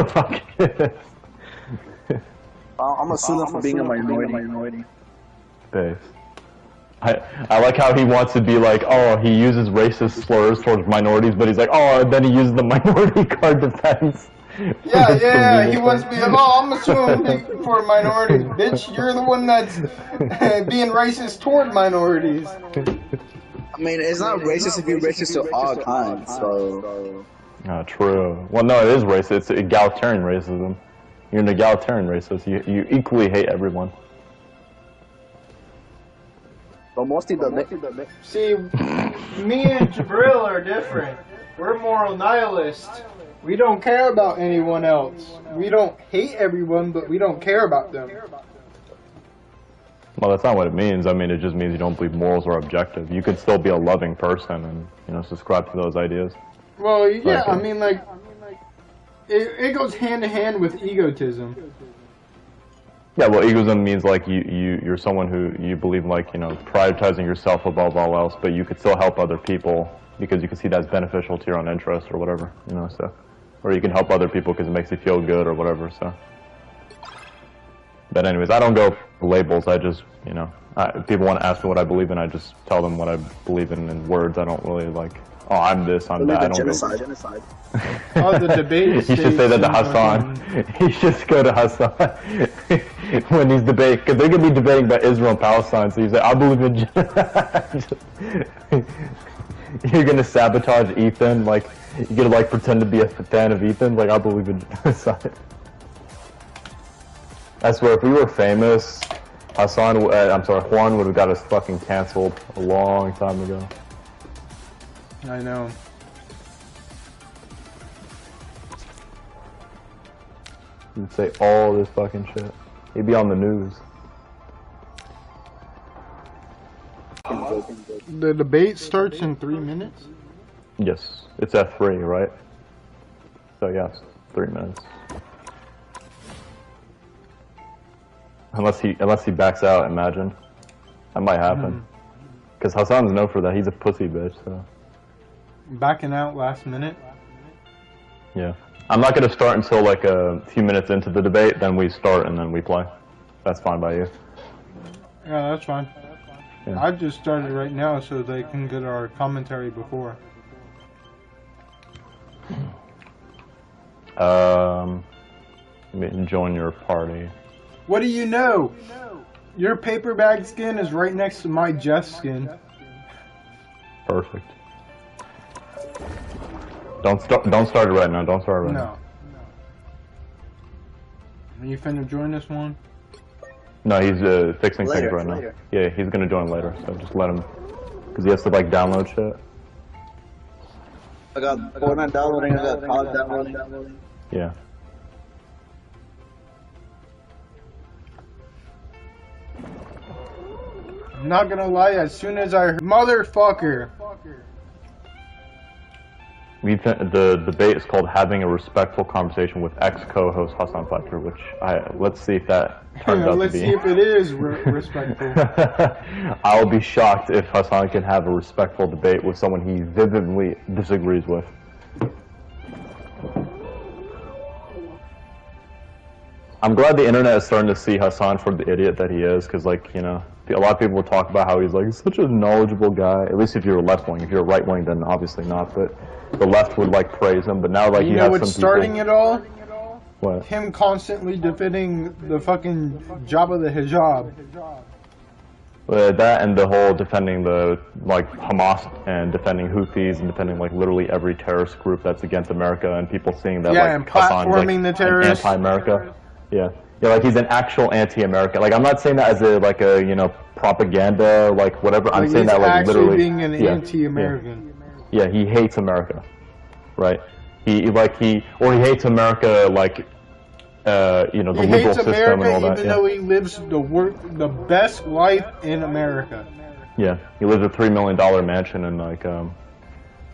Fuck it. I'm assuming for being a minority. Base. I like how he wants to be like, oh, he uses racist slurs towards minorities, but he's like, oh, and then he uses the minority card defense. Yeah, he wants to be like, oh, I'm assuming for minorities. Bitch, you're the one that's being racist toward minorities. I mean, it's not racist if you're racist to all kinds, so... True. Well, no, it is racist. It's egalitarian racism. You're an egalitarian racist. You equally hate everyone. But mostly the... See, me and Jabril are different. We're moral nihilists. We don't care about anyone else. We don't hate everyone, but we don't care about them. Well, that's not what it means. I mean, it just means you don't believe morals are objective. You could still be a loving person and, you know, subscribe to those ideas. Well, yeah, I mean, like, it goes hand in hand with egotism. Yeah, well, egoism means, like, you're someone who you believe, like, you know, prioritizing yourself above all else, but you could still help other people because you can see that's beneficial to your own interest or whatever, you know, so. Or you can help other people because it makes you feel good or whatever, so. But anyways, I don't go for labels, I just, you know, people want to ask me what I believe in, I just tell them what I believe in words. I don't really, like, oh, I'm this, I'm that. I don't genocide. Oh, the debate. You should say that to Hassan. You should go to Hassan when he's debating, because they're going to be debating about Israel and Palestine, so you say, I believe in genocide. You're going to sabotage Ethan, like, you're going to, like, pretend to be a fan of Ethan, like, I believe in genocide. I swear, if we were famous, Juan would have got us fucking cancelled a long time ago. I know. He'd say all this fucking shit. He'd be on the news. The debate starts in 3 minutes? Yes. It's at 3, right? So yes, 3 minutes. Unless he backs out, imagine. That might happen. Because Hassan's known for that. He's a pussy bitch, so. Backing out last minute? Yeah. I'm not going to start until like a few minutes into the debate, then we start and then we play. That's fine by you. Yeah, that's fine. Yeah. I just started right now so they can get our commentary before. Join your party. What do you know? Your paper bag skin is right next to my Jeff skin. Perfect. Don't start it right now. Don't start it right now. Are you finna join this one? No, he's fixing things right now. Yeah, he's gonna join later, so just let him. Because he has to like download shit. I got Fortnite downloading, I got COD downloading. Yeah. I'm not gonna lie, as soon as I heard motherfucker. The debate is called Having a Respectful Conversation with ex-co-host Hassan Fletcher, which let's see if that turns out to be. Let's see if it is respectful. I'll be shocked if Hassan can have a respectful debate with someone he vividly disagrees with. I'm glad the internet is starting to see Hassan for the idiot that he is, because, like, you know, a lot of people will talk about how he's, like, such a knowledgeable guy. At least if you're a left-wing. If you're a right-wing, then obviously not, but the left would, like, praise him. But now, like, you know what's starting people... it all? What? Him constantly defending the fucking Jabba the Hijab. That and the whole defending the, like, Hamas and defending Houthis and defending, like, literally every terrorist group that's against America, and people seeing that, like, and platforming the terrorists. Anti-America. Yeah. Yeah, like, he's an actual anti-American. Like, I'm not saying that as a, like, a, you know, propaganda, like, whatever. I'm saying that, like, literally... being an anti-American. Yeah, he hates America. Right? He hates America, like, you know, the liberal system and all that. Even though he lives the best life in America. Yeah, he lives a $3 million mansion in, like,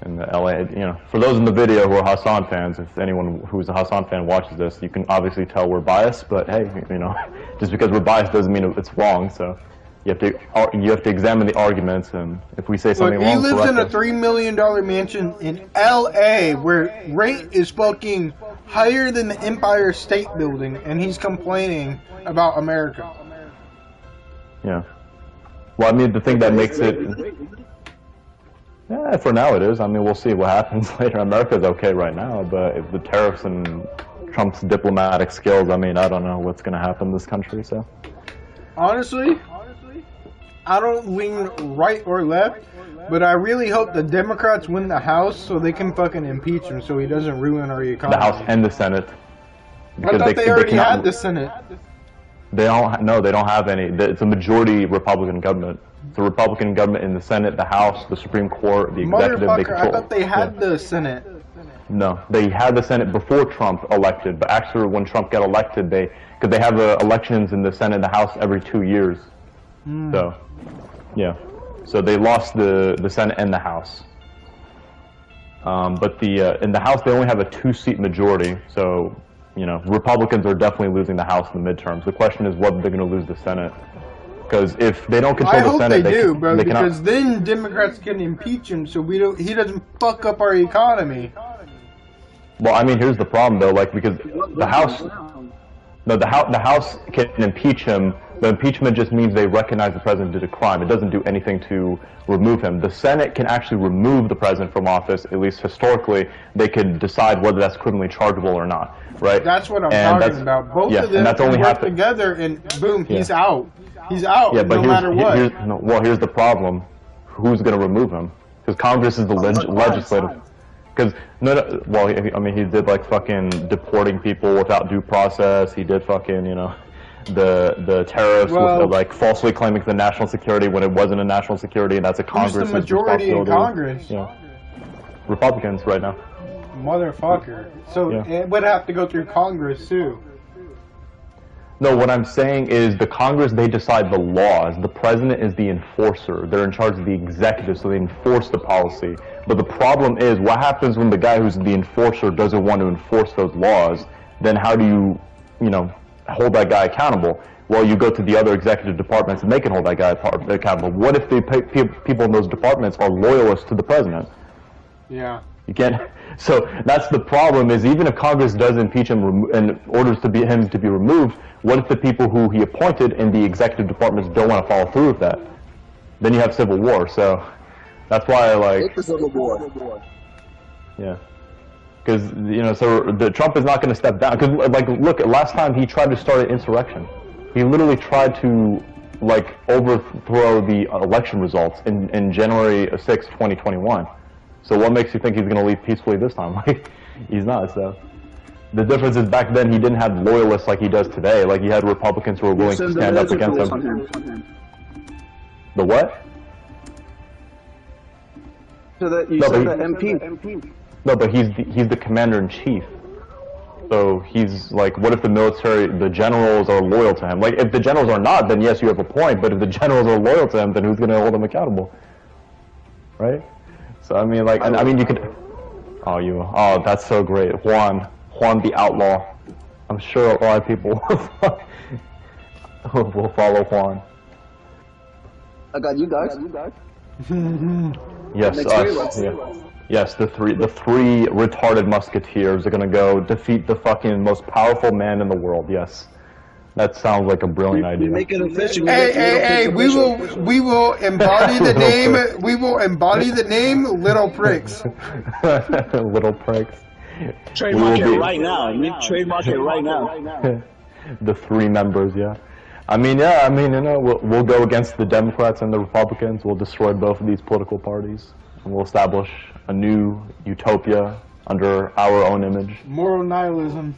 in the LA, you know, for those in the video who are Hassan fans, if anyone who's a Hassan fan watches this, you can obviously tell we're biased, but hey, you know, just because we're biased doesn't mean it's wrong, so you have to examine the arguments, and if we say something wrong, he lives in a $3 million mansion in LA where rent is fucking higher than the Empire State Building, and he's complaining about America. Yeah. Well, I mean, the thing that makes it... Yeah, for now it is. I mean, we'll see what happens later. America's okay right now, but if the tariffs and Trump's diplomatic skills, I mean, I don't know what's going to happen in this country, so... Honestly, I don't lean right or left, but I really hope the Democrats win the House so they can fucking impeach him so he doesn't ruin our economy. The House and the Senate. I thought they already had the Senate. They don't. No, they don't have any. It's a majority Republican government. It's a Republican government in the Senate, the House, the Supreme Court, the executive. They control. I thought they had the Senate. No, they had the Senate before Trump elected, but actually when Trump got elected, because they have elections in the Senate and the House every 2 years. So, yeah. So they lost the Senate and the House. But in the House, they only have a 2-seat majority, so, you know, Republicans are definitely losing the House in the midterms. The question is whether they're going to lose the Senate. Because if they don't control the Senate, they do, bro, because then Democrats can impeach him so he doesn't fuck up our economy. Well, I mean, here's the problem, though, like, because the House... No, the House can impeach him. The impeachment just means they recognize the president did a crime. It doesn't do anything to remove him. The Senate can actually remove the president from office, at least historically. They could decide whether that's criminally chargeable or not, right? That's what I'm talking about. Both of them can work together, and boom, he's out. He's out no matter what. Here's the problem. Who's going to remove him? Because Congress is the legislative... Because, I mean, he did, like, fucking deporting people without due process. He did fucking, you know, the tariffs with, like, falsely claiming the national security when it wasn't a national security, and that's a Congress responsibility. Who's the majority in Congress? Yeah. Republicans right now. Motherfucker. So it would have to go through Congress, too. No, what I'm saying is the Congress, they decide the laws. The president is the enforcer. They're in charge of the executive, so they enforce the policy. But the problem is, what happens when the guy who's the enforcer doesn't want to enforce those laws? Then how do you know, hold that guy accountable? Well, you go to the other executive departments and they can hold that guy accountable. What if the people in those departments are loyalists to the president? Yeah. You can't. So that's the problem. Is even if Congress does impeach him and orders him to be removed, what if the people who he appointed in the executive departments don't want to follow through with that? Then you have civil war. So that's why I like. It's a civil war. Yeah. Because so Trump is not going to step down. Because like, look, last time he tried to start an insurrection. He literally tried to like overthrow the election results in January 6, 2021. So what makes you think he's going to leave peacefully this time? Like, he's not. So the difference is back then he didn't have loyalists like he does today. Like he had Republicans who were willing to stand up against him. The what? So that you said the MP. No, but he's the commander-in-chief. So he's like, what if the generals are loyal to him? Like, if the generals are not, then yes, you have a point. But if the generals are loyal to him, then who's going to hold him accountable? Right? So I mean, like, I mean, you could. Oh, that's so great, Juan the outlaw. I'm sure a lot of people will follow Juan. I got you guys. Yes, us. Yeah. Yes, the three retarded musketeers are gonna go defeat the fucking most powerful man in the world. Yes, that sounds like a brilliant idea. Make it official. Hey! We will embody the name. We will embody the name. Little pricks. Little pricks. Trademark it right now. Trademark it right now. The 3 members, yeah. I mean, we'll go against the Democrats and the Republicans. We'll destroy both of these political parties. And we'll establish a new utopia under our own image. Moral nihilism.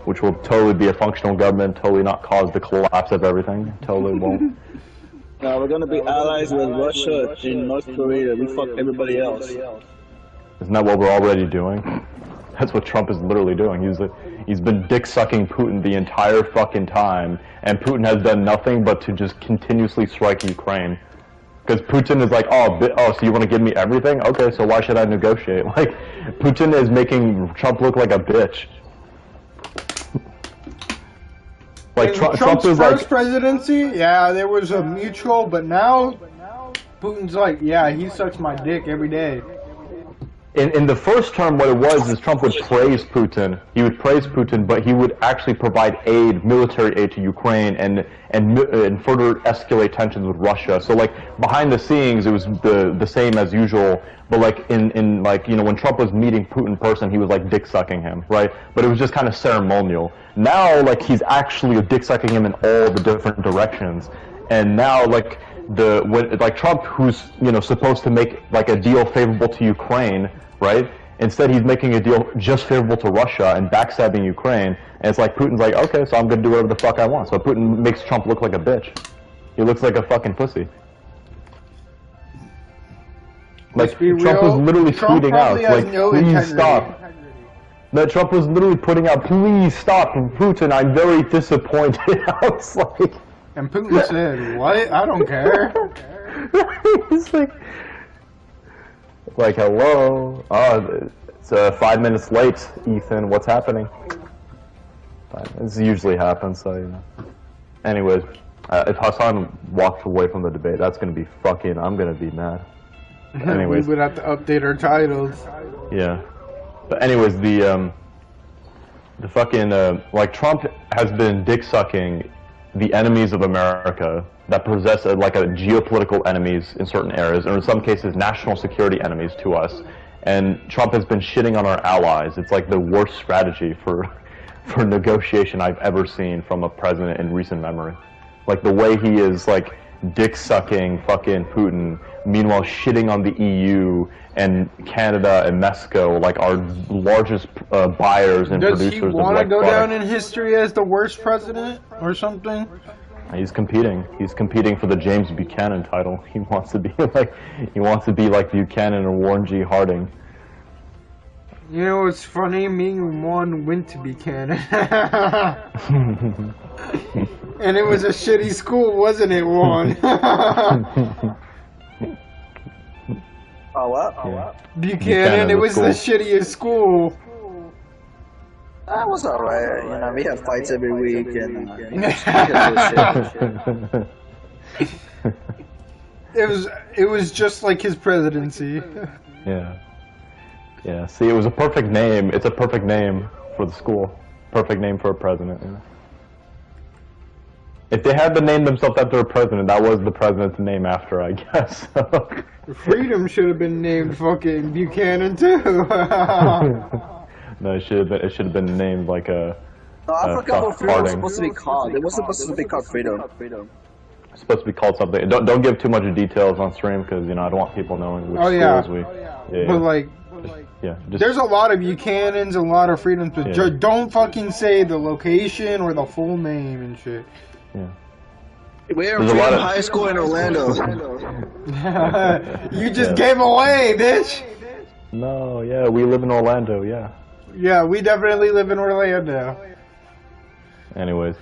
Which will totally be a functional government, totally not cause the collapse of everything. Totally won't. No, we're going to be allies with Russia and North Korea. We fuck everybody else. Isn't that what we're already doing? That's what Trump is literally doing. He's been dick-sucking Putin the entire fucking time, and Putin has done nothing but to just continuously strike Ukraine. Because Putin is like, oh, so you want to give me everything? Okay, so why should I negotiate? Like, Putin is making Trump look like a bitch. Like Trump's first presidency, yeah, there was a mutual, but now Putin's like, yeah, he sucks my dick every day. In the first term, what it was is Trump would praise Putin. He would praise Putin, but he would actually provide aid, military aid to Ukraine, and further escalate tensions with Russia. So like behind the scenes, it was the same as usual. But like in like when Trump was meeting Putin in person, he was like dick sucking him, right? But it was just kind of ceremonial. Now like he's actually dick sucking him in all the different directions, and now like. Like Trump, who's supposed to make like a deal favorable to Ukraine, right? Instead, he's making a deal just favorable to Russia and backstabbing Ukraine. And it's like Putin's like, okay, so I'm gonna do whatever the fuck I want. So Putin makes Trump look like a bitch. He looks like a fucking pussy. Like Trump was literally tweeting out, like, please stop. No, Trump was literally putting out, please stop, Putin. I'm very disappointed. I was like. And Putin said, what? I don't care. He's like, hello? Oh, it's 5 minutes late, Ethan. What's happening? This usually happens, so, Anyways, if Hassan walks away from the debate, that's going to be I'm going to be mad. Anyways. We would have to update our titles. Yeah. But anyways, the fucking, like, Trump has been dick-sucking the enemies of America that possess like a geopolitical enemies in certain areas, or in some cases national security enemies to us. And Trump has been shitting on our allies. It's like the worst strategy for negotiation I've ever seen from a president in recent memory. Like the way he is like dick sucking fucking Putin, meanwhile shitting on the EU and Canada and Mexico, like our largest buyers and producers of Does he want to go down in history as the worst president or something? He's competing. He's competing for the James Buchanan title. He wants to be like Buchanan or Warren G. Harding. You know, it's funny. Me and Juan went to Buchanan, and it was a shitty school, wasn't it, Juan? Oh, what? Yeah. Buchanan, it was the shittiest school. That was alright. We have fights every week, and it was just like his presidency. Yeah. Yeah. See, it was a perfect name. It's a perfect name for the school. Perfect name for a president. Yeah. If they had to name themselves after a president, that was the president's name after, I guess. Freedom should have been named fucking Buchanan too. No, it should have been named like a. No, I forgot what freedom was supposed to be called. It wasn't supposed to be called freedom. It's supposed to be called something. Don't give too much details on stream because I don't want people knowing which schools we. Yeah. But like. There's a lot of Buchanans, a lot of freedoms, but don't fucking say the location or the full name and shit. Yeah. We're in Freedom High School in Orlando. You just gave away, bitch. No, yeah, we live in Orlando, yeah. Yeah, we definitely live in Orlando. Anyways,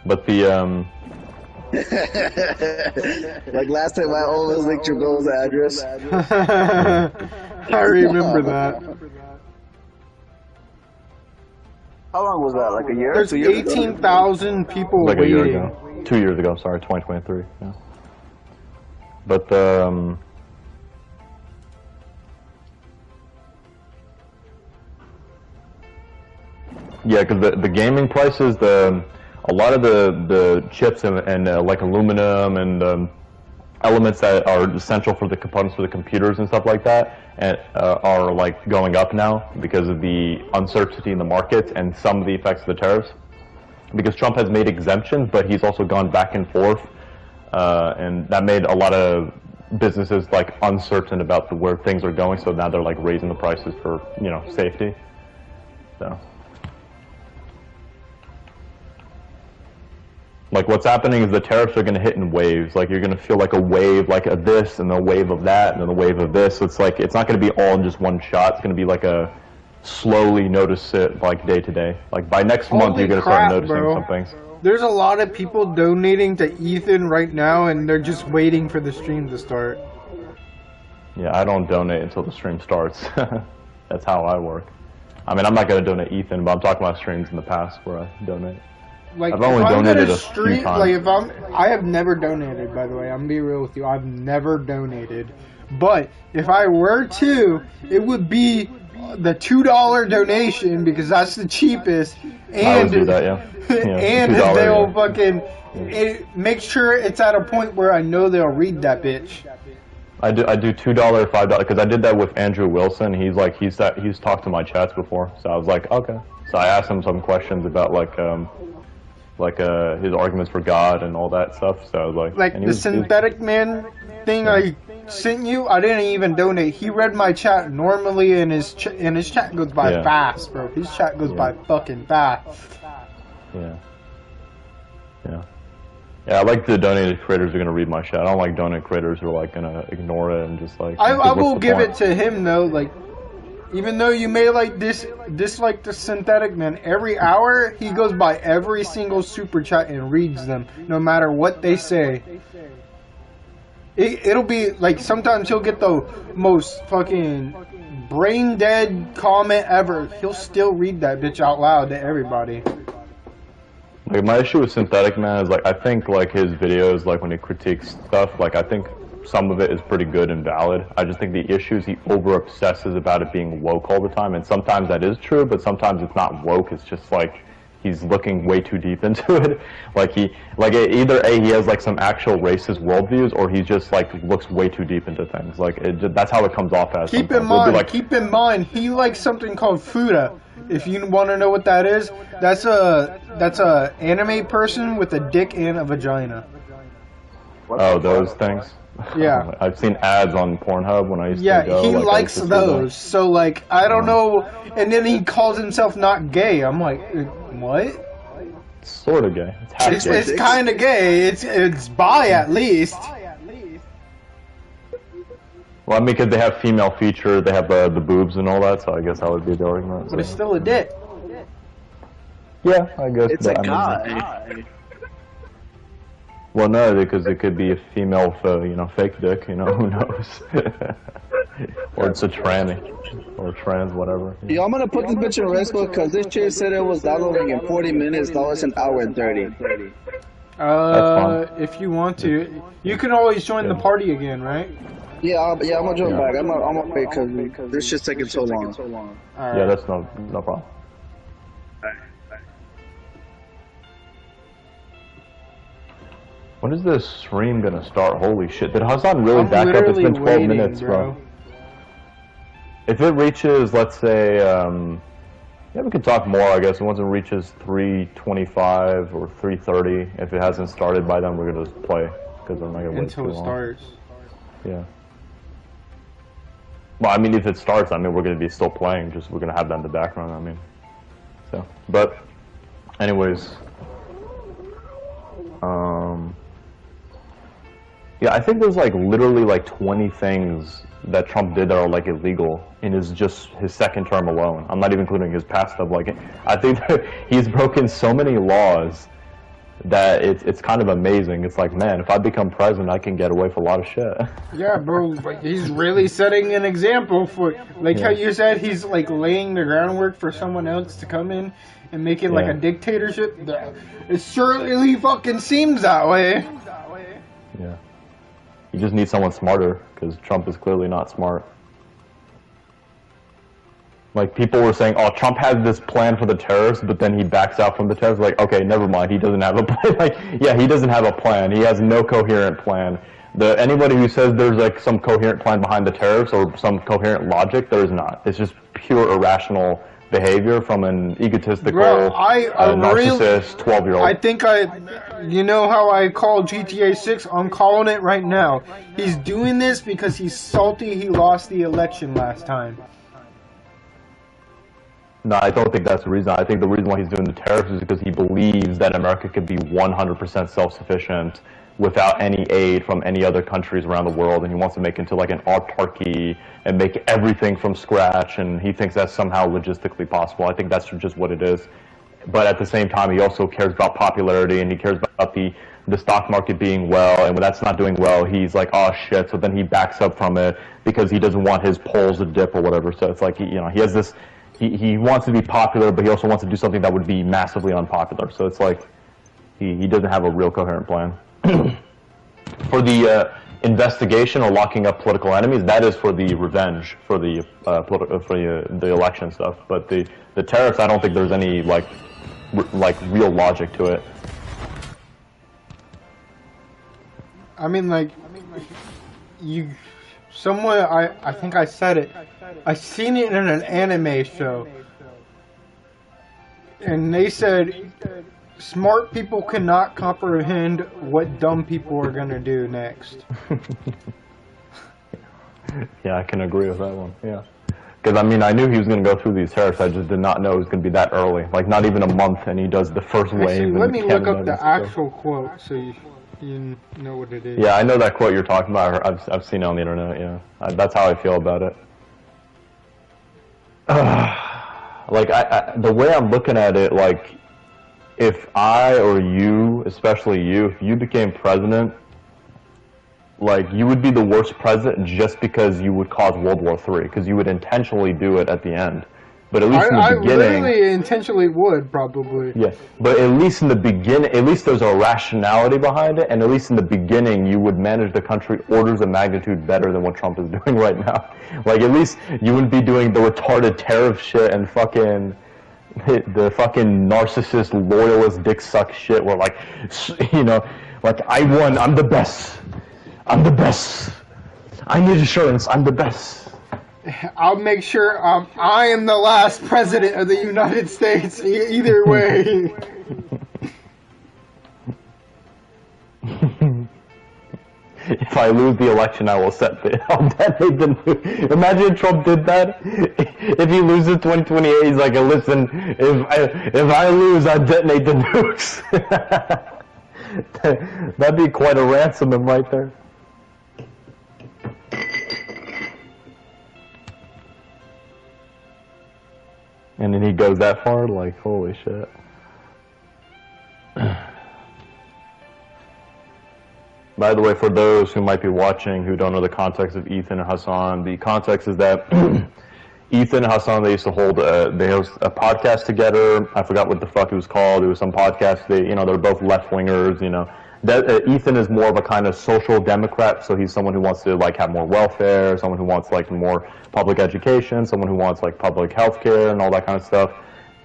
but the like last time I always linked your girl's address. I remember that. How long was that? Like a year? There's 18,000 people like waiting. A year ago. 2 years ago, sorry, 2023. Yeah. But yeah, because the gaming prices, a lot of the chips and like aluminum and elements that are essential for the components for the computers and stuff like that are like going up now because of the uncertainty in the markets and some of the effects of the tariffs. Because Trump has made exemptions, but he's also gone back and forth, and that made a lot of businesses like uncertain about where things are going. So now they're like raising the prices for safety. So. Like what's happening is the tariffs are going to hit in waves. Like you're going to feel like a wave, like of this, and a wave of that, and then a wave of this. It's like it's not going to be all in just one shot. It's going to be like a slowly notice it, like day to day. Like by next month, you're going to start noticing some things. There's a lot of people donating to Ethan right now, and they're just waiting for the stream to start. Yeah, I don't donate until the stream starts. That's how I work. I mean, I'm not going to donate Ethan, but I'm talking about streams in the past where I donate. Like, I've only donated a few times. Like, I have never donated, by the way. I'm gonna be real with you. I've never donated. But if I were to, it would be the $2 donation because that's the cheapest. And, I would do that, yeah. And $2, they'll yeah. fucking make sure it's at a point where I know they'll read that bitch. I do $2, $5 because I did that with Andrew Wilson. He's talked to my chats before, so I was like, okay. So I asked him some questions about his arguments for God and all that stuff. So I was like the synthetic man thing I sent you. I didn't even donate. He read my chat normally, and his chat goes by fast, bro. His chat goes by fucking fast. Yeah. Yeah, I like the donated creators who are gonna read my chat. I don't like donated creators who are like gonna ignore it and just like. I will give it to him though. Like, even though you may dislike the synthetic man, every hour he goes by every single super chat and reads them, no matter what they say. It'll be like sometimes he'll get the most fucking brain dead comment ever. He'll still read that bitch out loud to everybody. Like my issue with Synthetic Man is like I think like his videos, like when he critiques stuff, like I think some of it is pretty good and valid. I just think the issue is he over obsesses about it being woke all the time, and sometimes that is true, but sometimes it's not woke. It's just like he's looking way too deep into it. Either he has like some actual racist worldviews, or he just like looks way too deep into things. Like that's how it comes off as. Keep in mind, he likes something called Fuda. If you want to know what that is, that's a anime person with a dick and a vagina. Oh, those things. Yeah. I've seen ads on Pornhub when I used to go. Yeah, he likes those. So like, I don't know. And then he calls himself not gay. I'm like, what? It's sort of gay. It's half gay. It's kind of gay. It's bi at least. Well, I mean, because they have female feature, they have the boobs and all that, so I guess that would be the argument. But it's still a dick. Yeah, I guess. It's a guy. Well, no, because it could be a female, fake dick. Who knows? Or it's a tranny, or trans, whatever. Yo, I'm gonna put this bitch in rest because this chick said it was downloading in 40 minutes. Now it's an hour and 30. If you want to, you can always join the party again, right? Yeah, I'm gonna join back. I'm gonna wait because this shit's taking so long. All right. Yeah, that's no problem. When is this stream gonna start? Holy shit! Did Hassan really back up? It's been 12 minutes, bro. If it reaches, let's say, yeah, we can talk more, I guess. Once it reaches 3:25 or 3:30, if it hasn't started by then, we're gonna just play because I'm not gonna wait too long. Until it starts. Yeah. Well, I mean, if it starts, I mean, we're gonna be still playing. Just we're gonna have that in the background. I mean, so. But, anyways, yeah, I think there's like literally like 20 things that Trump did that are like illegal in his second term alone. I'm not even including his past stuff. Like, I think that he's broken so many laws that it's kind of amazing. It's like, man, if I become president, I can get away with a lot of shit. Yeah, bro, he's really setting an example for, like how you said, he's like laying the groundwork for someone else to come in and make it like a dictatorship. It certainly fucking seems that way. Yeah. You just need someone smarter, because Trump is clearly not smart. Like, people were saying, oh, Trump has this plan for the terrorists, but then he backs out from the terrorists. Like, okay, never mind, he doesn't have a plan. Like, yeah, he doesn't have a plan. He has no coherent plan. Anybody who says there's, like, some coherent plan behind the terrorists or some coherent logic, there is not. It's just pure irrational behavior from an egotistical, narcissist 12-year-old. I think you know how I call GTA 6? I'm calling it right now. He's doing this because he's salty he lost the election last time. No, I don't think that's the reason. I think the reason why he's doing the tariffs is because he believes that America could be 100% self-sufficient without any aid from any other countries around the world, and he wants to make it into like an autarky and make everything from scratch, and he thinks that's somehow logistically possible. I think that's just what it is. But at the same time, he also cares about popularity, and he cares about the stock market being well, and when that's not doing well, he's like, oh shit, so then he backs up from it because he doesn't want his polls to dip or whatever. So it's like, he has this, he wants to be popular, but he also wants to do something that would be massively unpopular. So it's like, he doesn't have a real coherent plan. For the investigation or locking up political enemies, that is for the revenge for the the election stuff. But the tariffs, I don't think there's any like real logic to it. I mean, like, I think I said it. I seen it in an anime show, and they said smart people cannot comprehend what dumb people are gonna do next. Yeah, I can agree with that one. Yeah, because I mean, I knew he was gonna go through these tariffs. I just did not know it was gonna be that early. Like, not even a month, and he does the first wave. Actually, let me look up the actual quote so you know what it is. Yeah, I know that quote you're talking about. I've seen it on the internet. Yeah, that's how I feel about it. Like, the way I'm looking at it, like, if I or you, especially you, if you became president, like, you would be the worst president just because you would cause World War III, because you would intentionally do it at the end. But at least in the beginning... I literally intentionally would, probably. Yeah, but at least in the beginning, at least there's a rationality behind it, and at least in the beginning, you would manage the country orders of magnitude better than what Trump is doing right now. Like, at least you wouldn't be doing the retarded tariff shit and fucking... the fucking narcissist, loyalist, dick suck shit where, like, you know, like, I won, I'm the best. I'm the best. I need assurance, I'm the best. I'll make sure I am the last president of the United States either way. If I lose the election, I will I'll detonate the nuke. Imagine if Trump did that. If he loses 2028, he's like, listen, if I lose, I detonate the nukes. That'd be quite a ransom right there. And then he goes that far, like, holy shit. By the way, for those who might be watching who don't know the context of Ethan and Hassan, the context is that Ethan and Hassan, they used to they host a podcast together. I forgot what the fuck it was called. It was some podcast. They're both left-wingers, Ethan is more of a kind of social democrat, so he's someone who wants to, like, have more welfare, someone who wants, like, more public education, someone who wants, like, public health care and all that kind of stuff.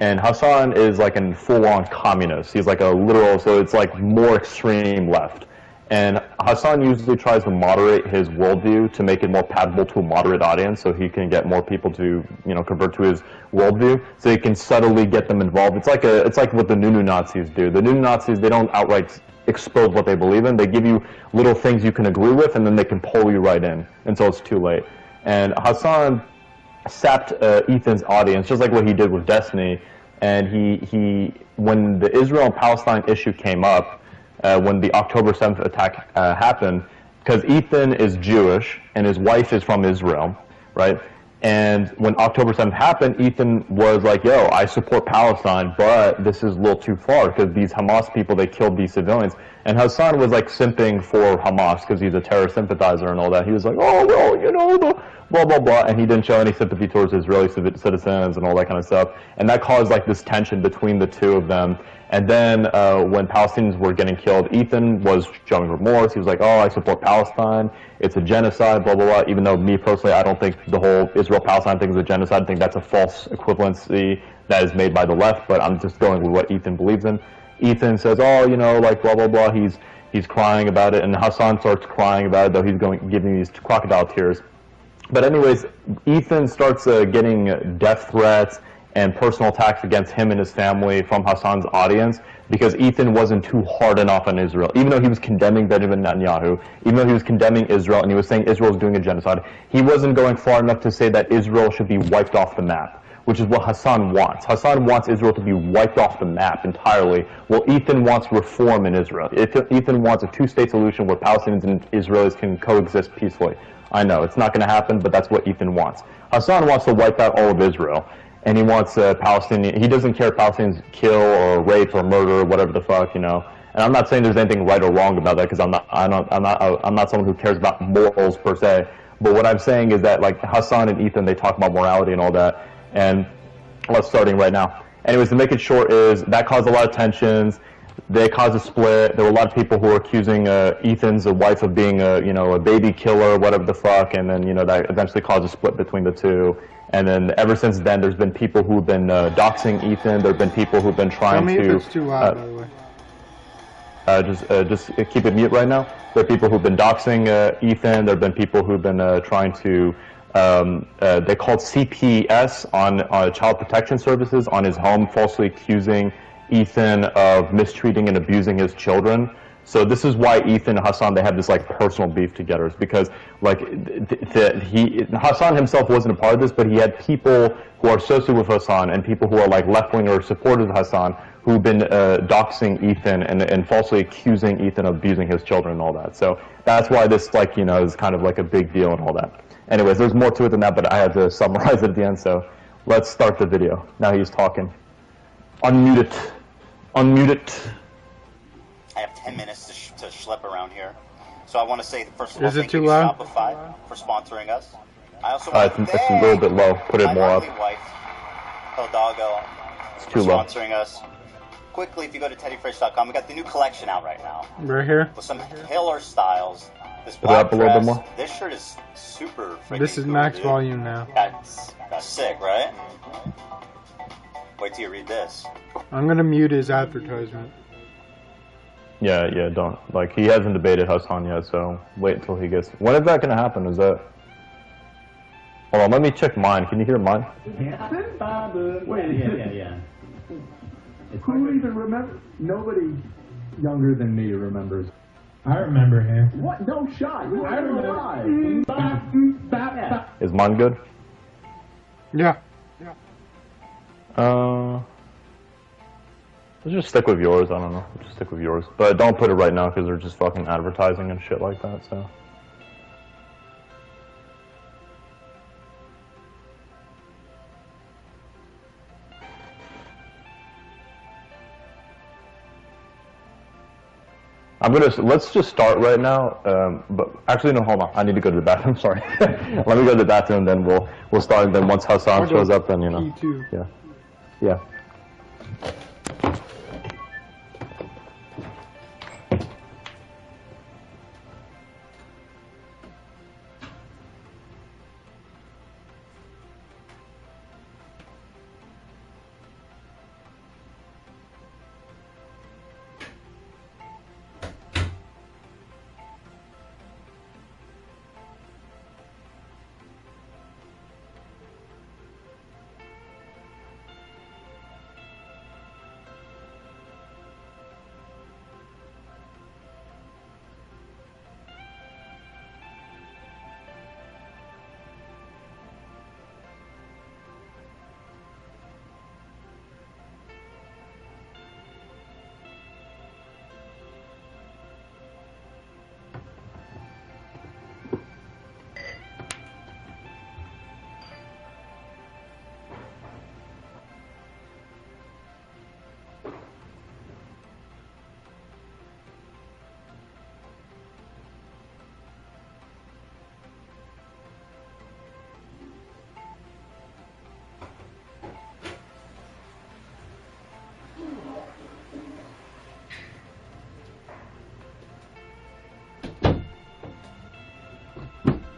And Hassan is, like, a full-on communist. He's, like, a literal, so it's, like, more extreme left. And Hassan usually tries to moderate his worldview to make it more palatable to a moderate audience, so he can get more people to, convert to his worldview, so he can subtly get them involved. It's like what the Nunu Nazis do. The Nunu Nazis, they don't outright expose what they believe in. They give you little things you can agree with, and then they can pull you right in until it's too late. And Hassan sapped Ethan's audience, just like what he did with Destiny. And he when the Israel and Palestine issue came up, when the October 7th attack happened, because Ethan is Jewish and his wife is from Israel, right? And when October 7th happened, Ethan was like, yo, I support Palestine, but this is a little too far because these Hamas people, they killed these civilians. And Hassan was like simping for Hamas because he's a terrorist sympathizer and all that. He was like, oh, well, the blah, blah, blah. And he didn't show any sympathy towards Israeli citizens and all that kind of stuff. And that caused like this tension between the two of them. And then when Palestinians were getting killed, Ethan was showing remorse. He was like, oh, I support Palestine. It's a genocide, blah, blah, blah. Even though me personally, I don't think the whole Israel-Palestine thing is a genocide. I think that's a false equivalency that is made by the left, but I'm just going with what Ethan believes in. Ethan says, oh, like, blah, blah, blah. He's crying about it, and Hassan starts crying about it, though he's giving these crocodile tears. But anyways, Ethan starts getting death threats and personal attacks against him and his family from Hassan's audience because Ethan wasn't too hard enough on Israel. Even though he was condemning Benjamin Netanyahu, even though he was condemning Israel and he was saying Israel was doing a genocide, he wasn't going far enough to say that Israel should be wiped off the map, which is what Hassan wants. Hassan wants Israel to be wiped off the map entirely, while Ethan wants reform in Israel. Ethan wants a two-state solution where Palestinians and Israelis can coexist peacefully. I know, it's not going to happen, but that's what Ethan wants. Hassan wants to wipe out all of Israel. And he wants Palestinian. He doesn't care if Palestinians kill or rape or murder or whatever the fuck, And I'm not saying there's anything right or wrong about that because I'm not someone who cares about morals per se. But what I'm saying is that like Hassan and Ethan, they talk about morality and all that. And let's starting right now. Anyways, to make it short, is that caused a lot of tensions. they caused a split. There were a lot of people who were accusing Ethan's wife of being a baby killer, whatever the fuck, and then that eventually caused a split between the two. And then ever since then, there's been people who've been doxing Ethan. There've been people who've been trying Tell me to. If it's too loud, by the way. Just keep it mute right now. There are people who've been doxing Ethan. There have been people who've been trying to. They called CPS on Child Protection Services on his home, falsely accusing Ethan of mistreating and abusing his children. So this is why Ethan and Hassan, they have this like personal beef together. It's because like Hassan himself wasn't a part of this, but he had people who are associated with Hassan and people who are like left-wing or supporters of Hassan who've been doxing Ethan and falsely accusing Ethan of abusing his children and all that. So that's why this like is kind of like a big deal and all that. Anyways, there's more to it than that, but I had to summarize it at the end. So let's start the video. Now he's talking. Unmute it. Unmute it. I have 10 minutes to schlep around here. So I want to say, first of all, thank you to Shopify for sponsoring us. I also want to it's a little bit low. Put it more up. My wife, Hildago, It's for too low. sponsoring us. Quickly, if you go to teddyfresh.com, we got the new collection out right now. Right here. With some killer styles. This Put it up black a little bit dress. more. This shirt is super freaking This is cool, max dude. volume now. That's sick, right? Wait till you read this. I'm gonna mute his advertisement. Yeah, don't. Like, he hasn't debated Hassan yet, so wait until he gets... When is that going to happen? Is that... Hold on, let me check mine. Can you hear mine? Wait, yeah. Who even remembers? Nobody younger than me remembers. I remember him. What? No shot. I remember. Is mine good? Yeah. Let's just stick with yours. I don't know. Just stick with yours. But don't put it right now because they're just fucking advertising and shit like that, so... let's just start right now, but actually no, hold on, I need to go to the bathroom, sorry. Let me go to the bathroom, then we'll start, and then once Hassan shows up, then, yeah.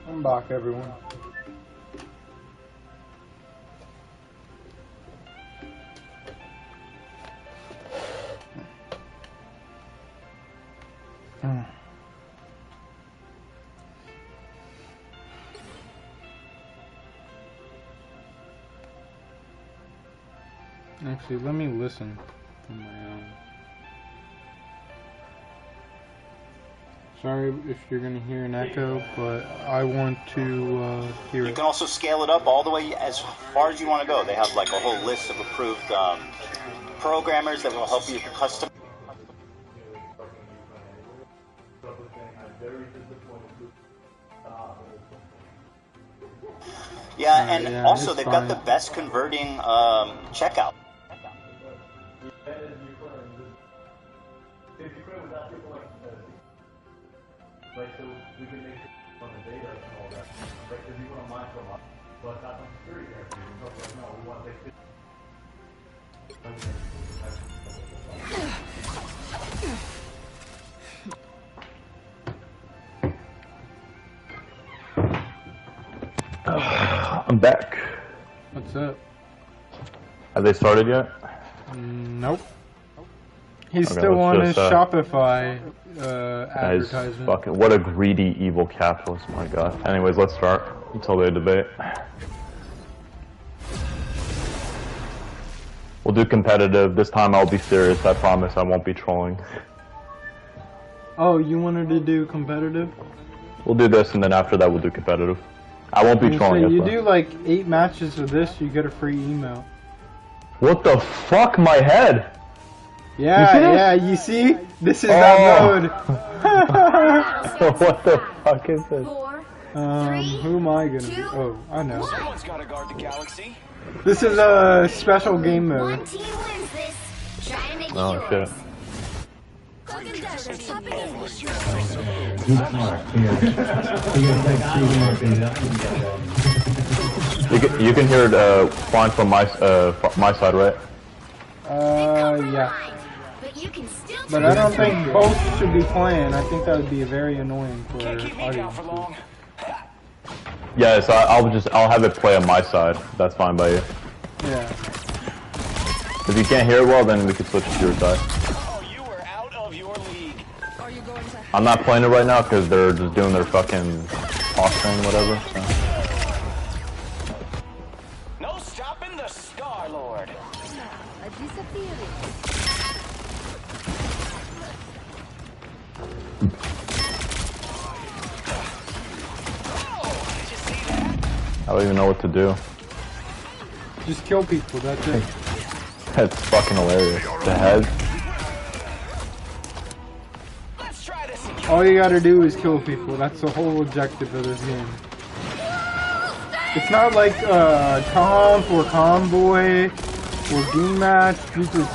I'm back, everyone. Actually, let me listen on my own. Sorry if you're gonna hear an echo, but I want to hear You it. can also scale it up all the way as far as you want to go. They have like a whole list of approved programmers that will help you custom. Yeah, and yeah, also it's they've fine. got the best converting checkout. Like, so we can make sure on the data and all that. Like, if you want to mine from us, but that's on security characters. So, like, no, we want to take I'm back. What's up? Have they started yet? Nope. He's Okay, still on let's his just, Shopify Guys, advertisement. fucking, what a greedy, evil capitalist, my god. Anyways, let's start until they debate. We'll do competitive. This time I'll be serious, I promise I won't be trolling. Oh, you wanted to do competitive? We'll do this and then after that we'll do competitive. I won't be trolling So it, you though. do like 8 matches of this, you get a free email. What the fuck, my head? Yeah, you see? This is that mode. What the fuck is this? Who am I gonna be? Oh, I know. Someone's gotta guard the galaxy. This is a special game mode. One team wins this. Try to make it Oh yours. shit. You can hear it flying from my side, right? Yeah. But you can still But I don't think both should be playing. I think that would be very annoying for Can't keep me down audience. for long. Yeah, so I'll have it play on my side. That's fine by you. Yeah. If you can't hear it well, then we can switch to your side. Oh, you were out of your league. I'm not playing it right now because they're just doing their fucking talk thing, whatever. So. No stopping the Star-Lord. I don't even know what to do. Just kill people, that's it. That's fucking hilarious. The head. Let's try this again. All you gotta do is kill people. That's the whole objective of this game. It's not like comp or convoy or game match. You just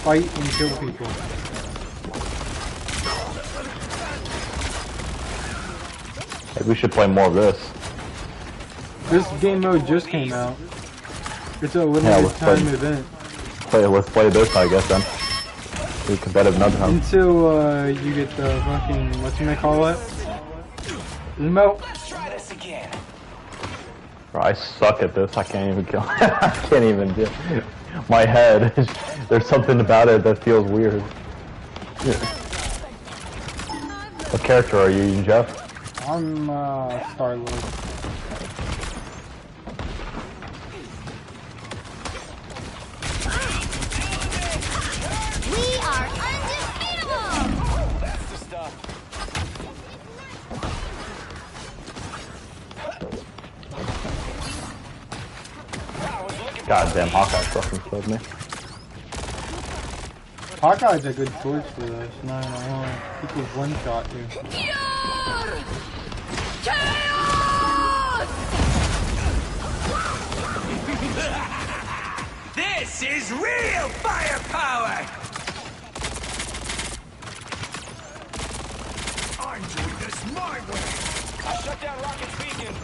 fight and kill people. Maybe we should play more of this. This game mode just came out. It's a Yeah, limited let's time play. event. Let's play this, I guess then. Do competitive another time. Until you get the fucking, whatchamacallit? Emote. Let's try this again. Bro, I suck at this. I can't even kill. I can't even do. My head. There's something about it that feels weird. What character are you, Jeff? I'm Star-Lord. We are undefeatable! That's the stuff. Goddamn, Hawkeye fucking killed me. Hawkeye's a good choice for this. No, he can one-shot you. This is real firepower! I'm doing this my way! I shut down Rocket's beacon.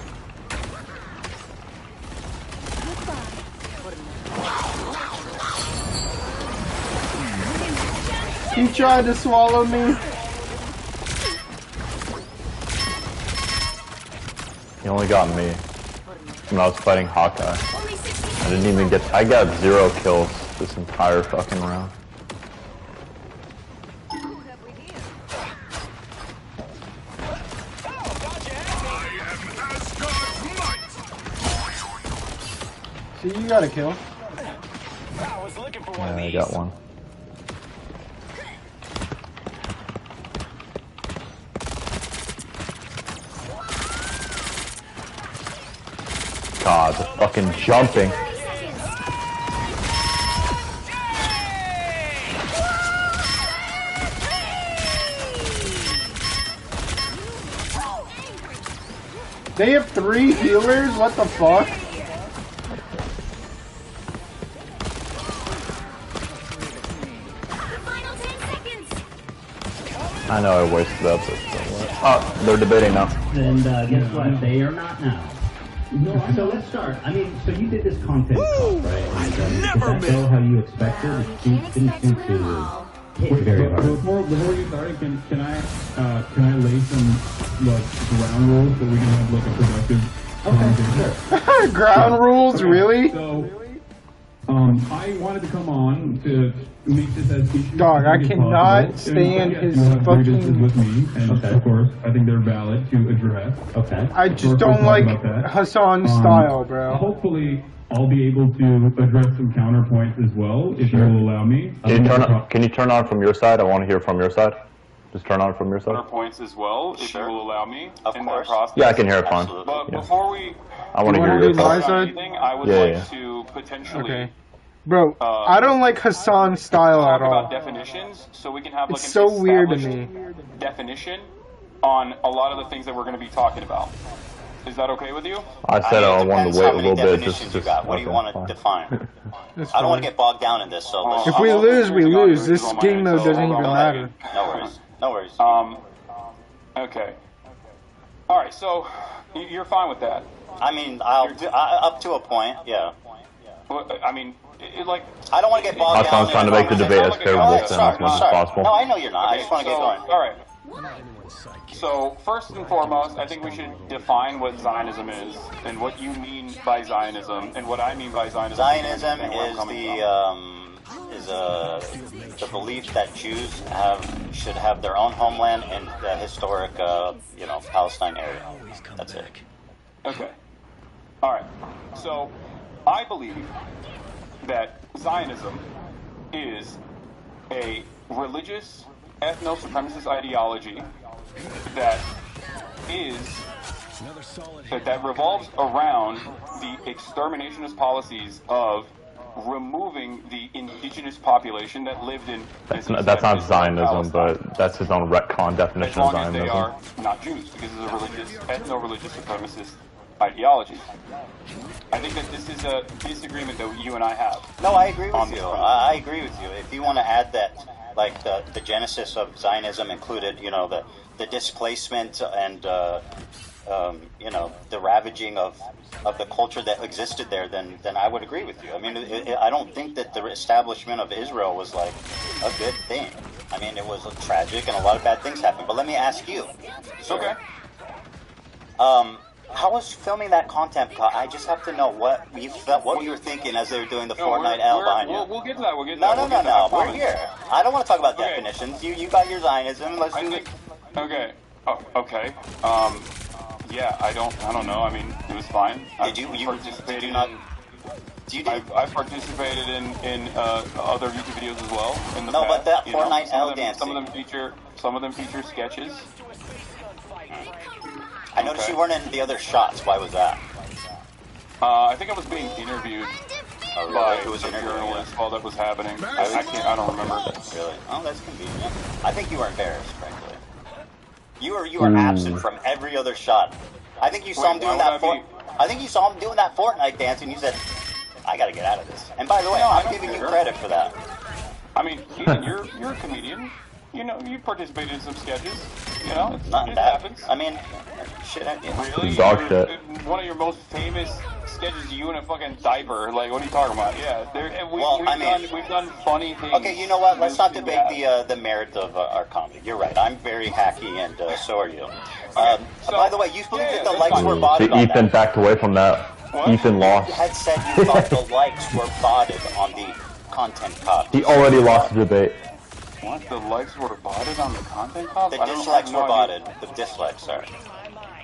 He tried to swallow me. He only got me when I was fighting Hawkeye. I didn't even get. I got 0 kills this entire fucking round. See, you got a kill. I was looking for one Yeah, of I these. got one. God, the fucking jumping. They have 3 healers? What the fuck? Final 10 seconds! I know I wasted that, but so what? Oh, they're debating now. And guess what? They are not now. No, so let's start. I mean, so you did this content call, right? And, did that go how you expected? It didn't seem to hit very hard. Before we get started, can I lay some like ground rules so we can have like a productive conversation? Ground rules, really? So, I wanted to come on to make this as feature. Dog, I cannot stand his fucking. With me, and of course, I think they're valid to address. Okay. I just don't like Hassan's style, bro. Hopefully, I'll be able to address some counterpoints as well, if you will allow me. Can you turn on from your side? I want to hear from your side. Just turn on from your side. Points as well, if you will allow me. Of course. Yeah, I can hear it fine. But before we I want to hear wanna your do my side. side? anything, I would like to potentially Okay. Bro, I don't like Hassan's style talk at all. about definitions, so we can have like It's an so weird to established me. definition on a lot of the things that we're going to be talking about. Is that okay with you? I said I wanted to wait a little bit. Definitions you got. What do you want to define? That's I don't want fine. to get bogged down in this, so let's If we lose, we lose. This game mode doesn't even hold on. matter. no worries. No worries. Okay. All right, so you're fine with that. I mean, up to a point, yeah. Well, I mean, like I don't want to get bogged down. I'm trying to make the debate as favorable to them as much as possible. No, I know you're not. I just want to get going. All right. So first and foremost, I think we should define what Zionism is and what you mean by Zionism and what I mean by Zionism. Zionism is the belief that Jews should have their own homeland in the historic, Palestine area. That's it. Okay. All right. So I believe that Zionism is a religious ethno-supremacist ideology that revolves around the exterminationist policies of removing the indigenous population that lived in. That's not Zionism, but that's his own retcon definition of As long as they are Zionism. not Jews, because it's a religious, ethno-religious supremacist ideology. I think that this is a disagreement that you and I have. No, I agree with you. I agree with you. If you want to add that, like the genesis of Zionism included, the displacement and the ravaging of the culture that existed there, then I would agree with you. I mean, I don't think that the establishment of Israel was like a good thing. I mean, it was tragic and a lot of bad things happened. But let me ask you. Okay. How was filming that content? I just have to know what you were thinking as they were doing the Fortnite L behind you. We'll get to that. We'll get to No, that. no. We're here. I don't want to talk about definitions. You got your Zionism. Let's do it. Okay. Oh, okay. Yeah, I don't know. I mean, it was fine. Did you participated not? You did. I participated in other YouTube videos as well. In the No, past, but that you know, Fortnite L dancing. Some of them feature sketches. I noticed you weren't in the other shots. Why was that? I think I was being interviewed by Who was a interviewing you? journalist while that was happening. I don't remember. Really? Oh, that's convenient. I think you were embarrassed, frankly. You were absent from every other shot. I think you saw him doing that. I think you saw him doing that Fortnite dance, and you said, "I got to get out of this." And by the way, I'm giving you credit for that. I mean, Ethan, you're a comedian. You know, you participated in some sketches. You know, it happens. I mean, shit. Really? Dog shit. One of your most famous sketches, you in a fucking diaper. Like, what are you talking about? Yeah, we've done funny things. Okay, you know what? Let's not debate the merit of our comedy. You're right. I'm very hacky, and so are you. By the way, you believe that the likes were botted on Ethan that? backed away from that. What? Ethan lost. You had said you thought the likes were botted on the content copy. He already lost the debate. What? The likes were botted on the content cop? The dislikes were botted. The dislikes, sorry.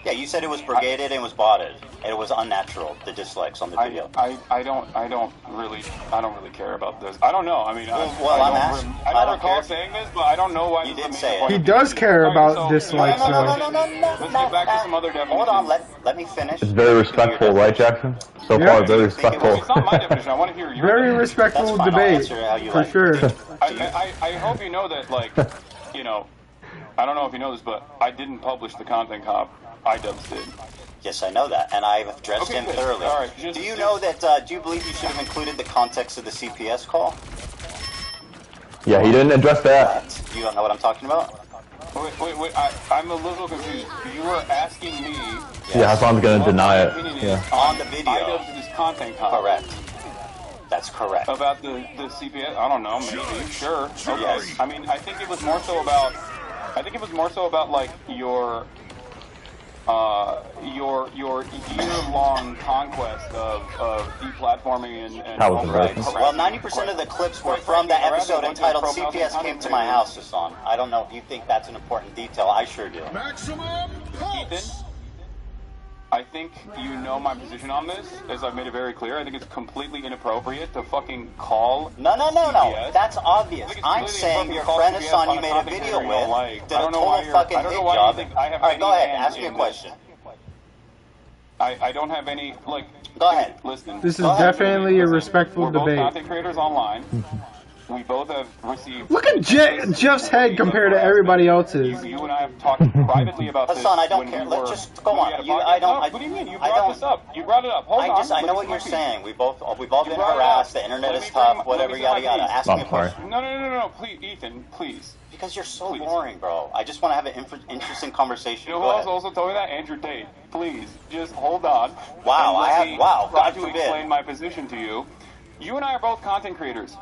Yeah, you said it was brigaded and was botted. And it was unnatural, the dislikes on the video. I don't really care about this. I don't know. I mean, I don't recall saying this, but I don't know why you did say it. He does care about dislikes, No. Let's get back to some other definitions. Hold on, let me finish. It's very respectful, right, Jackson? So far, very respectful. It's not my definition. I want to hear your Very definition. respectful That's fine, I'll debate, answer how you for like. sure. I hope you know that, like, you know, I don't know if you know this, but I didn't publish the content cop. iDubbbz did. Yes, I know that, and I've addressed him good. thoroughly. All right, do you know that? Do you believe you should have included the context of the CPS call? Yeah, he didn't address that. You don't know what I'm talking about? Wait. I'm a little confused. You were asking me. Yeah, Hassan's gonna deny it. Opinion Yeah. is On the video. iDubbbz is content cop. Correct. That's correct. About the CPS? I don't know, maybe. Sure. Okay. Yes. I mean, I think it was more so about. Like your year-long conquest of deplatforming and That was right. embarrassing. Well, 90% of the clips were from the episode entitled CPS Came to My House, Hassan. I don't know if you think that's an important detail. I sure do. Maximum pulse. Ethan, I think you know my position on this, as I've made it very clear. I think it's completely inappropriate to fucking call No. CPS. That's obvious. I'm saying your friend Hassan you made a video with did a total fucking hit job. Alright, go ahead. Ask me a question. I don't have any, like... Go ahead. Listen. This is definitely a respectful We're both debate. content creators online. We both have received... Look at Jeff's head compared to everybody else's. You and I have talked privately about this. Hassan, I don't when care. we Let's were- just go when we on. had a You- podcast. I don't- No, I- what do you mean? You I brought don't- this up. You brought it up. Hold on. I know Let what me you're finish. saying. We've all been brought it harassed. up. The internet Let is me bring tough. my- Whatever, let me yada say my yada. piece. Ask me a I'm sorry. question. No. Please, Ethan, please. Because you're so Please. boring, bro. I just want to have an interesting conversation. You know Go who else ahead. also told me that? Andrew Tate. Please, just hold on. Wow, And let I have- me wow, try God to forbid. explain my position to you. You and I are both content creators.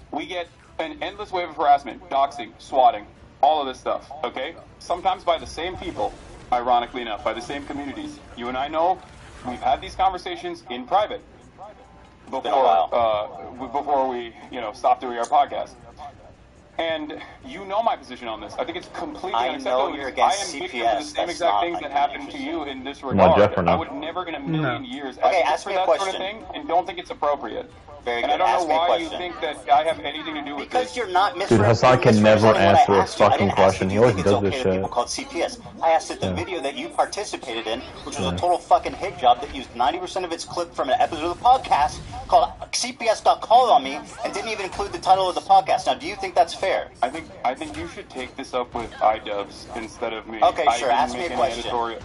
We get an endless wave of harassment, doxing, swatting, all of this stuff, okay? Sometimes by the same people, ironically enough, by the same communities. You and I know we've had these conversations in private before we stop doing our podcast. And you know my position on this. I think it's completely I unacceptable. know you're because against I am victim CPS. to the same That's exact not things that happened to you in this No, regard. Jeff or no? I would never in a million years Okay, advocate ask for me a that sort of question. thing and don't think it's appropriate. Very And good. I don't Ask know me a why you question. think that I have anything to do with Because this. you're not Dude, Hassan can never answer a fucking question. He always does this shit. People called CPS. I asked if the Yeah. video that you participated in, which was a total fucking hit job that used 90% of its clip from an episode of the podcast called CPS Got Called on Me and didn't even include the title of the podcast. Now, do you think that's fair? I think you should take this up with iDubbbz instead of me. Okay, I sure. didn't Ask me make a any question. editorial-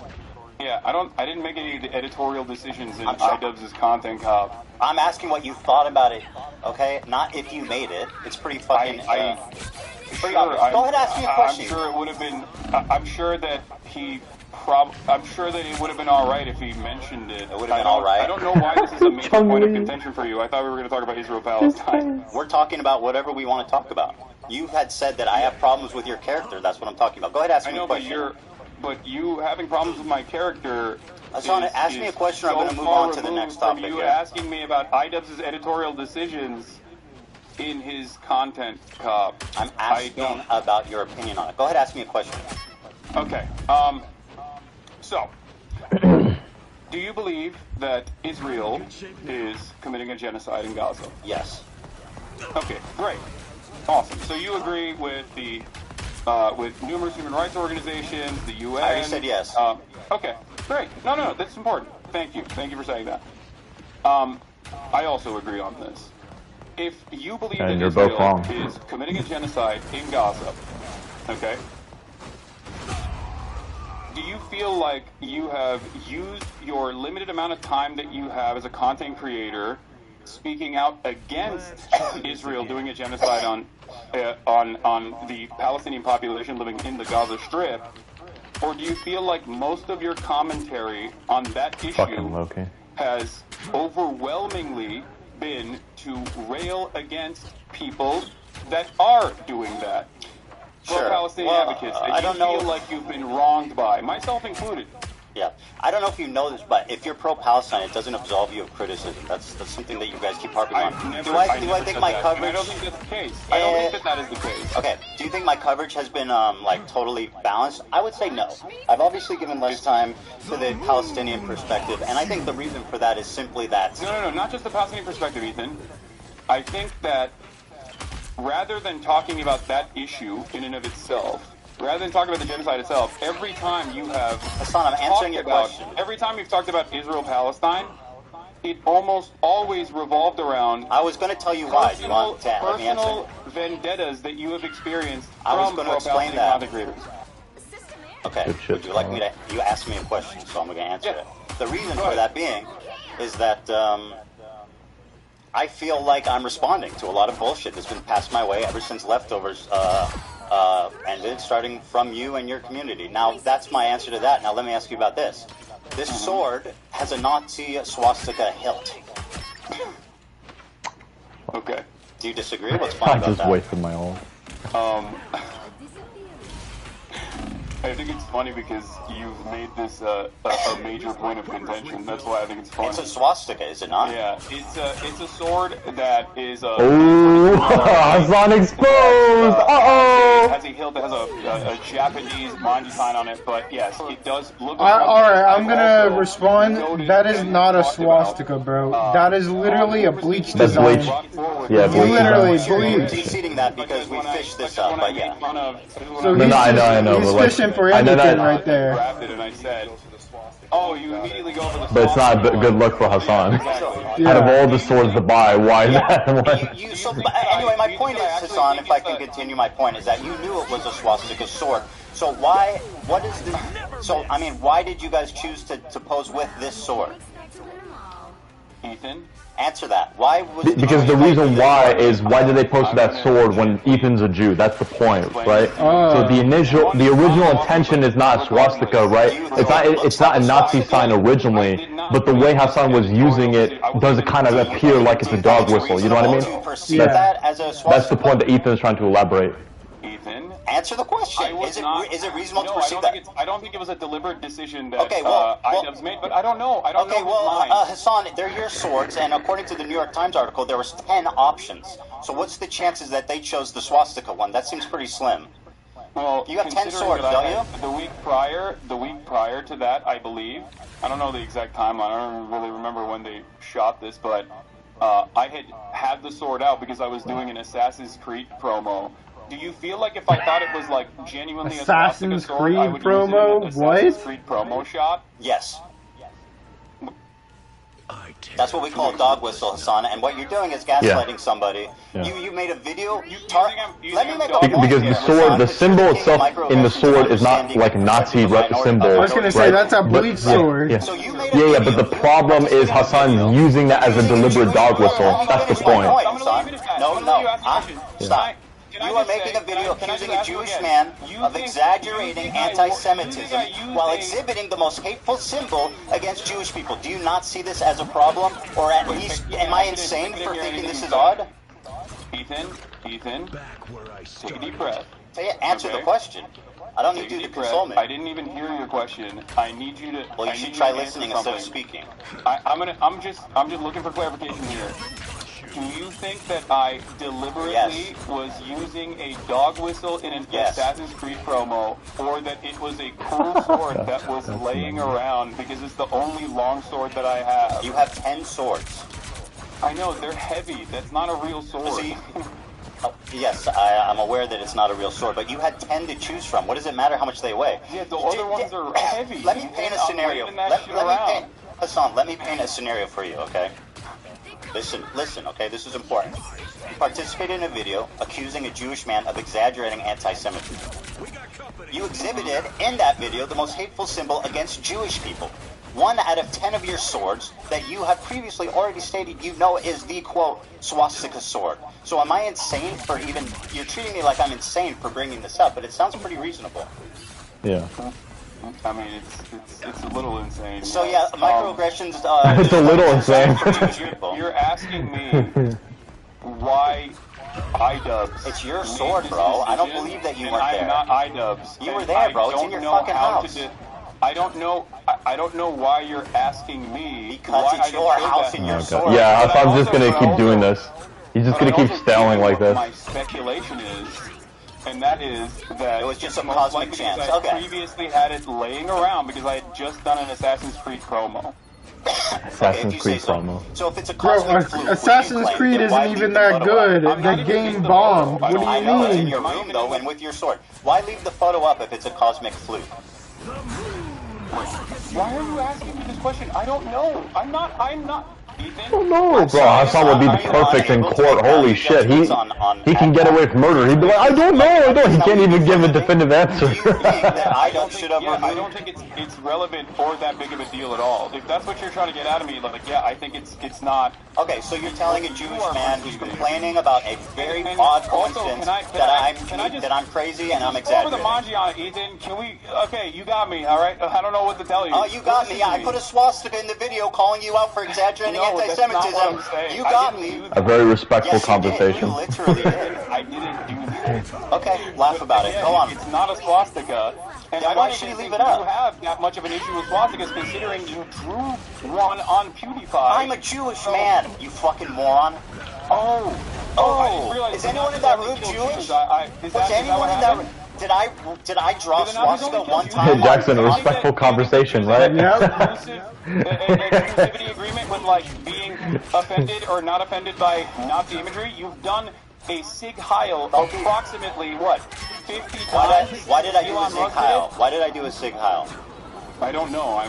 Yeah, I didn't make any editorial decisions in I'm sorry. iDubbbz's content cop. I'm asking what you thought about it, okay? Not if you made it. It's pretty fucking... pretty obvious. Go ahead, ask me a question. I'm sure it would have been. I'm sure that I'm sure that it would have been all right if he mentioned it. It would have been all right? I don't know why this is a major point of contention for you. I thought we were going to talk about Israel-Palestine. We're talking about whatever we want to talk about. You had said that I have problems with your character. That's what I'm talking about. Go ahead, ask I me know, a but question. you having problems with my character. Hassan, ask me a question or I'm gonna move on to the next topic You here. asking me about iDubbbz's editorial decisions in his content cop. I'm asking about your opinion on it. Go ahead, ask me a question. Okay. So, do you believe that Israel is committing a genocide in Gaza? Yes. Okay, great. Awesome. So you agree with the with numerous human rights organizations, the UN? I already said yes. Okay, great. No, that's important. Thank you. Thank you for saying that. I also agree on this. If you believe And that you're both Israel wrong. is committing a genocide in Gaza, okay, do you feel like you have used your limited amount of time that you have as a content creator speaking out against Israel doing a genocide on the Palestinian population living in the Gaza Strip, or do you feel like most of your commentary on that Fucking issue Loki. has overwhelmingly been to rail against people that are doing that? Sure. Pro-Palestinian Well, advocates I that don't you know. feel like you've been wronged by, myself included. Yeah. I don't know if you know this, but if you're pro-Palestine, it doesn't absolve you of criticism. That's something that you guys keep harping on. Do I think my coverage? I don't think that's the case. I don't think that is the case. Okay. Do you think my coverage has been totally balanced? I would say no. I've obviously given less time to the Palestinian perspective, and I think the reason for that is simply that. No, not just the Palestinian perspective, Ethan. I think that rather than talking about that issue in and of itself, rather than talking about the genocide itself, every time you have Hassan, I'm answering your question. Every time you've talked about Israel-Palestine, it almost always revolved around I was going to tell you why. Do you want to let me answer? personal vendettas that you have experienced I was from gonna explain pro-Palestinian that. content creators. Okay. Good shit, Would you like me to? You asked me a question, so I'm going to answer it. The reason for that being is that I feel like I'm responding to a lot of bullshit that's been passed my way ever since Leftovers ended, starting from you and your community. Now, that's my answer to that. Now, let me ask you about this. This sword has a Nazi swastika hilt. Okay. Do you disagree? What's funny I about just that? wasted my ult. I think it's funny because you've made this a major point of contention. That's why I think it's funny. It's a swastika, is it not? Yeah, it's a sword that is a. Oh, Hassan exposed! Uh-oh! Has a hilt that has a Japanese manji sign on it, but yes, it does look. Alright, I'm gonna respond. That is not a swastika, bro. That is literally a bleach That's design. bleach. Yeah, bleach. Literally You're bleach. conceding that because we fished this up, but yeah. So No, he's, I know, he's but like, fishing for I know anything that- right there. Grabbed it and I said, "Oh, you immediately go for the." But it's not a good look for Hassan. Yeah. Out of all the swords to buy, why that one? Anyway, my point is, Hassan, if I can continue, my point is that you knew it was a swastika sword. So why did you guys choose to pose with this sword? Ethan. Answer that. Why was Because the reason why is, why did they post that sword when Ethan's a Jew? That's the point, right? So the original intention is not swastika, right? It's not a Nazi sign originally, but the way Hassan was using it does kind of appear like it's a dog whistle. You know what I mean? That's the point that Ethan's trying to elaborate. Ethan. Answer the question. Is it reasonable to perceive that? I don't think it was a deliberate decision that Okay, well, IDubbbz made, but I don't know. I don't know. Hassan, they're your swords, and according to the New York Times article, there was 10 options. So what's the chances that they chose the swastika one? That seems pretty slim. Well, you got 10 considering swords, that don't you? The week prior to that, I believe. I don't know the exact timeline. I don't really remember when they shot this, but I had the sword out because I was doing an Assassin's Creed promo. Do you feel like if I thought it was like genuinely Assassin's a swastika sword, I would promo? use it in an Assassin's What? Creed promo shot? Yes. That's what we call a dog whistle, Hassan. And what you're doing is gaslighting somebody. Yeah. You made a video. Let me make a point Because here, the sword, Hassan, the but symbol you're taking itself in the sword is not like a Nazi symbol. I was gonna say, that's a bleach sword. Yeah. So you made a Yeah, but the problem is Hassan using that as a deliberate dog whistle. That's the point. No, stop. You are making a video accusing a Jewish man of exaggerating anti-Semitism while exhibiting the most hateful symbol against Jewish people. Do you not see this as a problem? Or at least, am I insane for thinking this is odd? Ethan, take a deep breath. Answer the question. I don't need you to console me. I didn't even hear your question. I need you to. Well, you should try listening instead of speaking. I'm just looking for clarification here. Do you think that I deliberately was using a dog whistle in an Assassin's Creed promo, or that it was a cool sword that was laying around because it's the only long sword that I have? You have 10 swords. I know, they're heavy. That's not a real sword. See, yes, I'm aware that it's not a real sword, but you had 10 to choose from. What does it matter how much they weigh? Yeah, the other ones are heavy. Let me paint a scenario. Hassan, let me paint a scenario for you, okay? Listen, okay? This is important. You participated in a video accusing a Jewish man of exaggerating anti-Semitism. You exhibited in that video the most hateful symbol against Jewish people. 1 out of 10 of your swords that you have previously already stated you know is the, quote, swastika sword. So am I insane for even... You're treating me like I'm insane for bringing this up, but it sounds pretty reasonable. Yeah. I mean, it's a little insane. So yeah, microaggressions... it's a little insane. You're asking me why IDubbbz... It's your sword, bro. I don't believe that you weren't there. I'm not IDubbbz. You were there, bro. It's in your fucking house. I don't know why you're asking me. Because it's your house and your sword. Yeah, I'm just gonna keep doing this. He's just gonna keep styling like this. My speculation is, and that is that it was just a cosmic chance. I previously had it laying around because I had just done an Assassin's Creed promo. Assassin's Creed promo. So if it's a cosmic fluke, Assassin's Creed isn't even that good. The game bombed. What do you mean? I know it's in your room though, and with your sword. Why leave the photo up if it's a cosmic fluke? Why are you asking me this question? I don't know. I'm not. Oh no, bro, Hassan would be the perfect in court. Holy shit, he can get away with murder. He'd be like, I don't know. He can't even give a definitive answer. I don't think it's relevant or that big of a deal at all. If that's what you're trying to get out of me, like, yeah, I think it's not Okay, so you're telling a Jewish man who's complaining about a very odd coincidence that I'm crazy and I'm exaggerating. Over the Mangiana, Ethan. Can we? Okay, you got me. All right. I don't know what to tell you. Oh, you got me. Yeah, I put a swastika in the video calling you out for exaggerating anti-Semitism. You got me. A very respectful conversation. You literally did. I didn't do that. Okay, laugh about it. Go on. It's not a swastika. And then I why don't should even you think leave it up? you have that much of an issue with swastikas, considering you drew one on PewDiePie. I'm a Jewish man, you fucking moron. Oh, I didn't realize is anyone in that room Jewish? Was anyone in that room? Did I draw swastika one time? Hey, Jackson, a respectful conversation, right? Exclusivity agreement with like being offended or not offended by Nazi imagery. You've done a Sig Heil approximately what 50 times. Why did I do a Sig Heil? Why did I do a Sig Heil? I don't know.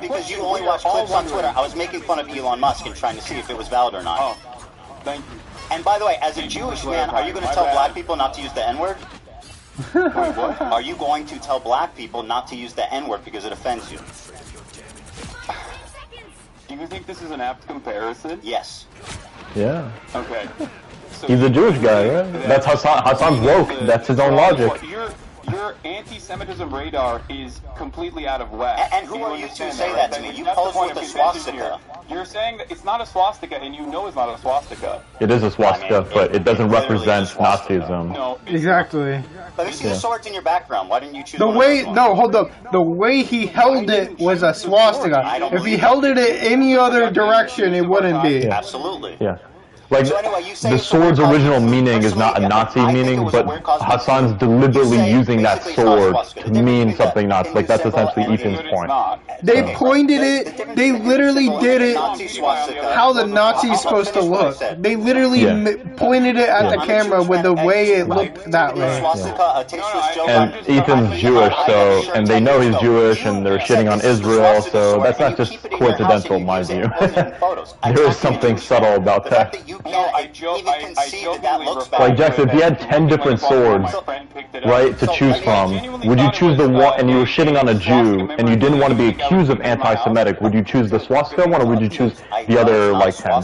Because you only watch clips on Twitter. I was making fun of Elon Musk and trying to see if it was valid or not. Oh, thank you. And by the way, as a Jewish man, are you going to tell black people not to use the N-word? Wait, what? Are you going to tell black people not to use the N-word because it offends you? Do you think this is an apt comparison? Yes. Yeah. Okay. So he's a Jewish guy, right? That's Hassan's woke. That's his own logic. Your anti-Semitism radar is completely out of whack. And who are you to say that to me? You pose with a swastika. You're saying that it's not a swastika, and you know it's not a swastika. It is a swastika, but it doesn't represent Nazism. No, exactly. Let me see the swords in your background. Why didn't you choose the way? No, hold up. The way he held it was a swastika. If he held it in any other direction, it wouldn't be. Absolutely. Yeah. Like, so anyway, you say the sword's original meaning is not a Nazi meaning, but Hassan's deliberately using that sword to mean something Nazi. Like, that's essentially Ethan's point. They pointed it, they literally did it how the Nazi's supposed to look. They literally pointed it at the camera with the way it looked that way. And Ethan's Jewish, so, and they know he's Jewish, and they're shitting on Israel, so that's not just coincidental, mind you. There is something subtle about that. Like, Jackson, if you had 10 different swords, right, to choose from, would you choose the one, and you were shitting on a Jew, and you didn't want to be accused of anti-Semitic, would you choose the swastika one, or would you choose the other, like, 10?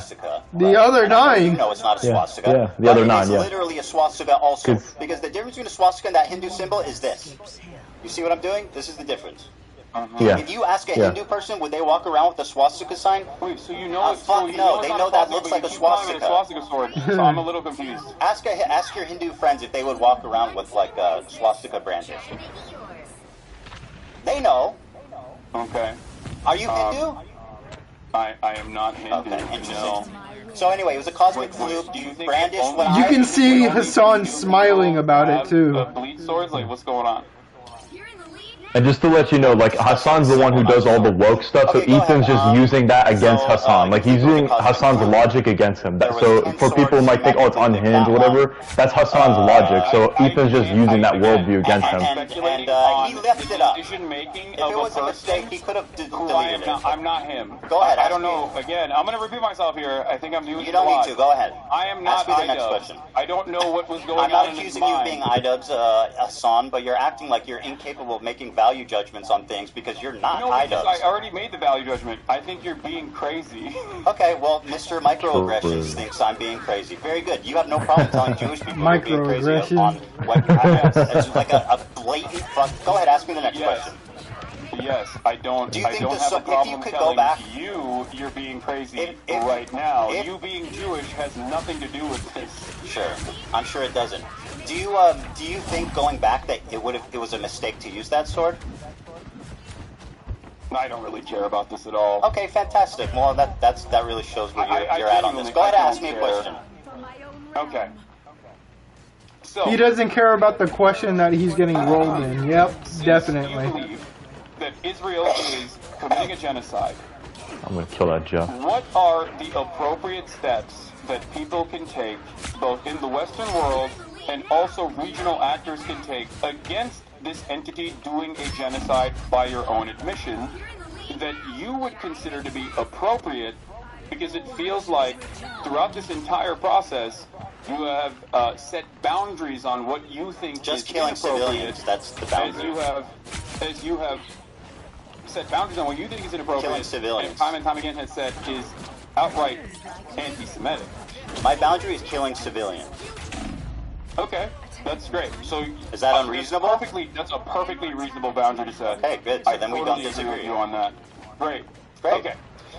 The other 9. No, it's not a swastika. Yeah, the other 9, yeah. It's literally a swastika also, because the difference between a swastika and that Hindu symbol is this. You see what I'm doing? This is the difference. Yeah. If you ask a Hindu person, would they walk around with a swastika sign? Wait, so you know fuck no, they know that looks like a swastika. Sword, so I'm a little confused. Ask your Hindu friends if they would walk around with like a swastika branches. They know. Okay. Are you Hindu? I am not Hindu. Okay, interesting. No. So anyway, it was a cosmic fluke. Do you think brandished you can see Hassan smiling about it too. Bleed swords? Like, what's going on? And just to let you know, like, Hassan's the one who does all the woke stuff, so Ethan's just using that against Hassan. Like, he's using Hassan's logic against him. So for people who might think, oh, it's unhinged or whatever, that's Hassan's logic. So Ethan's just using that worldview against him. And he left it up. If it was a mistake, he could have deleted it. I'm not him. Go ahead. I don't know. Again, I'm going to repeat myself here. I think I'm doing You don't need to. Go ahead. I am not Ask me the next question. I don't know what was going on. I'm not accusing you of being IDubbbs, Hassan, but you're acting like you're incapable of making value judgments on things because you're not IDubbbs. I already made the value judgment. I think you're being crazy. Okay, well, Mr. Microaggressions thinks I'm being crazy. Very good. You have no problem telling Jewish people you're being crazy on what it's like a blatant fuck. Go ahead, ask me the next question. Yes, I don't. Do you think have a problem telling you're being crazy right now. You being Jewish has nothing to do with this. Sure, I'm sure it doesn't. Do you think going back that it was a mistake to use that sword? I don't really care about this at all. Okay, fantastic. Well, that really shows where you're at on this. Go ahead and ask me a question. Okay. So, he doesn't care about the question that he's getting rolled in. Yep, definitely. You believe that Israel is committing a genocide. I'm gonna kill that Jeff. What are the appropriate steps that people can take, both in the Western world and also regional actors can take, against this entity doing a genocide by your own admission, that you would consider to be appropriate, because it feels like throughout this entire process you have set boundaries on what you think just is killing inappropriate. Civilians, that's the boundary. As you have set boundaries on what you think is inappropriate, killing civilians. and time again has said is outright anti-Semitic. My boundary is killing civilians. Okay, that's great. So is that unreasonable? That's a perfectly reasonable boundary to set. Okay, good. So then we don't agree disagree with you on that. Great. Okay.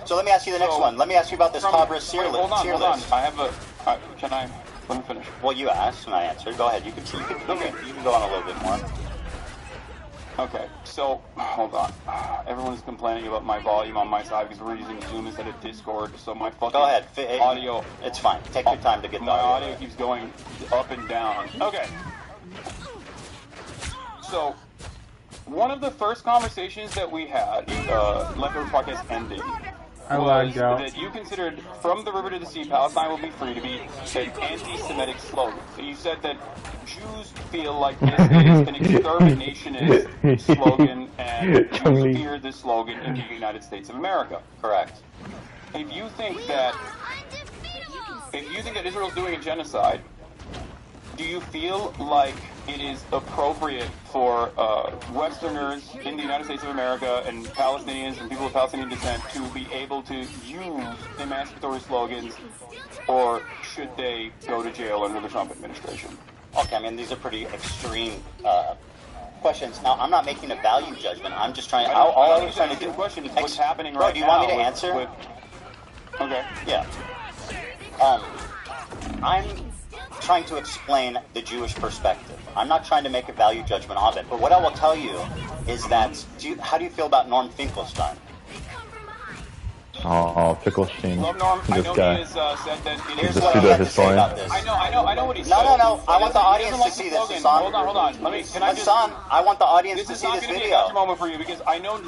So let me ask you the next one. Let me ask you about this Cabra tier list. Hold on. I have a. Can I? Let me finish. Well, you asked and I answered. Go ahead. You can go on a little bit more. Okay, so hold on. Everyone's complaining about my volume on my side because we're using Zoom instead of Discord. So my fucking audio. It's fine. Take your time to get my audio keeps going up and down. Okay. So one of the first conversations that we had, Leftover Podcast ending, was that you considered "From the River to the Sea, Palestine will be free" to be an anti-Semitic slogan. So you said that Jews feel like this is an exterminationist slogan, and Jews fear this slogan in the United States of America. Correct. If you think that Israel's doing a genocide, do you feel like it is appropriate for Westerners in the United States of America and Palestinians and people of Palestinian descent to be able to use emancipatory slogans, or should they go to jail under the Trump administration? Okay, I mean, these are pretty extreme questions. Now, I'm not making a value judgment. I'm just trying. All I'm trying to do. Question is what's happening right now. Do you want me to answer? Okay. Yeah. I'm trying to explain the Jewish perspective. I'm not trying to make a value judgment of it. But what I will tell you is that, how do you feel about Norm Finkelstein? Oh, Finkelstein. Love Norm. This I know guy. he has said that Here's what he had to say about this. I know what he said. No. I want the audience to see this, Hassan. Hold on. Hassan, I want the audience to see this video. This is not going to be a moment for you because I know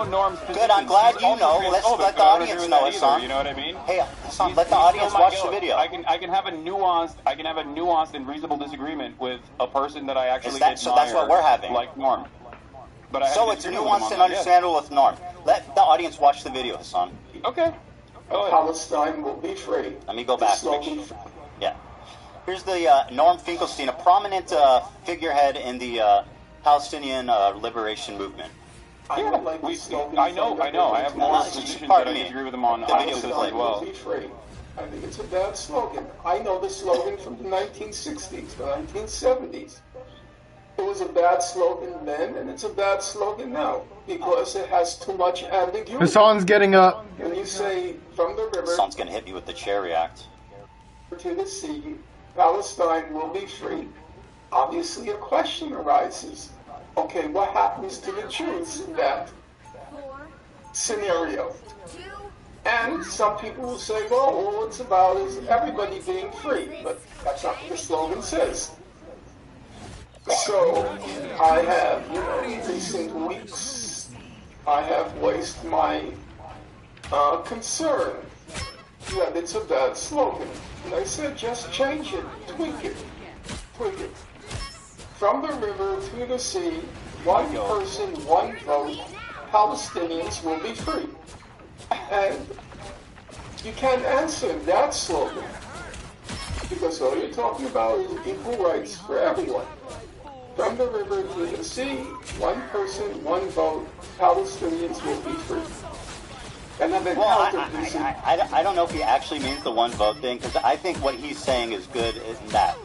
Norm's position. Good, I'm glad you know. Let's let the audience know, Hassan. You know what I mean? Hey, Hassan, let the audience watch the video. I can have a nuanced and reasonable disagreement with a person that I actually admire. So that's what we're having. Like Norm. But so it's nuanced and understandable with Norm. Let the audience watch the video, Hassan. Okay. Palestine will be free. Let me go back. Yeah. Here's the Norm Finkelstein, a prominent figurehead in the Palestinian liberation movement. I know. I have more positions that I disagree with him on. The video as well. Will be free. I think it's a bad slogan. I know the slogan from the 1960s, the 1970s. It was a bad slogan then, and it's a bad slogan now because it has too much ambiguity. Hassan's getting up. When you say "from the river," Hassan's gonna hit me with the chair react. To the sea, Palestine will be free. Obviously, a question arises. Okay, what happens to the Jews in that scenario? And some people will say, well, all it's about is everybody being free, but that's not what the slogan says. So, I have, in recent weeks, I have voiced my concern that it's a bad slogan. And I said, just change it, tweak it. From the river to the sea, one person, one vote, Palestinians will be free. And you can't answer that slogan because all you're talking about is equal rights for everyone. From the river to the sea, one person, one vote, Palestinians will be free. And I've I don't know if he actually means the one vote thing, because I think what he's saying is good in that.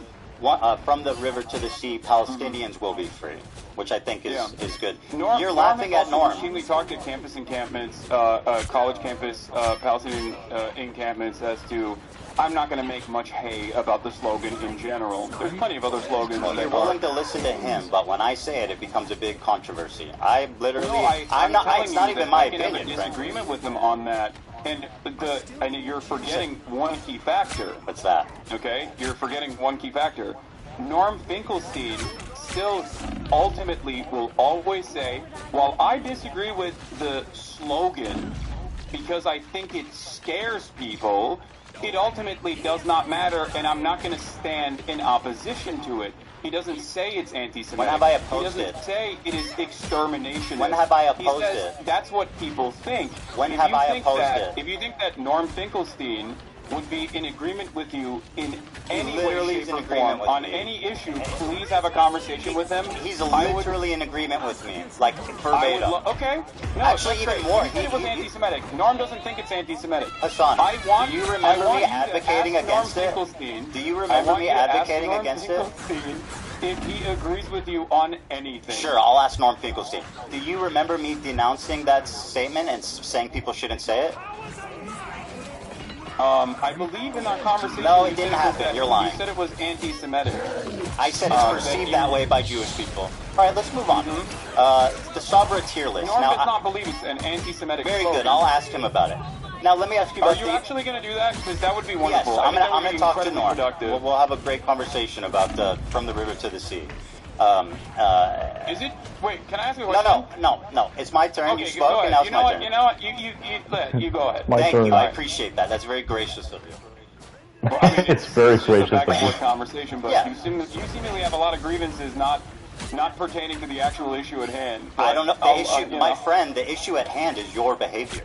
From the river to the sea, Palestinians will be free, which I think is good. You're laughing at Norm. We talked at campus encampments, college campus, Palestinian encampments as to, I'm not going to make much hay about the slogan in general. There's plenty of other slogans. You're willing to listen to him, but when I say it, it becomes a big controversy. I literally, it's not even my opinion. I have a disagreement with him on that. And you're forgetting one key factor. What's that? Okay, you're forgetting one key factor. Norm Finkelstein still ultimately will always say, while I disagree with the slogan because I think it scares people, it ultimately does not matter, and I'm not going to stand in opposition to it. He doesn't say it's anti-Semitic. When have I opposed it? He doesn't say it is extermination. When have I opposed it? That's what people think. When have I opposed it? If you think that Norm Finkelstein would be in agreement with you in any literally way, is shape, in or agreement form with on me. any issue, please have a conversation with him. He's literally in agreement with me, like verbatim. Okay. No, Actually, that's even great. more. You said it was anti-Semitic. Norm doesn't think it's anti-Semitic. Hassan, do you remember me advocating against it? Do you remember me advocating against it? If he agrees with you on anything. Sure, I'll ask Norm Finkelstein. Do you remember me denouncing that statement and saying people shouldn't say it? I believe in our conversation. No, it didn't happen. You're lying. You said it was anti-Semitic. I said it's perceived that way by Jewish people. All right, let's move on. The Sabra tier list. Norm Now, does not believe it's an anti-Semitic. Very slogan. good. I'll ask him about it. Now, let me ask you about Are you actually going to do that? Because that would be Yes, wonderful. I'm going to talk to Norm. Productive. We'll have a great conversation about From the River to the Sea. Is it? Wait, can I ask you a question? No. It's my turn. Okay, You go spoke, ahead. and now it's You know my what? turn. You know what? You go ahead. Thank turn. you. I appreciate that. That's very gracious of you. Well, I mean, It's very just a gracious back of and you. forth conversation, but Yeah. you seemingly have a lot of grievances not pertaining to the actual issue at hand. I don't know. My friend, the issue at hand is your behavior.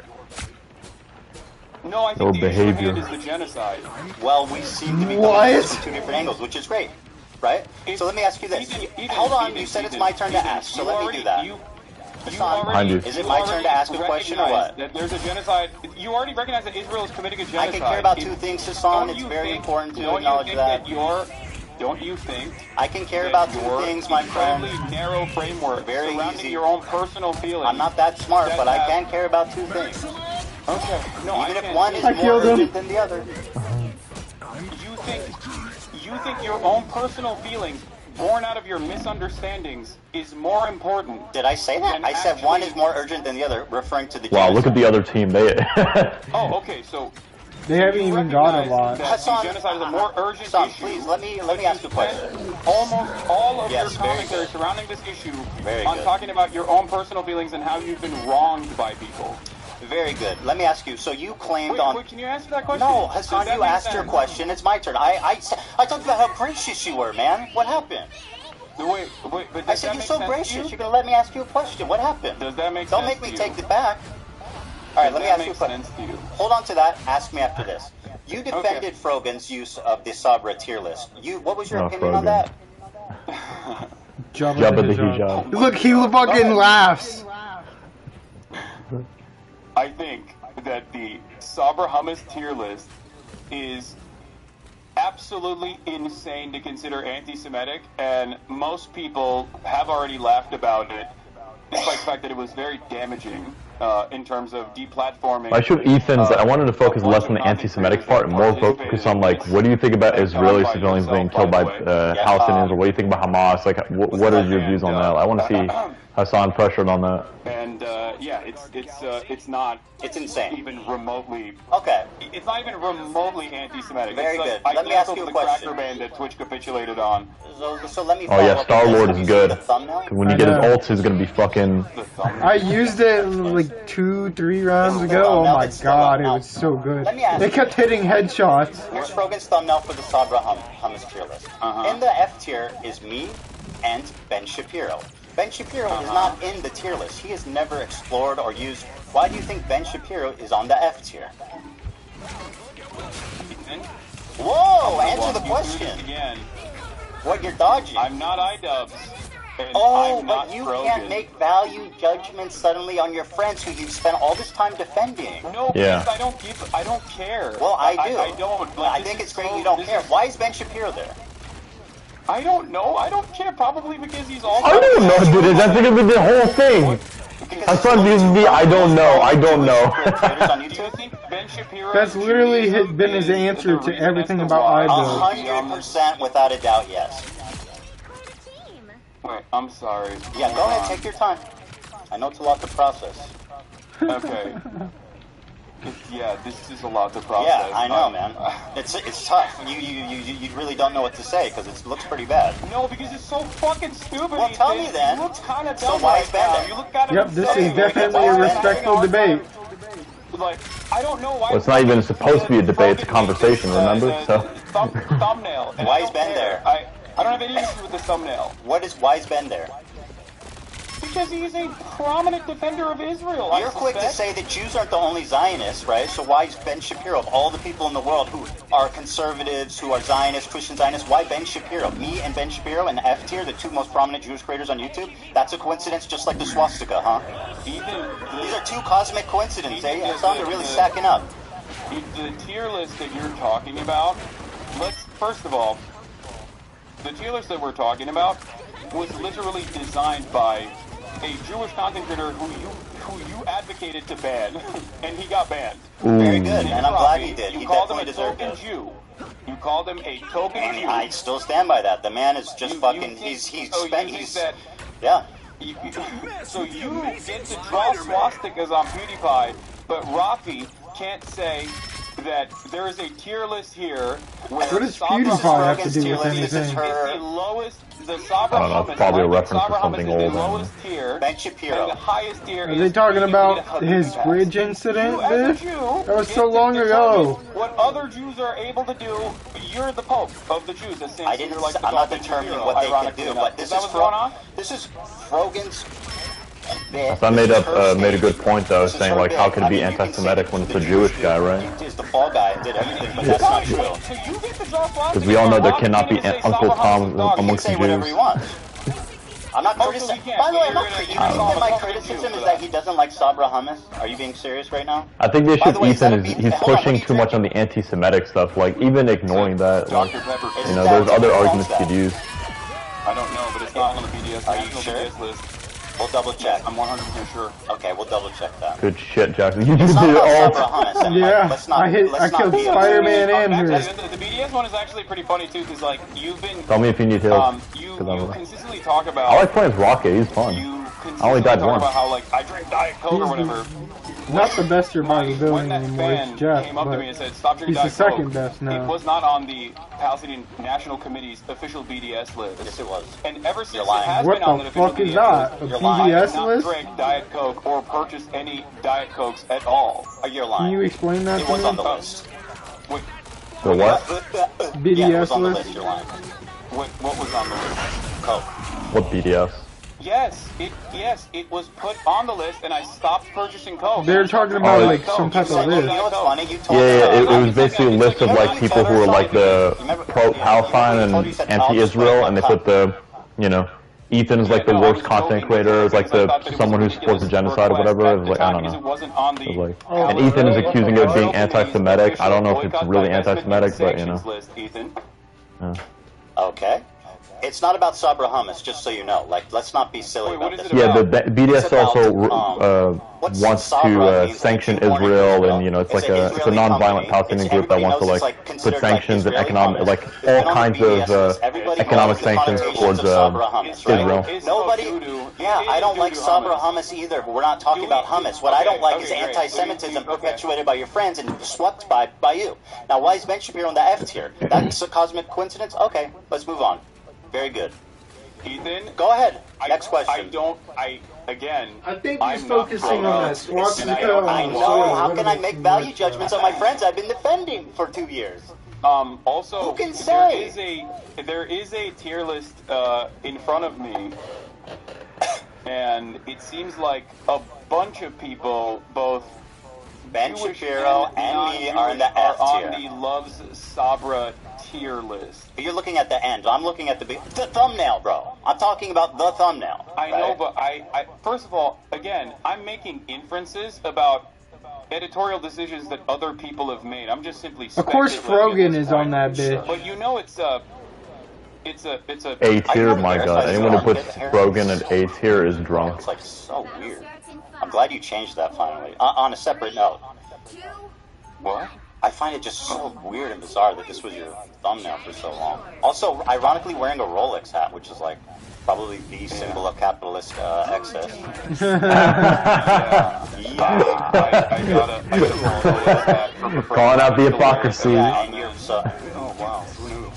No, I think the issue at hand is the genocide. Well, we seem to be coming at this from two different angles, which is great, right? So let me ask you this. Hold on, you said it's my turn to ask, so let me do that. Behind you. Is it my turn to ask a question or what? That there's a genocide. You already recognize that Israel is committing a genocide. I can care about two things, Hassan. It's very important to acknowledge that. Don't you think? I can care about two things, my friend. Incredibly narrow framework Very surrounding easy. your own personal feelings. I'm not that smart, but I can care about two things. Okay. No, even if one is more urgent than the other. You think your own personal feelings, born out of your misunderstandings, is more important? Did I say that? I said one is more urgent than the other, referring to the. Wow, look at the other team. They. Oh, okay. So they haven't even got a lot. Hassan, genocide is a more urgent Hassan, issue. please let me ask you a question. Almost all of Yes, your very commentary good. surrounding this issue Very on good. talking about your own personal feelings and how you've been wronged by people. Very good. Let me ask you. So you claimed Wait, can you answer that question? No, Does Hassan, that you make asked your sense? question. It's my turn. I talked about how gracious you were, man. What happened? Wait, but I said you're so gracious. You're gonna let me ask you a question. What happened? Does that make Don't sense make me to take you? it back. All right, Does let me that ask you a make question. sense to you? Hold on to that. Ask me after this. You defended Frogan's use of the Sabra tier list. What was your opinion on that? Jabba the Hijab. Look, he fucking laughs. I think that the Sabra hummus tier list is absolutely insane to consider anti-Semitic, and most people have already laughed about it, despite the fact that it was very damaging in terms of deplatforming. I should Ethan's. I wanted to focus less on the anti-Semitic part and more focus on like, what do you think about Israeli civilians being killed by Palestinians, or what do you think about Hamas? Like, what are your views on that? I want to see Hassan pressured on that. And yeah, it's not. It's insane. Even remotely. Okay. It's not even remotely anti-Semitic. Very it's good. Like Let me ask you a the question. Cracker Band that Twitch capitulated on. So let me. Oh yeah, Star Lord is good. The thumbnail? When you get his ult, he's gonna be fucking. I used it like 2-3 rounds ago. Oh my god, it was so good. Let me ask They you. kept hitting headshots. Here's Frogan's thumbnail for the Sabra hummus tier list. In the F tier is me and Ben Shapiro. Ben Shapiro is not in the tier list. He has never explored or used. Why do you think Ben Shapiro is on the F tier? Whoa! Answer the question. Again. What you're dodging? I'm not iDubbbz. Oh, I'm but not you Frogan. can't make value judgments suddenly on your friends who you've spent all this time defending. No, Yeah. because I don't care. Well, I do. I don't. I think it's great you don't care. Why is Ben Shapiro there? I don't know. I don't care. Probably because he's also. I don't know, dude. That's gonna be the whole thing. Hassan views me. I don't know. I don't know. Do you think Ben Shapiro? That's literally been his answer to everything about iDubbbz. 100% without a doubt, yes. Wait, I'm sorry. Yeah, go ahead, take your time. I know it's a lot to process. Okay. Yeah, this is a lot to process. Yeah, I know, man. It's tough. You really don't know what to say because it looks pretty bad. No, because it's so fucking stupid. Well, tell me then. You look kind of So dumb why right is Ben now. there? You look kind of Yep, this is insane. definitely a respectful debate. Like, I don't know why. Well, it's not even supposed to be a debate. It's a conversation. Remember? So. Thumbnail. Why is Ben there? I don't have any issue with this thumbnail. Why is Ben there? Because he's a prominent defender of Israel. You're quick to say that Jews aren't the only Zionists, right? So why is Ben Shapiro, of all the people in the world who are conservatives, who are Zionists, Christian Zionists, why Ben Shapiro? Me and Ben Shapiro and F Tier, the two most prominent Jewish creators on YouTube? That's a coincidence, just like the swastika, huh? These are two cosmic coincidences. It's not they're really stacking up. The tier list that you're talking about, first of all, the tier list that we're talking about was literally designed by a Jewish content creator who you advocated to ban, and he got banned. Very good, and I'm glad he did. You He called him definitely a deserved token it. Jew. You called him a token And Jew. I still stand by that. The man is just fucking. Yeah. So you get to draw swastikas on PewDiePie, but Rafi can't say that there is a tier list here where What does PewDiePie have to do with anything? This is her. the lowest, the Sabra I don't know, it's hummus, probably a I think reference to Sabra something hummus is old. the lowest tier, Ben Shapiro. and the highest tier Are they talking about his bridge incident, Biff? That was so long ago. What other Jews are able to do, you're the Pope of the Jews. I didn't. I'm not determining what they can do, but this is Frogan's. I made a good point though, saying like how could it be anti-Semitic when it's a Jewish guy, right? He's the fall guy and did everything, but that's not true. Because we all know there cannot be Uncle Tom amongst the Say whatever he Jews. wants. I'm not criticizing. By the way, I'm not criticizing. You think that my criticism is that he doesn't like Sabra hummus? Are you being serious right now? I think the issue with Ethan is he's hold on, pushing too much on the anti-Semitic stuff. Like even ignoring that, like, you know, there's other arguments you could use. I don't know, but it's not on the BDS. Are you sure? BDS list. We'll double check. I'm 100% sure. Okay, we'll double check that. Good shit, Jackson. You did It's it not about all. Sabra hummus. And Yeah, let's not, I killed be Spider-Man and her. Actually, the BDS one is actually pretty funny too, because like you've been. Tell me if you need heals. You 'cause I'm- consistently talk about. I like playing Rocket. He's fun. You I only died talk once. about how like I drink Diet Coke or whatever. Not the best survivability When that anymore, it's fan Jeff, came up to but me and said, "Stop drinking he's the Diet second Coke," best now. It was not on the Palestinian National Committee's official BDS list. Yes, it was. And ever since You're it lying. has What been on the the official fuck is BDS that? list, A I do PBS not list? drink Diet Coke or purchase any Diet Cokes at all. You're Can lying. you explain that It to was on the me? list. Wait, The what? BDS Yeah, it was on the list? list. You're lying. what was on the list? Coke. What BDS? Yes, it was put on the list, and I stopped purchasing Coke. They're talking about Oh, like some type of You list. know what's funny? You told Yeah, me it was basically a list of like people who were like the pro-Palestine and anti-Israel, and they put the, you know, Ethan is like the worst content creator, is like the someone who supports the genocide or whatever. It was like I don't know. It was like, and Ethan is accusing it of being anti-Semitic. I don't know if it's really anti-Semitic, but you know. Yeah. Okay. It's not about Sabra hummus, just so you know. Like, let's not be silly about this. Yeah, the BDS It's about, also wants Sabra to means sanction like you wanted Israel, Israel. and you know, it's like an a Israeli non-violent company. Palestinian group that wants to Everybody knows like it's, put considered, like, sanctions and Israeli economic, hummus. like There's all no kinds BDS of list. Everybody economic knows the sanctions connotations towards of Sabra hummus, right? Israel. Nobody. Yeah, I don't like Sabra hummus either. But we're not talking about hummus. What I don't like is anti-Semitism perpetuated by your friends and swept by you. Now, why is Ben Shapiro in the F tier? That's a cosmic coincidence. Okay, let's move on. Very good. Ethan, go ahead. Next question. Again. I think I'm he's not focusing on that swastika. I know. How can I make value judgments on my friends I've been defending for 2 years? Also, who can say? There is a tier list in front of me, and it seems like a bunch of people, both Ben Jewish Shapiro and me are in the F tier. on the Loves Sabra tier list. But you're looking at the end. I'm looking at the thumbnail, bro. I'm talking about the thumbnail. I know, but I first of all, again, I'm making inferences about editorial decisions that other people have made. I'm just simply Of course, speculating Frogan is on that bitch. But you know, it's a A tier, my god. Anyone who puts Rogan at A tier is drunk. It's like so weird. I'm glad you changed that finally. On a separate note. What? I find it just so weird and bizarre that this was your thumbnail for so long. Also, ironically, wearing a Rolex hat, which is like probably the symbol of capitalist excess. Calling out the hypocrisy. Yeah, and you're so. Oh wow, who knew?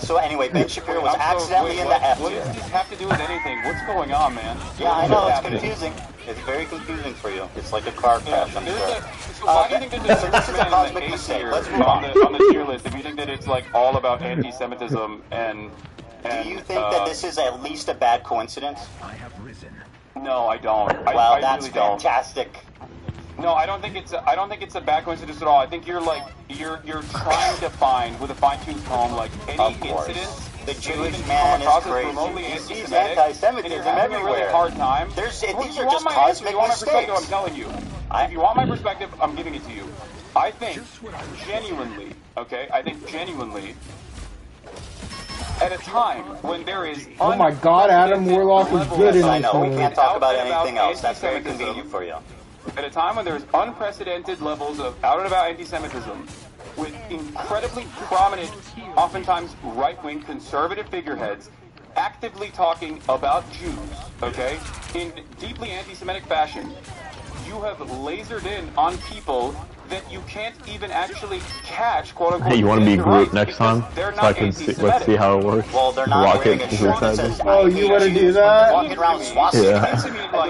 So anyway, Ben Shapiro was accidentally in the F What tier. does this have to do with anything? What's going on, man? Yeah, I know, it's confusing. It's very confusing for you. It's like a car crash, I'm sure. So why do you think that so this this is is a cosmic A mistake. tier Let's move on on. the tier list? If you think that it's like all about anti-Semitism and Do you think that this is at least a bad coincidence? No, I don't. Well, I that's really don't. fantastic. No, I don't think it's a bad coincidence at all. I think you're trying to find with a fine-tooth comb like any incidents. The Jewish man is crazy. He sees anti-Semitism having a really everywhere. hard time. These If are you just want my answer, cosmic you want my perspective, mistakes. I'm telling you. If you want my perspective, I'm giving it to you. I think genuinely, at a time when there is Oh my God, Adam Warlock is good in I this know, we movie. can't talk about anything else. That's very convenient for you. At a time when there's unprecedented levels of out-and-about anti-Semitism, with incredibly prominent, oftentimes right-wing conservative figureheads actively talking about Jews, okay, in deeply anti-Semitic fashion, you have lasered in on people that you can't even actually catch, quote unquote. Hey, you want to be Groot next time? So I can see, let's see how it works. Well, they're not wearing a shirt that says, oh, you want to do that? Walking around swastika Yeah. and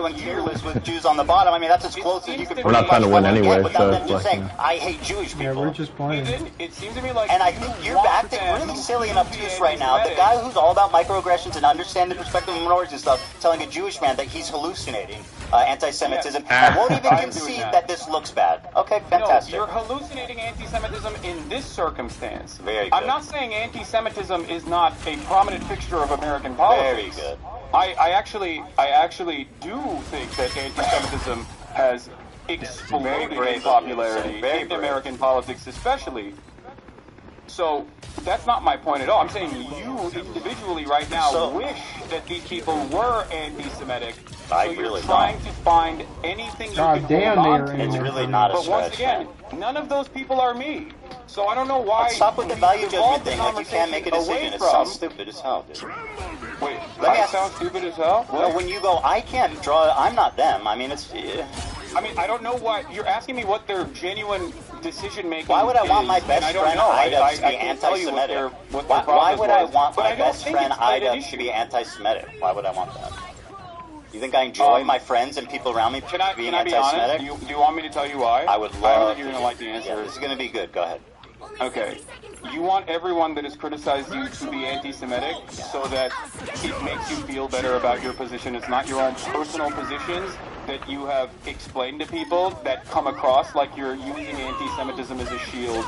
doing tier lists with Jews on the bottom. I mean, that's as close as you could. We're not trying to win anyway, without them so just like, saying, I hate Jewish people. Yeah, we're just playing. It seems to me like and I think you're acting really silly and obtuse right now. The guy who's all about microaggressions and understanding the perspective of minorities and stuff, telling a Jewish man that he's hallucinating anti-Semitism, and won't even concede that this looks bad. Okay, fantastic. No, you're hallucinating anti-Semitism in this circumstance. Very good. I'm not saying anti-Semitism is not a prominent fixture of American politics. Very good. I actually do think that anti-Semitism has exploded in popularity in American politics, especially. So that's not my point at all. I'm saying you individually right now wish that these people were anti-Semitic. So you're trying to find anything you can hold on to. It's really not a But stretch. once again, none of those people are me. So I don't know why. Let's stop with the value evolved judgment thing. Like you can't make a decision. It from- sounds stupid as hell, dude. Wait, Let me I ask- sound stupid as hell? Well, when you go, I can't draw. I'm not them. I mean, it's. I mean, I don't know why you're asking me what their genuine decision making. Why would I want my is, best and I don't friend know. Ida I to be can't tell you what their anti-Semitic? process Why would I was. want But my I don't best think friend it's an Ida issue. to be anti-Semitic? Why would I want that? You think I enjoy my friends and people around me Can I being be honest? anti-Semitic? Do you want me to tell you why? I would I don't love. think you're gonna like the answer. Yeah, this is gonna be good. Go ahead. Okay. You want everyone that has criticized you to be anti-Semitic so that it makes you feel better about your position. It's not your own personal positions that you have explained to people that come across like you're using anti-Semitism as a shield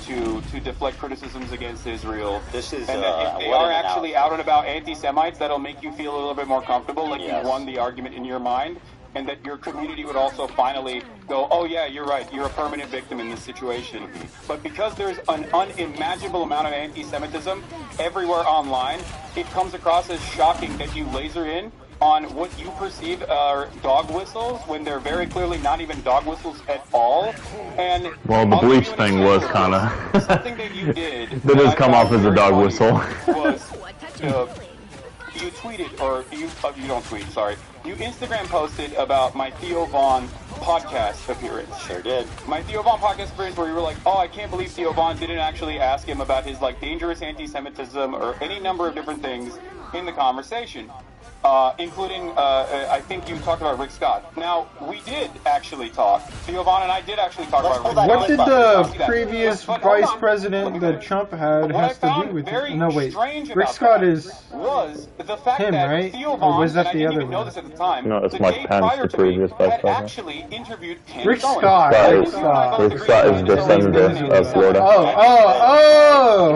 to deflect criticisms against Israel. This is, and that if they what are an actually out and about anti-Semites, that'll make you feel a little bit more comfortable, like Yes. you won the argument in your mind. And that your community would also finally go, oh yeah, you're right, you're a permanent victim in this situation. But because there's an unimaginable amount of anti-Semitism everywhere online, it comes across as shocking that you laser in on what you perceive are dog whistles when they're very clearly not even dog whistles at all. And well, the I'll give bleach you an thing was example kind of this. of. Something that you did. That does come off as a dog funny whistle. Was, you tweeted, or you don't tweet, sorry. You Instagram posted about my Theo Vaughn podcast appearance. Sure did. My Theo Vaughn podcast appearance where you were like, oh, I can't believe Theo Vaughn didn't actually ask him about his like dangerous anti-Semitism or any number of different things in the conversation. Including, I think you talked about Rick Scott. Now, we did actually talk. Theo Vaughn and I did actually talk about Rick Scott. What did the previous vice president that Trump had has to do with it? No, wait. Rick Scott is was the fact him, that right? Theo Or Vaughn, was that and the I other didn't even know one? this at the time, No, it's the Mike day Pence, prior the to me, previous vice had president. actually interviewed Rick Candace Owens. Scott. Rick Scott is descendant of Florida. Oh!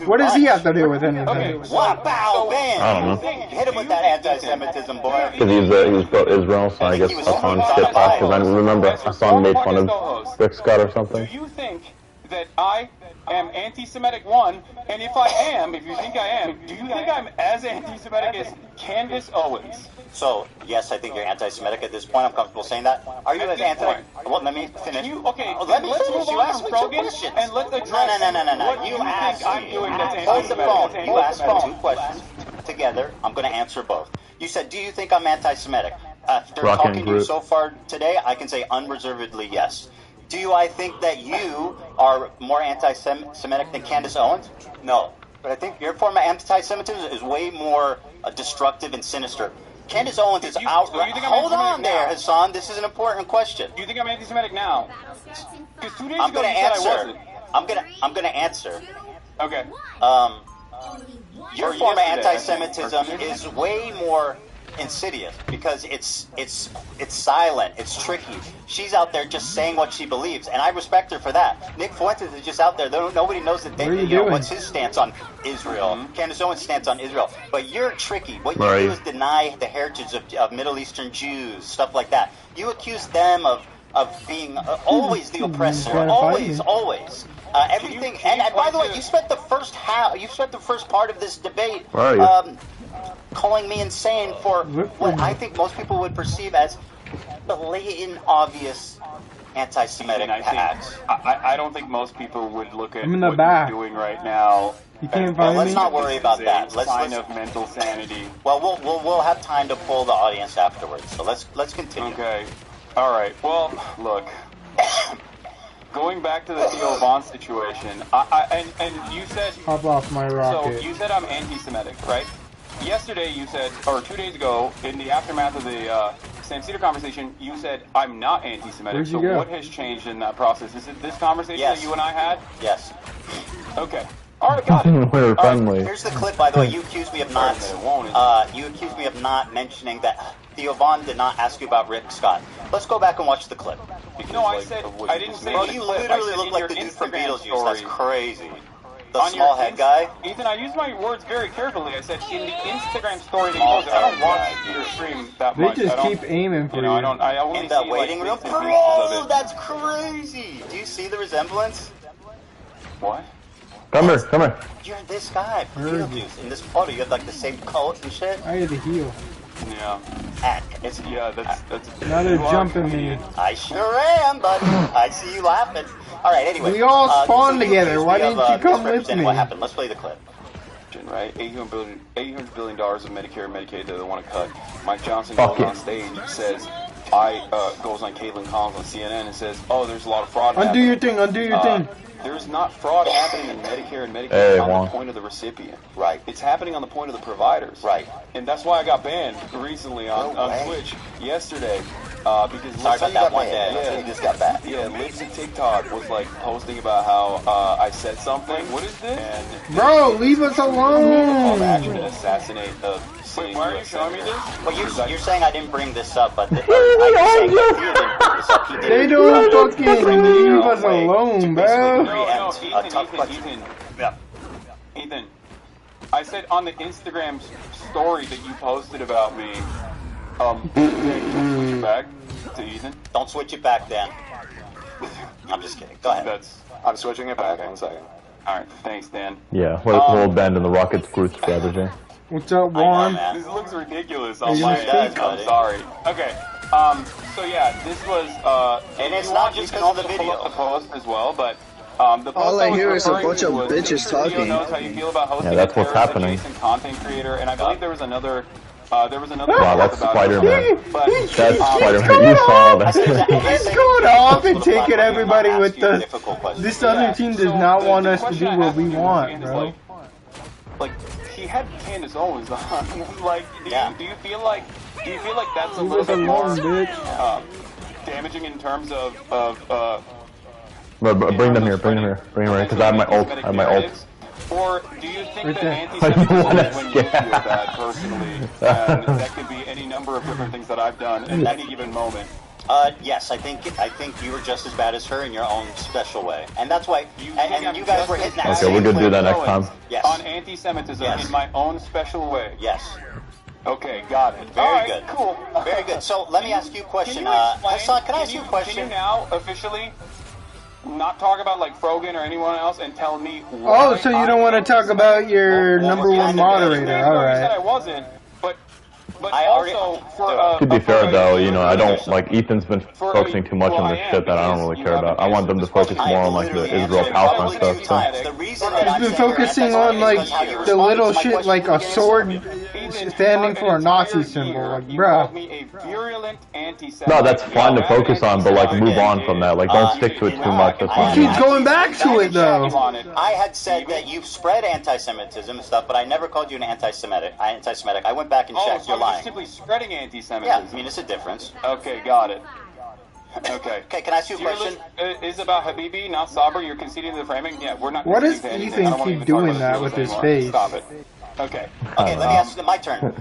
What does he have to do with anything? Wow, bow, bam! I don't know. Hit him with that anti-Semitism, boy. Because he's pro-Israel, so I guess Hassan shit talk. Because I remember Hassan made fun of Rick Scott or something. Do you think that I am anti-Semitic, one, and if I am, if you think I am, do you think I'm as anti-Semitic as Candace Owens? So, yes, I think you're anti-Semitic at this point. I'm comfortable saying that. Are you At as this anti? point. Well, let me finish. Okay, let me let's finish. move You on asked from me two Krogan questions. and let's address No. what You you asked think I'm me. doing that's Hold the anti-Semitic. phone. You asked me two questions together. I'm going to answer both. You said, do you think I'm anti-Semitic? After Rockin' talking to you Groot. so far today, I can say unreservedly yes. I think that you are more anti-Semitic than Candace Owens? No. But I think your form of anti-Semitism is way more destructive and sinister. Candace Owens is outright. Hold on there, Hassan. This is an important question. Do you think I'm anti-Semitic now? Because 2 days I'm ago going to you said I answer. wasn't. I'm going to answer. Okay. Your form of anti-Semitism is way more insidious because it's silent, it's tricky. She's out there just saying what she believes, and I respect her for that. Nick Fuentes is just out there. Nobody knows that what's his stance on Israel. Candace Owens' stance on Israel. But you're tricky. What you do is deny the heritage of Middle Eastern Jews, stuff like that. You accuse them of being always the oppressor, always. Everything, and by the way, you spent the first part of this debate calling me insane for what I think most people would perceive as blatant, obvious anti-Semitic acts. I don't think most people would look at what you're doing right now. You can't find let's not worry about that. Let's sign of mental sanity. Well, we'll have time to pull the audience afterwards. So let's continue. Okay. All right. Well, look. Going back to the Theo Von situation, and you said hop off my rocket. So you said I'm anti-Semitic, right? Yesterday you said, or 2 days ago, in the aftermath of the Sam Cedar conversation, you said I'm not anti-Semitic. So what has changed in that process? Is it this conversation that you and I had? Yes. Okay. All right, got it. We're friendly. Here's the clip, by the way. You accused me of not. You accused me of not mentioning that Theo Von did not ask you about Rick Scott. Let's go back and watch the clip. No, I said I didn't say. Bro, you literally look like the dude from Beetlejuice. That's crazy. The small head guy. Ethan, I used my words very carefully. I said in the Instagram story that you posted. I don't watch your stream that much. They just keep aiming for you. I only in the see waiting room. Bro, Oh, that's crazy. Do you see the resemblance? What? Come here. You're this guy from Beetlejuice. In this photo, you have like the same coat and shit. I had to heal. Yeah. That's now they're jumping me. I sure am, buddy. I see you laughing. All right. Anyway, we all spawned together. Why didn't you come with me? What happened? Let's play the clip. Right, $800 billion of Medicare and Medicaid that they want to cut. Mike Johnson goes on stage and says, goes on Caitlin Collins on CNN and says, oh, there's a lot of fraud. Undo your thing. There's not fraud happening in Medicare and Medicaid on the point of the recipient. Right. It's happening on the point of the providers. Right. And that's why I got banned recently on Twitch yesterday. Because sorry about that one day. Yeah, you just got back. Yeah, Libs and TikTok was like posting about how I said something. What is this? And bro, leave us alone. To actually assassinate the. Wait, why are you showing me this? Well, you're saying I didn't bring this up, but I'm saying that you didn't bring this up. They don't fucking leave us alone, bro. Ethan, I said on the Instagram story that you posted about me. Switch it back to Ethan. Don't switch it back, Dan. I'm just kidding. Go ahead. I'm switching it back. 1 second. All right, thanks, Dan. Yeah, we'll bend in the rocket screw strategy. What's up, Juan? This looks ridiculous. I'm sorry. Okay. So yeah, this was. And it's not just because of the video. The post as well, but. The post all I hear is a referring bunch to of was bitches talking. Knows how you feel about hosting that's what's happening. Content creator, and I believe there was another. Wow, that's Spider-Man. That's Spider-Man. You saw that. He's going off and taking everybody with us. This other team does not want us to do what we want, bro. Like he had Candace Owens on. Like, do you feel like that's a little bit more damaging in terms of bring them here, because I have my ult. Or do you think that anti-Semitism is when you feel bad personally, and that could be any number of different things that I've done at any given moment? Yes, I think you were just as bad as her in your own special way, and that's why. And you guys were hitting that. Okay, we're gonna do that next time. Yes. On anti-Semitism in my own special way. Yes. Okay, got it. Very good. Cool. Very good. So let me ask you a question. Hassan, can I ask you a question? Can you now officially not talk about like Frogan or anyone else and tell me why? Oh, so you don't want to talk about your number one moderator? All right. You said I wasn't, but I also to be fair though, I don't like Ethan's been focusing too much on this shit that I don't really care about. I want them to focus more on like the Israel Palestine stuff. So. The reason that He's been focusing on like the little shit, like a sword standing for a Nazi symbol, like bruh. No, that's fine to focus on, but like move on from that. Like don't stick to it too much. That's fine. He keeps going back to it though. I had said that you've spread anti-Semitism and stuff, but I never called you an anti-Semitic. I went back and checked. You're lying. Simply spreading anti-Semitism. Yeah, I mean it's a difference. Okay, got it. Okay. Okay, can I ask you a question? Is about Habibi, not Saber. You're conceding to the framing. Yeah, we're not. What does Ethan keep doing that with his face? Stop it. Okay, let me ask you my turn.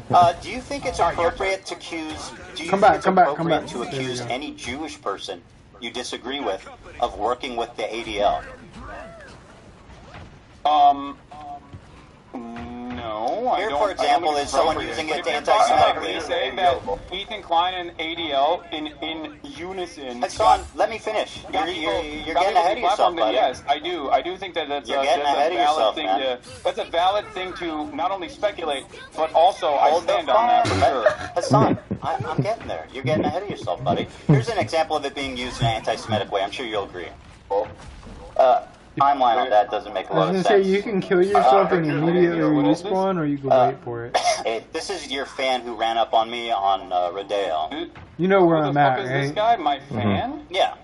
Do you think it's appropriate to accuse? Do you Come think back, it's come back, appropriate come back. to accuse any Jewish person you disagree with of working with the ADL? No. Here, for example, is someone using it to anti-Semitically. You're saying that Ethan Klein and ADL in unison. Hassan, let me finish. You're getting ahead of yourself, buddy. Yes, I do. I do think that that's You're getting ahead of yourself, man. That's a valid thing to not only speculate, but also I stand on that for sure. Hassan, I'm getting there. You're getting ahead of yourself, buddy. Here's an example of it being used in an anti-Semitic way. I'm sure you'll agree. Timeline on that doesn't make a lot of sense. I was gonna say, you can kill yourself and immediately respawn, or you can wait for it. This is your fan who ran up on me on Rodeo. You know where I'm at, Is right? this guy my fan? Yeah.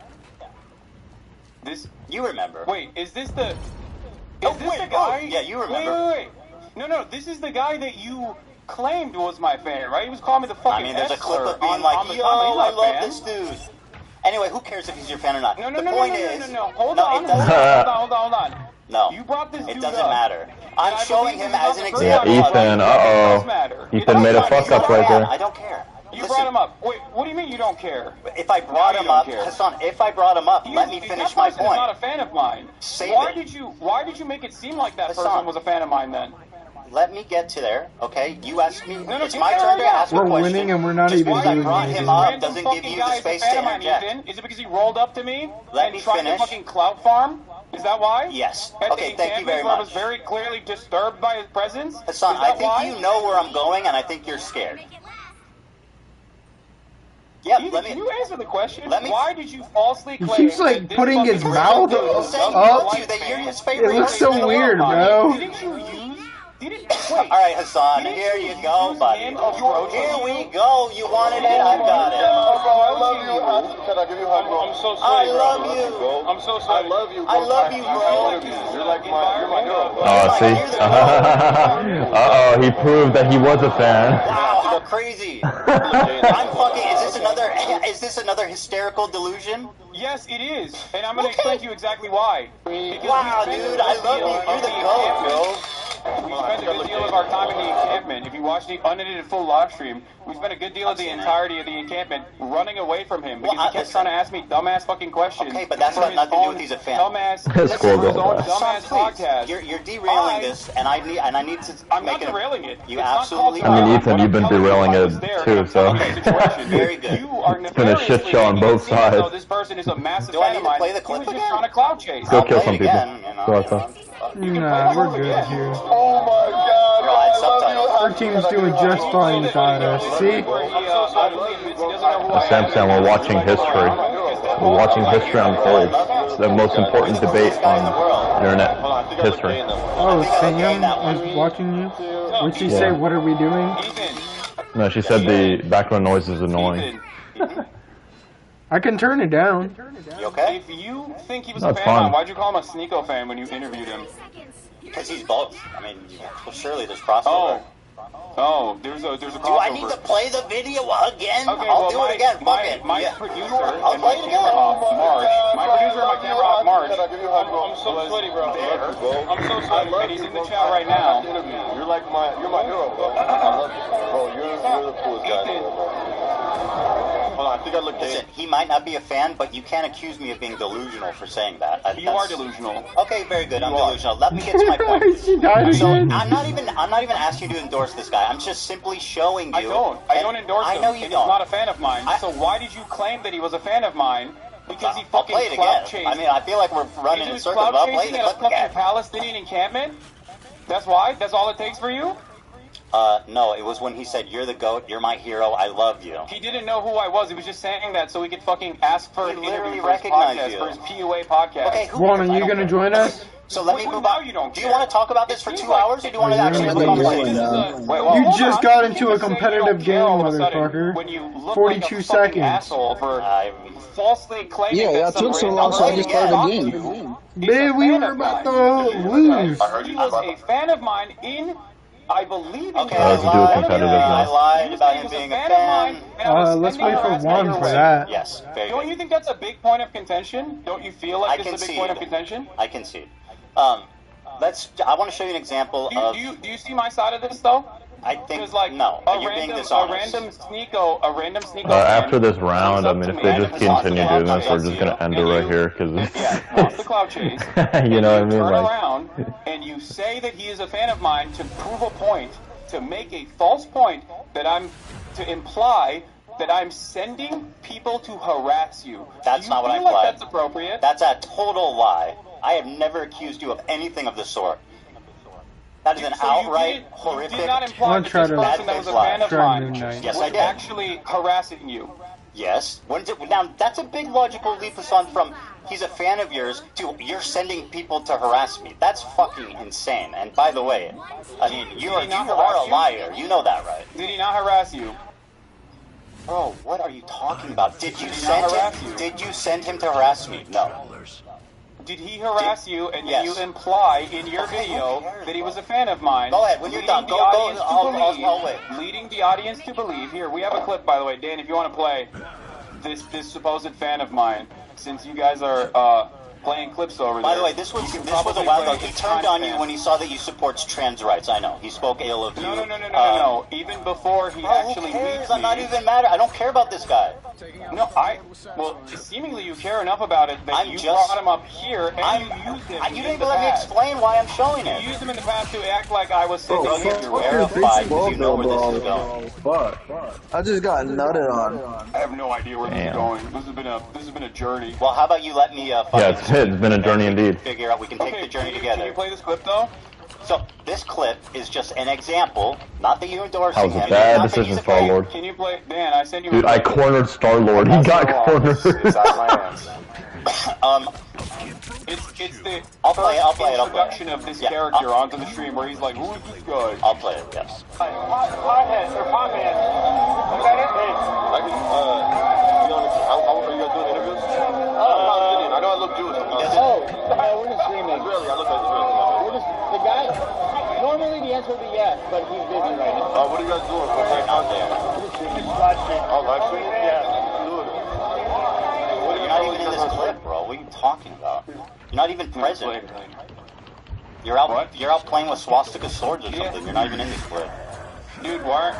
This. You remember? Wait, is this the? Is this the guy? Yeah, you remember. Wait. No, this is the guy that you claimed was my fan, right? He was calling me the fucking. I mean, there's a clip of being on like, the yo, I love this dude. Anyway, who cares if he's your fan or not? No. Hold on. No. You brought this dude It doesn't up. matter. I'm showing him as an Yeah, example. Ethan, uh-oh. Ethan made a fuck up right there. I don't care. You brought him up. Wait, what do you mean you don't care? If I brought him up, Hassan, if I brought him up, let me finish my point. He's not a fan of mine. Why did you make it seem like that person was a fan of mine then? Let me get to there, okay? You asked me. It's my turn to ask a question. We're winning and we're not even because I doing brought anything. him up doesn't give you the space to interject. Is it because he rolled up to me Let and me tried finish. to fucking clout farm? Is that why? Yes. At Okay, the thank you very encampment where I much. was very clearly disturbed by his presence? Hassan, Is I that think why? you know where I'm going, and I think you're scared. Yeah, Ethan, can you answer the question? Let me- Why did you falsely claim keeps, like, that this putting his fucking mouth person up. was a Up. white You're man? his favorite. It looks so weird, bro. Didn't you use... Wait. All right, Hassan, here you go, buddy. Here we go. You wanted it, I got it. I love you. Can I give you a hug, bro? I'm so I sorry, love bro. you. I'm so sorry. I love you, bro. I love you, bro. You're like my hero, bro. Oh, see? Uh-oh, he proved that he was a fan. Wow, how crazy. I'm fucking, is this another hysterical delusion? Yes, it is. And I'm going to explain to you exactly why. Because Wow, we spend dude, a I good love deal you. of You're the the GOAT, encampment- bro. We spent a good deal of our time in the encampment. If you watch the unedited full live stream, we spent a good deal of the entirety of the encampment running away from him because Well, he kept trying to ask me dumbass fucking questions. Okay, but that's for got his nothing to do own with he's a fan. Dumbass, His school for his goal. own Hassan, dumbass please. podcast. You're derailing this, and I need to. I'm make not derailing it. You It's not absolutely. called I mean, derailing. Ethan, What you've been I'm telling you, derailing I was it there, too, and I'm telling so- you the situation. Very good. You are It's been a shit nefariously show on making it both seem as though sides. This person is a massive Do I fan need of to mine. play the He clip was just again? trying to cloud chase. Go I'll kill play some it people. again, you know. Go outside. Nah, we're good here. Oh my God. Bro, I had subtitles. Our team's doing just fine without us. See? Samson, we're watching history. We're watching history unfold. It's the most important debate on internet history. Oh, Sam is watching you? What'd she say? What are we doing? No, she said the background noise is annoying. I can turn it down. You okay? If you think he was No, a it's fan of fine. mine, why'd you call him a Sneeko fan when you interviewed him? Because he's both. I mean, well, surely there's crossover. Oh, there's a crossover. Do I need to play the video again? Okay, I'll well, do it again. Fuck it. My Yeah. producer I'll and play my it camera again. off, March. My producer and my camera off, March. Can I give you a hug, bro? I'm so sweaty, bro. Bro. I'm so sweaty, and he's in the chat right now. You're like you're my hero, bro. I love you, bro. You're the coolest guy in the world, bro. Hold on, I think I look Listen, he might not be a fan, but you can't accuse me of being delusional for saying that. You are delusional. Okay, very good. I'm delusional. Let me get to my point. She died So again. I'm not even asking you to endorse this guy. I'm just simply showing you. I don't endorse him. I know you He's don't. not a fan of mine. So why did you claim that he was a fan of mine? Because he I'll fucking play it clout again. chased. I mean, I feel like we're running He in was circles. clout But I'll play chasing the at a clip fucking again. Palestinian encampment? That's why? That's all it takes for you? No, it was when he said, "You're the GOAT. You're my hero. I love you." He didn't know who I was. He was just saying that so he could fucking ask for an literally interview for his recognized podcast, you. for his PUA podcast. Okay, who Juan, cares? are I you don't gonna care. join us? So let me Well, move now on. you don't Do you care. want to talk about this for 2 hours, or do you want to You're actually have a gonna conversation? join us. Wait, You hold just on. got into a You say you competitive don't care game, all of a sudden motherfucker. When you look 42 like a fucking seconds. asshole for falsely claiming Yeah, that yeah, some took so random long, so I lady just started talked the to game. you. Man, we were about to lose. He was a fan of mine in, I believe in Okay, Let's do a competitive I now. lied about him being a fan. Let's wait for Juan for that. Yes, very Don't good. you think that's a big point of contention? Don't you feel like I this is a big concede. point of contention? I concede. I want to show you an example of. Do you see my side of this though? I think like no. You're being dishonest. A random sneako. After this round, I mean, if they just continue doing this, we're just gonna end it right here because it's the cloud chase. you know what I mean? Turn Like, around and you say that he is a fan of mine to prove a point, to make a false point that to imply that I'm sending people to harass you. That's not what I implied. implied. That's appropriate. That's a total lie. I have never accused you of anything of the sort. That is an outright horrific. You did not imply that this person that was a fan of mine yes, I did. Actually harassing you. Yes. Now, that's a big logical leap aside from he's a fan of yours to you're sending people to harass me. That's fucking insane. And by the way, I mean, you are a liar. You know that, right? Did he not harass you? Bro, what are you talking about? Did you send him to harass me? No. Did he harass you and then you imply in your video that he was a fan of mine? Go ahead, when you're done. I'll wait. Leading the audience to believe. Here, we have a clip, by the way. Dan, if you want to play this supposed fan of mine, since you guys are playing clips over there. By the way, this was a while ago. He turned on you when he saw that you support trans rights. I know. He spoke ill of you. No. Even before he actually meets me. I'm not even mad. I don't care about this guy. No, well, seemingly you care enough about it that you brought him up here and you used him. You didn't even let me explain why I'm showing it. You used him in the past to act like I was sending him. You're verified because you know where this is going. Fuck. I just got nutted on. I have no idea where this is going. This has been a journey. Well, how about you let me it's been a journey indeed. Figure out we can take the journey together. Can you play this clip though? So this clip is just an example, not that you endorsing him. That was a bad decision, Star-Lord. Can you play, Dan? I sent you. Dude, I cornered Star-Lord. He got cornered. It's out of my hands. It's the first introduction of this character onto the stream where he's like, "Who is this guy?" I'll play it. Yes. Pothead or pothead. Is that it? Hey, I can. Be honest. Are you guys doing interviews? I know I look Jewish. We're just streaming. Really, I look like Israeli. The guy, normally the answer would be yes, but he's busy right now. What are you guys doing? Out there. Live stream. Oh, live stream? Yeah. You're not even in this clip, bro. What are you talking about? You're not even present. You're out playing with swastika swords or something. You're not even in this clip. Dude, why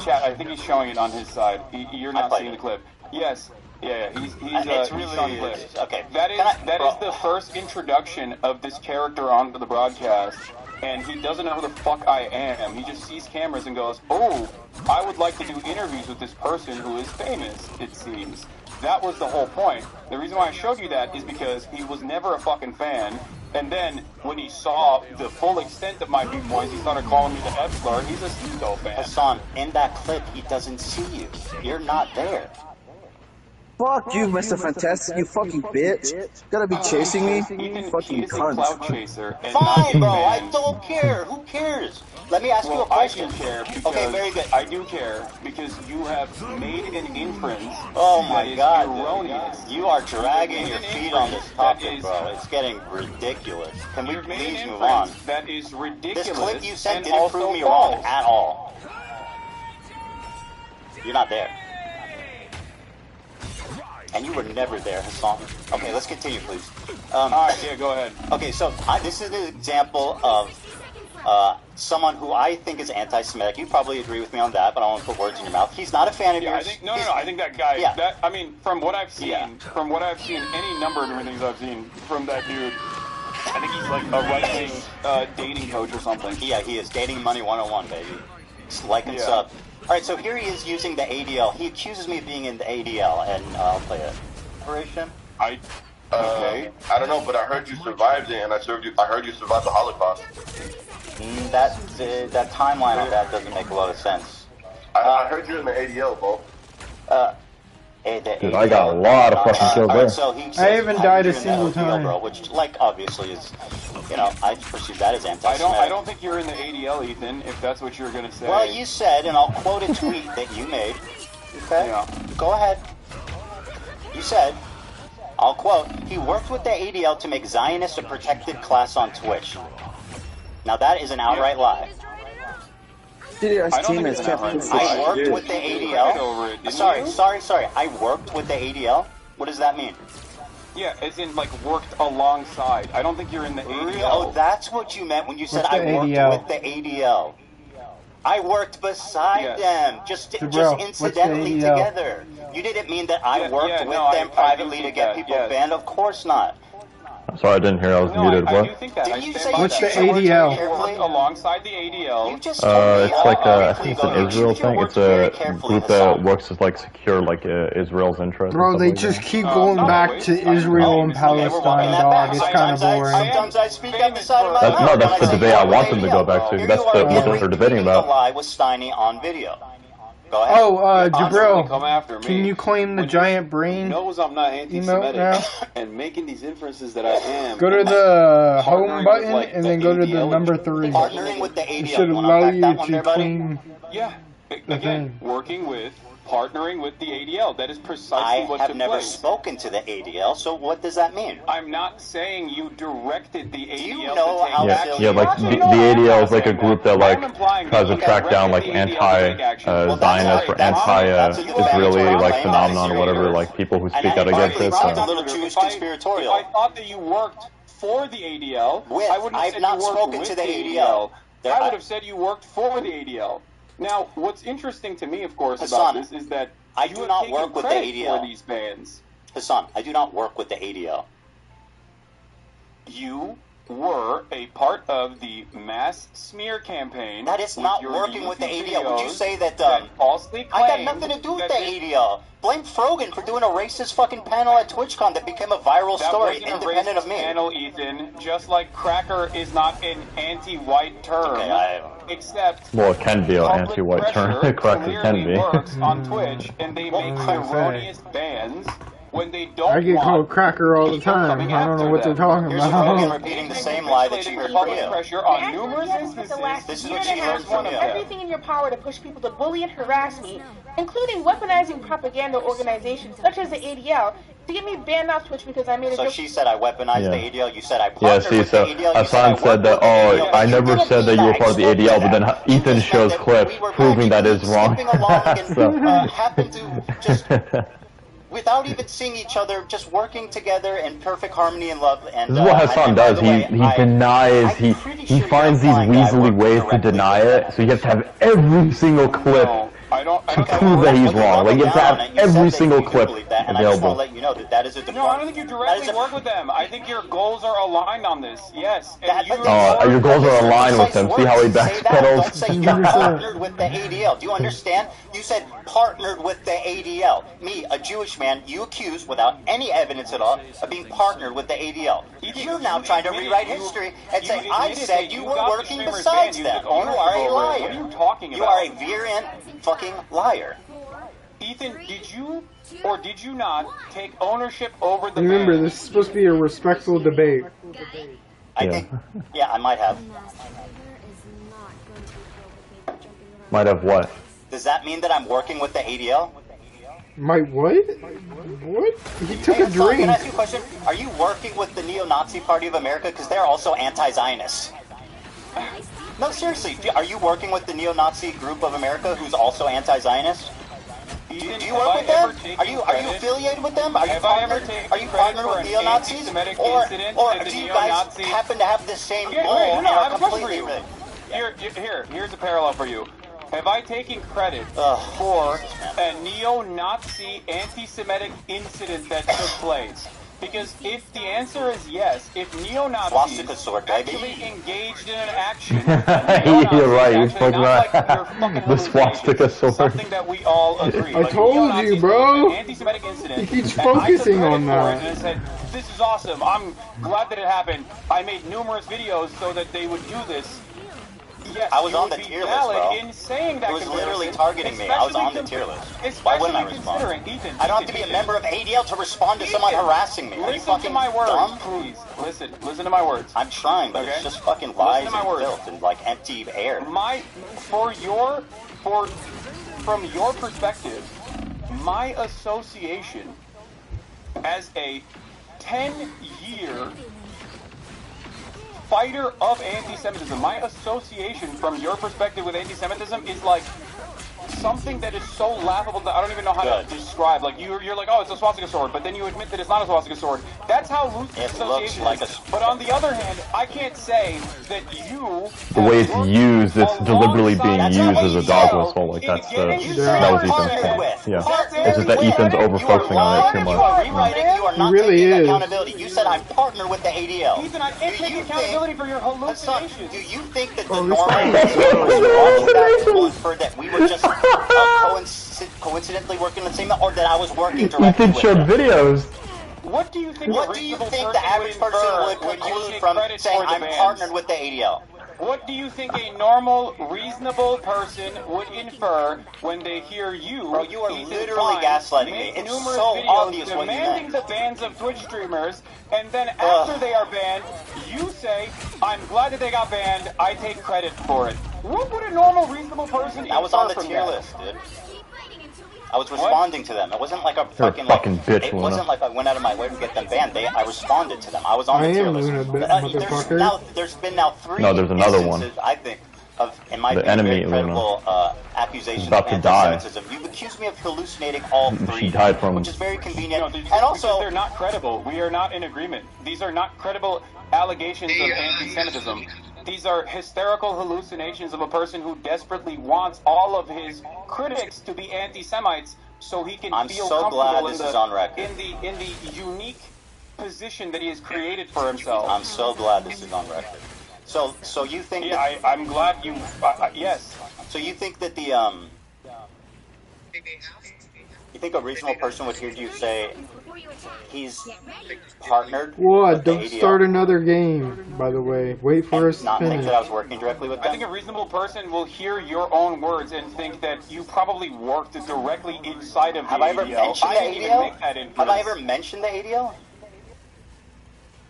chat, I think he's showing it on his side. You're not seeing the clip. Yes. Yeah, he's showing clips. Okay. That is the first introduction of this character onto the broadcast, and he doesn't know who the fuck I am. He just sees cameras and goes, "Oh, I would like to do interviews with this person who is famous." It seems that was the whole point. The reason why I showed you that is because he was never a fucking fan, and then when he saw the full extent of my viewpoints, he started calling me the F-slur. He's a pseudo fan. Hassan, in that clip, he doesn't see you. You're not there. Fuck you, Mr. Fantastic, you fucking bitch. Gotta be chasing me? You fucking cunt. Cloud chaser. Fine, bro, I don't care. Who cares? Let me ask you a question. I do care because okay, very good. I do care because you have made an inference. Oh my god, erroneous. You are dragging your feet on this topic, bro. It's getting ridiculous. Can we please move on? That is ridiculous. This clip you sent didn't prove me wrong at all. You're not there. And you were never there, Hassan. Okay, let's continue, please. Alright, yeah, go ahead. Okay, so this is an example of someone who I think is anti-Semitic. You probably agree with me on that, but I don't want to put words in your mouth. He's not a fan of yours. I think that guy. Yeah. I mean, from what I've seen, any number of different things I've seen from that dude, I think he's like a right-wing dating coach or something. Yeah, he is. Dating Money 101, baby. Just like and sub. Alright, so here he is using the ADL. He accuses me of being in the ADL, and I'll play it. Operation? Okay. I don't know, but I heard you survived it, and I heard you survived the Holocaust. That timeline on that doesn't make a lot of sense. I heard you in the ADL, bro. Dude, I got a lot of fucking kills there. So I haven't died a single time. Bro, which, like, obviously is, I perceive that as anti-Semitic. I don't think you're in the ADL, Ethan, if that's what you were going to say. Well, you said, and I'll quote a tweet that you made. Okay? Yeah. Go ahead. You said, I'll quote, he worked with the ADL to make Zionists a protected class on Twitch. Now that is an outright lie. I worked with the ADL. Sorry. I worked with the ADL. What does that mean? Yeah, as in like worked alongside. I don't think you're in the ADL. Oh, that's what you meant when you said What's I the worked ADL? with the ADL. I worked beside them, just Bro, what's the incidentally ADL? together. You didn't mean that I worked with no, them I privately do to think get that, people yes. banned. Of course not. Sorry, I didn't hear. I was No, muted. I What? do think that. Didn't I you stand say by What's that. the You worked ADL? alongside the ADL. You just told me. It's like I'll I think it's an briefly go. Israel You thing. worked It's very a carefully, group that Hassan. works to like secure like Israel's interests. Bro, and they stuff just like keep going no, back wait, to it's fine. Israel and Okay, we're walking Palestine, that dog. back. It's kind of boring. Sometimes I speak out the side of my that. mouth. No, that's when the I say debate I you're want with them to ADL. go back to. Here That's you are what they're again debating repeating about. the lie with Steiny on video. Go ahead. Oh, Constantly come Jabril, after me. can you claim the giant brain knows I'm not emote now? and making these inferences that I am. Go to the Partnering home with, button like, and the then go to the ADL number and 3. Partnering with the It ADL. should You wanna allow unpack you that one to there, buddy? claim Yeah. the Again, thing. partnering with the ADL. That is precisely I what have took never place. spoken to the ADL, so what does that mean? I'm not saying you directed the ADL you know to take how action. silly Yeah, like you the are? ADL is like a group that like I'm implying tries to that you track down like directed the ADL to take action. Well, anti-Zionist or that's a anti-Israeli defamatory like claim. phenomenon or That's whatever, serious. like people who And speak I out against frankly it. sounds So. a little Jewish If conspiratorial. I thought that you worked for the ADL, I wouldn't have I've said not you worked spoken with to the ADL. I would have said you worked for the ADL. Now, what's interesting to me, of course, Hassan, about this is that I you do have not taken work with the credit ADL. for these bans. Hassan, I do not work with the ADL. You were a part of the mass smear campaign. That is with not your working with the YouTube ADL. Would you videos say that, falsely I got claimed nothing to do with that the this- ADL. Blame Frogan for doing a racist fucking panel at TwitchCon that became a viral That story wasn't a independent of racist me. panel, Ethan. Just like cracker is not an anti-white term, except Well, it can be an public anti-white term. pressure Correct, it can clearly be. works on Twitch, and they make erroneous bans when they don't I get want called cracker all the time. I don't know what they're talking Here's Frogan about. repeating the same lie that you heard from public you. pressure on numerous instances. This is what she heard from you. Everything in your power to push people to bully and harass me, including weaponizing propaganda organizations such as the ADL to get me banned off Twitch because I made a So joke. she said I weaponized the ADL. You said I Yeah, partnered see, with so the ADL. Hassan said that, oh, I never said that you were part of the ADL, but then Ethan shows clips proving that is wrong. Happened to just, without even seeing each other, just working together in perfect harmony and love. And This is what Hassan does. He denies. He finds these weaselly ways to deny it. So you have to have every single clip to prove that he's wrong. Like you have to have every single clip and I just want to available. let you know that that is a No, I don't think you directly work with them. I think your goals are aligned on this. Yes. And Your goals are aligned with him. See how he Don't backpedals? say you partnered with the ADL. Do you understand? You said partnered with the ADL. Me, a Jewish man, you accused without any evidence at all of being partnered with the ADL. You're now trying to rewrite history and say I said you were working besides them. You are a liar. What are you talking about? You are a virulent fucking liar. Ethan, did you or did you not take ownership over the Remember, this is supposed to be a respectful debate. I think, yeah, I might have. Might have what? Does that mean that I'm working with the ADL? My what? What? He took Hey, a Hassan, drink. can I ask you a question? Are you working with the Neo-Nazi Party of America? Because they're also anti-Zionists. No, seriously, are you working with the Neo-Nazi group of America who's also anti-Zionist? Do you work with them? Are you affiliated with them? Are you partnered with neo-Nazis? Or do you guys happen to have the same goal and are completely... Here's a parallel for you. Have I taken credit for a neo-Nazi anti-Semitic incident that took place? Because if the answer is yes, if neo-Nazis actually engaged in an action, You're right. You're fucking right. The swastika sword. something that we all agree. I told you, bro. Anti-Semitic incident. He keeps and I took focusing credit on for that. it And I said, this is awesome. I'm glad that it happened. I made numerous videos so that they would do this. Yes, I was you on would the be tier list, valid bro. in saying that It was comparison, literally targeting me. I was on the tier list. Why wouldn't I respond? I don't have to be a member of ADL to respond to someone harassing me. Are you Listen fucking to my words, dumb? please. Listen to my words. I'm trying, but it's just fucking lies and filth and like empty air. From your perspective, my association as a 10-year fighter of anti-Semitism, my association from your perspective with anti-Semitism is like something that is so laughable that I don't even know how to describe. Like you're like, oh, it's a swastika sword, but then you admit that it's not a swastika sword. That's how loose the association is. But on the other hand, I can't say that you. The way it's used, it's deliberately being used as a dog whistle. Like that was Ethan's point. Yeah, it's just that Ethan's over-focusing on it too much. You are rewriting. You are not taking accountability. You said I'm partner with the ADL. Ethan, I can't take accountability for your hallucinations. Do you think that the normal that we were just coincidentally working the same, or that I was working directly Ethan showed videos. What do you think? What do you think the average person would conclude from saying I'm partnered with the ADL? What do you think a normal, reasonable person would infer when they hear you? Bro, you are literally gaslighting me. It's so obvious what you demanding the bans of Twitch streamers, and then after they are banned, you say, "I'm glad that they got banned. I take credit for it." What would a normal, reasonable person infer? I was on the tier list, dude. I was responding to them. It wasn't like a fucking bitch, it wasn't like I went out of my way to get them banned. I responded to them. I was on the tier list. There's been 3 there's another instances, one. I think, of, in my the opinion, enemy, very credible accusations about of to die. anti-Semitism. You've accused me of hallucinating all 3, She died from which is very convenient. No, and also, they're not credible. We are not in agreement. These are not credible allegations of anti-Semitism. These are hysterical hallucinations of a person who desperately wants all of his critics to be anti-Semites so he can feel so comfortable glad this is on record. in the unique position that he has created for himself. I'm so glad this is on record. So you think? Yeah, I'm glad you. Yes. So you think that the you think a reasonable person would hear you say he's partnered? What? Don't start another game, by the way. Wait for us to not think finish. that I was working directly with them? I think a reasonable person will hear your own words and think that you probably worked directly inside of the ADL. Have I ever mentioned the ADL? Have I ever mentioned the ADL?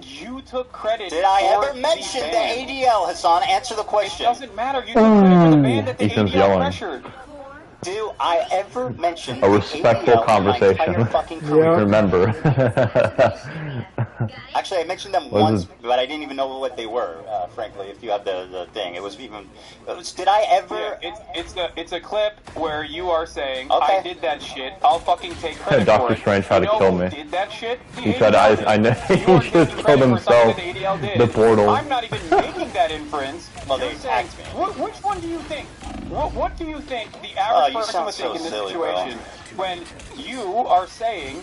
You took credit. Did I ever mention the ADL, Hassan? Answer the question. It doesn't matter. You took credit for the ban that the Ethan's ADL yelling. pressured. Do I ever mention A respectful conversation. Remember. Actually, I mentioned them once, but I didn't even know what they were. Frankly, if you have the thing, it was even. Did I ever? Yeah, it's a clip where you are saying, "I did that shit. I'll fucking take credit for Dr. it." Strange tried to kill me. Did that shit? He tried. I know. He just killed himself. The portal. I'm not even making that inference. Well, they attacked me. Which one do you think? What do you think the average person would think in this situation when you are saying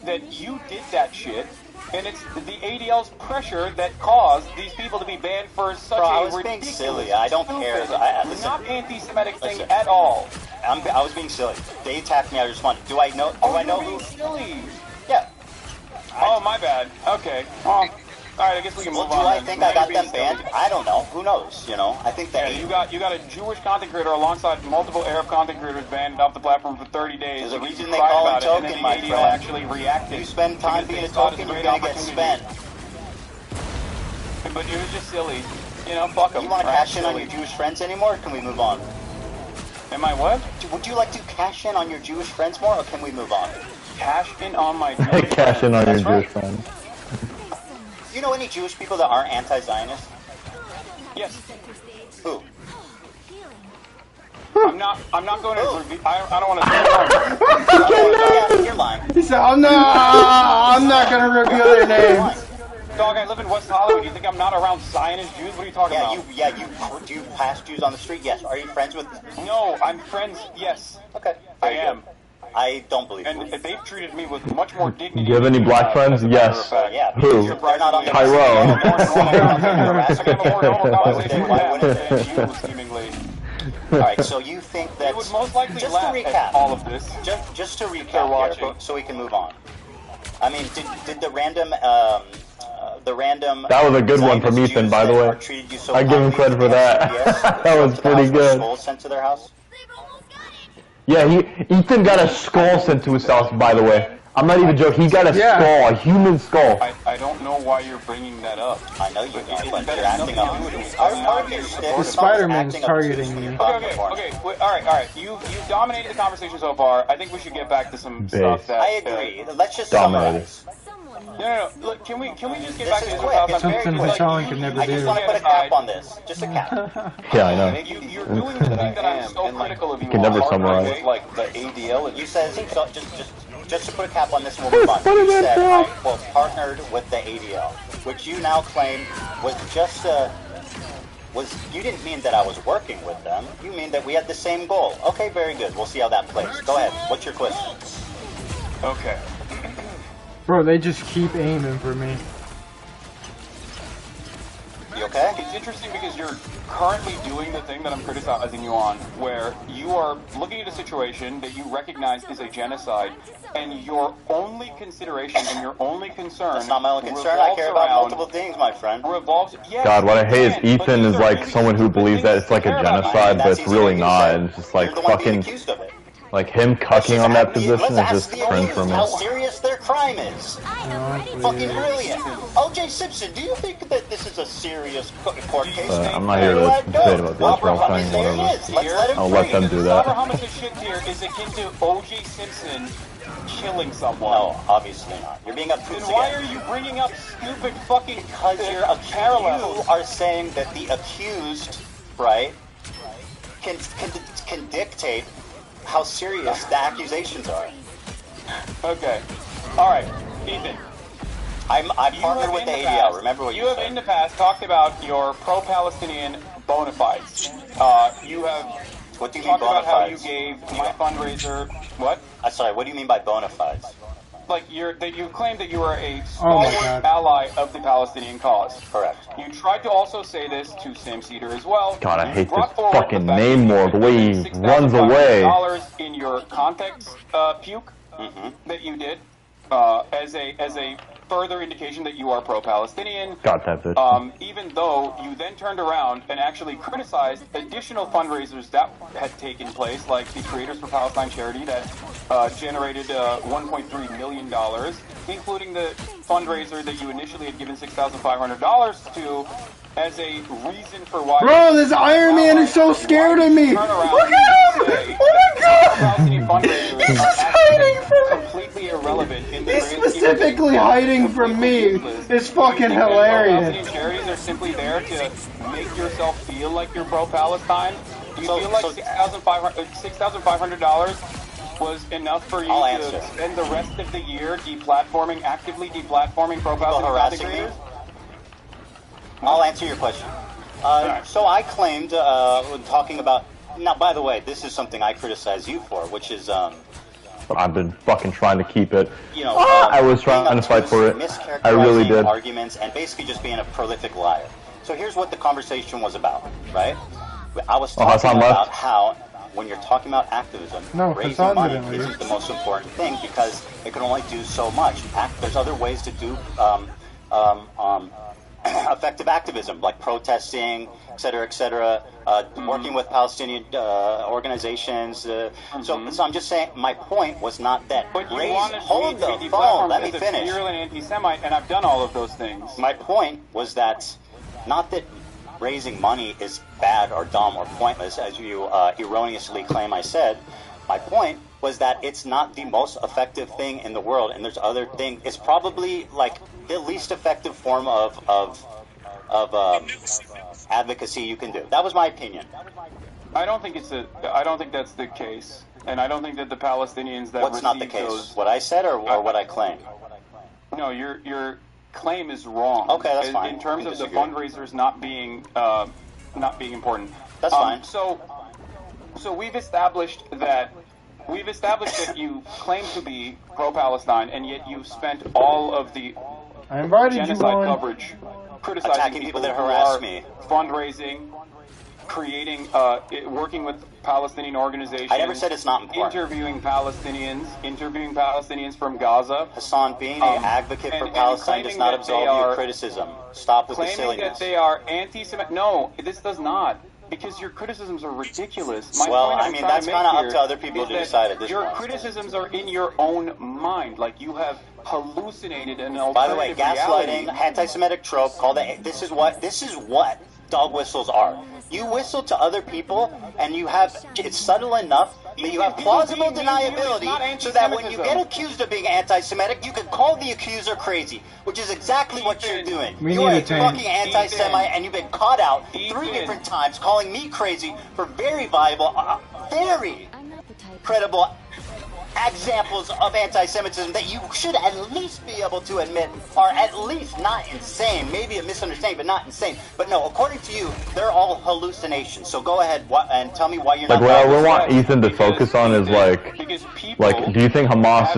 that you did that shit, and it's the ADL's pressure that caused these people to be banned for such I a was being ridiculous, silly. I don't care. Listen, not anti-Semitic thing at all. I was being silly. They attacked me. I responded. Do I know? Do I know who? Silly. Yeah. Oh, my bad. Okay. All right, I guess we can move on. Do I think I got them banned? I don't know. Who knows? You know, I think that you got a Jewish content creator alongside multiple Arab content creators banned off the platform for 30 days. There's a reason they call him token, my friend. Actually reacted. You spend time being a token, you're gonna get spent. But it was just silly. You know, fuck them. You want to cash in on your Jewish friends anymore, or can we move on? Am I what? Would you like to cash in on your Jewish friends more, or can we move on? Cash in on my Jewish friends. Cash in on your Jewish friends. Do you know any Jewish people that aren't anti-Zionist? Yes. Who? I'm not going to review. I don't want to say You're lying. He said, I'm not going to reveal their names. Dog, I live in West Hollywood. You think I'm not around Zionist Jews? What are you talking about? Do you pass Jews on the street? Yes. Are you friends with? No, I'm friends. Yes. Okay. I am. I don't believe and they've treated me with much more dignity. Do you have any black friends? Yes. Yeah. Who? Tyrone. Alright, so you think that... It would most likely just to recap, at all of this. Just to recap here, so we can move on. I mean, did the random... That was a good one from Ethan, by the way. I give him credit for that. That was pretty good. Sent to their house? Yeah, Ethan got a skull sent to his house, by the way. I'm not even joking. He got a skull, a human skull. I don't know why you're bringing that up. I know you don't, but you're acting up. Spider-Man's targeting me. Okay. All right. You dominated the conversation so far. I think we should get back to some stuff that... I agree. Let's just summarize. No. Look, can we just get This back is to this quick. without It's Something like, Hassan could never I just do. want to put a cap on this. Just a cap. Yeah, I know. You're doing the thing that I'm so critical of you. can never on, summarize. okay? Like the ADL. You said, so just to put a cap on this and we'll move on. You said I, quote, partnered with the ADL, which you now claim was just you didn't mean that I was working with them. You mean that we had the same goal. Okay, very good. We'll see how that plays. Go ahead. What's your question? Okay. Bro, they just keep aiming for me. You okay? It's interesting because you're currently doing the thing that I'm criticizing you on, where you are looking at a situation that you recognize is a genocide, and your only consideration and your only concern. That's not my only concern. I care about multiple things, my friend. Yes, God, what I hate is but Ethan these is are like really someone who stupid believes that things it's like to a care about. genocide, but That's it's really easier to not. say. And it's just like You're the one being fucking, accused of it. like him cucking on that position is just cringe for me. How serious their crime is. Fucking brilliant. O.J. Simpson, do you think that this is a serious court case? I'm not here to debate about the Israel thing, whatever. I'll let them do that. Abraham's shit here is akin to O.J. Simpson killing someone. No, obviously not. You're being obtuse Then why again. are you bringing up stupid fucking Because you're parallels? You are saying that the accused, right, can dictate how serious the accusations are. Okay. Alright, Ethan. I partnered with the ADL. Remember what you have said. in the past talked about your pro-Palestinian bona fides. You have What do you mean talked bona about how you fides? gave my fundraiser. What? Sorry, what do you mean by bona fides? Like that you claimed that you were a Oh my stalwart God. ally of the Palestinian cause. Correct. You tried to also say this to Sam Cedar as well. God, I You hate brought this forward fucking the fact name that you more, had the way he given runs away. $6,500 in your context puke that you did as a further indication that you are pro-Palestinian. Got that bitch. Even though you then turned around and actually criticized additional fundraisers that had taken place, like the Creators for Palestine charity that generated $1.3 million, including the fundraiser that you initially had given $6,500 to as a reason for why. Bro, this Iron Man is so scared of me. Turn around Look at him! and say Oh my God! Palestinian fundraisers He's are just actually hiding from me. completely irrelevant in the He's grand scheme of specifically things. hiding from me. It's fucking Do you think that hilarious. Palestinian charities are simply there to make yourself feel like you're pro-Palestine? Do you feel like $6,500 was enough for you to spend the rest of the year actively deplatforming pro-Palestinian harassing me? creators? I'll answer your question. So I claimed, when talking about... Now, by the way, this is something I criticize you for, which is... But I've been fucking trying to keep it. You know, I was trying to fight for it. I really did. Arguments and basically just being a prolific liar. So here's what the conversation was about, right? I was talking about how when you're talking about activism, raising money isn't the most important thing because it can only do so much. There's other ways to do effective activism, like protesting, et cetera, working with Palestinian organizations. So I'm just saying, my point was not that. But you Raise, wanted hold me the to be phone, let me as a finish. virulent anti-Semite, and I've done all of those things. My point was that, not that raising money is bad or dumb or pointless, as you erroneously claim I said. My point was that it's not the most effective thing in the world, and there's other things. It's probably like the least effective form of advocacy you can do. That was my opinion. I don't think that's the case, and I don't think that the Palestinians that What's not the case? What I said or what I claimed? No, your claim is wrong. Okay, that's fine. In terms of the disagree. fundraisers not being important. That's fine. So we've established that you claim to be pro-Palestine, and yet you've spent all of the I invited you genocide on. coverage criticizing Attacking people that who harass are me. fundraising, creating, working with Palestinian organizations. I never said it's not important. Interviewing Palestinians from Gaza. Hassan, being an advocate for Palestine does not absolve you of criticism. Stop with the claiming silliness. that they are anti-Semitic. No, this does not. Because your criticisms are ridiculous. My Well, point I mean, that's kind of up to other people to decide at this your point. criticisms are in your own mind. Like you have hallucinated an alternative By the way, gaslighting, reality. anti-Semitic trope. This is what dog whistles are. You whistle to other people, and you have it's subtle enough that you have plausible deniability, so that when you get accused of being anti-Semitic, you can call the accuser crazy, which is exactly what you're doing. You are a fucking anti-Semite, and you've been caught out 3 different times, calling me crazy for very viable, very credible examples of anti-Semitism that you should at least be able to admit are at least not insane. Maybe a misunderstanding, but not insane. But no, according to you, they're all hallucinations. So go ahead and tell me why you're like, not. what I want Ethan to focus on is like, do you think Hamas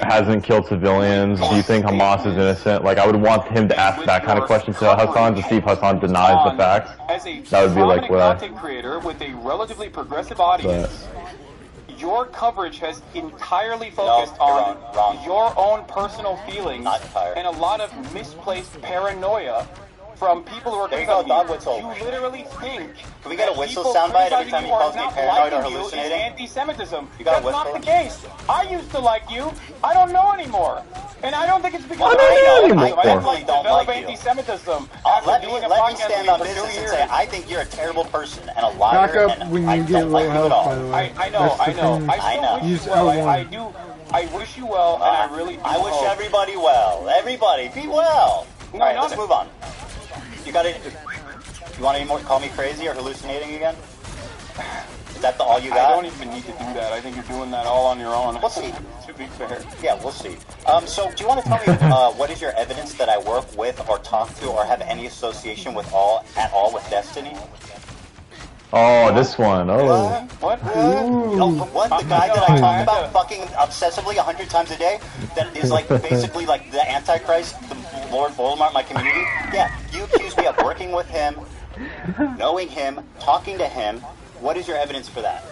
hasn't killed civilians? Do you think Hamas is innocent? Like, I would want him to ask that kind of question to Hassan to see if Hassan denies the facts. That would be like what content creator with a relatively progressive audience. Your coverage has entirely focused on your own personal feelings and a lot of misplaced paranoia from people who are criticizing you. You literally think can we get a whistle soundbite every time he calls me paranoid or hallucinating? Anti-Semitism. That's not the case. I used to like you. I don't know anymore. And I don't think it's because I definitely don't like anti-Semitism. Let me stand on business and say I think you're a terrible person and a liar. Back up when you get low health, by the way. I know. I wish you well, and I really do. I wish everybody well. Everybody, be well. All right, let's move on. You got it. You want any more? Call me crazy or hallucinating again? Is that all you got? I don't even need to do that. I think you're doing that all on your own. We'll see. To be fair. Yeah, we'll see. So, do you want to tell me what is your evidence that I work with, or talk to, or have any association with at all with Destiny? Oh, this one. Oh. What? What? The guy that I talk about fucking obsessively 100 times a day? That is like basically like the Antichrist, the Lord Voldemort, my community? Yeah, you accuse me of working with him, knowing him, talking to him. What is your evidence for that?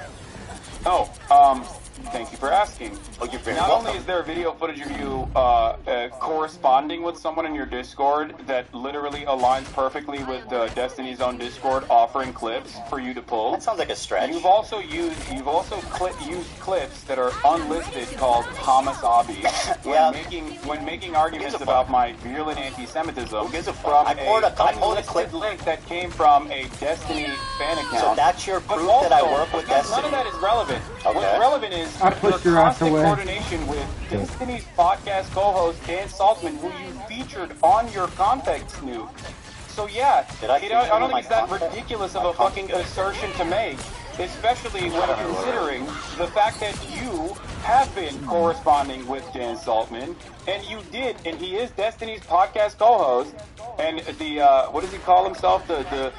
Thank you for asking. Oh, you're very Not welcome. only is there video footage of you corresponding with someone in your Discord that literally aligns perfectly with Destiny's own Discord, offering clips for you to pull. That sounds like a stretch. You've also used clips that are unlisted called Hamasabi when making arguments about my virulent anti-Semitism from a clip link that came from a Destiny fan account. So that's your proof that I work with Destiny. None of that is relevant. Okay. What's relevant is I pushed your ass away. coordination with Destiny's podcast co-host Dan Saltzman, who you featured on your context snoop. So yeah, I don't think it's that ridiculous of a fucking assertion to make, especially when considering the fact that you have been corresponding with Dan Saltzman, and you did, and he is Destiny's podcast co-host, and the what does he call himself? The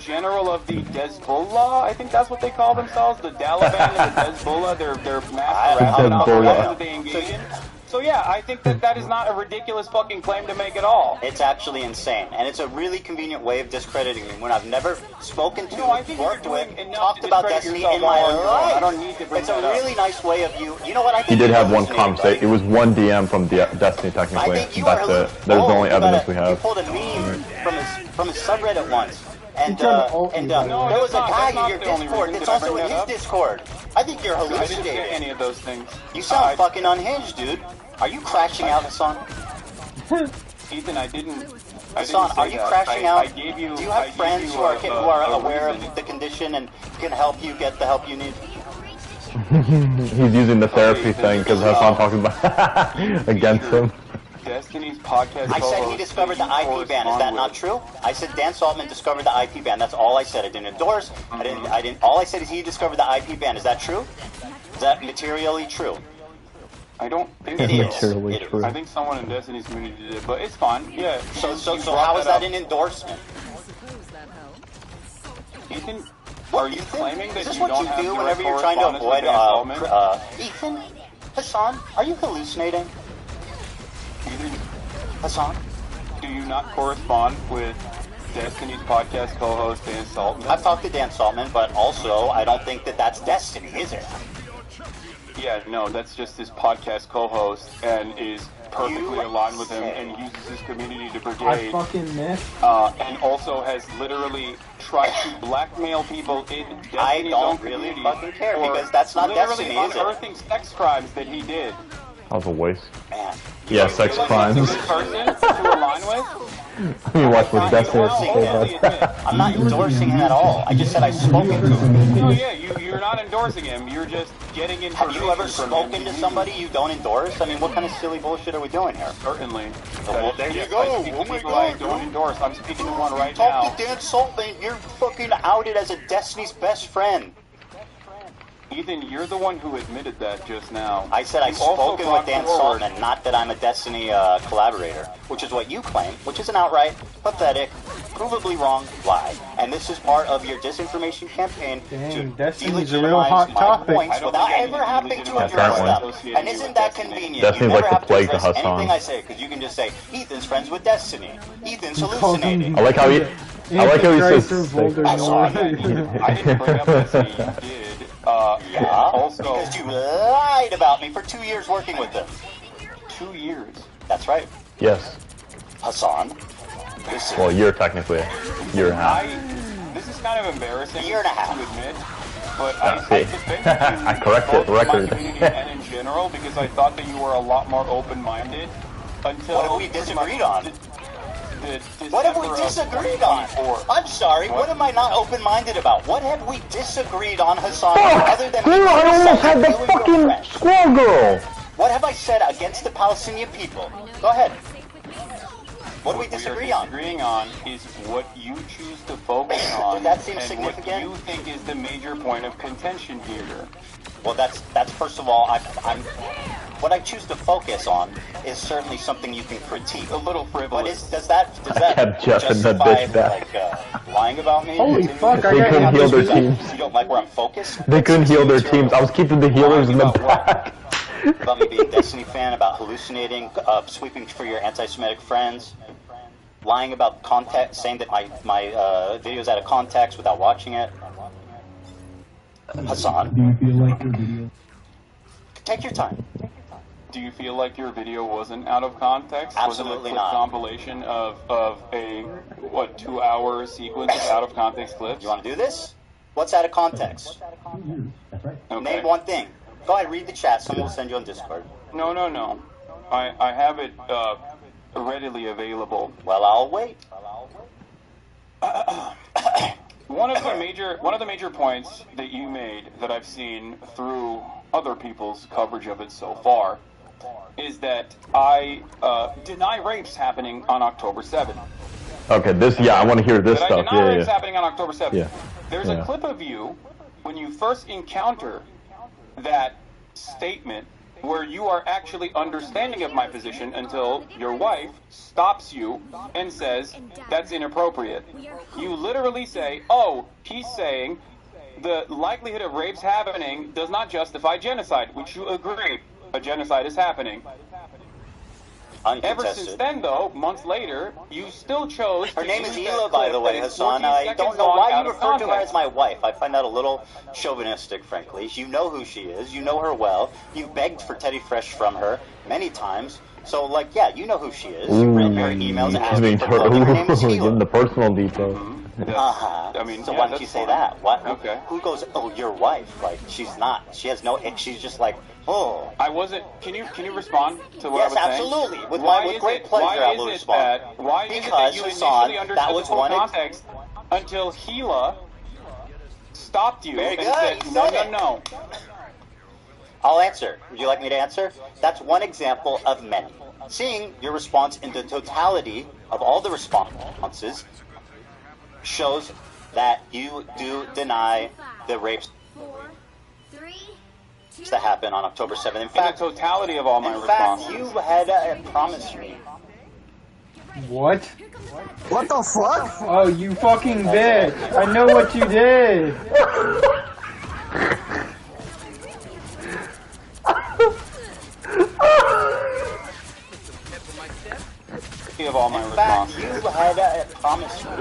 general of the Hezbollah, I think that's what they call themselves, the Taliban and the Hezbollah, their mass harassment operations that they engage in. So yeah, I think that is not a ridiculous fucking claim to make at all. It's actually insane, and it's a really convenient way of discrediting me when I've never spoken to, worked with, talked about Destiny in my life. I don't need to bring It's a really nice way of you. You know what I think? He did have one conversation. It was one DM from Destiny, technically. That's it. There's the only evidence we have. You pulled a meme from his subreddit once. And there was a guy in your Discord that's also in his Discord. I think you're hallucinating. I didn't get any of those things. You sound fucking unhinged, dude. Are you crashing out, Hassan? Ethan, I didn't. Hassan, are you crashing out? Do you have friends who are aware of the condition and can help you get the help you need? He's using the therapy thing because Hassan talking about against him. Destiny's podcast. I said he discovered the IP ban. Is that not true? I said Dan Saltzman discovered the IP ban. That's all I said. I didn't endorse. I didn't. All I said is he discovered the IP ban. Is that true? Is that materially true? I don't think it is. Materially true. I think someone in Destiny's community did it, but it's fine. Yeah. So how is that an endorsement? Ethan, are you claiming that is this you what don't you have do whenever you're trying to avoid Ethan? Hassan, are you hallucinating? Hassan? Do you not correspond with Destiny's podcast co-host Dan Saltzman? I've talked to Dan Saltzman, but also I don't think that that's Destiny, is it? Yeah, no, that's just his podcast co-host and is perfectly aligned with him and uses his community to brigade. I fucking missed. And also has literally tried to blackmail people in Destiny's own community. I don't really fucking care because that's not Destiny, is it? Unearthing sex crimes that he did. That was a waste. Man. Yeah, sex crimes. He's a good person to align with. You watch what Destiny has to say about that. I'm not endorsing him at all. I just said I've spoken to him. No, yeah, you're not endorsing him. You're just getting information. Have you ever from spoken him. to somebody you don't endorse? I mean, what kind of silly bullshit are we doing here? Certainly. Well, there you go. I speak to people I don't endorse. I'm speaking to one right now. Talk to Dan Saltman. You're fucking outed as a Destiny's best friend. Ethan, you're the one who admitted that just now. I said I've spoken with Dan Saltman, not that I'm a Destiny collaborator, which is what you claim, which is an outright, pathetic, provably wrong lie. And this is part of your disinformation campaign to Destiny's a real hot topic. points without ever having to address them. And isn't that convenient? Destiny's you never like the have to plague to address Hassan. anything I say, because you can just say, Ethan's friends with Destiny. Ethan's hallucinating. I like how he says. I'm sorry. I didn't bring up Destiny. You did. Yeah, also, because you lied about me for 2 years working with them. 2 years? That's right. Yes. Hassan. Listen. Well, you're technically a year and a half. This is kind of embarrassing a year and a half. to admit, but I defended you I corrected the record. my community and in general because I thought that you were a lot more open-minded until... What have we disagreed on? What have we disagreed on? I'm sorry, what am I not open-minded about? What have we disagreed on, Hassan, other than Girl, I almost had the fucking squirrel girl. What have I said against the Palestinian people? Go ahead. What do we disagree on? What we are disagreeing on is what you choose to focus on. Does that seem and significant? what you think is the major point of contention here. Well, that's first of all, what I choose to focus on is certainly something you can critique. A little frivolous. But does that kept Jeff and that justify bitch back. like lying about me? Holy fuck! They couldn't heal their teams. You don't like where I'm focused? They couldn't heal their teams. I was keeping the healers in the back. About me being a Destiny fan, about hallucinating, sweeping for your anti-Semitic friends, lying about context, saying that my video is out of context without watching it. Hassan, Do you feel like your video? take your time. Do you feel like your video wasn't out of context? Absolutely was it a not. compilation of a 2-hour sequence of out of context clips? You want to do this? What's out of context? That's right. Okay. Name one thing. Go ahead, read the chat. Someone will send you on Discord. No. I have it readily available. Well, I'll wait. One of the major points that you made that I've seen through other people's coverage of it so far is that I deny rapes happening on October 7th. Okay, I want to hear this That stuff. I deny Yeah, rapes yeah. happening on October 7th. Yeah. There's a clip of you when you first encounter that statement where you are actually understanding of my position until your wife stops you and says, that's inappropriate. You literally say, oh, he's saying the likelihood of rapes happening does not justify genocide, which you agree. A genocide is happening. Ever since then, though, months later, you still chose Her to name use is that Hila, by clip the way, that is Hassan. 14 I seconds don't know long why out you of refer to her context. as my wife. I find that a little chauvinistic, frankly. You know who she is. You know her well. You've begged for Teddy Fresh from her many times. So, like, yeah, you know who she is. You've written her emails asking for clothing. Her name is Give Hila. the personal details. Uh-huh. I mean, so yeah, why don't you that's say fine. that? What? Okay. Who goes, oh, your wife? Like, she's not. She has no, she's just like, oh. I wasn't. Can you respond to what Yes, I was saying? absolutely. With Why with is great it- pleasure, why I is will it respond. that- Why is it that Because, you Hassan, initially understood that was the full one. context until Hila stopped you Very and good, said, you no, said no, it. no. I'll answer. Would you like me to answer? That's one example of many. Seeing your response in the totality of all the responses shows that you do deny the rapes that happened on October 7th. In fact, the totality of all my responses. responses. You had promised me. What? What the fuck? Oh, you fucking bitch! I know what you did. Of all my In fact, responses. you had promised me.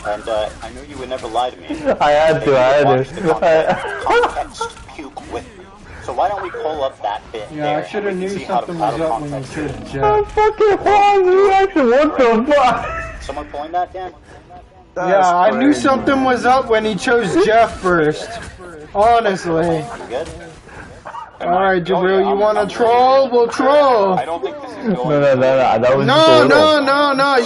And I knew you would never lie to me. I had to. Context puke with me. So why don't we pull up that bit Yeah, there I should and have we can knew see how to something was out of up when you context it killed is. Jeff. Fucking pause reaction. What the fuck? Someone pulling that, Dan? Yeah, I knew something was up when he chose Jeff first. Honestly. You good? Alright, Jabril, you wanna troll? We'll troll. I don't think this is going. No, that was just a little. No.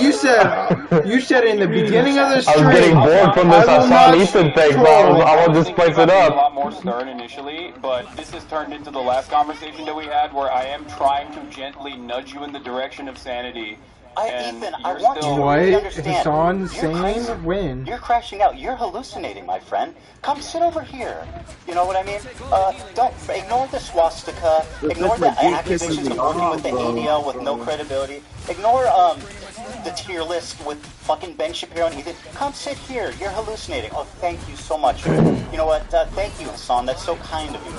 You said in the beginning of the stream. I was getting bored from this Hassan Ethan thing, so I will just spice it A up. lot more stern initially, but this has turned into the last conversation that we had, where I am trying to gently nudge you in the direction of sanity. Ethan, I want you to What? really understand. Hassan You're saying crazy. when? You're crashing out. You're hallucinating, my friend. Come sit over here. You know what I mean? Don't ignore the swastika. Ignore the accusations of working with the ADL with no credibility. Ignore the tier list with fucking Ben Shapiro and Ethan. Come sit here. You're hallucinating. Oh, thank you so much. You know what? Thank you, Hassan. That's so kind of you.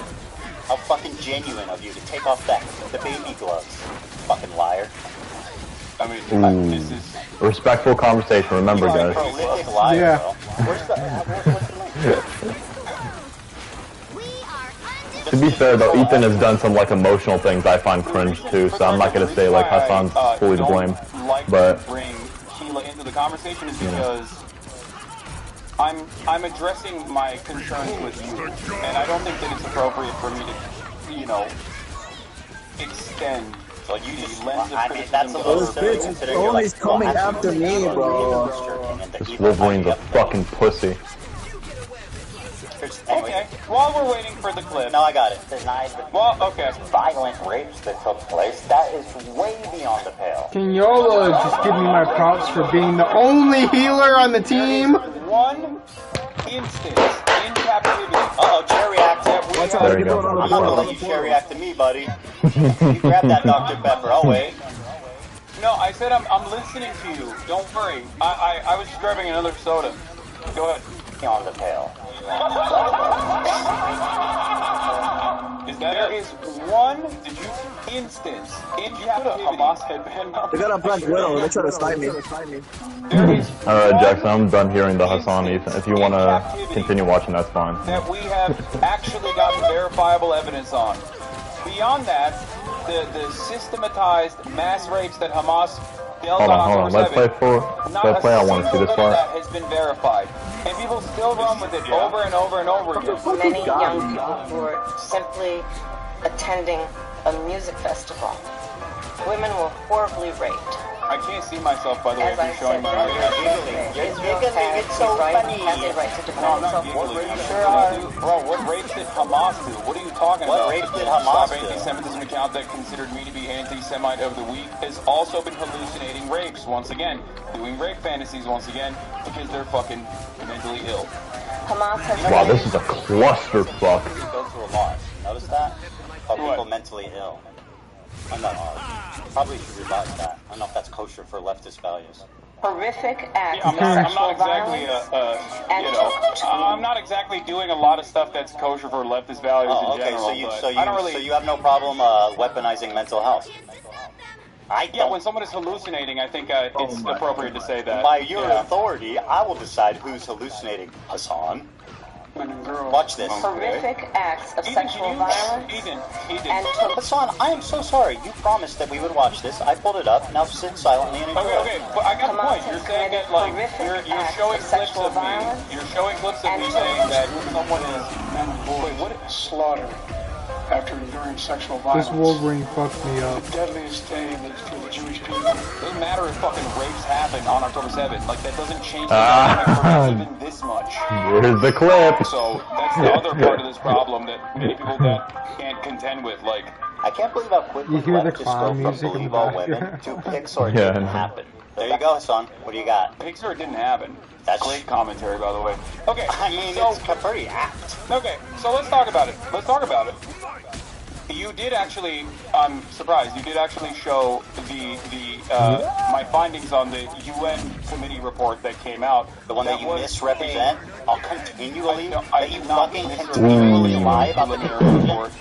How fucking genuine of you to take off the baby gloves. Fucking liar. I mean, this is a respectful conversation. Remember, guys. Prolific liar, Yeah. what's the link? To be fair, though, Ethan has done some like emotional things I find cringe too. So I'm not gonna say like Hassan's fully to blame, but bring Sheila into the conversation is because I'm addressing my concerns with you, and I don't think that it's appropriate for me to, you know, extend. So you just I mean, that's a little silly considering you're like, coming after me, bro. this Wolverine's a fucking pussy. Okay, while we're waiting for the clip. No, I got it. Denied Well, okay. violent rapes that took place. That is way beyond the pale. Can y'all just give me my props for being the only healer on the team? One instance in captivity. Uh-oh, chair react. There you go. I'm not gonna let you chair react to me, buddy. You grab that Dr. Pepper. I'll wait. No, I said I'm listening to you. Don't worry. I was just grabbing another soda. Go ahead. Beyond the pale. There is one instance in captivity. Hamas headband. They got a Black Widow. They try to snipe me. Alright, Jackson, I'm done hearing the Hassan Ethan. If you want to continue watching, that's fine. That we have actually gotten verifiable evidence on. Beyond that, the systematized mass rapes that Hamas dealt Hold on on. October Let's play. I want to see this part. that has been verified. And people still run with it over and over and over again. Many young people who are simply attending a music festival. Women were horribly raped. I can't see myself, by the way, As if I you're showing said my earlier, Israel has the right to defend itself. Bro, what rapes did Hamas do? What are you talking about? What rapes did Hamas do? Anti-Semitism account that considered me to be anti-Semite of the week has also been hallucinating rapes once again, doing rape fantasies once again because they're fucking mentally ill. Hamas has Wow, this is a clusterfuck. Go through a lot. Notice that? Call people mentally ill. I'm not probably should revise that. I don't know if that's kosher for leftist values. horrific acts Yeah, of sexual I'm not exactly violence. you know, I'm not exactly doing a lot of stuff that's kosher for leftist values Oh, in okay. general. So you have no problem weaponizing mental health. Yeah, when someone is hallucinating, I think it's appropriate to say that. By your authority, I will decide who's hallucinating. Hassan. Watch this. Horrific acts of sexual violence. And Hassan, I am so sorry. You promised that we would watch this. I pulled it up. Now sit silently and enjoy. Okay, but I got the point. You're saying that like you're showing clips of me. You're showing clips of me saying that someone is. Wait, what? Slaughter after enduring sexual violence. This Wolverine fucked me up. The deadliest day for the Jewish people. It doesn't matter if fucking rapes happen on October 7th. Like, that doesn't change the dynamic for even this much. Here's the clip. So, that's the other part of this problem that many people that can't contend with. Like, I can't believe how quickly You hear the leftists clown go music from in the believe all back? women to Pixar Yeah, I didn't know. happen. There you go, Hassan. What do you got? Pixar didn't happen. That's great commentary, by the way. Okay, I mean, so, it's pretty apt. Okay, so let's talk about it. Let's talk about it. You did actually, I'm surprised, you did actually show my findings on the UN committee report that came out. The one that you misrepresent continually? I That you fucking continually lie about the report.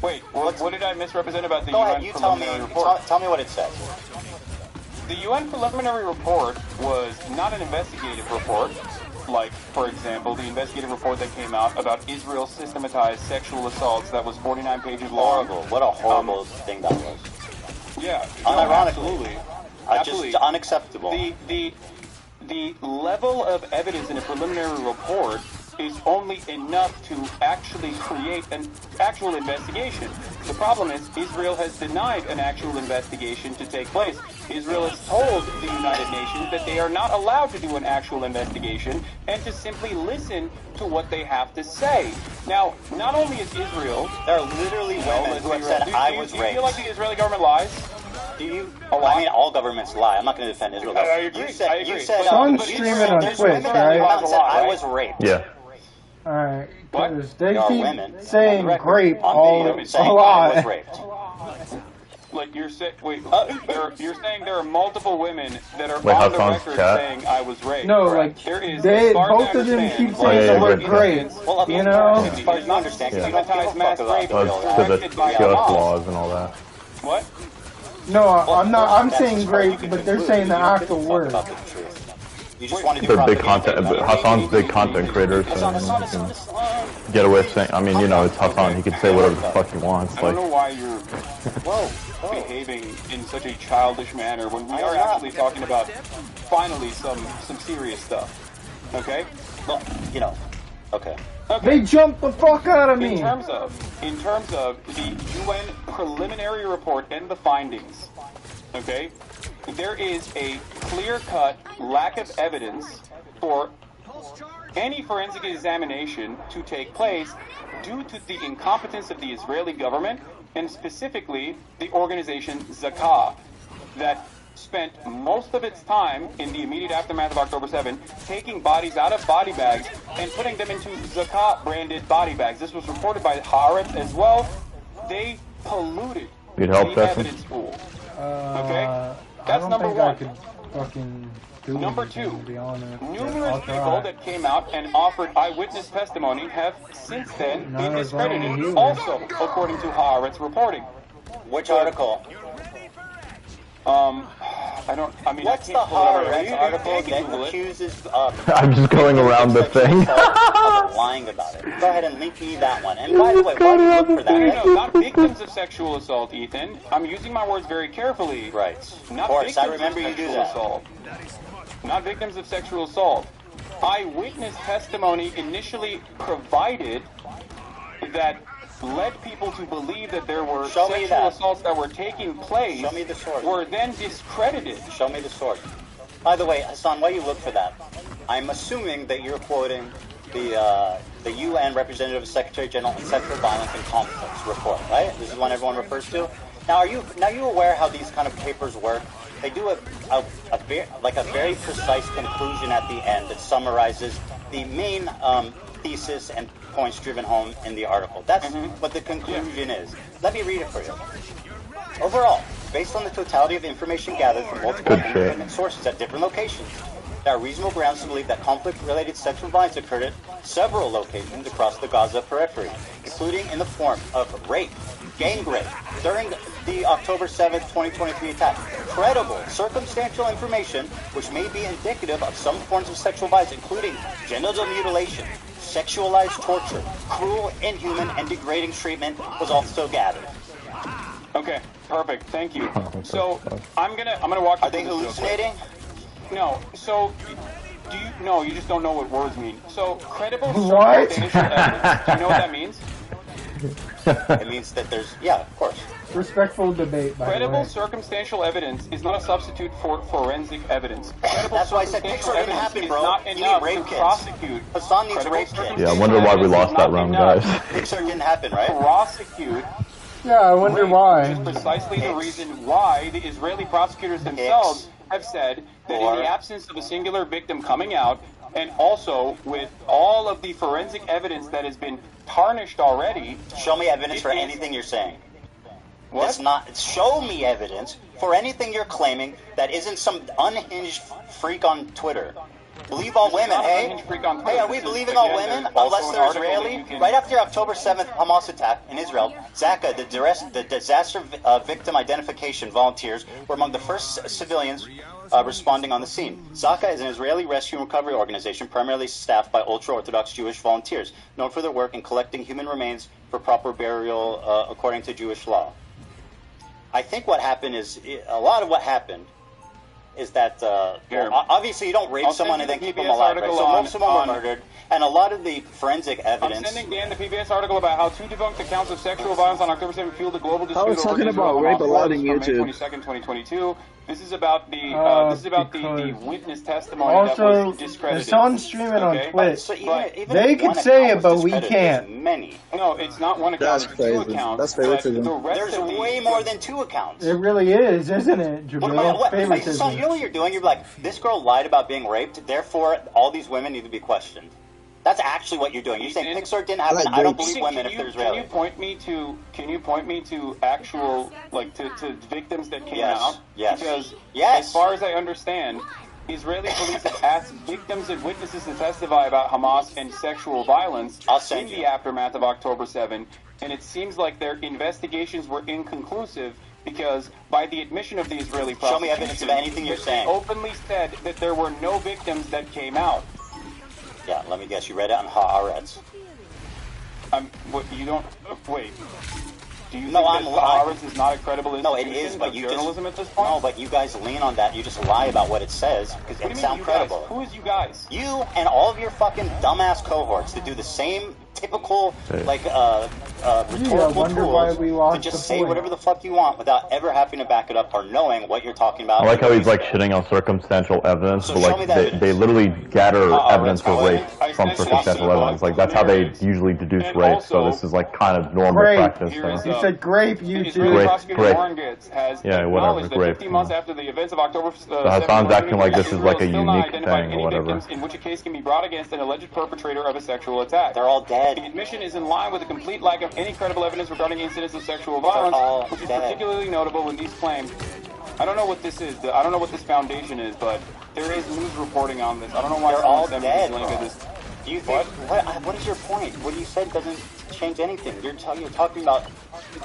Wait, what did I misrepresent about the Go UN ahead, you tell me, preliminary report? tell me what it says. The UN preliminary report was not an investigative report. Like, for example, the investigative report that came out about Israel's systematized sexual assaults that was 49 pages long. Horrible. What a horrible thing that was. Yeah. Unironically. Absolutely. Just unacceptable. The level of evidence in a preliminary report is only enough to actually create an actual investigation. The problem is Israel has denied an actual investigation to take place. Israel has told the United Nations that they are not allowed to do an actual investigation and to simply listen to what they have to say. Now, not only is Israel... There are literally women who have said, I was raped. Do you raped. feel like the Israeli government lies? Do you? I mean, all governments lie. I'm not going to defend Israel. I agree. You said, You said Someone's streaming on there's Twitch, women that right? came out and said, I was raped. Yeah. Alright, because they There are keep women saying grape on video saying I was raped. Like you're saying, wait, you're saying there are multiple women that are Wait, on the Hassan's record chat? saying I was raped. No, Correct. like, there is, they, as far as I both of them understand, keep saying the word grape, you know? As far as you understand, because you don't give a fuck about Well, Israel. it's to the trust laws and all that. What? No, I'm saying grape, but they're saying the actual word. You just want to do They're big propaganda. content. Hassan's big content creator, so he can get away with saying. I mean, you know, it's Hassan. He can say whatever the fuck he wants. I don't know Like, why you're behaving in such a childish manner when we are actually talking about finally some serious stuff. Okay? Well, you know. Okay. They jumped the fuck out of me. In terms of the UN preliminary report and the findings, okay, there is a clear-cut lack of evidence for any forensic examination to take place due to the incompetence of the Israeli government and specifically the organization Zakah that spent most of its time in the immediate aftermath of October 7 taking bodies out of body bags and putting them into Zakah branded body bags. This was reported by Haaretz as well. They polluted Need help, the Stefan? evidence pool. Okay? That's I don't number think one. I could fucking do Number anything, two, to be honest. numerous I'll people try. that came out and offered eyewitness testimony have since then Not been as long as discredited, you. also according to Haaretz reporting. Which article? I mean, What's I the can't pull it up. Haaretz You article can Google that it. accuses I'm just going around the thing. of lying about it? Go ahead and link me that one. And by the way, why do you look for that? No, not victims of sexual assault, Ethan. I'm using my words very carefully. Right. Not Of course, victims I remember of you do sexual that. assault. Not victims of sexual assault. Eyewitness testimony initially provided that led people to believe that there were sexual assaults that were taking place. Show me the source. Were then discredited. Show me the source. By the way, Hassan, why you look for that? I'm assuming that you're quoting the UN Representative Secretary General on Sexual Violence and Conflicts report, right? This is one everyone refers to. Now, are you aware how these kind of papers work? They do a very precise conclusion at the end that summarizes the main thesis and points driven home in the article. That's what the conclusion is. Let me read it for you. Overall, based on the totality of information gathered from multiple independent sources at different locations, there are reasonable grounds to believe that conflict-related sexual violence occurred at several locations across the Gaza periphery, including in the form of rape, gang rape, during the October 7th, 2023 attack. Credible, circumstantial information which may be indicative of some forms of sexual violence, including genital mutilation, sexualized torture, cruel, inhuman, and degrading treatment, was also gathered. Okay, perfect. Thank you. So I'm gonna walk you Are they through this real quick. hallucinating? No. So no, you just don't know what words mean. So credible What? circumstantial evidence. Do you know what that means? It means that there's, yeah, of course. Respectful debate, by the Credible way. circumstantial evidence is not a substitute for forensic evidence. Credible That's why I said circumstantial Pixar didn't evidence happen, is bro. not You need enough rape to kits. prosecute. Hassan needs Credible rape kits. Yeah, I wonder why we lost that round, guys. Pixar didn't happen, right? Prosecute. Yeah, I wonder why. Which is precisely the reason why the Israeli prosecutors themselves have said that in the absence of a singular victim coming out, and also with all of the forensic evidence that has been tarnished already. Show me evidence for anything you're saying. What? It's not. Show me evidence for anything you're claiming that isn't some unhinged freak on Twitter. Believe all women, hey? Hey, are we believing all women unless they're Israeli? Right after October 7th Hamas attack in Israel, Zakah, the disaster victim identification volunteers, were among the first civilians responding on the scene. Zakah is an Israeli rescue and recovery organization primarily staffed by ultra-Orthodox Jewish volunteers, known for their work in collecting human remains for proper burial according to Jewish law. I think what happened is, a lot of what happened is that well, obviously you don't rape someone and then keep them alive, right? So most of them were murdered, and a lot of the forensic evidence. I'm sending Dan the PBS article about how 2 debunked accounts of sexual violence on October 7th fueled the global dispute over talking about rape a lot on YouTube. May 22nd, 2022. This is about the witness testimony that was discredited. It's on streaming on Twitch. So even They could say it, but we can't. Many. No, it's not one account. It's 2 accounts. That's favoritism. There's way more than 2 accounts. It really is, isn't it, Jabril? Favoritism. So you know what you're doing? You're like, this girl lied about being raped, therefore all these women need to be questioned. That's actually what you're doing. You're saying Pixar didn't happen. I don't believe women if there's Israeli. Can you point me to actual to victims that came out? Yes. Because as far as I understand, Israeli police have asked victims and witnesses to testify about Hamas and sexual violence in the aftermath of October 7, and it seems like their investigations were inconclusive because by the admission of the Israeli prosecution, show me evidence of anything you're saying. They openly said that there were no victims that came out. Yeah, let me guess. You read it on Haaretz. You don't... Wait. Do you think that Haaretz is not a credible institution of journalism at this point? No, but you guys lean on that. You just lie about what it says because it sounds credible. Who is you guys? You and all of your fucking dumbass cohorts that do the same typical, rhetorical tools to just say whatever the fuck you want without ever having to back it up or knowing what you're talking about. I like how he's like shitting on circumstantial evidence, So but show me that like they literally gather evidence for rape from circumstantial evidence. Like that's how they usually deduce rape. So this is like kind of normal practice. You said grape, you too. Grape. Yeah, whatever. Grape. 50 months after the events of October 7th, So Hassan's acting like this is like a unique thing or whatever. in which a case can be brought against an alleged perpetrator of a sexual attack. They're all dead. The admission is in line with a complete lack of any credible evidence regarding incidents of sexual violence, which is particularly notable when these claims. I don't know what this is. I don't know what this foundation is, but there is news reporting on this. I don't know why they're all dead. This. Do you think? What is your point? What you said doesn't change anything. You're talking about.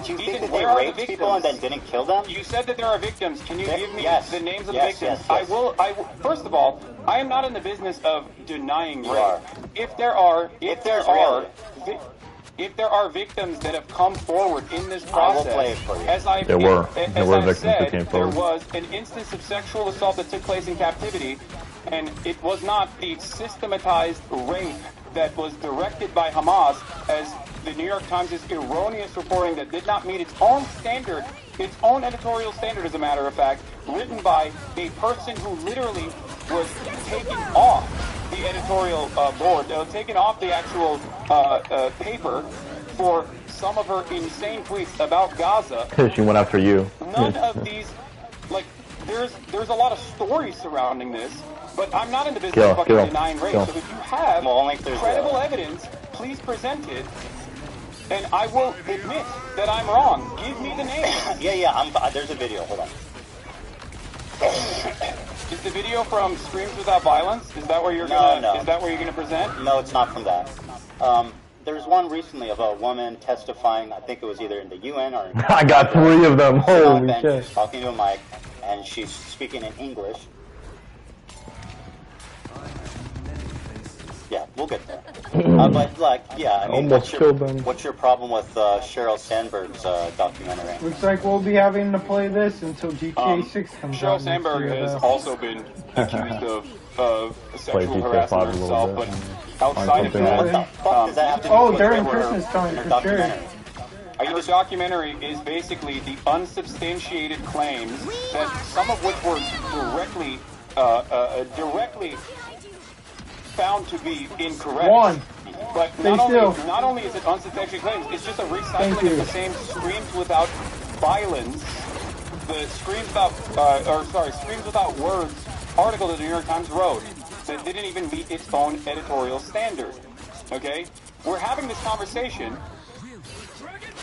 Do you think that they raped people and then didn't kill them? You said that there are victims. Can you give me the names of the victims? Yes. I will. First of all, I am not in the business of denying rape. If there are victims that have come forward in this process, there were victims that came forward. There was an instance of sexual assault that took place in captivity, and it was not the systematized rape that was directed by Hamas, as the New York Times' erroneous reporting that did not meet its own standard, its own editorial standard, as a matter of fact, written by a person who literally was taken off the editorial board, taken off the actual paper for some of her insane tweets about Gaza. She went after you. None of these, there's a lot of stories surrounding this, but I'm not in the business of fucking denying rape. So if you have credible evidence, please present it, and I will admit that I'm wrong. Give me the name. There's a video. Hold on. Is the video from Screams Without Violence? Is that where you're gonna? Is that where you're gonna present? No, it's not from that. There's one recently of a woman testifying. I think it was either in the UN or. I got 3 of them. Holy shit! She's talking to a mic, and she's speaking in English. Yeah, we'll get there. But I mean, what's your problem with Sheryl Sandberg's documentary? Looks like we'll be having to play this until GTA 6 comes out. Sheryl Sandberg has also been accused of sexual harassment herself, but outside of that, what the fuck does that have to do they're in Christmas time for sure. The documentary is basically the unsubstantiated claims that some of which were directly found to be incorrect. But not only is it unsubstantiated claims, it's just a recycling of the same Screams Without Violence, the Screams Without Words article that the New York Times wrote that didn't even meet its own editorial standard. Okay? We're having this conversation.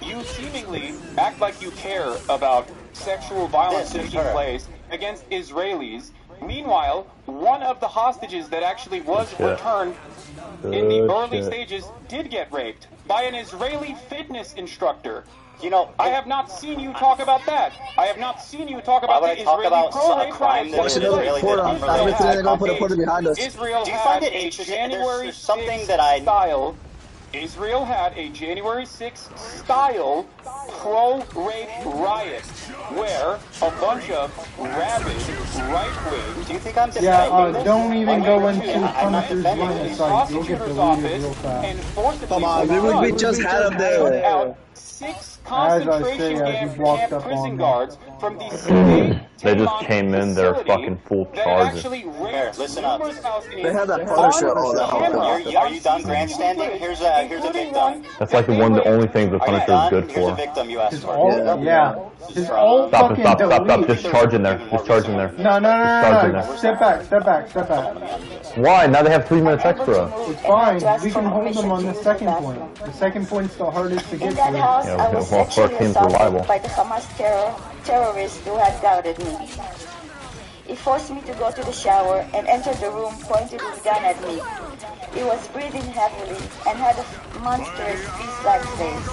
You seemingly act like you care about sexual violence taking place against Israelis. Meanwhile, one of the hostages that actually was returned in the early stages did get raped by an Israeli fitness instructor. You know, I have not seen you talk about that. I have not seen you talk about the Israeli pro-rape rights. Israel Do you find it interesting? There's something that I Israel had a January 6th style pro-rape riot where a bunch of rabid right-wing. Do you think I'm don't even go into Punisher's genocide. You'll get deleted real fast. Come on, we just had him there. 6 concentration camp prison guards from the state. They just came in there fucking full charges. Here, listen up. They had that Punisher. Oh, that Are you done grandstanding? Here's a victim. That's like the only thing the Punisher is good Here's a for. victim you asked for. Stop. Just charge in there. Just charge in there. No. Step back. Why? Now they have 3 minutes extra. It's fine. We can hold them on the second point. The second point's the hardest to get In that to. house, I was sexually assaulted reliable. by the Hamas terrorist who had guarded me. He forced me to go to the shower and entered the room, pointed his gun at me. He was breathing heavily and had a monstrous beast-like face.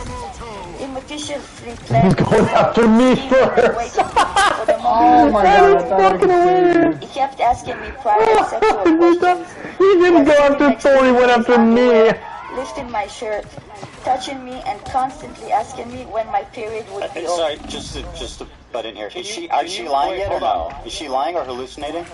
He maliciously planned to Going after me first. Oh my god, I thought I could save you. He kept asking me private sexual questions. He didn't go after Thor, he went after me. Lifting my shirt, touching me, and constantly asking me when my period would be over. Sorry, just to butt in here. Are she lying yet or no? Is she lying or hallucinating?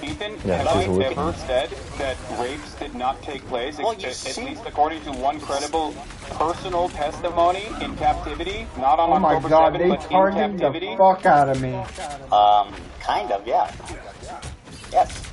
Ethan, Yeah, have she's I ever said that rapes did not take place, at least according to one credible personal testimony in captivity? Not on Oh my October god, 7th, they but in targeted captivity? the fuck out of me. Kind of, yeah. Yes.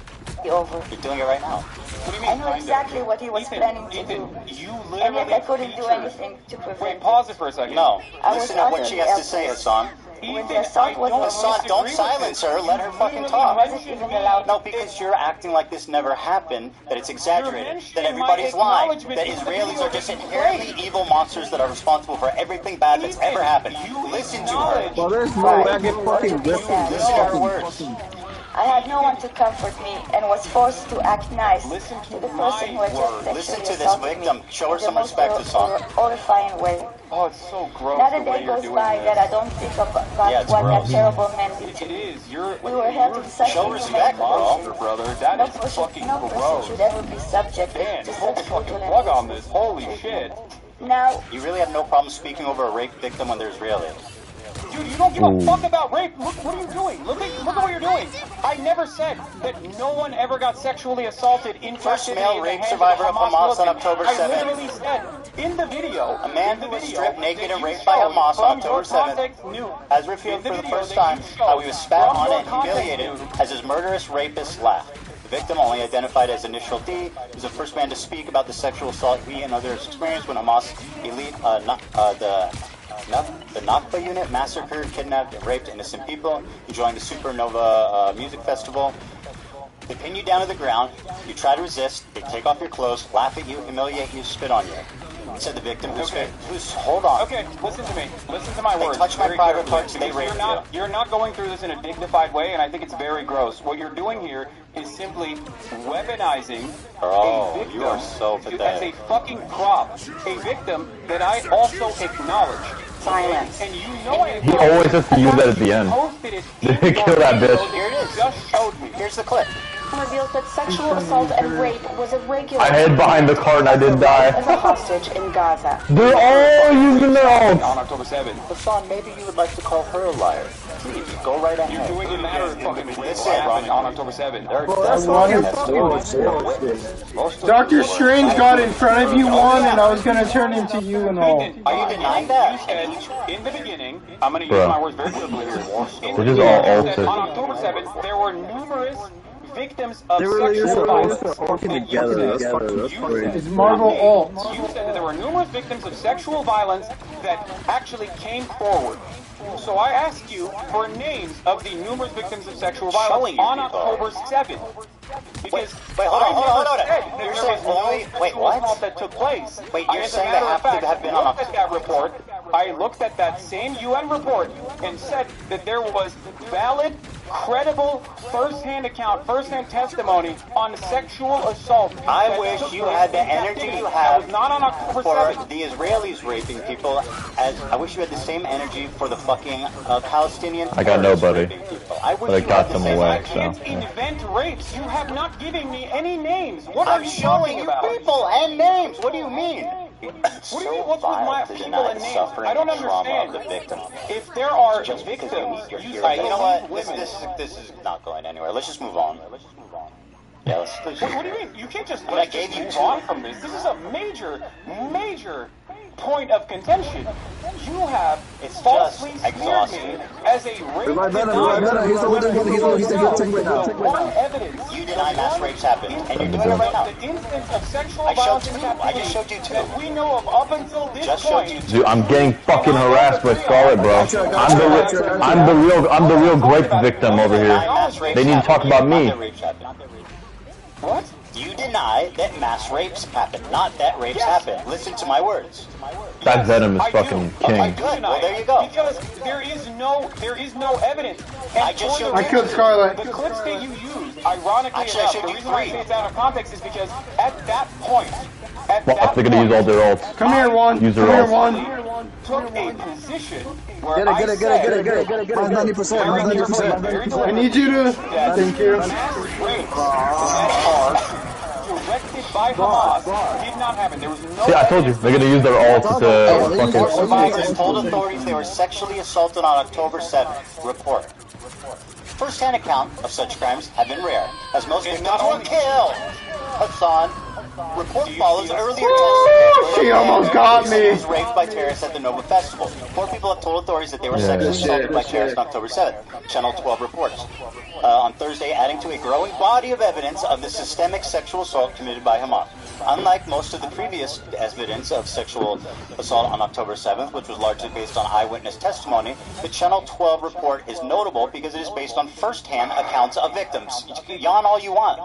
Over. You're doing it right now. What do you mean, I knew exactly what he was planning to do, You and yet I couldn't do anything to prevent Wait, it. pause it for a second. No. I was Listen to what utterly she has to say, Hassan. When the assault was Hassan, don't silence her. Let her fucking talk. wasn't even allowed. No, because you're acting like this never happened, that it's exaggerated, that everybody's lying, that Israelis are just inherently evil monsters that are responsible for everything bad that's ever happened. Listen to her. Well, there's no way I get fucking whipped. Listen to her words. I had no one to comfort me and was forced to act nice to the person who had just Listen sexually to this assaulted victim. me Show her in the some most respect, Hassan. horrifying way. Oh, it's so gross. Not a the way day you're goes doing by this. that I don't think about Yeah, it's what that gross. terrible man did. It is. We were held in such Show respect, bro. Monster, brother. That no is fucking person gross. should ever be subject Man, to pull the such fucking brutal plug on and this. Holy shit. Now, You really have no problem speaking over a rape victim when there's Israeli. Dude, you don't give a fuck about rape. Look, what are you doing? Look at what you're doing. I never said that no one ever got sexually assaulted in First custody male in the rape hands survivor of of Hamas on militant. October I 7th. literally said in the video, A man who was stripped naked and raped by Hamas on October 7th has revealed for the first time how he was spat on and humiliated as his murderous rapist laughed. The victim, only identified as Initial D, was the first man to speak about the sexual assault he and others experienced when Hamas elite the Nakba unit massacred, kidnapped, and raped innocent people enjoying the Supernova music festival. They pin you down to the ground, you try to resist, they take off your clothes, laugh at you, humiliate you, spit on you. Said the victim who's hold on. Okay, listen to me. Listen to my They words. touch my very private carefully, parts, they because rape you're not going through this in a dignified way, and I think it's very gross. What you're doing here is simply weaponizing a victim you are so as pathetic. a fucking prop. A victim that I also acknowledge. silence. And you know I He always has to use that at the end. Kill that bitch. Here it is. Here's the clip. Revealed that sexual assault and rape was a regular. I hid behind the car and I didn't die. As a hostage in Gaza. They're all using their own. On October 7th. Hassan, maybe you would like to call her a liar. Please, go right ahead. You're doing it matter of fucking This what is happened wrong. on October 7th. Doctor Strange got in front of you one, and I was gonna turn into you and all. Are you denying that? You said in the beginning, I'm gonna use Bro. my words very quickly here. In We're the just all beginning, you said altered. on October 7th, there were numerous victims of They really used sexual to violence. working together. That's fucking crazy. It's Marvel alt. You said that there were numerous victims of sexual violence that actually came forward. So I asked you for names of the numerous victims of sexual violence on October 7th. Because wait, hold on. You're saying only, wait, what? That took place. Wait, you're saying they have to have been on looked at that report. I looked at that same UN report and said that there was valid, credible, first-hand testimony on sexual assault. I wish you had the energy you have not on October for 7th. the Israelis raping people. As I wish you had the same energy for the fucking Palestinian. I got nobody. I wish But I you got had the them same away, energy. so. I can't invent rapes. You have not given me any names. What are I'm you showing talking you about? people and names. What do you mean? It's What do you mean? so What's with vile my to people deny and the names? suffering I don't and trauma understand. of the victim. If there are Just victims, because you you're say, you know what? women. This is not going anywhere. Let's just move on. Yeah, let's What do you mean? You can't just I let gave you move two. on from this. This is a major point of contention. You have falsely smeared me as a rape denier. He's the One evidence. You deny mass rapes happened, and you're doing it right now. The instance of sexual I violence showed in two. I just showed captivity you two. that we know of up until this Just showed point. you two. Dude, I'm getting fucking harassed by Scarlet, bro. I'm the real grape victim over here. They need to talk about me. What? You deny that mass rapes happen, not that rapes happen. Listen to my words. That Venom is fucking king. Good. Well, there you go. Because there is no evidence. And I just showed I killed Scarlet. The clips that you used, ironically Actually, I enough, showed the you reason why I three. say it's out of context is because at that point, Well, they're gonna use all their ults. Come here, one. Use their Come here, ults. one. took a position where Get it. Mine's 90%. Mine's 90%. I need you to. Thank you. directed by Hamas did not happen. There was no. See, I told you, they're gonna use their ults to fucking. Survivors told authorities they were sexually assaulted on October 7th. Report. First-hand account of such crimes have been rare, as most victims were killed. Hassan. Report follows earlier testimony. She almost got me. He was raped by terrorists at the Nova Festival. 4 people have told authorities that they were sexually assaulted by terrorists on October 7th. Channel 12 reports. On Thursday, adding to a growing body of evidence of the systemic sexual assault committed by Hamas. Unlike most of the previous evidence of sexual assault on October 7th, which was largely based on eyewitness testimony, the Channel 12 report is notable because it is based on first-hand accounts of victims. Yawn all you want.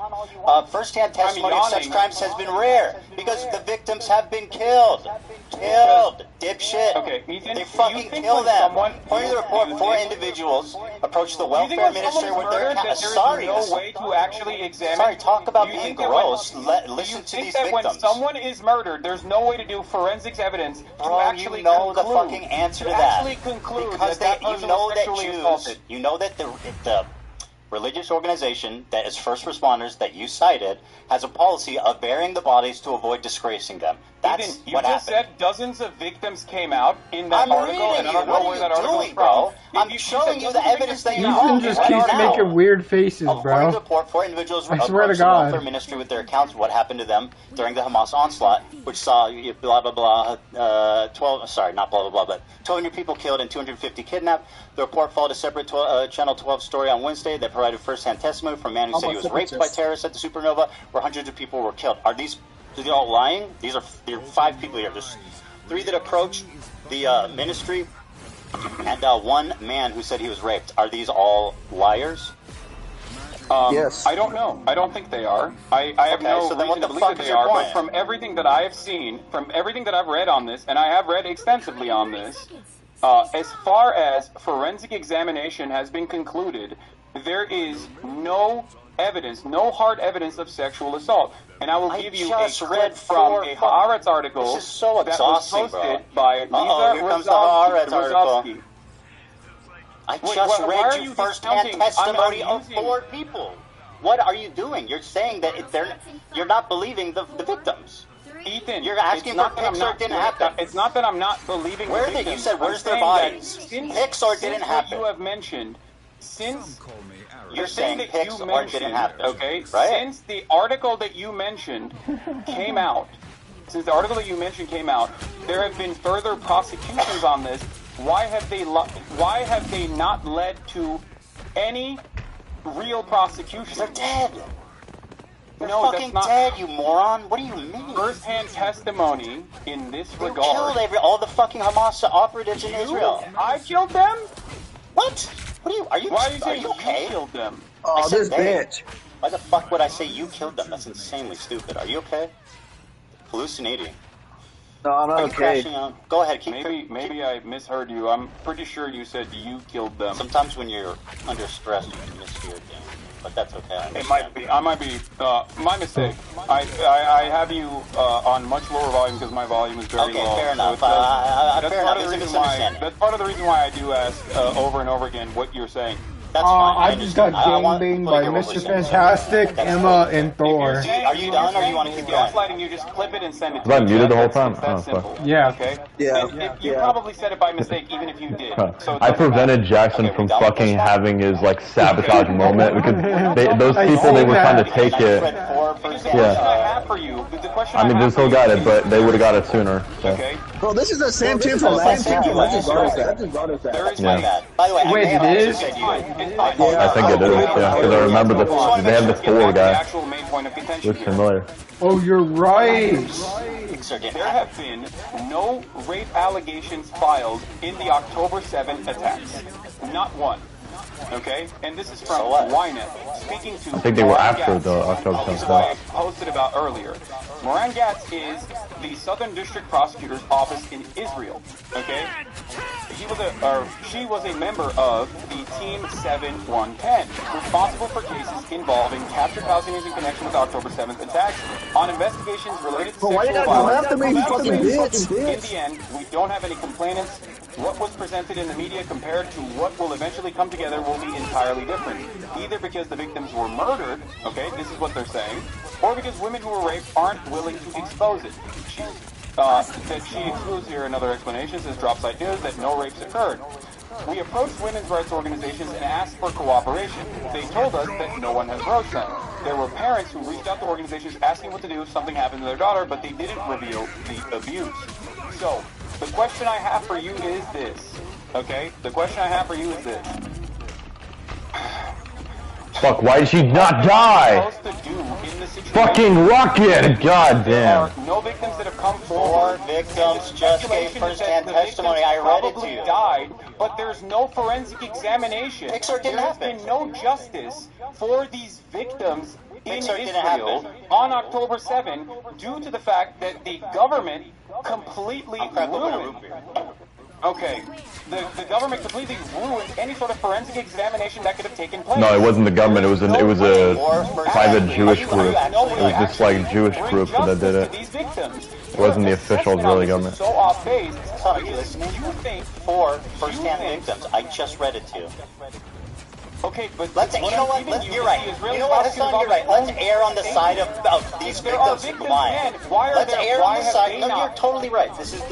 First-hand testimony of such crimes has been rare because the victims have been killed. Killed. Dipshit. Okay, Ethan, they fucking kill them. According to the report, 4 individuals approached the welfare minister with their sorry. No way to actually examine. Sorry, talk about being gross. Listen to these victims. When someone is murdered, there's no way to do forensics evidence to actually you know conclude, the fucking answer to that. Actually conclude because that you know that Jews, you know that the religious organization that is first responders that you cited has a policy of burying the bodies to avoid disgracing them. That's you what just happened. said dozens of victims came out in that article, and I don't know where that article is bro? from. I'm showing you the evidence that you Ethan just keeps making weird faces, According to bro. the report, 4 individuals I swear to approached the God. welfare ministry with their accounts of what happened to them during the Hamas onslaught, which saw blah blah blah 12. Sorry, not blah blah blah, but 200 people killed and 250 kidnapped. The report followed a separate Channel 12 story on Wednesday that provided first-hand testimony from a man who said he was raped by terrorists at the Supernova, where hundreds of people were killed. Are these all lying? There are 5 people here. There's 3 that approached the ministry, and 1 man who said he was raped. Are these all liars? Yes. I don't know. I don't think they are. I have no so then what reason the to believe fuck that is they your are. point? But from everything that I have seen, from everything that I've read on this, and I have read extensively on this, as far as forensic examination has been concluded, there is no evidence, no hard evidence of sexual assault. And I will give you a clip from a Haaretz article This is so that was exhausting, posted bro. by Here Lisa comes the Haaretz article. Rozovsky. I Wait, just why are read you you first-hand discounting? testimony I'm of 4 people. What are you doing? You're saying that you're not believing the victims. Ethan, You're asking for pics or it didn't happen. It's not that I'm not believing Where the are they? victims. You said, where's I'm their saying that bodies? since- Pics or it didn't since happen? What you have mentioned, since You're saying that pics you or it didn't mentioned, happen. okay, right? since the article that you mentioned came out, there have been further prosecutions on this. Why have they not led to any real prosecution? They're dead. They're No, fucking that's not dead, you moron. What do you mean? first-hand testimony in this You regard. killed all the fucking Hamas operatives in Israel. I killed them? What? What are you? Why are you saying okay? you killed them? I Oh, said this they. bitch. Why the fuck would I say you killed them? That's insanely stupid. Are you okay? Hallucinating. No, I'm not Are you okay. crashing out? Go ahead. Maybe I misheard you. I'm pretty sure you said you killed them. Sometimes when you're under stress, you can mishear things. But that's okay. It might be. I might be. My mistake. I have you on much lower volume because my volume is very Okay, low. fair enough. So fair enough. It's a misunderstanding. that's part of the reason why I do ask over and over again what you're saying. That's fine. I just got gangbanged by Mr. Fantastic, Emma, and Thor. Are you done, or you want to keep going? Gaslighting, you just clip it and send it to Was I me. muted the whole time? It's that Oh, simple. Yeah. Okay? Yeah. And you probably said it by mistake, even if you did. So it I doesn't prevented matter. Jackson Okay, from we done with fucking this one? having his like sabotage moment because those people they were trying to take it. Yeah. For you, the question I mean, they still got it, but they would have got it sooner. So. Okay. Bro, this is the same team from last year. I just noticed that. There is Yeah. my bad. By the way, Wait, I may it have is? said you. I think it is, yeah, because I remember they had the Thor guy. Actual main point of contention Looks here. familiar. Oh, you're right. There have been no rape allegations filed in the October 7 attacks. Not one. Okay? And this is from Ynet, speaking to I think they were Moran after Gatz, the October 7th. who I posted about earlier. Moran Gatz is the Southern District Prosecutor's Office in Israel. Okay? She was a member of the Team 7110, responsible for cases involving captured Palestinians in connection with the October 7th attacks on investigations related to Why you sexual gotta go violence. after me, you fucking bitch? In the end, we don't have any complainants. What was presented in the media compared to what will eventually come together will be entirely different. Either because the victims were murdered, okay, this is what they're saying, or because women who were raped aren't willing to expose it. That she excludes here another explanation, says Dropsite News, that no rapes occurred. We approached women's rights organizations and asked for cooperation. They told us that no one has approached them. There were parents who reached out to organizations asking what to do if something happened to their daughter, but they didn't reveal the abuse. So, the question I have for you is this, okay? The question I have for you is this. Fuck, why did she not die? Fucking rocket! God damn. No victims that have come forward. 4 victims just gave first-hand testimony. I read it to you. Died, but there's no forensic examination. There has been no justice for these victims in Israel on October 7 due to the fact that the government completely ruined. Okay, the government completely ruined any sort of forensic examation that could have taken place. No, it wasn't the government. It was a private Jewish group. It was just like Jewish group that did it. It wasn't the official Israeli government. So off base. You think 4 first-hand victims? I just read it to you. Okay, but let's. You know what? You're right. You know what, Hassan? You're right. Let's err on the side of these victims lying. Let's err on the side. No, you're totally right. This is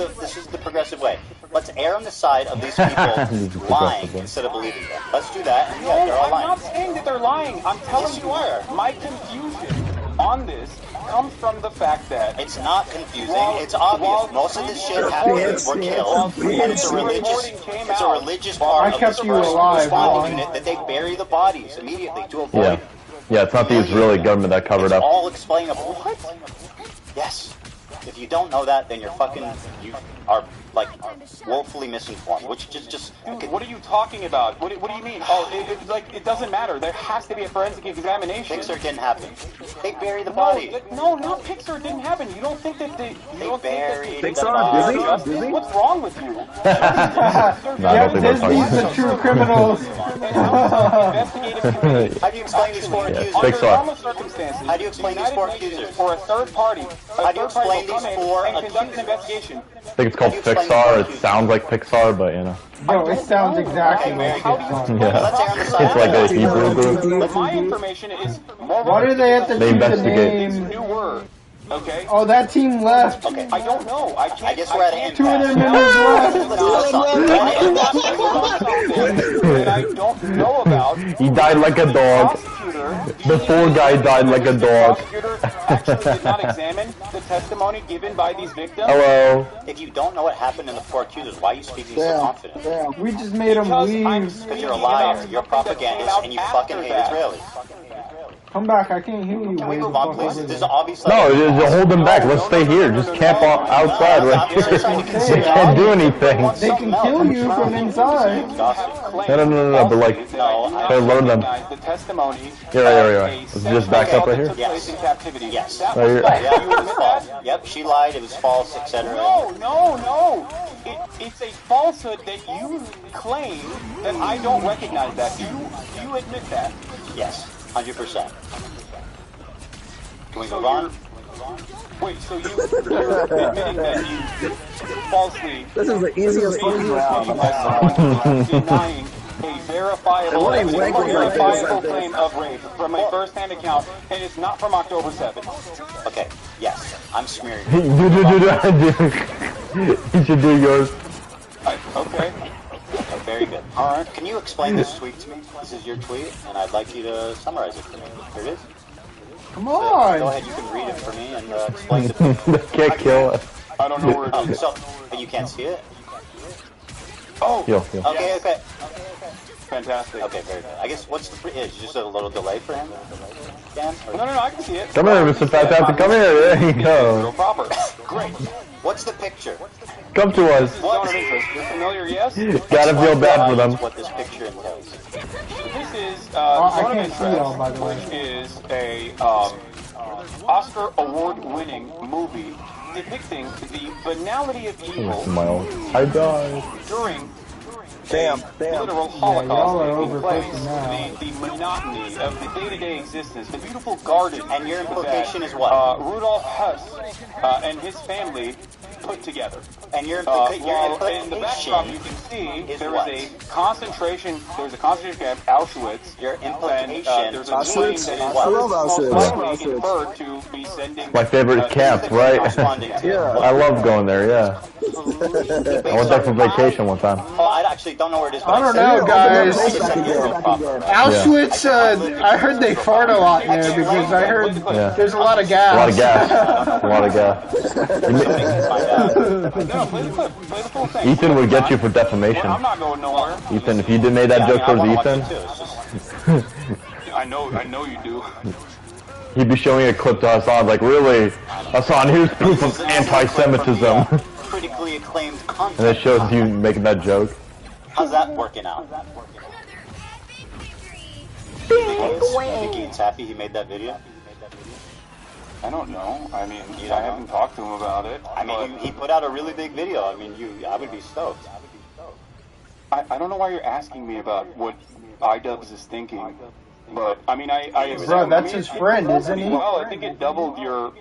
the progressive way. Let's err on the side of these people lying instead of believing them. Let's do that. And yeah, they're all lying. I'm not saying that they're lying. I'm telling you are. My confusion on this comes from the fact that it's not confusing. It's obvious. Most of this shit happened. Were killed, and it's a religious part of the responding unit that they bury the bodies immediately to avoid. Yeah, it's not the Israeli government that covered up. All explainable. What? Yes. If you don't know that, then you are like woefully misinformed. Which just. Dude, what are you talking about? What do you mean? Oh, it doesn't matter. There has to be a forensic examination. Pixar didn't happen. They bury the body. No, not Pixar didn't happen. You don't think that they buried Pixar? Disney? What's wrong with you? Yeah, Disney's the true criminals. How do you explain these 4 accusers? Under normal circumstances, how do you explain these 4 accusers? For a third party, how do you explain these 4 and conduct an investigation. I think it's called Pixar. It sounds like Pixar, but you know. Bro, it sounds exactly like Pixar. Yeah. It's like a Hebrew group. My information is more. Why do they have to choose a name? New word. Okay. Oh, that team left. Okay. I don't know. I guess we're at an 2 of their members that I don't know about. He died like a dog. The 4 guy died like a dog. The prosecutor actually did not examine the testimony given by these victims. Hello. If you don't know what happened in the 4 accusers, why are you speaking so confident? We just made them leave. Because you're a liar. You're a propagandist, and you fucking hate Israelis. Come back, I can't hear you. Can we move on, please? There's obviously No, just hold them back. Let's stay here. Just camp outside right here. They can't do anything. They can kill you from inside. No, but like, they learn them. The testimony. Yeah. Let's just back up right here. Yes. Yes. Right here. Yep, she lied, it was false, etc. No. It's a falsehood that you claim that I don't recognize that. You admit that. Yes, 100%. Can we move on? Wait, so you're admitting that you falsely... This is the easiest fucking round. ...denying a verifiable claim of rape from a first-hand account, and it's not from October 7th. Okay, yes, I'm smearing. You should do yours. Okay, very good. All right. Can you explain this tweet to me? This is your tweet, and I'd like you to summarize it for me. Here it is. Come on! Go ahead, you can read it for me and explain it to me. They can't kill us. I don't know where it is. So, but you can't see it? Oh! Yo. Okay. Fantastic. Okay, very good. I guess what's the is just a little delay for him? Dan? No, I can see it. Come here, Mr. Fantastic. Come here. There you go. Proper. Great. What's the picture? Come to us. Zone of interest. You're familiar, yes? Gotta feel bad for them. What this picture entails. This is I can't see y'all, by the way. which is a Oscar award-winning movie depicting the banality of evil I died. during Damn. literal y'all are Holocaust taking place. overthinking now. The monotony of the day-to-day existence, the beautiful garden. And your implication is what? Rudolf Huss and his family put together. And your While implication in the backdrop you can see is there what? was a concentration camp, Auschwitz. Your implication. And, there's a Auschwitz? plane that is I love most Auschwitz. likely inferred to be sending. My favorite camp, right? Yeah. I love going there, yeah. I went there for vacation one time. Oh, I actually don't know where it is. I don't know, guys. Auschwitz, Yeah. I heard they fart a lot there because I heard there's a lot of gas. A lot of gas. A lot of gas. No, play the clip. Play the full thing. Ethan would get you for defamation. I'm not going nowhere. Ethan, if you did made that joke towards Ethan, I know you do. he'd be showing a clip to Hassan, like, really? Hassan, here's proof of anti-Semitism. Critically acclaimed And content. it shows you making that joke. How's that working out? You think he's happy he made that video? I don't know. I mean, I haven't talked to him about it. I mean, he put out a really big video. I mean, I would be stoked. I don't know why you're asking me about what iDubbbz is thinking. But, I mean, I Bro, that's his friend, isn't he? Well, I think it doubled your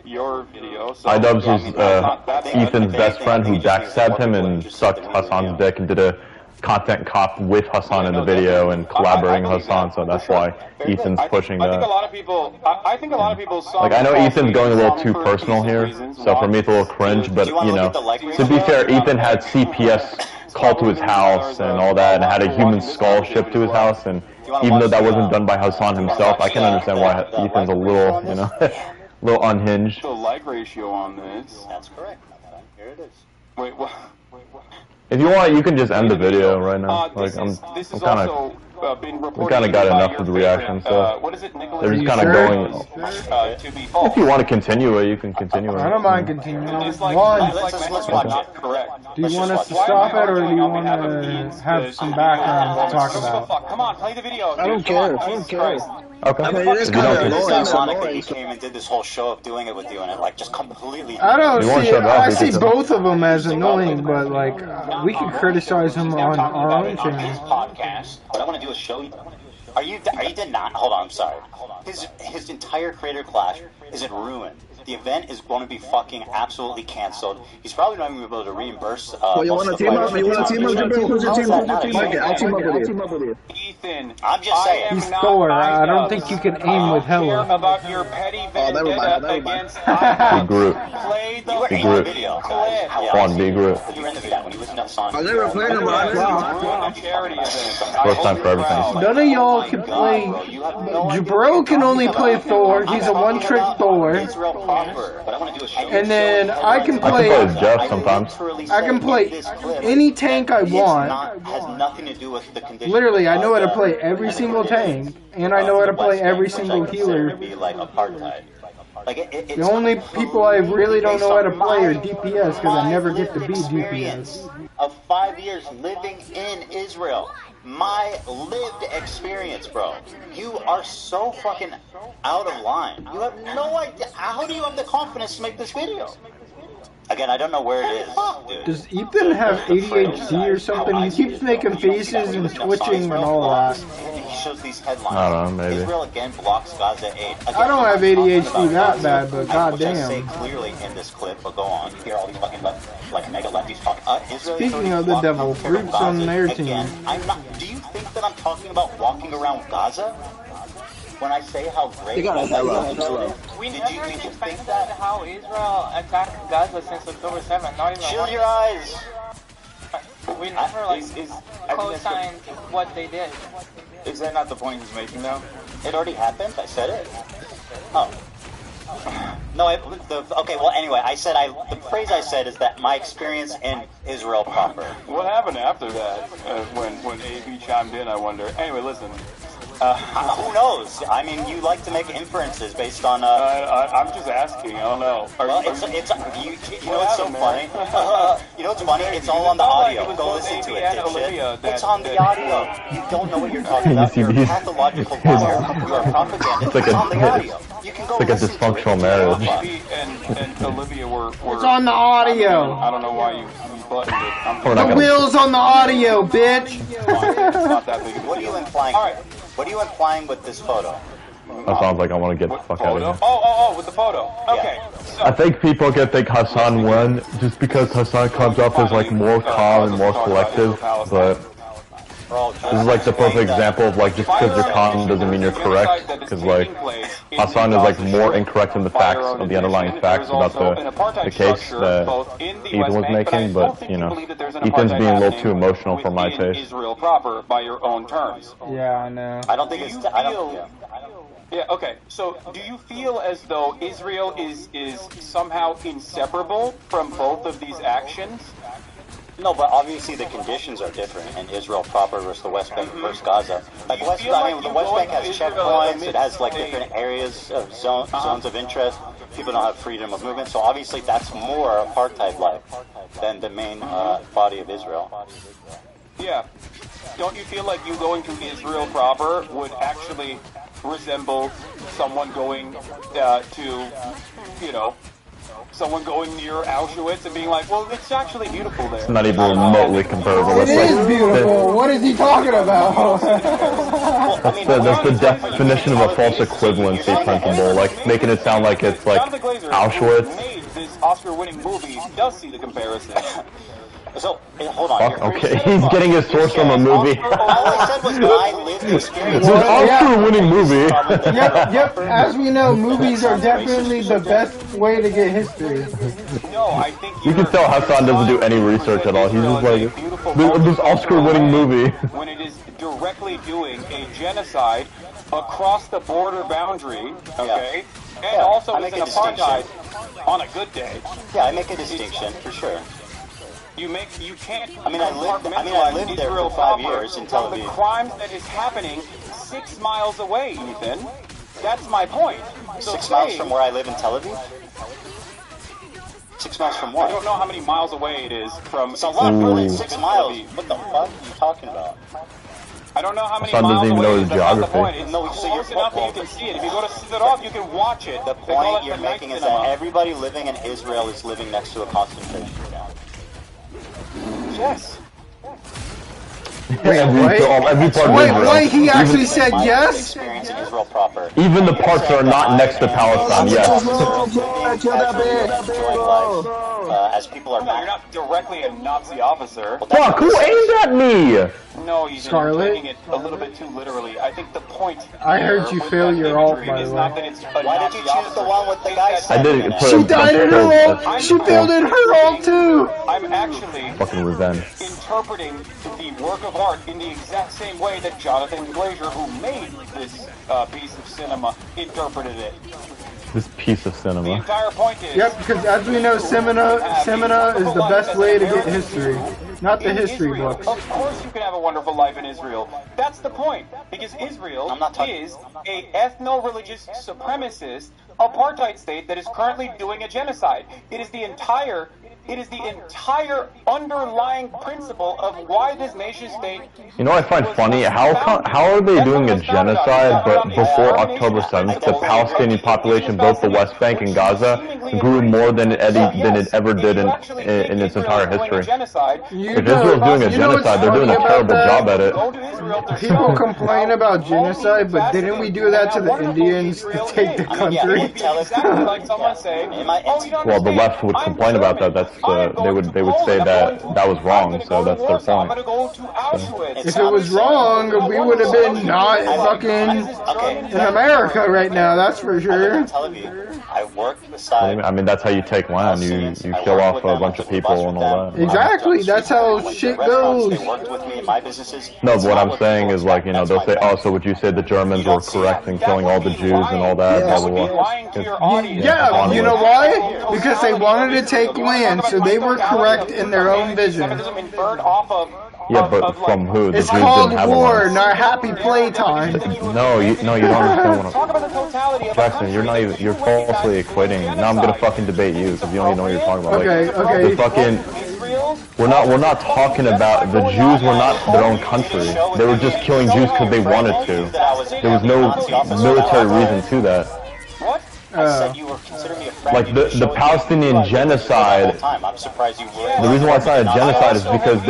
video. So, iDubbbz was Ethan's best friend who backstabbed him and sucked Hassan's dick and did a content cop with Hassan in the video and collaborating with Hassan, so that's why Ethan's pushing I think a that. lot of people. I think a lot of people saw. Like, I know Ethan's going a little too personal here, so for me it's a little cringe, but, you know, to be fair, Ethan had CPS called to his house and all that, and had a human skull shipped to his house, and even though that wasn't done by Hassan himself, I can understand why Ethan's a little, you know, a little unhinged. The like ratio on this. That's correct. Here it is. Wait, what? If you want, you can just end the video right now. Like, I'm kind of, we kind of got enough of the reaction, so what is it, Nicholas? they're just kind of going. If you want to continue it, you can continue it. I don't mind continuing. Let's One, watch it. do you want us to stop it or do you want to have some background to talk about? Come on, play the video. I don't care. Okay. I mean, it is If you kind of don't- It's annoying. ironic that he came and did this whole show of doing it with you, and it like just completely. I don't You want see to it. shut up, I we see can- both of them as annoying, but like we can criticize him on our own his channel. podcast. What I want to do is show you. Are you denying? Hold on, I'm sorry. His entire creator clash is ruined. The event is going to be fucking absolutely canceled. He's probably not even going to be able to reimburse. Well, you want to team up? You want to team up? Who's your team? Mike, I'll team up with you. Ethan, I'm just saying. He's Thor. I don't think you can aim with Hela. About your petty vendetta against Be Groot. Play the Be Groot. Video. One, be Groot. You were in the video when he was in that song. I never played him, but I charity event. First time for everything. None of y'all can play. Jabro can only play Thor. He's a one-trick Thor. Israel proper. What I want to do is show you. And then I can I can play. play as Jeff sometimes. I can play any tank I want. Has nothing to do with the condition. Literally, I know how to play every single tank, and I know how to play every single healer. Be like apartheid. Like The only people I really don't know how to play are DPS because I never get to be DPS. Of 5 years living in Israel. My lived experience, bro. You are so fucking out of line. You have no idea. How do you have the confidence to make this video? Again, I don't know where it is, dude. Does Ethan have ADHD or something? He keeps making faces and twitching and all that. He shows these headlines. I don't know, maybe. Israel again blocks Gaza aid. Again, I don't have ADHD that bad, but which I say goddamn. clearly in this clip, but go on. You hear all these fucking like mega lefties talk. Israel Speaking of the devil, Groot's on their team. I'm not. Do you think the that I'm talking about walking around Gaza? When I say how great They got us that wrong. We never defended how Israel attacked Gaza since October 7th. Not even Shield your eyes. We never co-signed what they did. Is that not the point he's making though? It already happened. I said it. Oh. No, okay, well, anyway, the phrase I said is that my experience in Israel proper. What happened after that, when AB chimed in, I wonder. Anyway, listen. Who knows? I mean, you like to make inferences based on, I'm just asking, I don't know. You know what's so funny? You know what's funny? It's all on the audio. Go listen to it, dipshit. It's on the audio. You don't know what you're talking about. You're a pathological liar. You're a propagandist. It's on the audio. You can go like a dysfunctional marriage. And Olivia were... It's on the audio. I don't know why you buttoned it. The wheel's on the audio, bitch. It's not that big. What are you implying? What are you implying with this photo? That sounds like I want to get the fuck out of here. Oh, with the photo. Okay. I think people think Hassan won just because Hassan comes off as like more calm and more collective, but this is like the perfect example of like just because you're calm doesn't mean you're correct, because like Hassan is like more incorrect in the facts of the underlying facts about the case that Ethan was making, but you know, Ethan's being a little too emotional for my taste. Israel proper by your own terms. Yeah, I know. I don't think it's. Yeah, okay. So, do you feel as though Israel is somehow inseparable from both of these actions? No, but obviously the conditions are different in Israel proper versus the West Bank versus Gaza. Like the West Bank has checkpoints, it has like different areas of zones of interest. People don't have freedom of movement, so obviously that's more apartheid-like than the main body of Israel. Yeah. Don't you feel like you going to Israel proper would actually resemble someone going someone going near Auschwitz and being like, well, it's actually beautiful there. It's not even remotely comparable. It is beautiful. What is he talking about? That's the definition of a false equivalency principle, like making it sound like it's like Auschwitz. Made this Oscar-winning movie does see the comparison. So, hold on. Okay, he's getting his source from a movie. All I said was I lived the experience. It's an Oscar-winning movie. Yep. As we know, movies are definitely the best way to get history. No, I think you can tell Hassan doesn't do any research at all. He's just like, this Oscar-winning movie. When it is directly doing a genocide across the border boundary, okay, and also is an apartheid on a good day. Yeah, I make a distinction for sure. You can't. I lived there for 5 years in Tel Aviv. The crimes that is happening 6 miles away, Ethan. That's my point. So 6 miles from where I live in Tel Aviv? 6 miles from what? I don't know how many miles away it is from. It's a lot, really. 6 miles. What the fuck are you talking about? I don't know how many Hassan miles doesn't even know away his it is. That's not the geography. point. It's close enough that you can see it. If you go to Sidorov, you can watch it. The point you're making is that everybody living in Israel is living next to a concentration camp. Yes. Wait, he actually said yes? Experience in Israel proper. Even the parts that are not next to Palestine, yes. As people are you're not directly a Nazi officer. Fuck, who aimed at me? No, you're taking it a little bit too literally. I think the point. I heard you fail your ult, by the way. Why did you choose the one with the guy? I did. She died in her ult. She failed in her ult too. I'm actually fucking revenge. Interpreting the work of art in the exact same way that Jonathan Glazer, who made this piece of cinema, interpreted it. This piece of cinema. The entire point is... Yep, because as we know, Semina is the best way to get history, not the history books. Of course you can have a wonderful life in Israel. That's the point. Because Israel is a ethno-religious supremacist apartheid state that is currently doing a genocide. It is the entire underlying principle of why this nation state... You know what I find funny? How are they doing a genocide, but before October 7th, the Palestinian population, both the West Bank and Gaza, grew more than it ever did in its entire history? If Israel's doing a genocide, they're doing a terrible job at it. People complain about genocide, but didn't we do that to the Indians to take the country? Well, the left would complain about that. That's they would say that that was wrong. So that's their point. If it was wrong, we would have been not fucking in America right now. That's for sure. I work beside. I mean, that's how you take land. You kill off a bunch of people and all that. Exactly. That's how shit goes. No, but what I'm saying is, like, you know, they'll say, oh, so would you say the Germans were correct in killing all the Jews and all that? Blah, blah, blah. Yeah, you know why? Because they wanted to take land, so they were correct in their own vision. Yeah, but from who? The It's Jews called didn't have war, one. not happy playtime. No, you don't understand what I'm... Jackson, you're falsely equating. Now I'm gonna fucking debate you because you don't even know what you're talking about. Okay. The fucking... We're not talking about... The Jews were not their own country. They were just killing Jews because they wanted to. There was no military reason to that. Like the Palestinian genocide. The reason why it's not a genocide is because,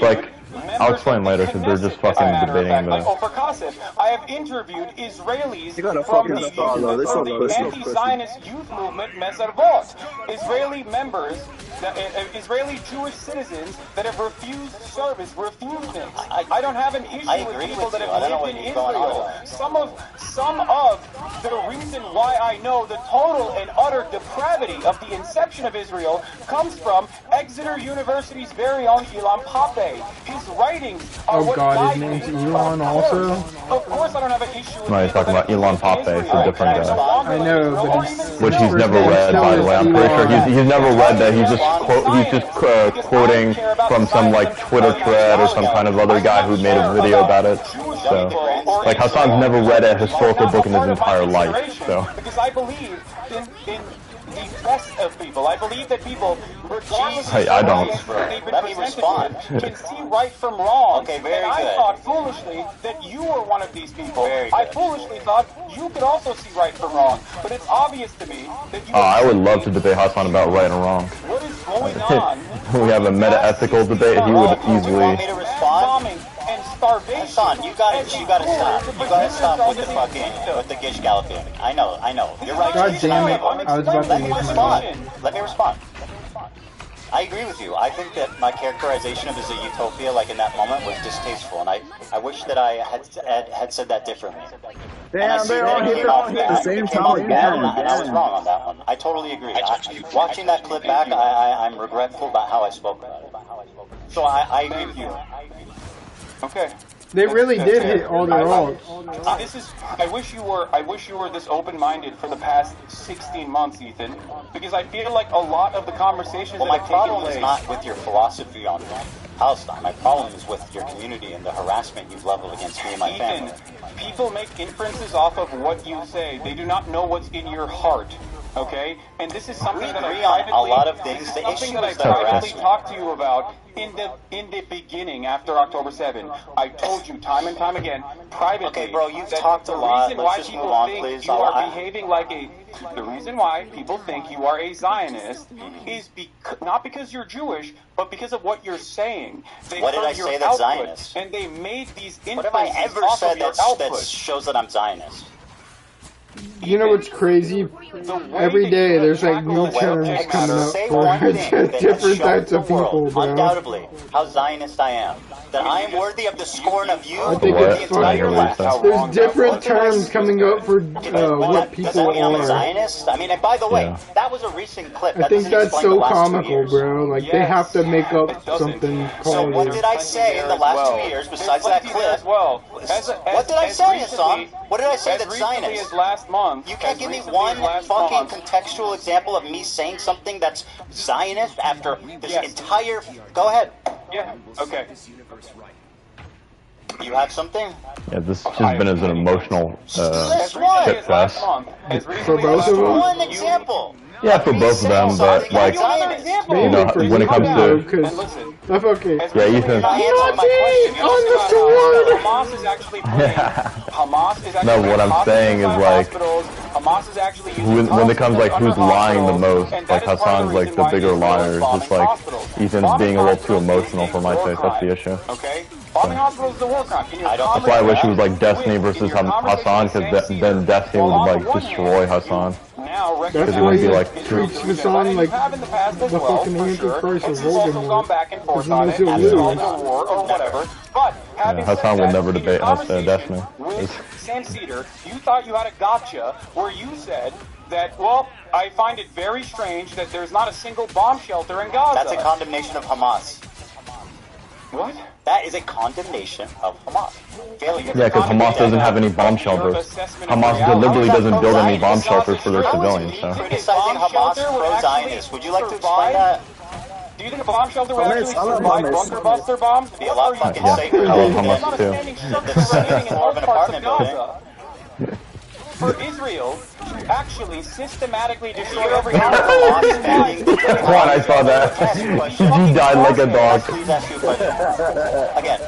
like, I'll explain later because they're just fucking debating the. I have interviewed Israelis from the anti-Zionist youth movement Meservot. Israeli members, Israeli Jewish citizens that have refused service, refused it. I don't have an issue with people that have lived in Israel. Some of the reason why I know the total and utter depravity of the inception of Israel comes from Exeter University's very own Ilan Pappé. His writings are Oh god, his name's Elon also? Of course I don't have an issue with No, he's talking about Ilan Pappé. It's a different guy. I know, but Which he's never read, by the way. I'm pretty sure he's never read that. He's just quoting from some like Twitter thread or some kind of other guy who made a video about it. So, like, Hassan's never read a historical book in his entire life. So. Because I believe in the best of people. I believe that people, regardless of I don't. Let me respond. Can see right from wrong. Okay, very good. I thought foolishly that you were one of these people. I foolishly thought you could also see right from wrong. But it's obvious to me that you. I would love to debate Hassan about right and wrong. What is going on? We have a meta-ethical debate. He would easily. Hassan, you gotta stop. You gotta stop with the gish galloping. I know. You're right. God damn it. I was about to Let me respond. I agree with you. I think that my characterization of it as a utopia, like in that moment, was distasteful, and I wish that I had said that differently. Damn, they all hit the same time again. And I was wrong on that one. I totally agree. Watching that clip back, I'm regretful about how I spoke about it. So I agree with you. Okay. They really did hit all their odds. I wish you were this open-minded for the past 16 months, Ethan, because I feel like a lot of the conversations my problem is not with your philosophy on Palestine. My problem is with your community and the harassment you've leveled against me and my family. People make inferences off of what you say. They do not know what's in your heart. Okay, and this is something that I privately, a lot of things. The something issue that I is the privately harassment. talked to you about in the beginning after October 7. I told you time and time again privately. Okay, bro, you've talked a lot. Let's just move on, please. You are behaving like a. The reason why people think you are a Zionist is not because you're Jewish, but because of what you're saying. What did I say that's Zionist? And they made these inferences. What have I ever said that shows that I'm Zionist? You know what's crazy? Every day there's like new terms coming up for different types of people, bro. Undoubtedly, how Zionist I am. That I am worthy of the scorn of you. I think it's funny. There's different terms coming up for what people Does that mean I'm a are. Zionist? I mean, and by the way, that was a recent clip. I think that's so comical, bro. Like, they have to make up something called So what did I say in the last 2 years besides that clip? What did I say, Hassan? What did I say that's Zionist? You can't give me one fucking contextual example of me saying something that's Zionist after this entire... Go ahead. Yeah, okay. You have something? Yeah, this has just been as an emotional shit fest. For both of them? One example. Yeah, for both of them, but like, you know, when it comes to... That's okay. Yeah, Ethan. Hamas is actually No, what I'm saying is like, Hamas is actually when it comes like who's lying the most, like Hassan's like the bigger liar. It's just like Ethan's being a little too emotional for my taste. That's the issue. Okay. Bombing hospitals is a war crime. That's why I wish it was like Destiny versus Hassan, because then Destiny would like destroy Hassan. now That's why he treats the song like the fucking Antichrist of Voldemort. Because he knows he'll lose. Or whatever. But having said Hassan will that, never in debate your Daphne. with Sam Cedar, you thought you had a gotcha where you said that, well, I find it very strange that there's not a single bomb shelter in Gaza. That's a condemnation of Hamas. What? That is a condemnation of Hamas. Yeah, because Hamas doesn't have any bomb shelters. Hamas deliberately doesn't build any bomb shelters for their civilians. So. Criticizing Hamas pro-Zionist. Would you like to explain that? Do you think a bomb shelter would actually survive bunker buster bombs? Be a lot fucking safer. I love Hamas too. More of an apartment building. For Israel to actually systematically destroy every house. Juan, I saw that. He died like a dog. Please ask you a question. Again,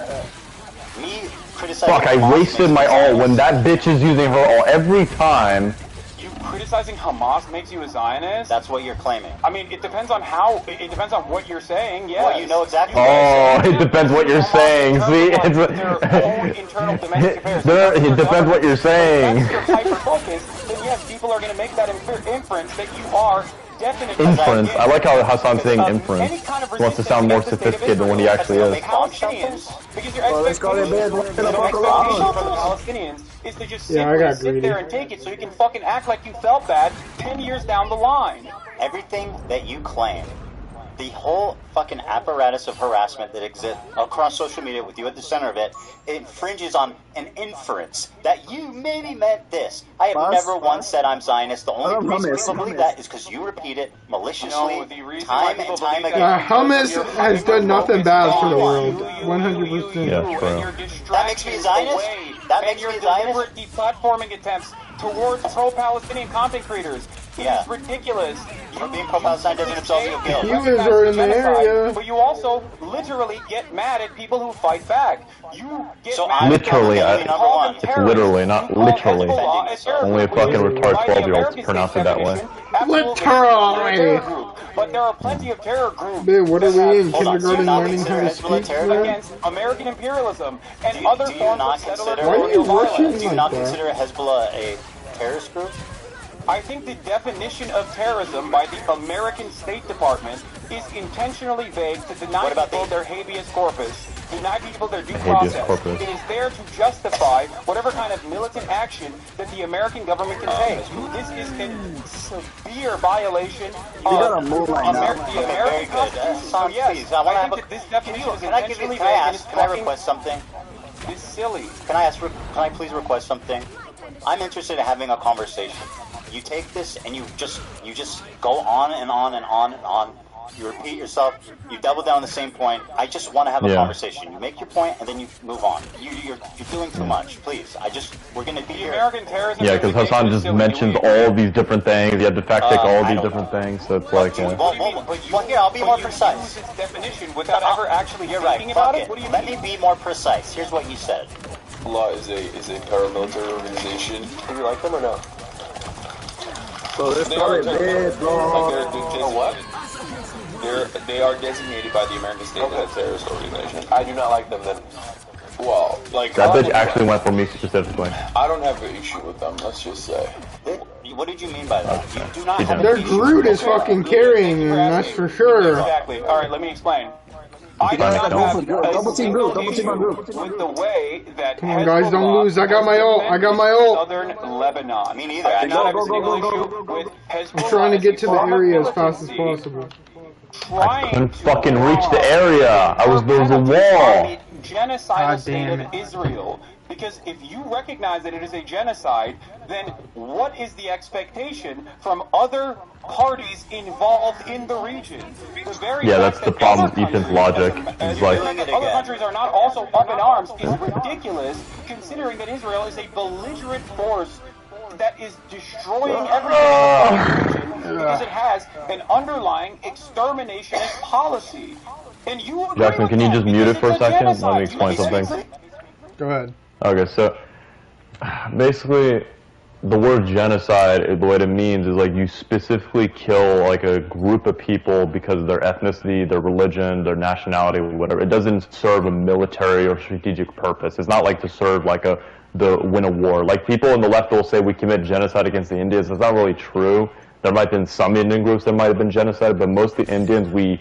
me criticizing Fuck, I wasted my ult when that bitch is using her ult every time. You criticizing Hamas makes you a Zionist? That's what you're claiming. I mean, it depends on how, it depends on what you're saying, yes. Well, you know exactly what you're saying. It depends what you're saying, see? It's their own internal domestic affairs. It depends what you're saying. If you're hyper-focused, then yes, people are going to make that inference that you are definitely... Inference. I like how Hassan's saying inference. He wants to sound more sophisticated than what he actually is. Because your expectation from the Palestinians is to just sit there and take it so you can fucking act like you felt bad 10 years down the line. Everything that you claim, the whole fucking apparatus of harassment that exists across social media with you at the center of it, infringes on an inference that you maybe meant this. I have never once said I'm Zionist. The only reason people believe that is because you repeat it maliciously time and time again. Hamas has done nothing bad for the world. 100%. Yeah, true. That makes me a Zionist? That makes me a Zionist? Deliberate deplatforming attempts towards pro-Palestinian content creators. It's ridiculous. You being pro-Palestine doesn't absolve you of guilt. Humans are in the area. But you also literally get mad at people who fight back. You get mad literally, at it's literally, not literally. Only a fucking retarded 12-year-old pronounce it that way. Literally. But there are plenty of terror groups. Dude, what are we in kindergarten learning how to speak? Against American imperialism and other forms of settler violence. Do you not consider Hezbollah a terrorist group? I think the definition of terrorism by the American State Department is intentionally vague to deny people their habeas corpus, deny people their due process. It is there to justify whatever kind of militant action that the American government can take. This is a severe violation of the American Constitution. So yes, I think that this definition is intentionally vague. Can I request something? It's silly. Can I please request something? I'm interested in having a conversation. You take this and you just go on and on and on and on. You repeat yourself. You double down on the same point. I just want to have a conversation. You make your point and then you move on. You're doing too much. Please. We're gonna be here. American terrorism. Yeah, because Hassan just mentioned all these different things. You had to fact check all these different things. So it's like. Well, here I'll be more precise. Use its definition without ever actually thinking about it. What do you Let me be more precise. Here's what you said. Allah is a paramilitary organization. Do you like them or no? So this probably big, what? They are designated by the American State as a terrorist organization. I do not like them then. Well, like that bitch actually went for me specifically. I don't have an issue with them. Let's just say. What did you mean by that? You do not have their Groot is fucking carrying them, that's for sure. Exactly. All right, let me explain. I do not have a single issue with the way that come on, guys, don't lose. I got my ult. Southern Lebanon. Me neither. I do not have a single issue with Hezbollah. I'm trying to get to the area as fast as possible. I couldn't fucking reach the area. There was a wall. Genocidal state of Israel. Because if you recognize that it is a genocide, then what is the expectation from other parties involved in the region? That's the problem with Ethan's logic. He's like, other countries are not also up in arms is ridiculous, considering that Israel is a belligerent force that is destroying everything in the region because it has an underlying exterminationist policy. And you agree Jackson, can you just mute it for a second? Let me explain something. Go ahead. Okay, so basically, the word genocide, what it means is like you specifically kill like a group of people because of their ethnicity, their religion, their nationality, whatever. It doesn't serve a military or strategic purpose. It's not like to serve like the win a war. Like people in the left will say we commit genocide against the Indians. That's not really true. There might have been some Indian groups that might have been genocide, but most of the Indians we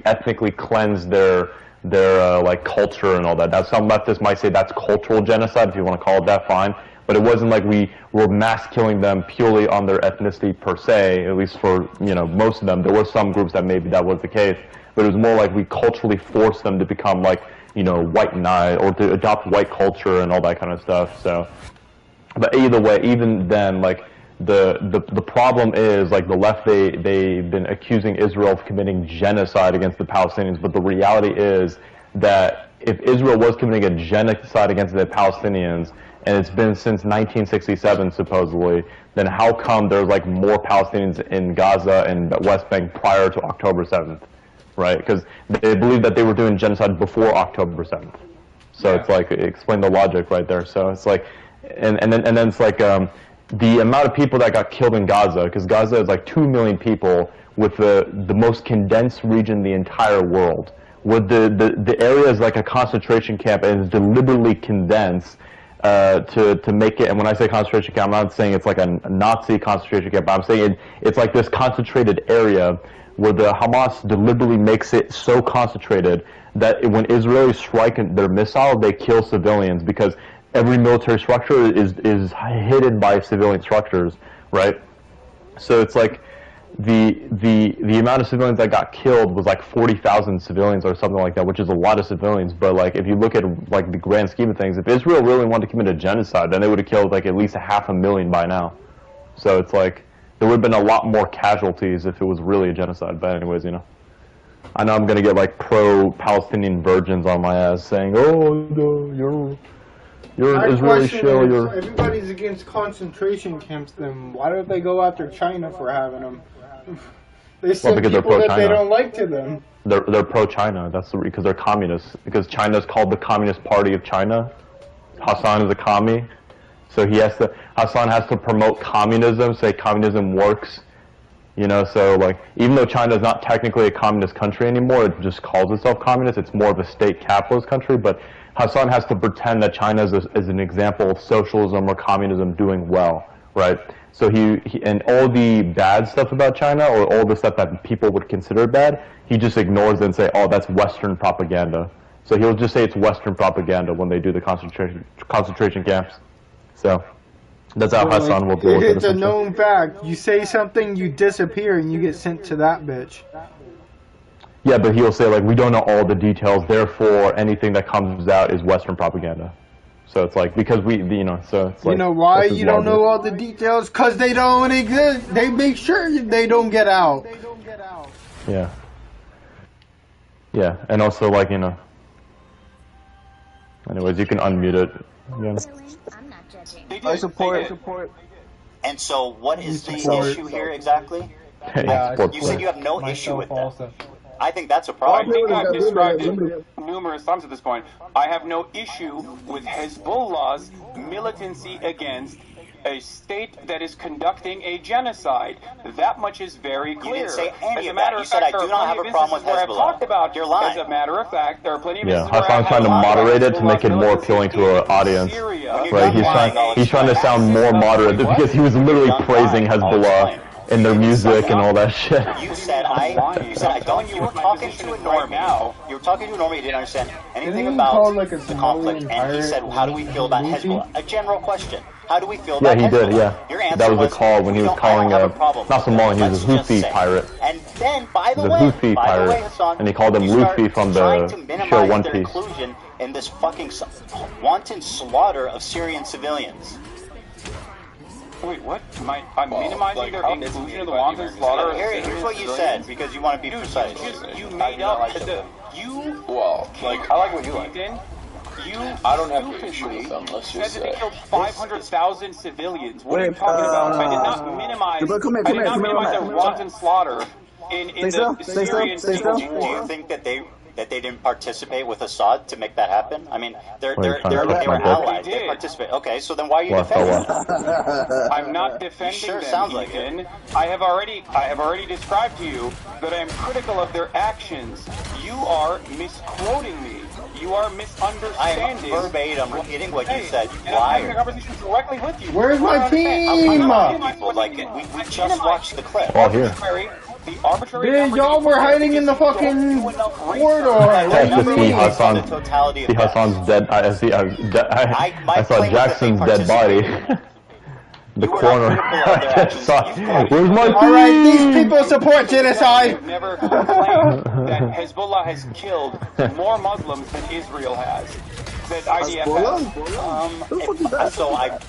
ethnically cleanse their like culture and all that. Now some leftists might say that's cultural genocide, if you want to call it that, fine. But it wasn't like we were mass killing them purely on their ethnicity per se, at least for, most of them. There were some groups that maybe that was the case, but it was more like we culturally forced them to become like, white knight or to adopt white culture and all that kind of stuff. So, but either way, even then, like the problem is like the left, they've been accusing Israel of committing genocide against the Palestinians, but the reality is that if Israel was committing a genocide against the Palestinians, and it's been since 1967 supposedly, then how come there's like more Palestinians in Gaza and the West Bank prior to October 7th, right? Because they believe that they were doing genocide before October 7th. So it's like, explain the logic right there. So it's like, and then it's like the amount of people that got killed in Gaza, because Gaza is like 2 million people with the most condensed region in the entire world, where the area is like a concentration camp and is deliberately condensed to make it. And when I say concentration camp, I'm not saying it's like a Nazi concentration camp, but I'm saying it's like this concentrated area where the Hamas deliberately makes it so concentrated that when Israelis strike their missiles, they kill civilians, because every military structure is hidden by civilian structures, right? So it's like the amount of civilians that got killed was like 40,000 civilians or something like that, which is a lot of civilians. But like if you look at like the grand scheme of things, if Israel really wanted to commit a genocide, then they would have killed like at least 500,000 by now. So it's like there would have been a lot more casualties if it was really a genocide. But anyways, I know I'm gonna get like pro-Palestinian virgins on my ass saying, "Oh, no, you're an Israeli shill." You're everybody's against concentration camps. Then why don't they go after China for having them? They send people that they don't like to them. They're pro-China. That's because they're communists. Because China is called the Communist Party of China. Hassan is a commie, so Hassan has to promote communism, say communism works. So like even though China is not technically a communist country anymore, it just calls itself communist. It's more of a state capitalist country, but Hassan has to pretend that China is an example of socialism or communism doing well, right? So he and all the bad stuff about China, or all the stuff that people would consider bad, he just ignores and say, "Oh, that's Western propaganda." So he'll just say it's Western propaganda when they do the concentration camps. So that's how Hassan will deal with it. It's a known fact. You say something, you disappear, and you get sent to that bitch. Yeah, but he'll say, like, we don't know all the details, therefore anything that comes out is Western propaganda. So it's like, because so it's like... You know why you don't know all the details? Because they don't exist. They make sure they don't get out. Yeah. Yeah, and also, like, anyways, you can unmute it. I support. And so, what is the issue here exactly? You said you have no issue with that. I think that's a problem. I think I've described it numerous times at this point. I have no issue with Hezbollah's militancy against a state that is conducting a genocide. That much is very clear. You didn't say any of that. You said I do not have a problem with Hezbollah. You're lying. As a matter of fact, there are plenty of instances where Hassan's trying to moderate it to make it more appealing to an audience. Right? He's trying to sound more moderate because he was literally praising Hezbollah and their music and all that shit. You said I don't. You were talking to a normie. You were talking to a normie. You didn't understand anything about the conflict. And he said, "How do we feel about Hezbollah?" A general question. How do we feel about Hezbollah? Yeah, he did. Yeah. Your answer that was a call when he was calling not Somali. He was a Houthi pirate. And then, by the way, Hassan, and he called him Luffy from the show One Piece. Inclusion in this fucking wanton slaughter of Syrian civilians. Wait, what? I'm minimizing their inclusion of the wanton slaughter. Here's what you said, because you want to be precise. You made up Well, like, I like what you like. I don't have to issue with them, let's just say. They killed 500,000 civilians. What are you talking about? I did not minimize their wanton slaughter in the Syrian state. Do you think that they that they didn't participate with Assad to make that happen? I mean, they What, are you were trying to push my dick? allies. They participate. Okay, so then why are you defending them? I'm not defending Sure them, sounds like Ethan. it. I have already described to you that I am critical of their actions. You are misquoting me. You are misunderstanding. I'm verbatim repeating what you said. You And I'm having a liar. conversation directly with you. Where's You my don't understand. team? We just watched the clip. All here. The arbitrary Dude, numbers y'all that were you hiding in the don't do fucking enough research. corridor. Hey, What do to you see mean? Hassan's dead. I saw Jackson's dead body. The corner. I just saw. Where's my team? Alright, these people support genocide. Never claimed that Hezbollah has killed more Muslims than Israel has. That IDF has. So I It's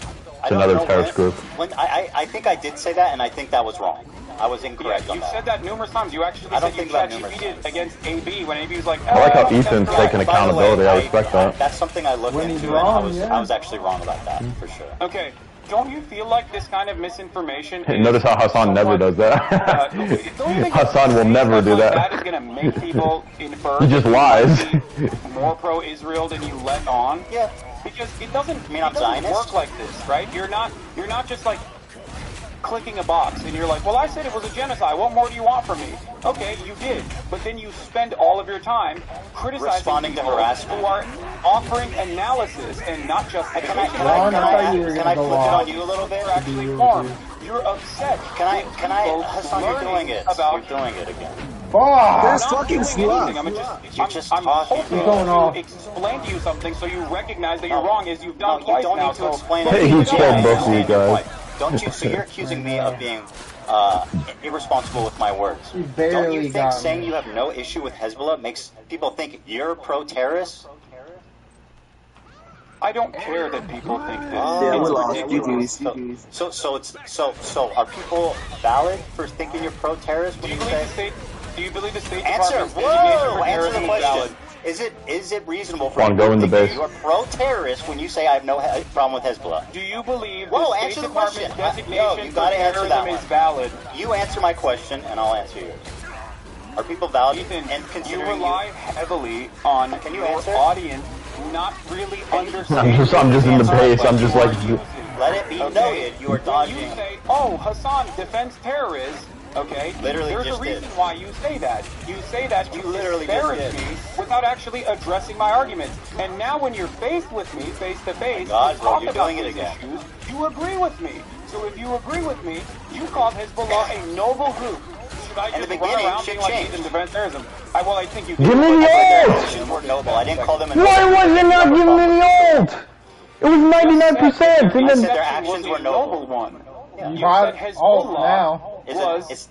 don't another know terrorist group. When I think I did say that, and I think that was wrong. I was incorrect on You that. said that numerous times. You actually I don't said you think that numerous ChatGPT'd against AB when AB was like, I like how "Oh, Ethan's that's taking right." accountability. I respect that. That's something I looked When he's into, wrong, and yeah. I was actually wrong about that for sure. Okay, don't you feel like this kind of misinformation Hey, is notice how Hassan never somewhat, does that. don't you think Hassan will never do that is that. going to make people infer He just that you lies. might be more pro-Israel than you let on? Yeah. Because it doesn't, I mean, I'm it doesn't Zionist. work like this, right? You're not just like clicking a box and you're like, well, I said it was a genocide. What more do you want from me? Okay, you did. But then you spend all of your time criticizing Responding to people harassment. who are offering analysis and not just Can I flip it on you a little bit? actually formed. You're upset. Can I, Hassan, you're doing it. You're doing it again. Fuck! That's I'm not fucking doing anything. sluts. You're just I'm talking. hoping going off. to explain to you something so you recognize that you're wrong, as you've done You twice don't now. need to So explain Hey, it. he Yeah, killed I both of you understand your guys. point. Don't you? So you're accusing me of being irresponsible with my words. He Don't barely you think got saying me. you have no issue with Hezbollah makes people think you're pro-terrorist? I don't care that people think this. Yeah, we It's lost. ridiculous. GG's. So are people valid for thinking you're pro-terrorist? Do When you you believe the say state? Do you believe the State answer? Department's designation Whoa! for Answer terrorism the is valid? question. Is it reasonable for Come on, people go to in the think that base. you are pro-terrorist when you say I have no problem with Hezbollah? Do you believe Whoa, the answer State the question. Department's No, designation you for gotta answer that terrorism one. is valid? You answer my question, and I'll answer yours. Are people valid Ethan, and you considering rely heavily on Can you your answer? audience not really understanding. I'm just in the base. I'm just like. Let it be noted, you are When dodging. you say, "Oh, Hassan defends terrorists," okay? Literally there's just a reason did. why you say that. You say that to You literally just disparage did. me without actually addressing my arguments. And now, when you're faced with me, face to face, God, to bro, talk you're about doing it these again. issues, you agree with me. So if you agree with me, you call Hezbollah a noble group. Should I In the just run beginning, around shit being like changed. Ethan defends terrorism? I think you. Give me the ult! More noble. I didn't call them a Why noble. was it not giving me the ult? It was 99%, and I said then their actions were noble. One. You Bot said ult Hezbollah now. It's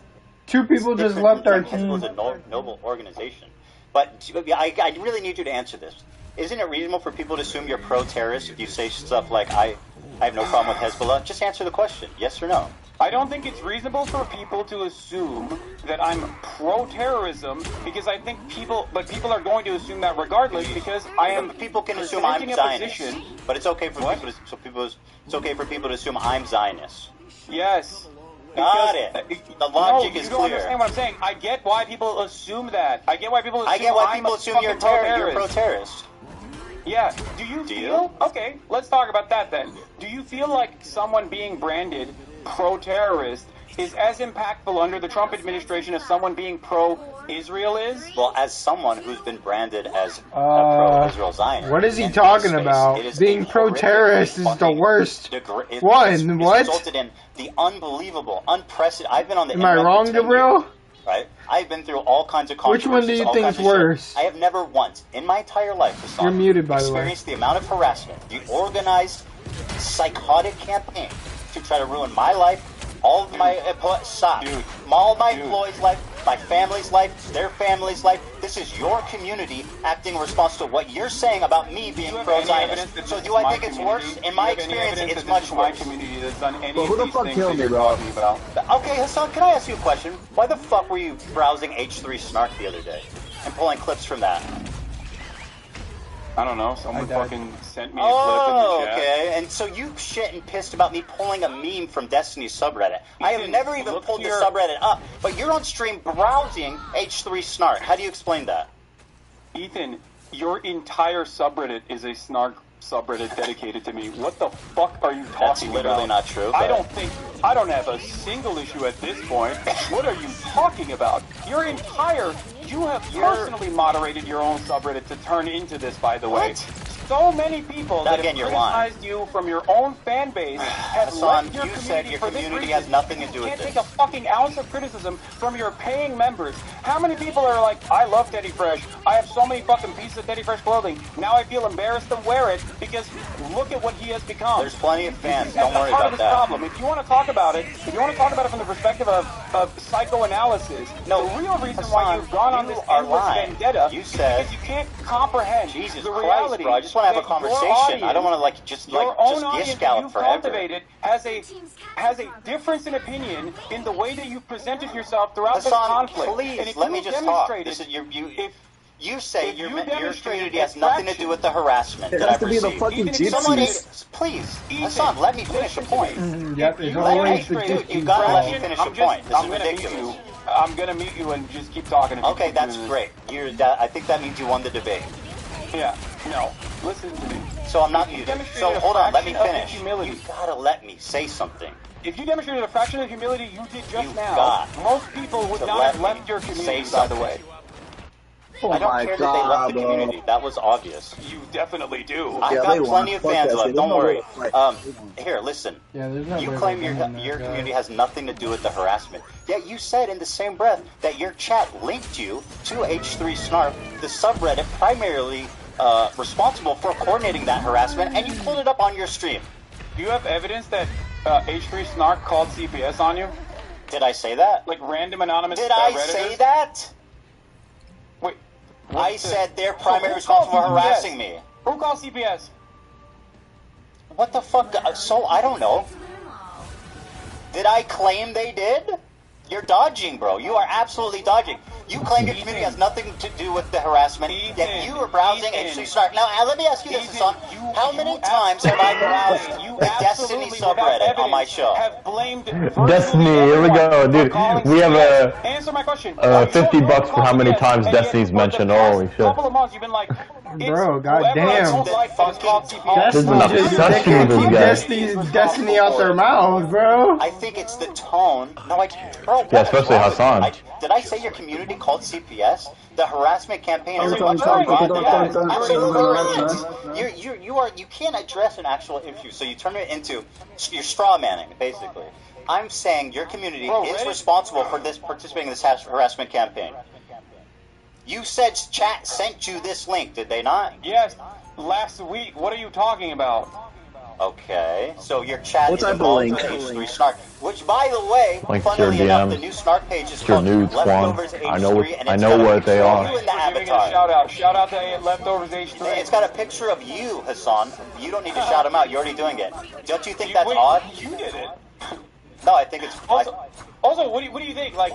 Two people just left our team. Hezbollah is a noble organization. But I really need you to answer this. Isn't it reasonable for people to assume you're pro-terrorist if you say stuff like, I have no problem with Hezbollah? Just answer the question, yes or no. I don't think it's reasonable for people to assume that I'm pro-terrorism because I think people are going to assume that regardless because I am. People can assume I'm presenting a Zionist, position. but it's okay for it's okay for people to assume I'm Zionist. Yes. Got it. The logic is you don't clear. understand what I'm saying. I get why people assume that. I get why people assume you're pro-terrorist. Yeah. Do you feel? Okay, let's talk about that then. Do you feel like someone being branded pro-terrorist is as impactful under the Trump administration as someone being pro-Israel is? Well, as someone who's been branded as a pro-Israel Zionist. What is he talking about? Being pro-terrorist is the worst one. It's What? resulted in the unbelievable, unprecedented. I've been on the Am I internet wrong, for 10 Gabriel? years, right? I've been through all kinds of Which controversies. one do you all think kinds is of shit. worse? I have never once in my entire life, Hassan, You're muted, by the way. experienced the amount of harassment, the organized, psychotic campaign to try to ruin my life, all of my all of my employees' life, my family's life, their family's life. This is your community acting responsible to what you're saying about me being pro-Zionist. So do I think it's worse? In my experience, it's much worse. Well, who the fuck killed me, bro? Okay, Hassan, can I ask you a question? Why the fuck were you browsing H3 Snark the other day and pulling clips from that? I don't know. Someone fucking sent me a clip in the chat. Okay. And so you shit and pissed about me pulling a meme from Destiny's subreddit. I have never even pulled the subreddit up, but you're on stream browsing H3 Snark. How do you explain that? Ethan, your entire subreddit is a snark subreddit dedicated to me. What the fuck are you talking about? That's literally not true. I don't have a single issue at this point. What are you talking about? You have personally moderated your own subreddit to turn into this, by the way. So many people that have criticized you from your own fan base have left your community. Said your community has nothing to do with this. You this. can't take a fucking ounce of criticism from your paying members. How many people are like, I love Teddy Fresh. I have so many fucking pieces of Teddy Fresh clothing. Now I feel embarrassed to wear it because look at what he has become. There's plenty of fans. Don't worry about about that. Problem. If you want to talk about it, from the perspective of psychoanalysis, the real reason why you've gone on this endless vendetta you said, is because you can't comprehend the reality. Bro, I just want to have a conversation. I don't want to just gish gallop forever. Cultivated has a difference in opinion in the way that you presented yourself throughout this Hassan, conflict. Please, let me just talk. This is you say your community has nothing to do with the harassment that I've received. Please, Hassan, let me finish the point. Yep, it's always the dude, you've got to let me finish the point. This is ridiculous. I'm gonna mute you and just keep talking. Okay, that's great. I think that means you won the debate. Yeah. No. Listen to me. So I'm not muted. So hold on, let me finish. You gotta let me say something. If you demonstrated a fraction of humility you did just now, most people would not have left your community, by the way. I don't care that they left the community. That was obvious. You definitely do. I've got plenty of fans left. Don't worry. Here, listen. You claim your community has nothing to do with the harassment. Yet you said in the same breath that your chat linked you to H3 Snarf, the subreddit primarily responsible for coordinating that harassment, and you pulled it up on your stream. Do you have evidence that H3 Snark called CPS on you? Did I say that? Like random anonymous Did I say that? Wait. I said they're primarily responsible for harassing me. Who called CPS? What the fuck? So, I don't know. Did I claim they did? You're dodging, bro. You are absolutely dodging. You claim your community has nothing to do with the harassment, yet you are browsing H3 Snark. Now, let me ask you this, Hassan. How many times have I browsed the Destiny subreddit on my show? Destiny, here we go, dude. We have Answer my question. $50 for how many times Destiny's mentioned. Holy shit. Couple of months, you've been like, bro, goddamn. This is an obsession with this guy. Destiny out their mouths, bro. I think it's the tone. No, bro, yeah, especially Hassan. Did I say your community called CPS? The harassment campaign is you can't address an actual issue, so you turn it into you're straw manning, basically. I'm saying your community is responsible for participating in this harassment campaign. You said chat sent you this link, did they not? Yes, last week. What are you talking about? Okay, so your chat is involved with H3 Snark, which, by the way, funnily enough, the new Snark page is called Leftovers H3, and I know what they are. You in the avatar. Shout out to Leftovers H3. It's got a picture of you, Hassan. You don't need to shout him out. You're already doing it. Don't you think that's odd? You did it. No, I think it's... Also, what do you think? Like,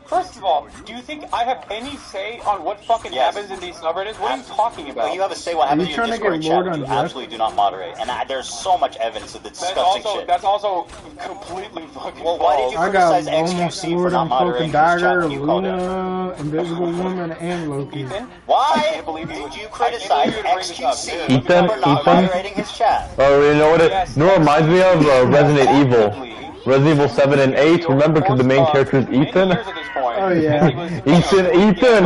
first of all, do you think I have any say on what fucking happens in these subreddits? What are you talking about? Well, you have a say what happens in your Discord chat, but you absolutely do not moderate. And there's so much evidence of the disgusting shit. That's also completely fucking Well, why did you criticize XQC for not moderating his chat when you called it? Invisible Woman, and Loki. Why did you criticize XQC for not moderating his chat? Oh, you know what it reminds me of? Resident Evil. Resident Evil 7 and 8, remember, because the main character is Ethan? Oh, yeah. Ethan! Ethan!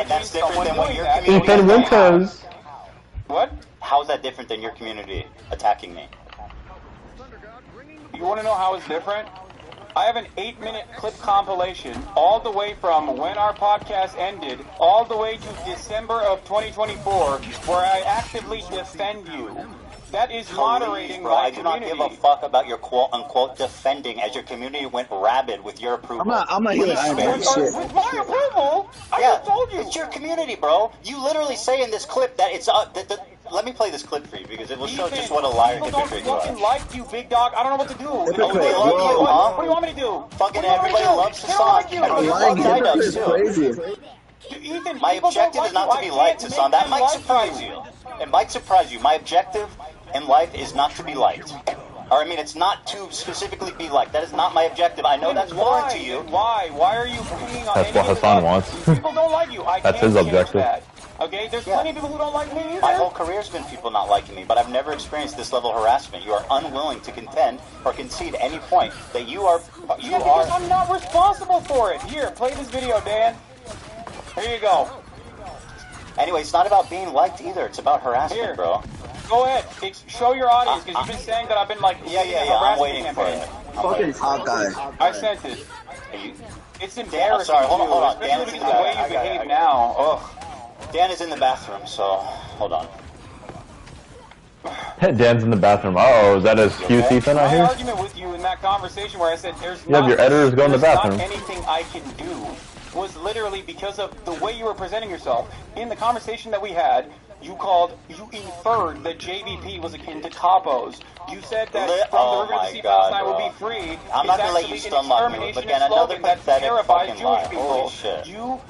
That's different than what your community Ethan Winters! What? How's that different than your community attacking me? You want to know how it's different? I have an 8-minute clip compilation all the way from when our podcast ended all the way to December of 2024 where I actively defend you. That is moderating my community. I do not give a fuck about your quote-unquote defending as your community went rabid with your approval. I'm not hearing shit. With my approval? I just told you. It's your community, bro. You literally say in this clip that it's let me play this clip for you because it will show just what a liar hypocrite you are. People don't like you, big dog. I don't know what to do. They love you, huh? What do you want me to do? Fucking everybody loves Hassan. Everybody loves IDubs too. My objective is not to be liked, Hassan. That might surprise you. It might surprise you. My objective in life is not to be liked. Or I mean, it's not to specifically be liked. That is not my objective. I know that's foreign to you. Why? Why are you picking on That's what Hassan wants. People don't like you. That's his objective. That. Okay, there's plenty of people who don't like me either. My whole career's been people not liking me, but I've never experienced this level of harassment. You are unwilling to contend or concede any point that you are. Because I'm not responsible for it. Here, play this video, Dan. Here you go. Anyway, it's not about being liked either. It's about harassment, bro. Go ahead. Show your audience, because you've been saying that I've been like... Yeah, I'm waiting for it. Fucking hot guy. I sent it. It's embarrassing. Dan, I'm sorry, hold on. Dan is the way you behave now. Ugh. Dan is in the bathroom, so hold on. Dan's in the bathroom. Oh, is that his excuse, Ethan, I My hear? argument with you in that conversation where I said there's You have your editors go in the bathroom. not anything I can do was literally because of the way you were presenting yourself. In the conversation that we had, you inferred that JVP was akin to Capos. You said that from the river to sea Palestine will be free. I'm not gonna let you stun lock me, but again, another pathetic fucking lie. Holy shit. You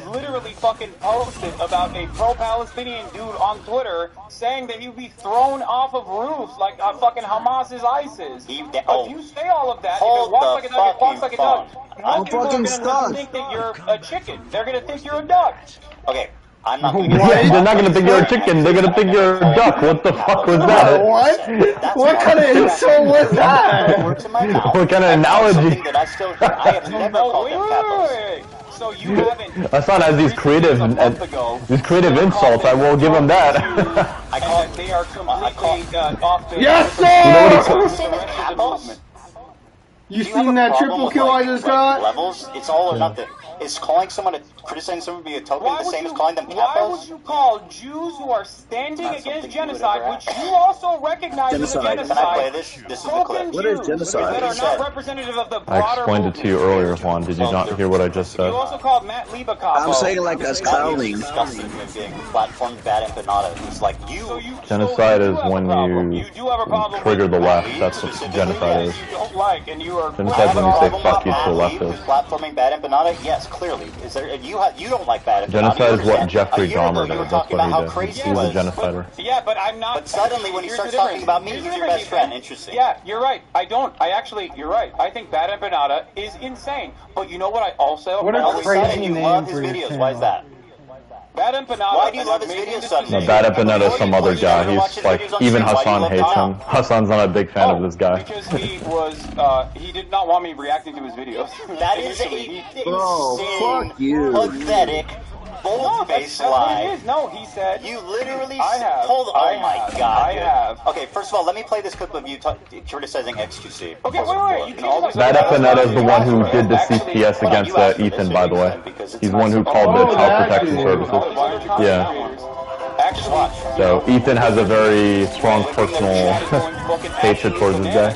literally fucking posted about a pro-Palestinian dude on Twitter saying that he'd be thrown off of roofs like fucking Hamas is ISIS. If you say all of that, if it walks like a duck, it walks like a duck. I'm fucking stuck. Think that you're a chicken. They're gonna think you're a duck. Okay. I'm not gonna They're not gonna think you're a chicken, they're gonna think you're a duck. What the fuck was that? What? What kind of insult was that? What kind of analogy? I have never called them capos. So you haven't... Hassan has these creative insults, I will give him that. I call they are completely off the... Yes, sir! You seen that triple kill I just got? Levels, it's all or nothing. Is calling someone criticizing someone be a token the same as calling them capos? Why would you call Jews who are standing against genocide, which you also recognize as a genocide? Can I play this? This is the clip. What is genocide? That are not representative of the I broader explained it to you earlier, Juan. Did you not hear what I just said? You also called Matt Liba capo. I'm saying like as clowning. Disgusting being platformed bad empanada. It's like you. Genocide is when you trigger the left. That's what genocide is. Genocide is when you say fuck you to the leftist. Platforming bad empanada? Yes, clearly. Is there? You don't like bad empanada. Genocide is what Jeffrey Dahmer did. That's what he did. He was a genocider. Yeah, but I'm not. But suddenly, when you start talking about me, he's your best friend. Interesting. Yeah, you're right. You're right. I think Bad Empanada is insane. But you know what I also... What a crazy you name love for his your videos. Why is that? Bad Empanada... Why do you love his videos suddenly? No, Bad Empanada is some other guy. He's like, even Hassan hates him. Hassan's not a big fan of this guy. Because he was, he did not want me reacting to his videos. That is a Bro, fuck you. pathetic, bold-faced lie. No, he said... You literally told... Oh my god, I have. Okay, first of all, let me play this clip of you criticizing XQC. Okay, wait. Bad Empanada is the one who did the CPS against Ethan, by the way. He's the one who called the Child Protection Services. Yeah. So Ethan has a very strong personal hatred towards this guy.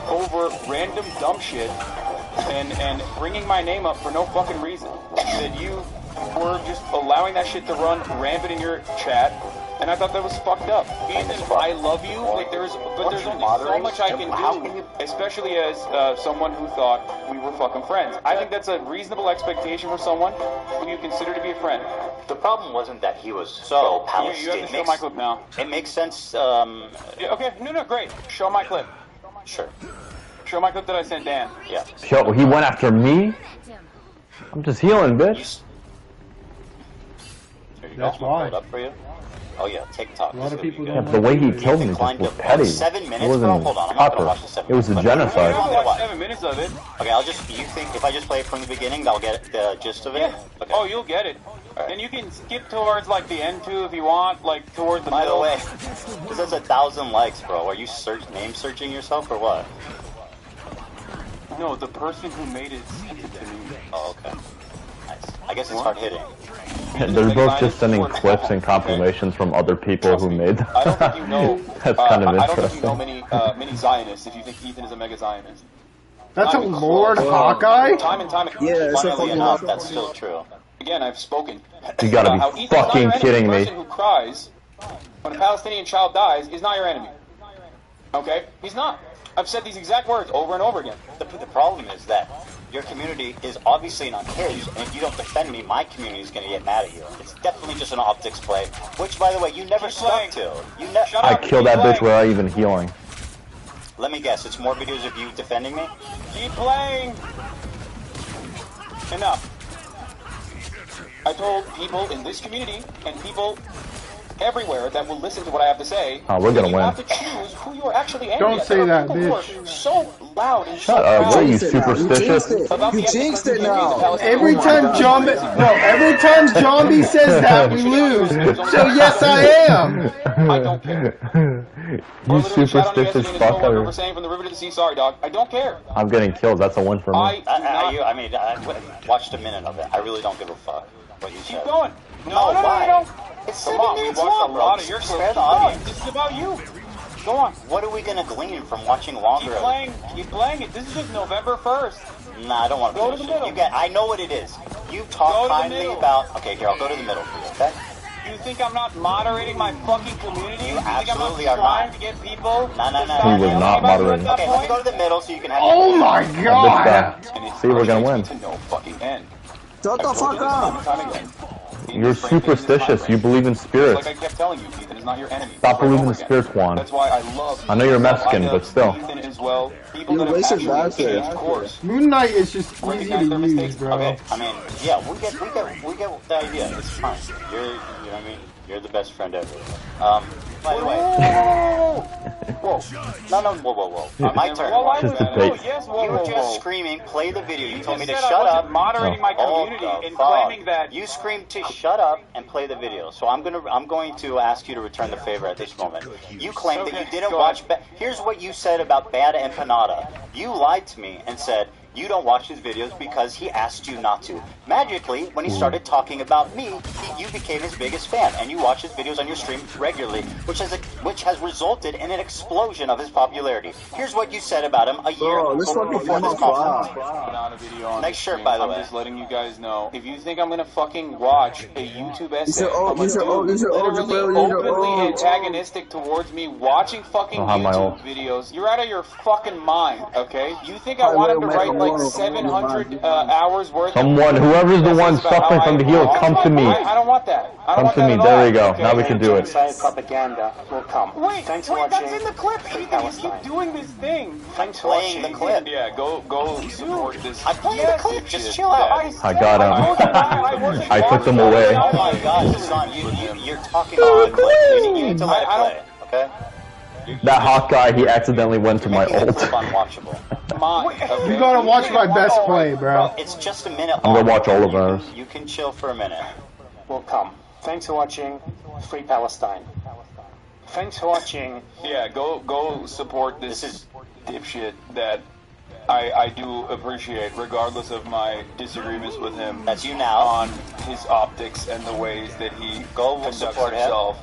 Over random dumb shit and bringing my name up for no fucking reason. That you were just allowing that shit to run rampant in your chat, and I thought that was fucked up. Ethan, I love you, like there's only so much I can do, especially as someone who thought we were fucking friends. I think that's a reasonable expectation for someone who you consider to be a friend. The problem wasn't that he was so Palestinian. You have to show my clip now. It makes sense. Yeah, okay, no, great. Show my clip. Sure. Show my clip that I sent Dan. Yeah. Yo, he went after me? I'm just healing, bitch. There you That's go. why. Hold up for you. Oh yeah, TikTok. A lot of people Yeah, don't but the way he killed me just was petty. 7 minutes, It wasn't bro? Hold on, I'm not gonna proper. watch the 7 It was a minutes. genocide. I'm gonna watch 7 minutes of it. Okay, you think if I just play it from the beginning, I'll get the gist of it? Yeah. Okay. Oh, you'll get it. And you can skip towards like the end too if you want, like towards the By middle. the way, this has 1,000 likes, bro. Are you name searching yourself or what? No, the person who made it sent it to me. Oh, okay. Nice. I guess it's hard hitting. They're both just sending clips and compilations from other people who made them. I don't think you know. That's kind of I don't think you know interesting. many Zionists if you think Ethan is a mega Zionist. That's a Lord Hawkeye? Time and time again. Yeah, it's a Funnily fucking enough, that's still true. Again, I've spoken. You gotta How be Ethan's not fucking your enemy. kidding The me. person who cries when a Palestinian child dies is not your enemy. Okay? He's not. I've said these exact words over and over again. The problem is that your community is obviously not his, and if you don't defend me, my community is going to get mad at you. It's definitely just an optics play, which, by the way, you never stuck to. I killed that bitch without even healing. Let me guess, it's more videos of you defending me? Keep playing! Enough. I told people in this community and people everywhere that will listen to what I have to say. Oh, we're gonna you win. have to choose who you are actually angry Don't at. say that, People who bitch. are so loud and Shut up, what are you, superstitious? You jinxed it now. Every time Zombie says that, we lose. So yes, I am. I don't care. You superstitious fucker. We're saying from the river to the sea, sorry, dog. I don't care. I'm getting kills, that's a win for me. I watched a minute of it. I really don't give a fuck what you said. Keep going. No. It's Come 7 on, we minutes watched long, a bro. lot of your Spare stuff. the audience. This is about you. Go on. What are we gonna glean from watching longer? Keep playing it. This is just November 1st. Nah, I don't want to Go to finish the it. middle. I know what it is. You talk kindly about... Okay, here, I'll go to the middle for you, okay? You think I'm not moderating my fucking community? You think I'm not absolutely are trying not. to get people? No. He was not moderating. Okay, let me go to the middle so you can have... Oh my god! See, we're gonna win. To no fucking end. Shut the fuck up! You're superstitious, you believe in spirits. Like I kept telling you, Ethan is not your enemy. Stop believing in spirits, Juan. That's why I love I know you're Mexican, but still. Ethan as well. People You that have wasted actually that there. changed course. Moon Knight is just easy to use, bro. Okay, I mean, yeah, we get the idea. It's fine. You know what I mean? You're the best friend ever. By the way... Whoa. No, whoa. My turn. Just debate. You were just screaming, play the video. You told me to said shut I wasn't up. moderating my community and claiming that... You screamed to shut up and play the video. So I'm going to ask you to return the favor at this moment. You claimed that you didn't watch... Here's what you said about Bad Empanada. You lied to me and said... You don't watch his videos because he asked you not to. Magically, when he started talking about me, you became his biggest fan, and you watch his videos on your stream regularly, which has resulted in an explosion of his popularity. Here's what you said about him a year before this conference. Nice shirt, by the way. I'm just letting you guys know. If you think I'm gonna fucking watch a YouTube essay literally openly antagonistic towards me watching fucking YouTube videos, you're out of your fucking mind, okay? You think I want him to write like 700 hours worth whoever's the one suffering from the heel, come to me. I don't want that. Come to me, there we go. Now we can do it. Propaganda will come. Wait, that's in the clip. You keep doing this thing. Thanks for watching the clip. Yeah, go support this. I'm playing the clip. Just chill out. I got him. I took them away. Oh my god, Hassan, you're talking about the clip. You need to let it play, okay? That hot guy, he accidentally went to my ult. Unwatchable. You gotta watch my best play, bro. It's just a minute I'm gonna watch all of ours. You can chill for a minute. Will come. Thanks for watching Free Palestine. Thanks for watching. Yeah, go support this dipshit that I do appreciate, regardless of my disagreements with him. That's you now. On his optics and the ways that he conducts himself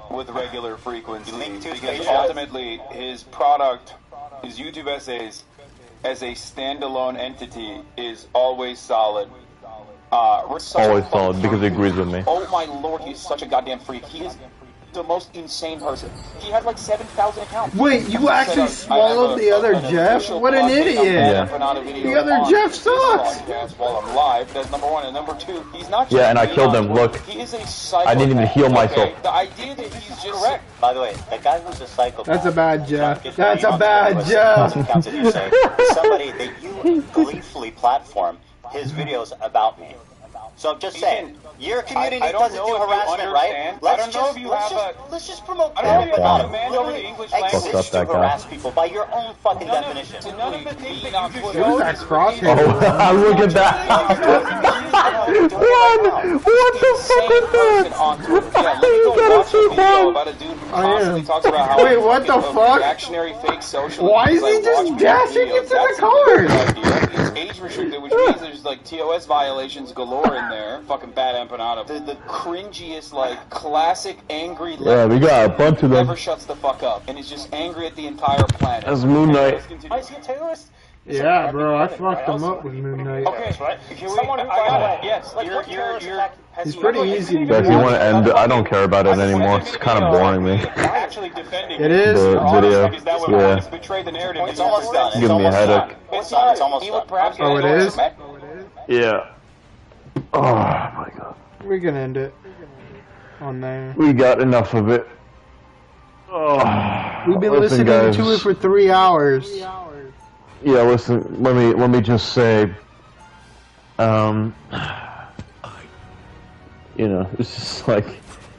with regular frequency. Because ultimately, his product, his YouTube essays, as a standalone entity, is always solid. Always solid, because he agrees with me. Oh my lord, he's such a goddamn freak. He is the most insane person. He has like 7,000 accounts. Wait, you actually swallowed the other Jeff? What an idiot! Yeah. The other Jeff sucks! While I'm live, that's number one. And number two, he's not just and I killed him, look. He is a psychopath. I didn't even heal myself. The idea that he's just correct. By the way, that guy who's a psychopath. That's a bad Jeff. That's a bad Jeff. Somebody that you gleefully platform his videos about me. So I'm just saying, your community doesn't do harassment, right? Let's just promote Bad Empanada. Over the English language to harass people by your own fucking definition. None of the things that you What is that crosshair? Oh, look at that! What the fuck was that? You gotta see Juan! Wait, what the fuck? Why is he just dashing into the cars? It's age restricted, which means there's like TOS violations galore in there. Fucking Bad Empanada. The cringiest, like, classic angry we got a bunch of them. Never shuts the fuck up, and is just angry at the entire planet. That's Moon Knight. Is he a terrorist? Yeah, bro, I fucked him up with Moon Knight. Okay, right? Someone who, by the way, yes, like, what terrorist attack has It's he pretty ever easy to But if do. you want to end it, I don't care about it anymore. It's kind of boring me. actually defending It is. The video. Is that what Yeah. betrayed the narrative? It's almost done. It's Giving me a almost done. headache. It's done. It's almost he would done. perhaps Oh, it is? Yeah. Oh my god. We can end it on there. We got enough of it. Oh. We've been Listen, listening to guys. it for 3 hours. Yeah, listen. Let me just say. You know, it's just like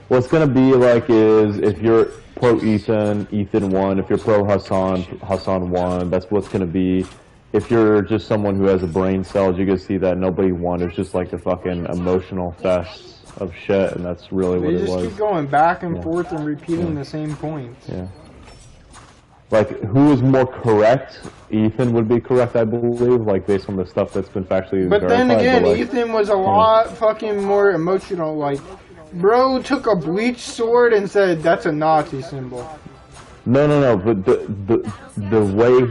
what's gonna be like is if you're pro Ethan, Ethan won. If you're pro Hassan, Hassan won. That's what's gonna be. If you're just someone who has a brain cells, you can see that nobody won. It's just like a fucking emotional fest of shit, and that's really what They it just was. keep going back and Yeah. forth and repeating Yeah. the same points. Yeah. Like, who is more correct? Ethan would be correct, I believe, like, based on the stuff that's been factually But verified. then again, like, Ethan was a lot fucking more emotional. Like, bro took a bleach sword and said, that's a Nazi symbol. No, but the way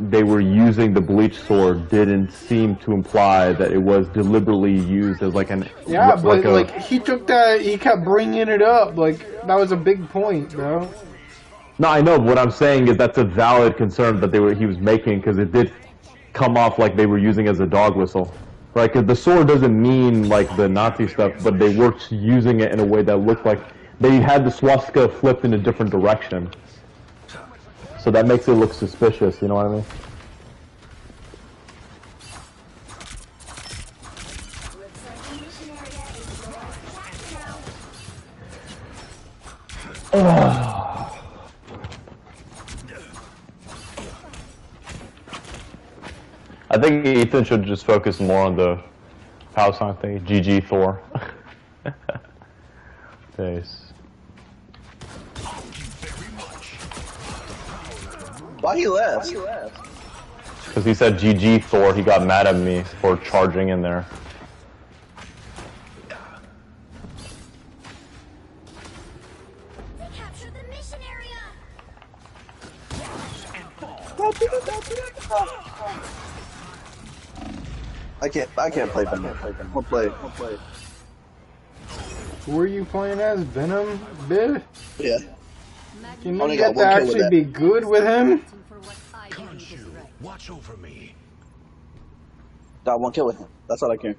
they were using the bleach sword didn't seem to imply that it was deliberately used as like an... Yeah, but a, like, he took that, he kept bringing it up. Like, that was a big point, bro. No, I know, but what I'm saying is that's a valid concern that he was making, because it did come off like they were using it as a dog whistle. Right, because the sword doesn't mean like the Nazi stuff, but they were using it in a way that looked like they had the swastika flipped in a different direction. So that makes it look suspicious, you know what I mean? I think Ethan should just focus more on the power sign thing. GG Thor. Face. Why he left? Because he said GG Thor, he got mad at me for charging in there. Capture the mission area. I can't play Venom. We'll play. Who are you playing as? Venom? Bid? Yeah. Can Only you got get to one kill with actually that. be good with him? Watch over me. Got one kill with him. That's all I care.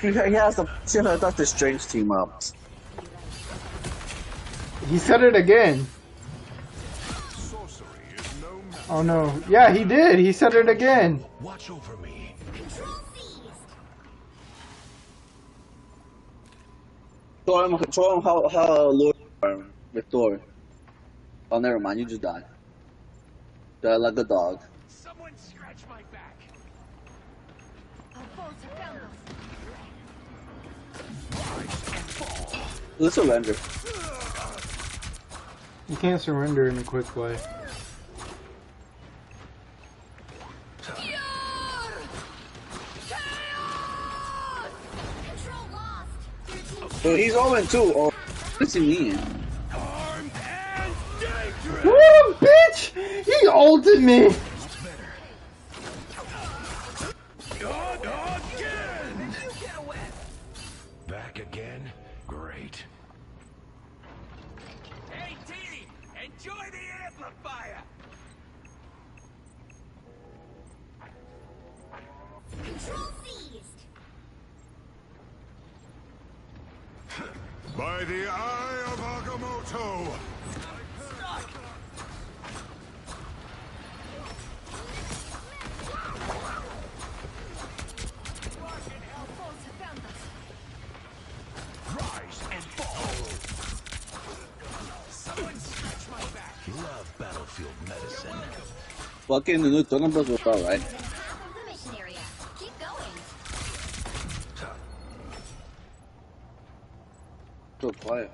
He has the Doctor Strange team up. He said it again. Oh no. Yeah, he did. He said it again. Watch over me. Show him how Lord with Thor. Oh, never mind. You just died. Died like a dog. Someone scratch my back. Let's surrender. You can't surrender in a quick way. Dude, he's all in too. Oh, what's he mean? Woo, bitch! He ulted me! Back again? Great. Hey team, enjoy the amplifier. Control seized. By the eye of Agamotto. Rise and fall. Someone scratch my back. Love battlefield medicine. Fucking the new Thunderbirds was alright. The mission area. Keep going. So quiet.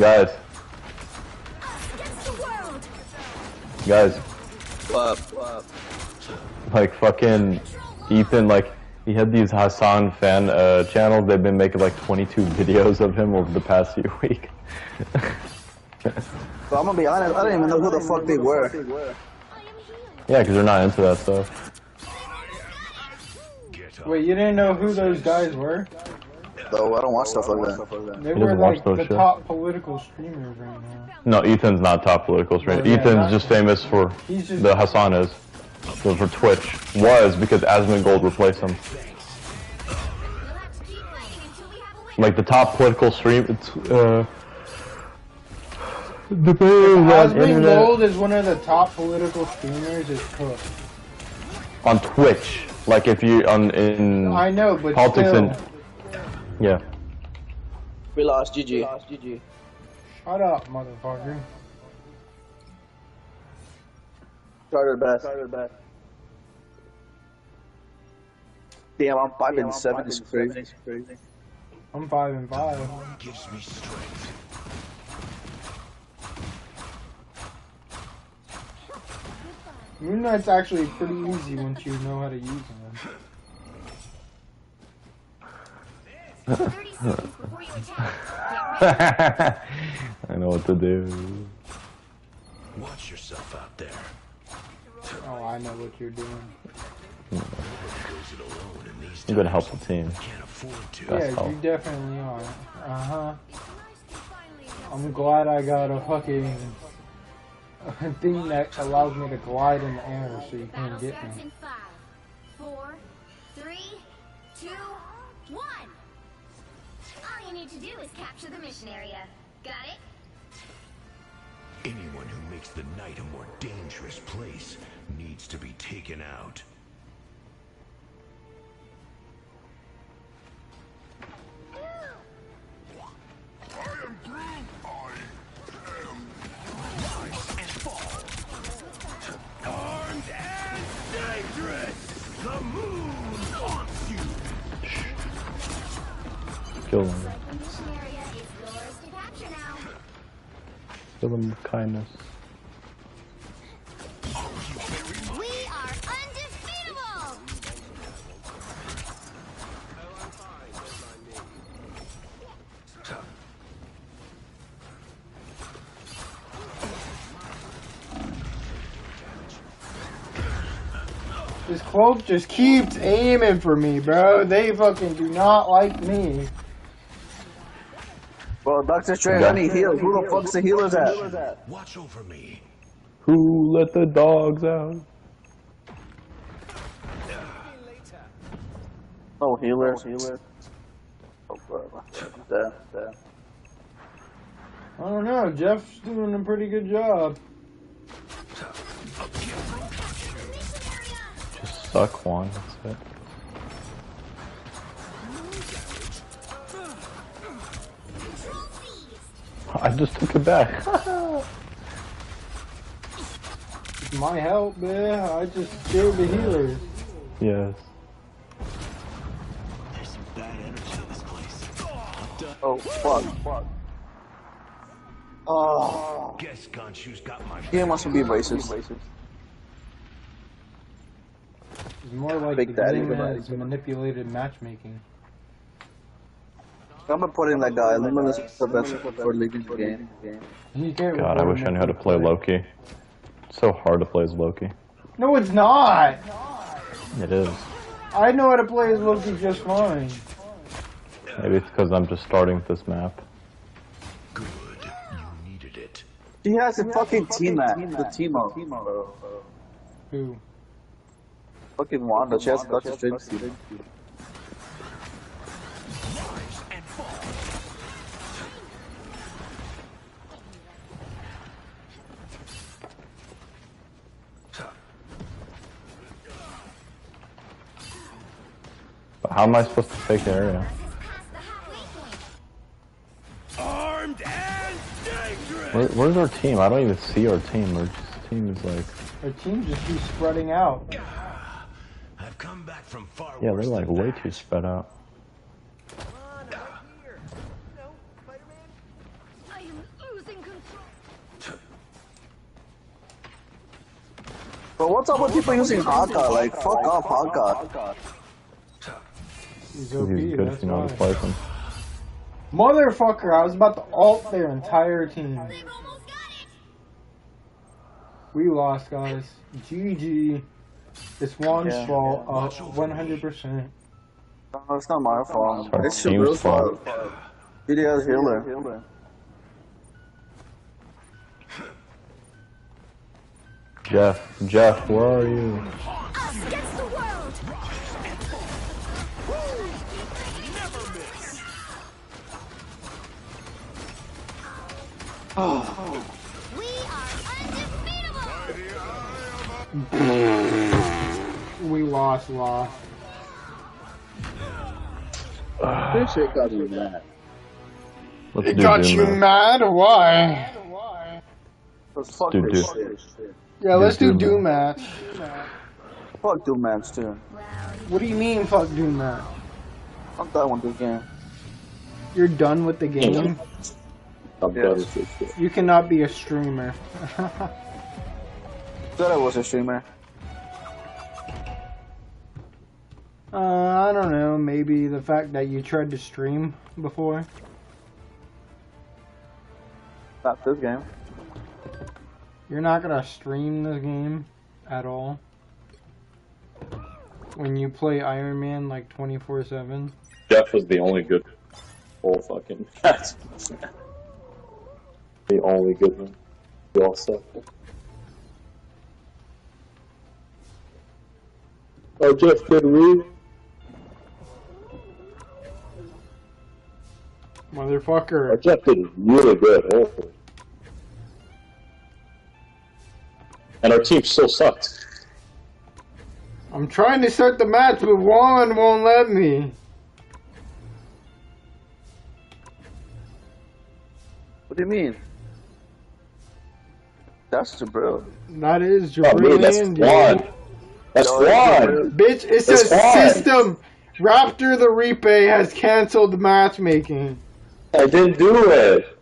Guys. Guys. What? Like fucking Ethan, like he had these Hassan fan channels. They've been making like 22 videos of him over the past few weeks. But I'm gonna be honest, I didn't even know who the fuck they were. Yeah, because they're not into that stuff. Wait, you didn't know who those guys were? No, I don't watch stuff like that. They were like the top political streamers right now. No, Ethan's not top political streamer. Oh, yeah, Ethan's just famous for the Hassan is. So for Twitch was because Asmongold replaced him. Like the top political stream, it's Asmongold is one of the top political streamers. Is Cook on Twitch. Like if you in I know, but politics still. and yeah. We lost. GG. Shut up, motherfucker. Started best. Damn, I'm 5-7. It's crazy. I'm 5-5. Gives me strength. Moon Knight's actually pretty easy once you know how to use them. I know what to do. Watch yourself out there. Oh, I know what you're doing. I'm gonna help the team. Yeah, you definitely are. I'm glad I got a fucking thing that allows me to glide in the air so you can't get me. 4, 3, 2, 1. All you need to do is capture the mission area. Got it? Anyone who makes the night a more dangerous place needs to be taken out. Armed and dangerous! The moon haunts you! Kill them. Kill them with kindness. We are undefeatable! This cloak just keeps aiming for me, bro. They fucking do not like me. Well, Dr. Strange, I need heals. Who the fuck's the healers at? Watch over me. Who let the dogs out? Oh, healers. Oh, damn. I don't know. Jeff's doing a pretty good job. Just suck one, that's it. I just took it back. It's my help, man. I just killed the healers. Yes. There's some bad energy in this place. Oh, fuck. Oh. Guess Gonshu's got my He wants to be racist. It's more like Big the Daddy, game good has manipulated matchmaking. I'm gonna put in that guy. Limitless prevention for leaving the game. God, I wish I knew how to play Loki. It's so hard to play as Loki. No, it's not. It is. I know how to play as Loki just fine. Maybe it's because I'm just starting with this map. Good. You needed it. He has a fucking team map. The team-up. Who? Fucking Wanda. She has Dr. Strange team. But how am I supposed to take the area? Armed and dangerous! Where's our team? I don't even see our team. Our team is like... Our team just keeps spreading out. I've come back from far Yeah, they're worse like than way that. too spread out. But what's up with people using Haka? Like, fuck off Haka. He's Because OP, he's good that's if you know how to why. slice him. Motherfucker, I was about to ult their entire team. We lost, guys. GG. It's Juan's fault. 100%. No, it's not my fault. Our It's team's Shabrill's fault. He has healer. Jeff, where are you? Us against the world. We are undefeatable. We lost. This shit got me mad. It got you mad? Why? Let's fuck Dude, this dude. shit. Yeah, let's do Doom match. Fuck Doom match too. What do you mean, fuck Doom match? I'm done with the game. You're done with the game? I'm done with this shit. You cannot be a streamer. Said I was a streamer. I don't know, maybe the fact that you tried to stream before. Not this game. You're not gonna stream this game at all? When you play Iron Man like 24/7? Jeff was the only good whole fucking match. The only good one. We all suck. Oh, Jeff did read. Motherfucker. Oh, Jeff did really good. Oh. And our team still sucked. I'm trying to start the match, but Juan won't let me. What do you mean? That's Jabril. That is Oh, dude, Jabril that's and Juan. That's Juan. Bitch, it says system. Raptor the Reapay has canceled matchmaking. I didn't do it.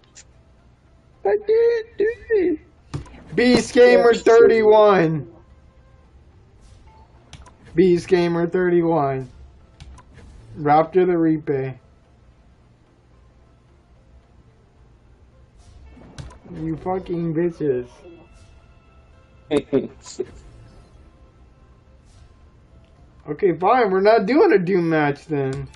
I didn't do it. Beast Gamer 31. Beast Gamer 31. Raptor the Reapay. You fucking bitches. Okay, fine. We're not doing a Doom match then.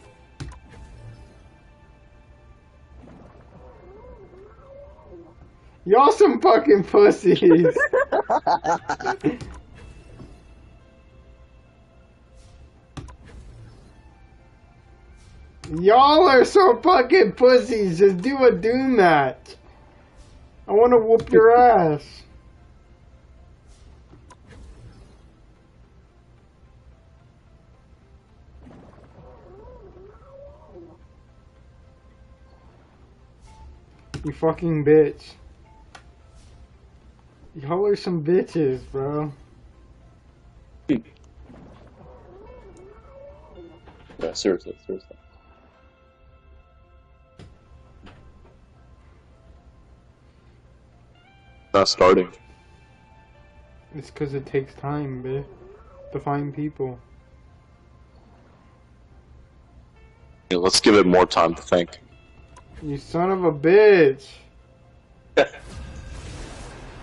Y'all some fucking pussies. Y'all are so fucking pussies. Just do a Doom match. I want to whoop your ass. You fucking bitch. Y'all are some bitches, bro. Yeah, seriously. Not starting. It's because it takes time, bitch, to find people. Yeah, let's give it more time to think. You son of a bitch.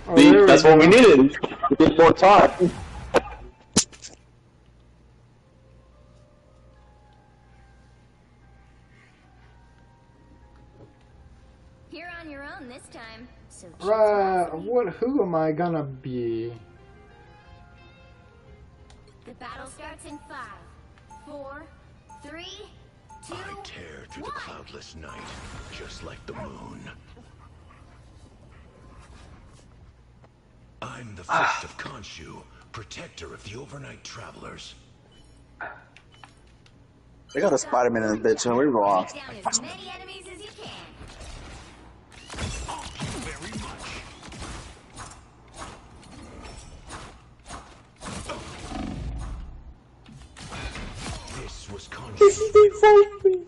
Oh, See, there that's we what we go. needed. We need more time. You're on your own this time. So Who am I gonna be? the battle starts in 5, 4, 3, 2, I tear through the cloudless night, just like the moon. I'm the Fist of Khonshu, protector of the overnight travelers. They got a Spider-Man in this bitch, and we lost. down as many enemies as you can. Very much. This was Khonshu.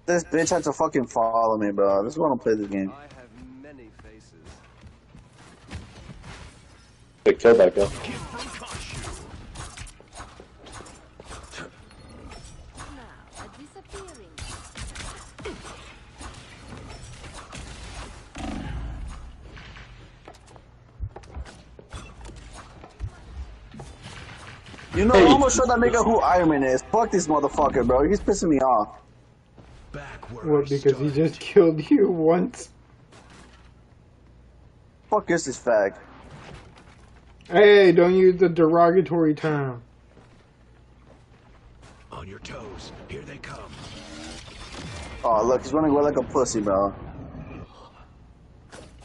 This bitch had to fucking follow me, bro. This is why I don't play this game. I have many faces. They killed that guy. You know, I'm gonna show that nigga who Iron Man is. Fuck this motherfucker, bro. He's pissing me off. What, because he just killed you once? Fuck is this fag? Hey, don't use the derogatory term. On your toes. Here they come. Oh, look, he's running away like a pussy, bro.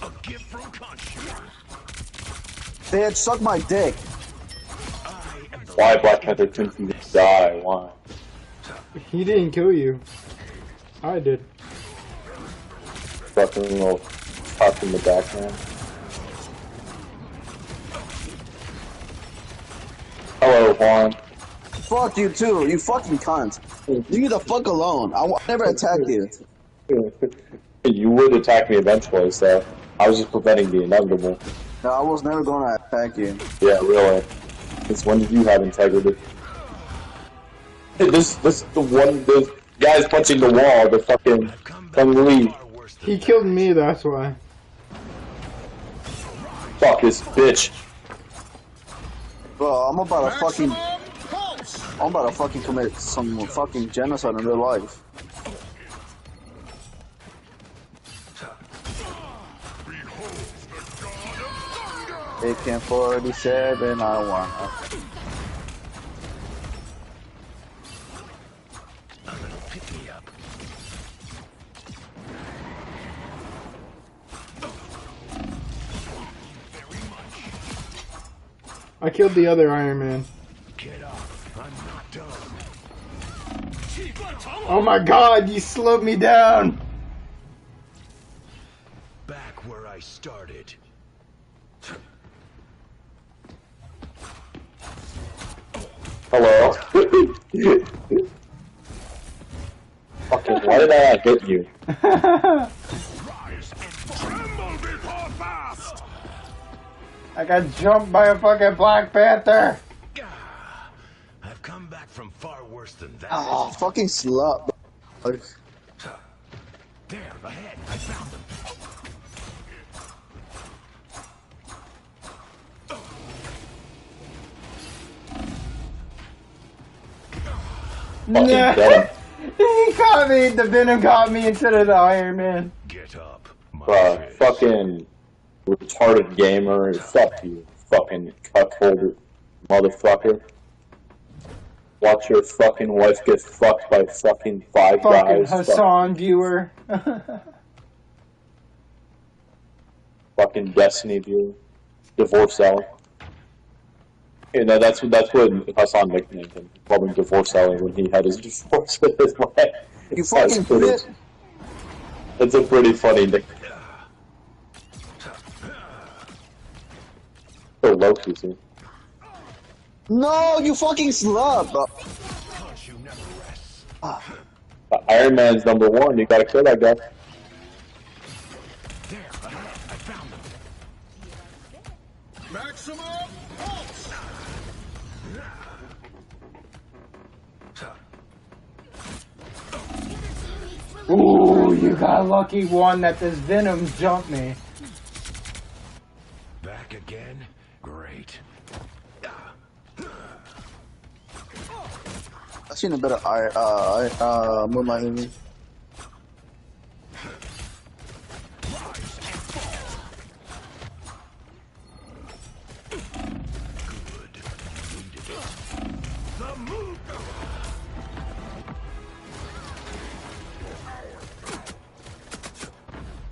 A gift from Khonshu. Bitch, suck my dick. Why Black Panther thinks he to die? Why? He didn't kill you. I did. Fucking little top in the back, man. Hello, Juan. Fuck you too, you fucking cunt. Leave the fuck alone. I never attacked you. You would attack me eventually, so I was just preventing the inevitable. No, I was never gonna attack you. Yeah, really. Since when did you have integrity? This the guy's punching the wall, the fucking leave. He killed me, that's why. Fuck this bitch. Bro, I'm about to fucking commit some fucking genocide in real life. AK-47, I want. I killed the other Iron Man. Get up. I'm not done. Oh my god, you slowed me down! Back where I started. Hello? Fucking, why did I not hit you? I got jumped by a fucking Black Panther! I've come back from far worse than that. Oh, fucking slut. There, ahead. I found them. Nah. He caught me! The Venom caught me instead of the Iron Man. Get up. Fucking retarded gamer. Fuck you. Fucking cuckold motherfucker. Watch your fucking wife get fucked by fucking five guys. Hassan viewer. Fucking Destiny viewer. Divorce Ellie. You know, that's what Hassan nicknamed him. Called him Divorce Ellie when he had his divorce with his wife. You fucking bitch. It's a pretty funny nickname. So Loki, see? No, you fucking slut, bro. Iron Man's #1. You gotta kill that guy. Maximum pulse. Ooh, you got lucky one that this Venom jumped me. Back again? Great. I've seen a bit of Moonlight movie.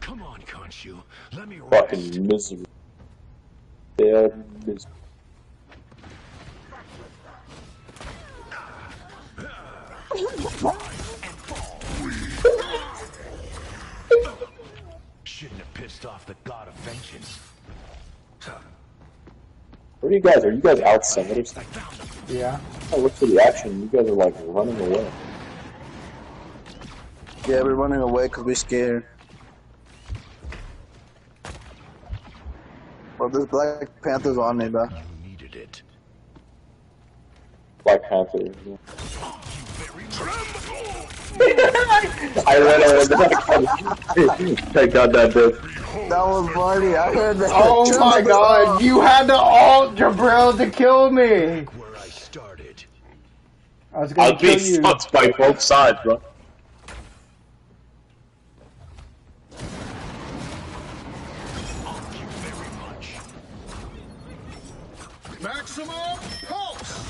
Come on, Khonshu. Let me Fucking misery. Yeah, misery. Shouldn't have pissed off the god of vengeance. Where are you guys? Are you guys outside or something? Yeah. I look for the action. You guys are like running away. Yeah, we're running away because we're scared. Bro, this Black Panther's on me, bro. Needed it. Black Panther. Yeah. I read it. I got that bit. That was funny. I heard that. Oh my god, you had to ult Jabril to kill me! Where I started. I was gonna I'll be kill you. fucked by both sides, bro. Maximum pulse.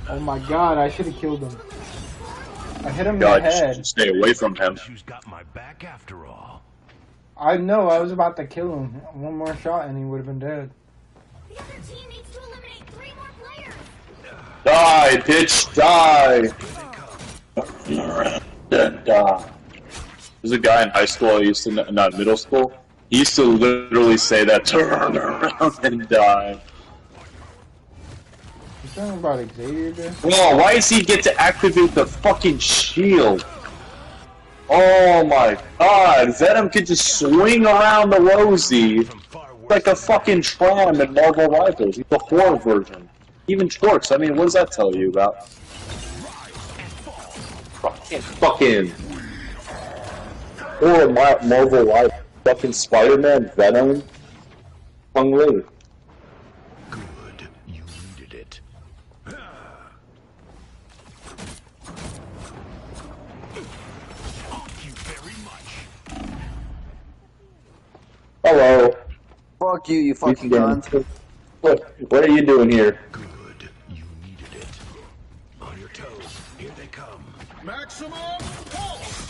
Oh my god, I should have killed him. I hit him in God, the you head. should stay away from him. Who's got my back after all? I know, I was about to kill him. One more shot and he would have been dead. The other team needs to eliminate 3 more players. Die, bitch, die. There's a guy in high school I used to, not middle school. He used to literally say that, turn around and die. You talking about Xavier there? Whoa, why does he get to activate the fucking shield? Oh my god, Venom could just swing around the Rosie like a fucking tram in Marvel Rivals. He's the horror version. Even twerks, I mean, what does that tell you about? Fucking horror Marvel Rivals. Fucking Spider-Man, Venom, Hung Lee. Good, you needed it. Hello. Fuck you, you fucking cunt. Look, what are you doing here? Good, you needed it. On your toes, here they come. Maximum pulse.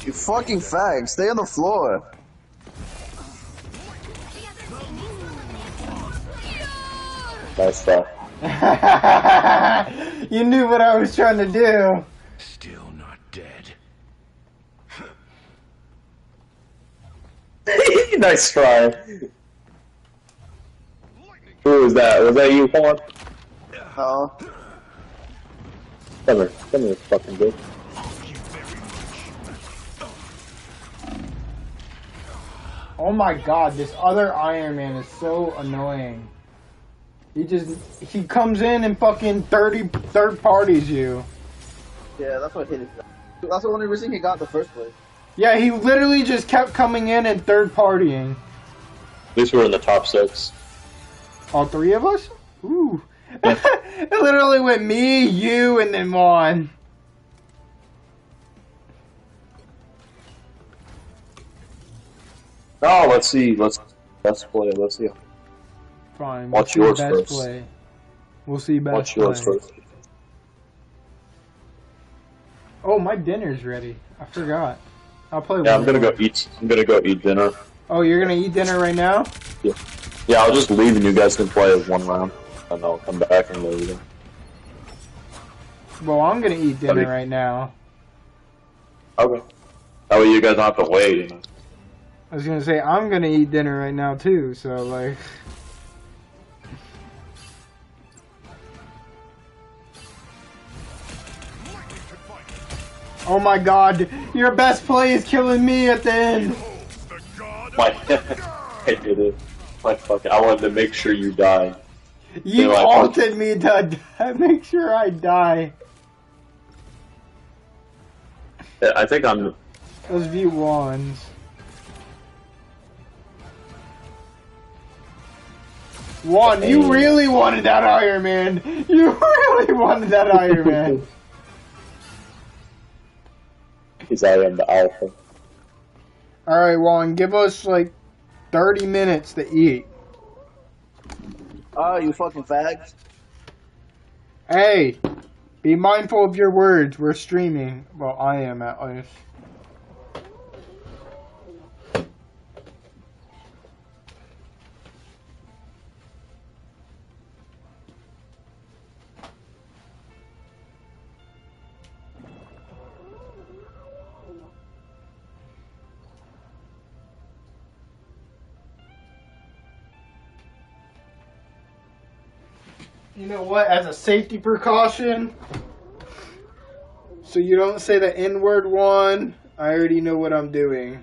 You fucking fag, stay on the floor. Nice stuff. You knew what I was trying to do. Still not dead. Nice try. Who was that? Was that you, Juan? No. Come here, fucking bitch. Oh my god, this other Iron Man is so annoying. He comes in and fucking third parties you. Yeah, that's what hit it. That's the only reason he got in the first place. Yeah, he literally just kept coming in and third partying. At least we're in the top 6. All 3 of us? Ooh. It literally went me, you, and then Juan. Oh, let's see. Let's play. Let's see. Fine. Watch we'll yours see first. Play. We'll see best Watch yours play. first. Oh, my dinner's ready. I forgot. I'll play. Yeah, I'm gonna go eat. I'm gonna go eat dinner. Oh, you're gonna eat dinner right now? Yeah. Yeah, I'll just leave and you guys can play 1 round, and I'll come back and leave again. Well, I'm gonna eat dinner right now. Okay. That way you guys don't have to wait. You know. I was gonna say I'm gonna eat dinner right now too. So like. Oh my god, your best play is killing me at the end! I did it. I wanted to make sure you die. You ulted me to make sure I die. I think I'm... Those V1s. Juan, you really wanted that Iron Man! You really wanted that Iron Man! Because I am the alpha. Alright, Juan, give us like 30 minutes to eat. Oh, you fucking fags. Hey, be mindful of your words. We're streaming. Well, I am at least. You know what, as a safety precaution, so you don't say the N-word one, I already know what I'm doing.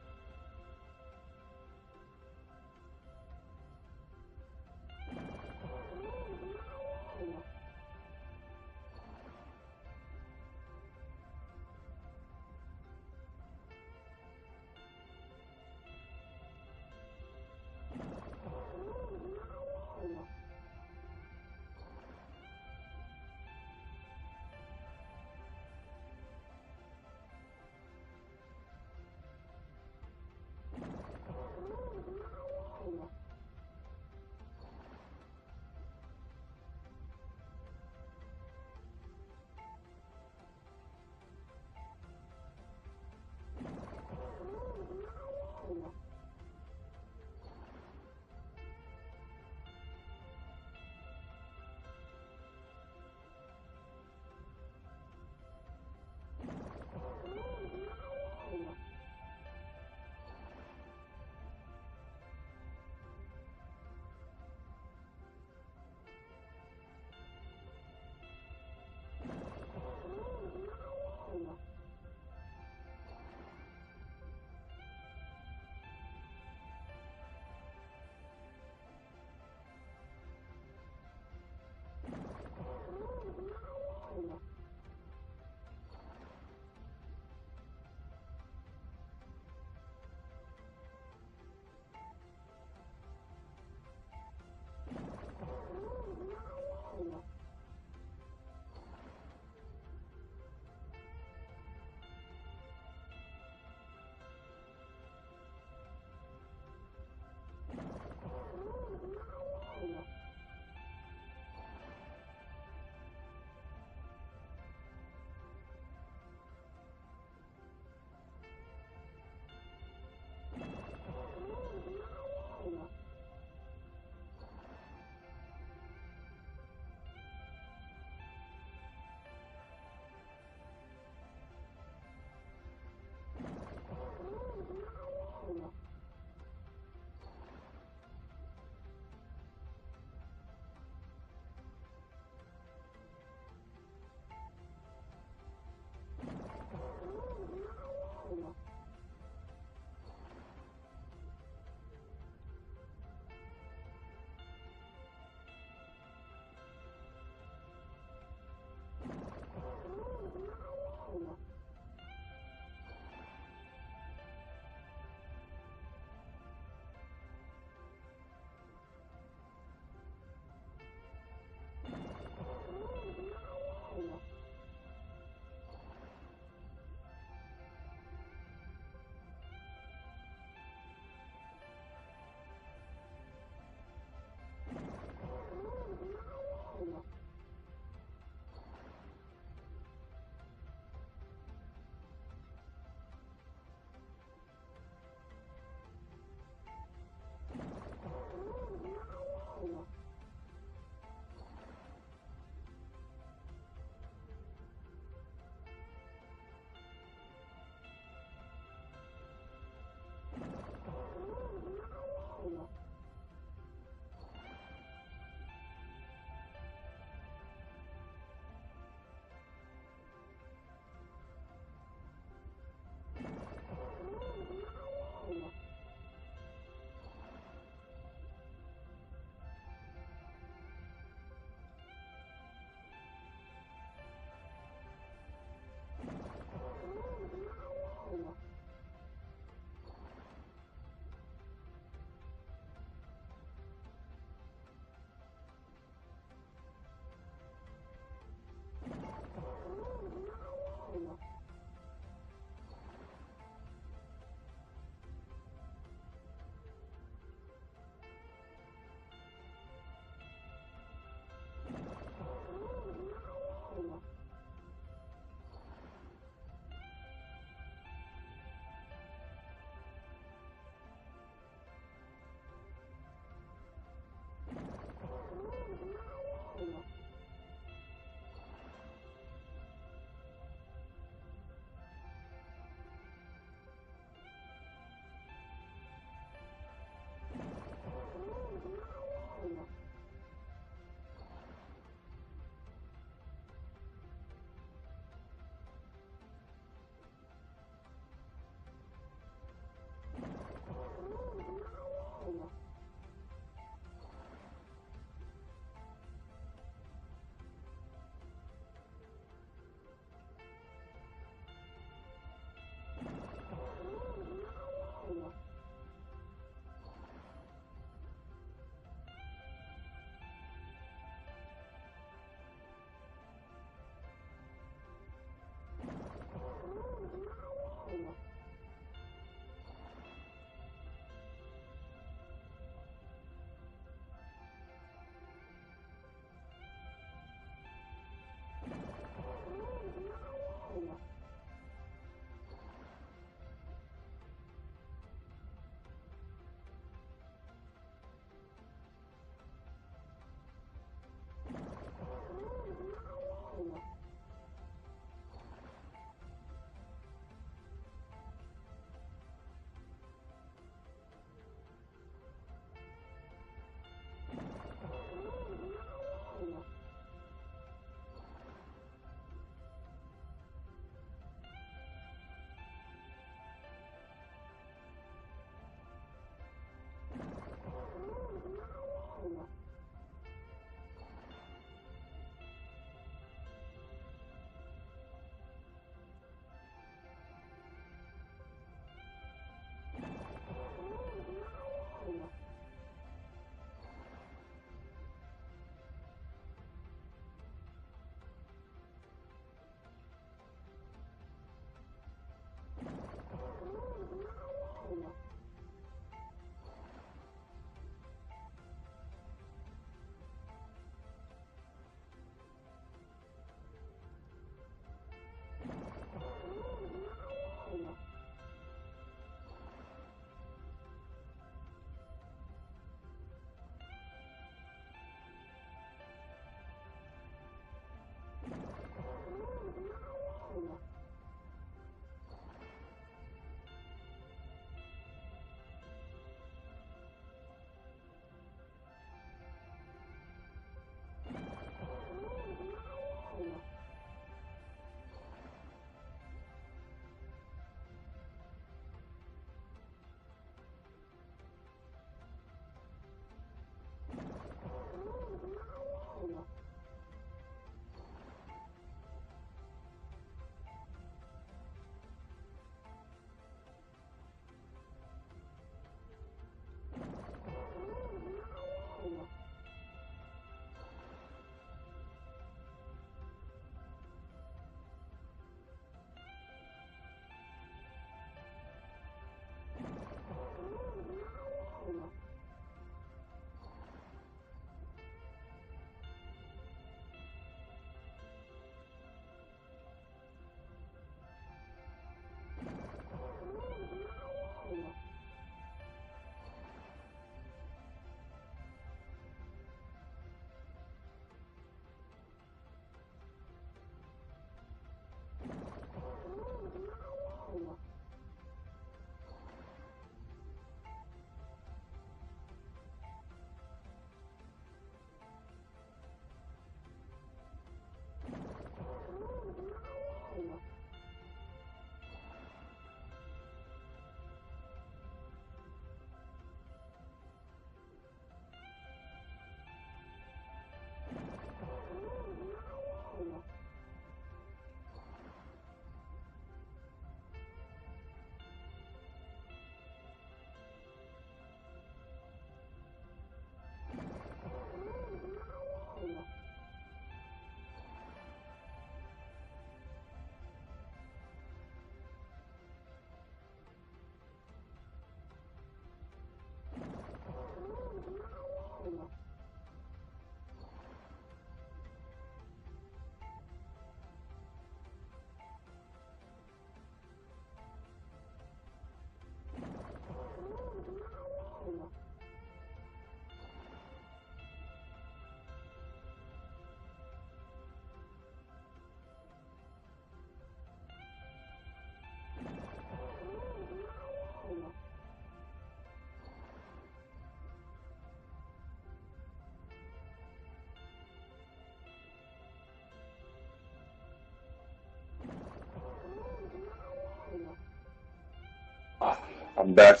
I'm back.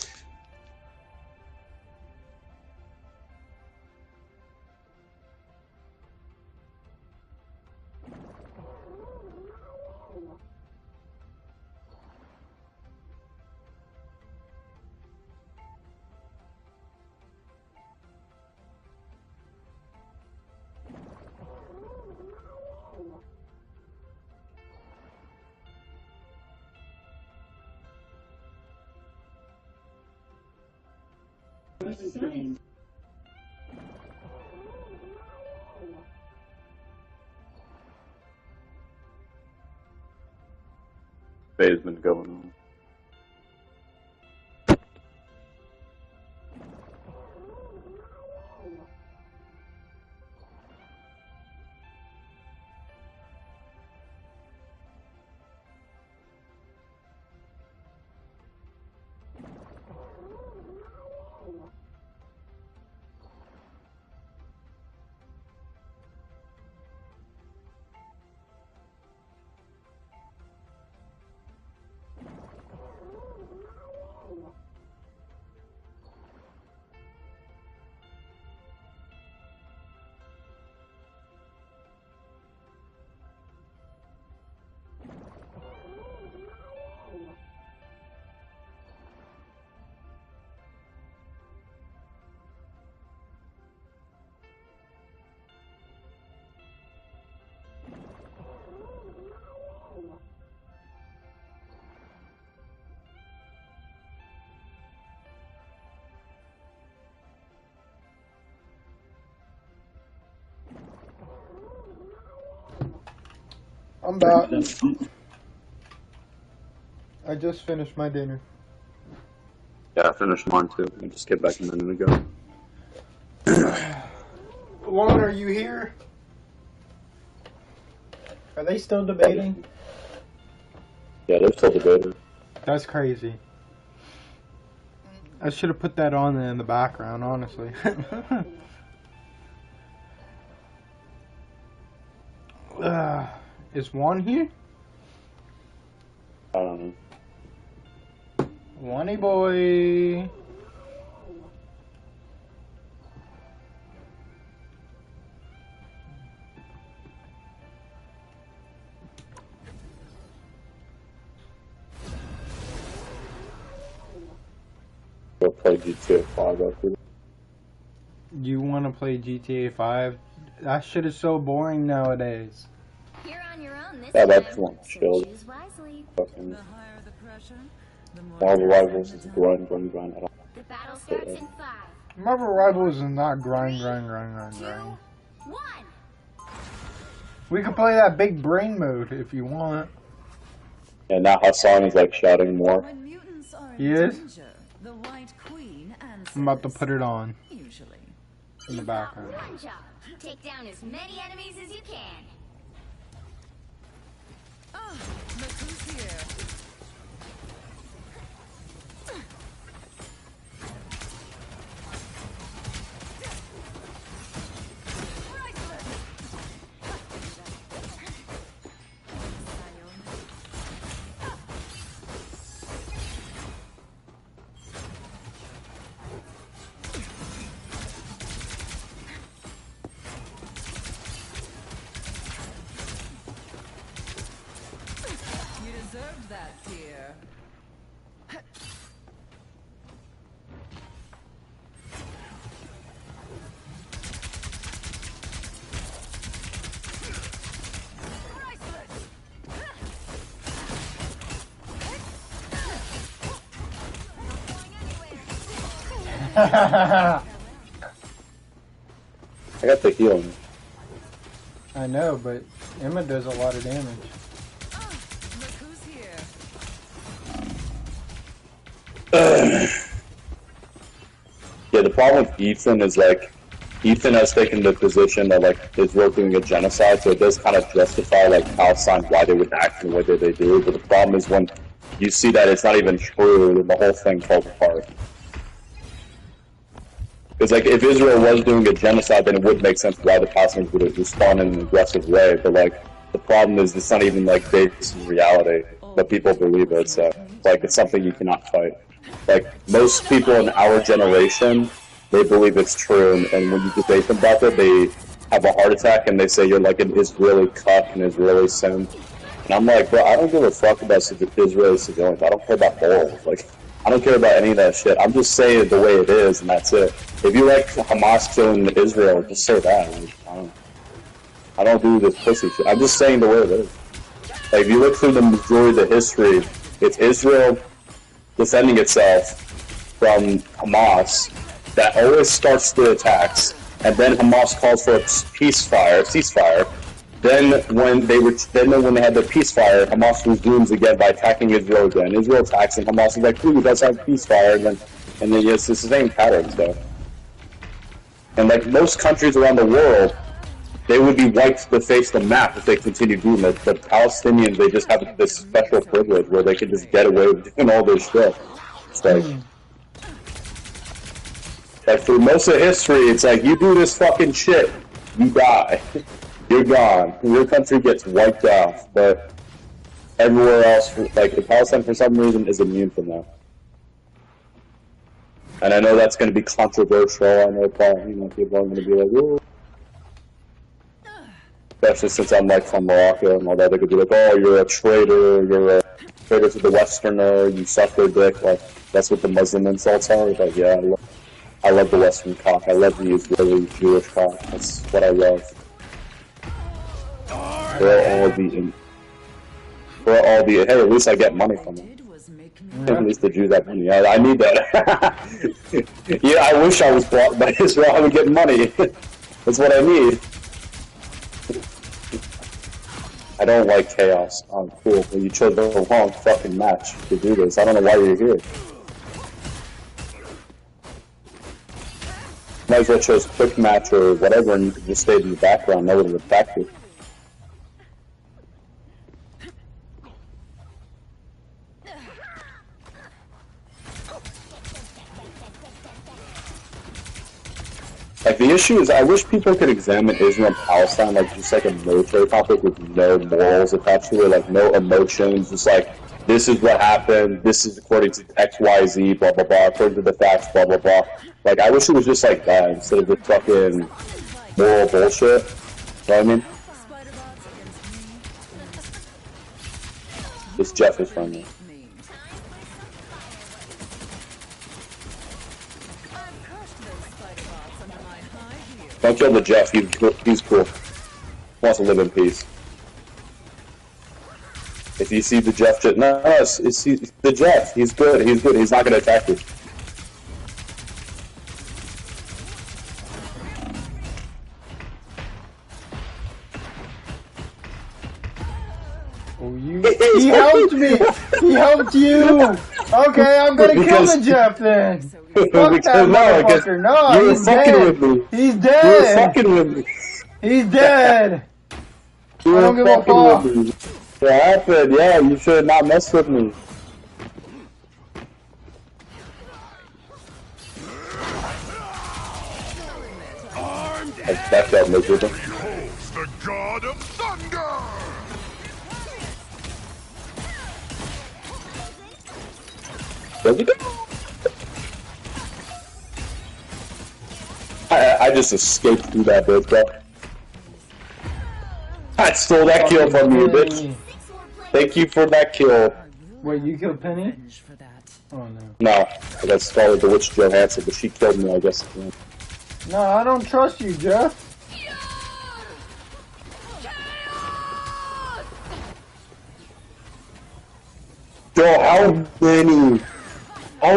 Basement going on. I'm back. I just finished my dinner. Yeah, I finished mine too. I just get back a minute ago. Juan, are you here? Are they still debating? Yeah, they're still debating. That's crazy. I should have put that on in the background, honestly. Is Juan here? I don't know. Juany boy. Go play GTA 5 after. You want to play GTA 5? That shit is so boring nowadays. You're on your own this Yeah, time, that's one so chill. choose wisely. Fucking Marvel Rivals is grind. I don't The battle starts in 5, Marvel Rivals is not grind. 1. We could play that big brain mode if you want. Yeah, now Hassan is like shouting more. He is? I'm about to put it on. In the background. One job. Take down as many enemies as you can. Oh, look who's here. Deserved that, dear. I got the healing. I know, but Emma does a lot of damage. Yeah, the problem with Ethan is like, Ethan has taken the position that like Israel doing a genocide, so it does kind of justify like Palestine why they would act in the way that they do. But the problem is when you see that it's not even true, the whole thing falls apart. Because like if Israel was doing a genocide, then it would make sense why the Palestinians would respond in an aggressive way. But like the problem is it's not even like based in reality, but people believe it. So like it's something you cannot fight. Like, most people in our generation, they believe it's true, and when you debate them about it, they have a heart attack and they say you're like an Israeli cuck, an Israeli simp. And I'm like, bro, I don't give a fuck about Israeli civilians. I don't care about morals. Like, I don't care about any of that shit. I'm just saying it the way it is, and that's it. If you like Hamas killing Israel, just say that. Like, I don't do this pussy shit. I'm just saying the way it is. Like, if you look through the majority of the history, it's Israel defending itself from Hamas that always starts the attacks, and then Hamas calls for a ceasefire. Then when they had the ceasefire, Hamas resumes again by attacking Israel again. Israel attacks, and Hamas is like, "Ooh, let's have ceasefire," and then it's the same pattern. So, and like most countries around the world, they would be wiped to face the map if they continue doing that. The Palestinians, they just have this special privilege where they can just get away with doing all this shit. It's like through most of history, it's like, you do this fucking shit, you die. You're gone. Your country gets wiped off, but everywhere else, like Palestine for some reason, is immune from that. And I know that's going to be controversial. I know people are going to be like, ooh. Especially since I'm like from Morocco and all that, they could be like, "Oh, you're a traitor to the Westerner, you suck their dick." Like, that's what the Muslim insults are. Like, yeah, I love the Western cock. I love the Israeli Jewish cock. That's what I love. We're all the. Hey, at least I get money from them. At least the Jews have money. I need that. Yeah, I wish I was blocked by Israel. I would get money. That's what I need. I don't like chaos. Oh, cool. Well, you chose the wrong fucking match to do this. I don't know why you're here. Might as well chose quick match or whatever, and you could just stay in the background. No one would attack you. Like, the issue is, I wish people could examine Israel and Palestine like just like a military conflict with no morals attached to it, like no emotions, just like, this is what happened, this is according to X, Y, Z, blah, blah, blah, according to the facts, blah, blah, blah. Like, I wish it was just like that, instead of this fucking moral bullshit. You know what I mean? This Jeff is from me. Don't kill the Jeff, he's cool. He wants to live in peace. If you see the Jeff, no, it's the Jeff, he's good, he's not going to attack you. Oh, he helped me! He helped you! Okay, I'm gonna kill the Jeff then! Fuck that motherfucker! No, he's dead! He's dead! You were fucking with me! He's dead! I don't give a fuck! What happened? Yeah, you should not mess with me. I backed up, make with him. The god of thunder! There we go. I just escaped through that bitch, bro. I stole that kill from you, bitch. Thank you for that kill. Wait, you killed Penny? Oh no. No, I got Scarlett the Witch Johansson, but she killed me, I guess. Yeah. No, I don't trust you, Jeff. Yo, how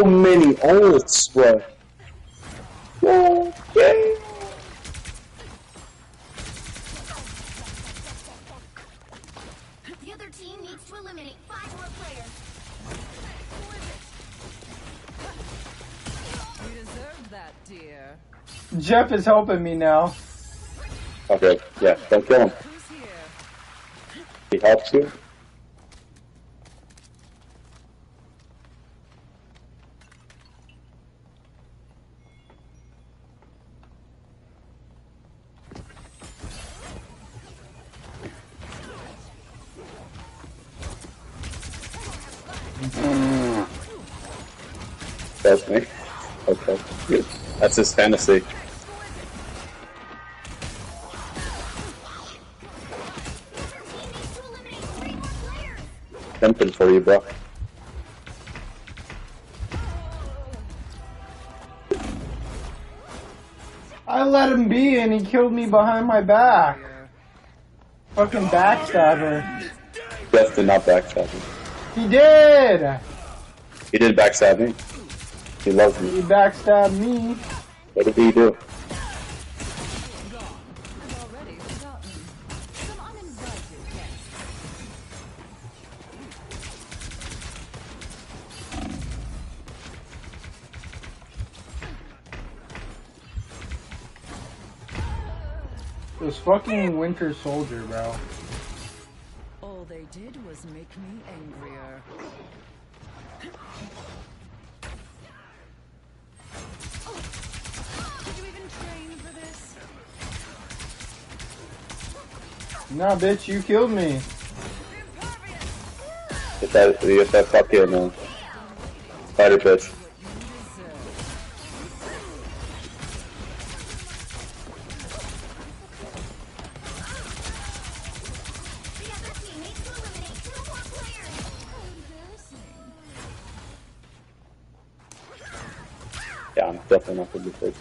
many ults, bro? Okay. The other team needs to eliminate 5 more players. You deserve that, dear. Jeff is helping me now. Okay, yeah, don't kill him. He helps you. That's me. Okay, good. That's his fantasy. Tempting for you, bro. I let him be and he killed me behind my back. Fucking backstabber. Jeff did not backstab me. He did! He did backstab me. He loves me. He backstabbed me. What did he do? This fucking Winter Soldier, bro. All they did was make me angrier. Did you even train for this? Nah, bitch, you killed me. Get that fucking spider bitch. Yeah, I'm definitely not gonna be first.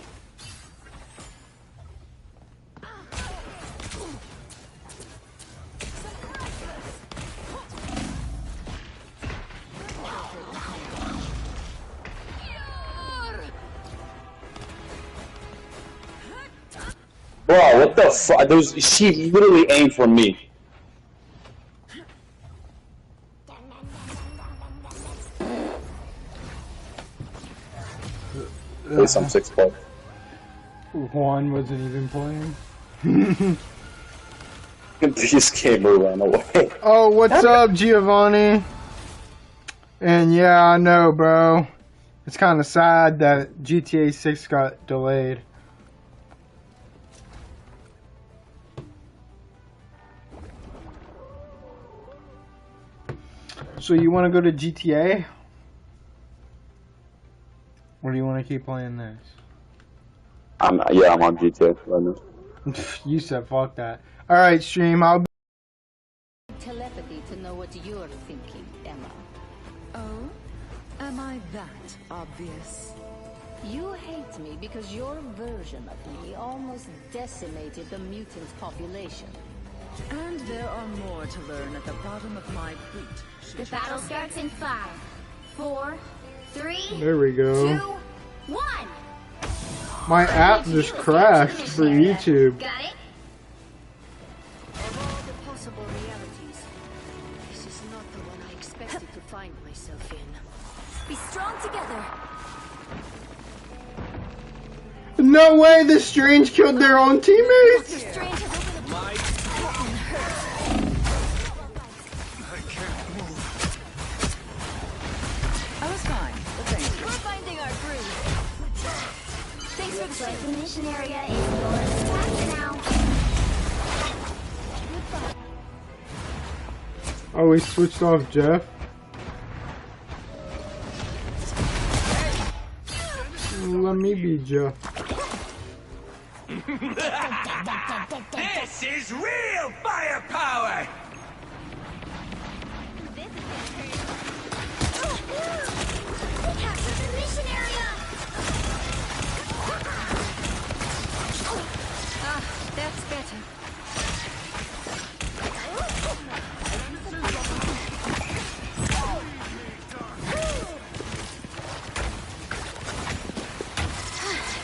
Bro, what the fuck? She literally aimed for me. Play some 6-play. Juan wasn't even playing. This gamer ran away. Oh, what's up, Giovanni? And yeah, I know, bro. It's kind of sad that GTA 6 got delayed. So you want to go to GTA? Or do you want to keep playing this? Yeah, I'm on GTA right now. You said fuck that. Alright, stream, I'll be... Telepathy to know what you're thinking, Emma. Oh? Am I that obvious? You hate me because your version of me almost decimated the mutant population. And there are more to learn at the bottom of my boot. The battle starts in 5, 4, 3, There we go. 2, 1. My app just crashed for YouTube. Got it? Of all the possible realities, this is not the one I expected to find myself in. Be strong together. No way, the Strange killed their own teammates! Doctor Strange has opened a My that one hurts. I can't move. I was fine, but thank you. We're finding our groove. Thanks for the play. The mission area is yours. Pass now. Oh, we switched off Jeff. Let me be Jeff. This is real firepower! Capture the mission area. That's better.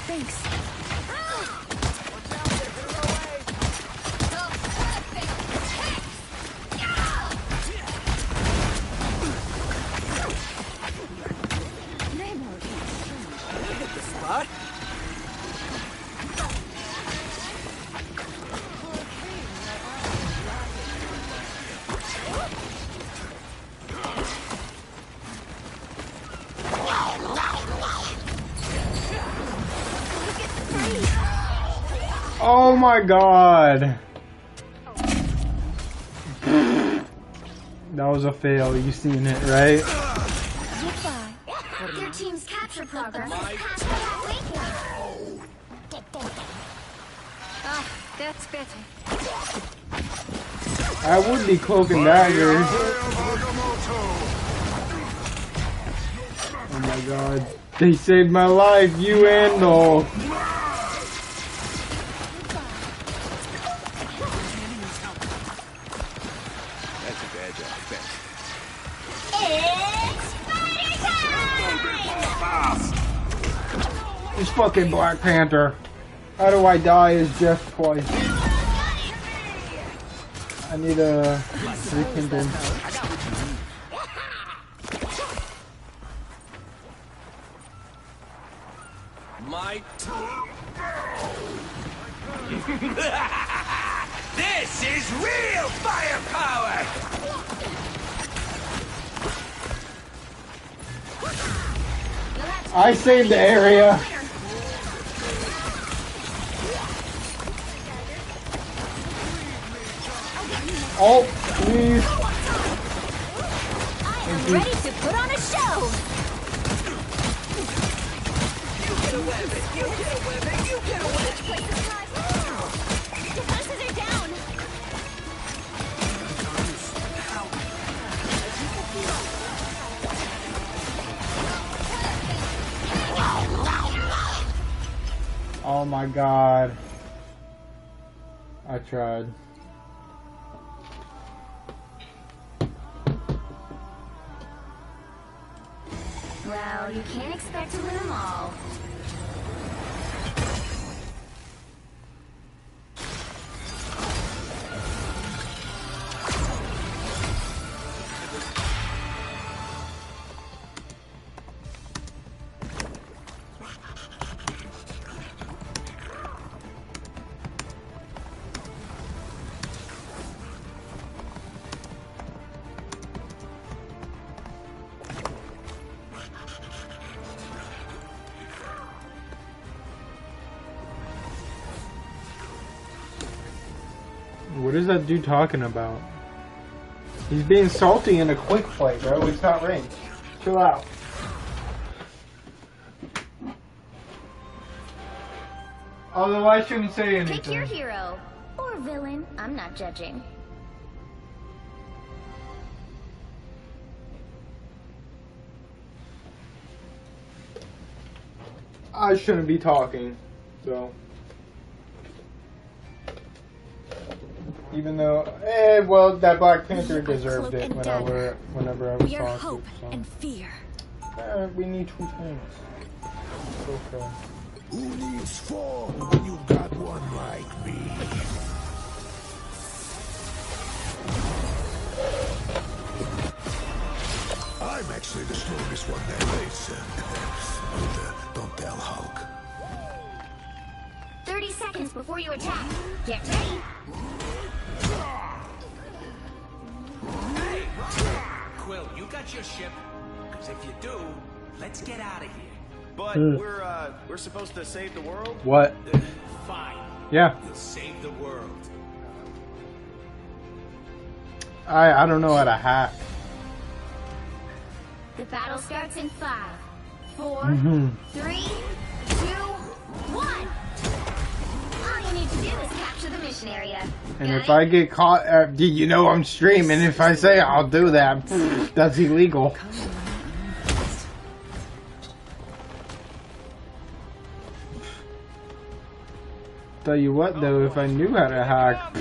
Thanks. Spot? Oh my god. That was a fail, you seen it, right? Goodbye. Your Your team's capture progress is past the halfway point. Oh, that's better. I would be cloak and dagger. Oh my god. They saved my life, you and all. That's a bad job. Thanks. This fucking Black Panther. How do I die as Jeff twice? I need a rekindle. My This is real firepower! I saved the area. Oh, please. I'm ready to put on a show. You get a weapon, you get a weapon, you get a weapon! Defenses are down. Oh my god. I tried. Well, you can't expect to win them all. What is that dude talking about? He's being salty in a quick play, bro. It's not range. Chill out. Although I shouldn't say anything. Pick your hero. Or villain. I'm not judging. I shouldn't be talking, so. Even though, well, that Black Panther deserved it whenever I was Your talking. hope So. and fear. We need 2 things. Okay. Who needs 4 when you got one like me? I'm actually the strongest one there is. Don't tell Hulk. 30 seconds before you attack. Get ready. Hey! Quill, you got your ship? Because if you do, let's get out of here. But we're supposed to save the world? What? Fine. Yeah. You'll save the world. I don't know how to hack. The battle starts in 5, 4, Mm-hmm. 3, 2, 1. All you need to do is capture the mission area. And if I get caught, you know I'm streaming. If I say I'll do that, that's illegal. Tell you what though, if I knew how to hack,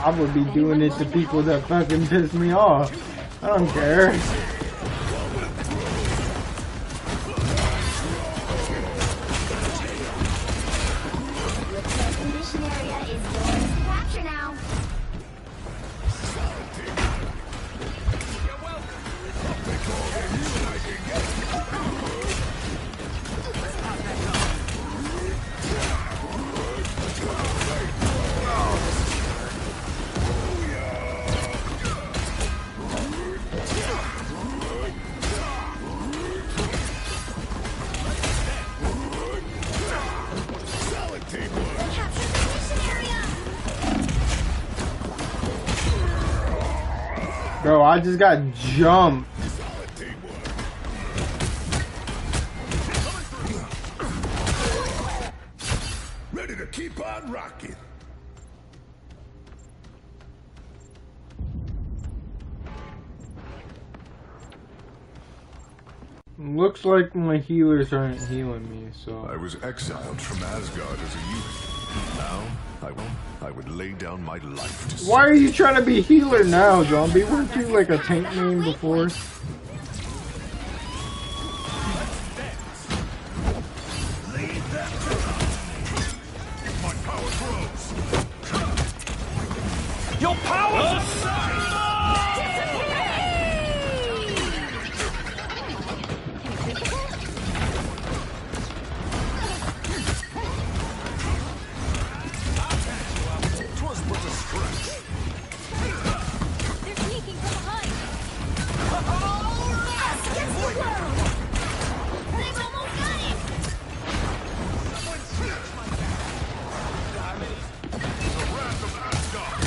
I would be doing it to people that fucking piss me off. I don't care. The mission area is yours to capture now. Bro, I just got jumped. Looks like my healers aren't healing me, so... I was exiled from Asgard as a youth. Now, I would lay down my life to Why are you trying to be healer now, zombie? Weren't you like a tank main before? My power grows. Your power! Twas but a stretch. They're sneaking from behind. Yes, against the world. They've almost got him. The wrath of Asgard.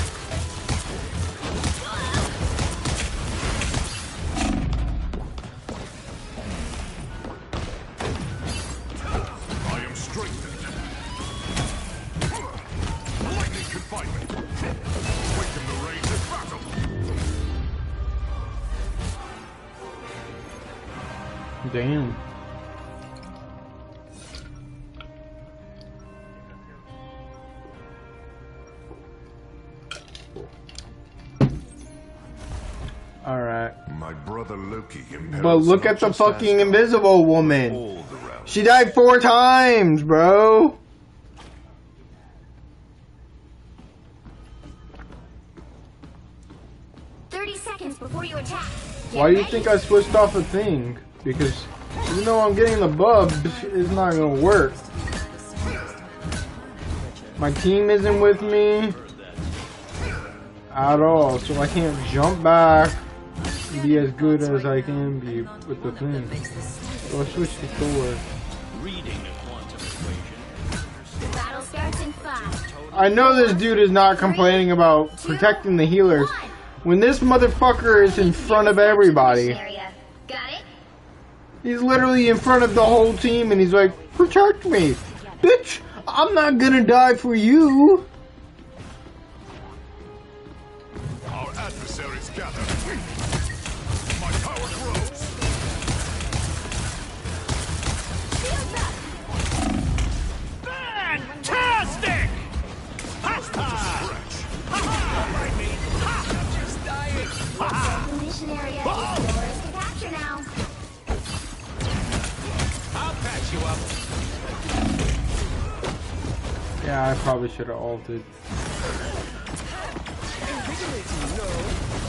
I am strengthened. Lightning confinement. Awaken the rage of battle. Damn. Alright. My brother Loki impels But look not at the just fucking Asgard, invisible woman. all the realms. She died 4 times, bro. Seconds before you attack. Why do you think I switched off a thing? Because even though I'm getting the buff, it's not gonna work. My team isn't with me at all, so I can't jump back and be as good as I can be with the thing. So I switched to Thor. Battle starts in 5. I know this dude is not complaining about protecting the healers when this motherfucker is in front of everybody. Got it? He's literally in front of the whole team and he's like, protect me. Bitch, I'm not gonna die for you. Our adversaries gather. My power grows. Fantastic! The mission area is yours to capture now. I'll patch you up. Yeah, I probably should have ulted.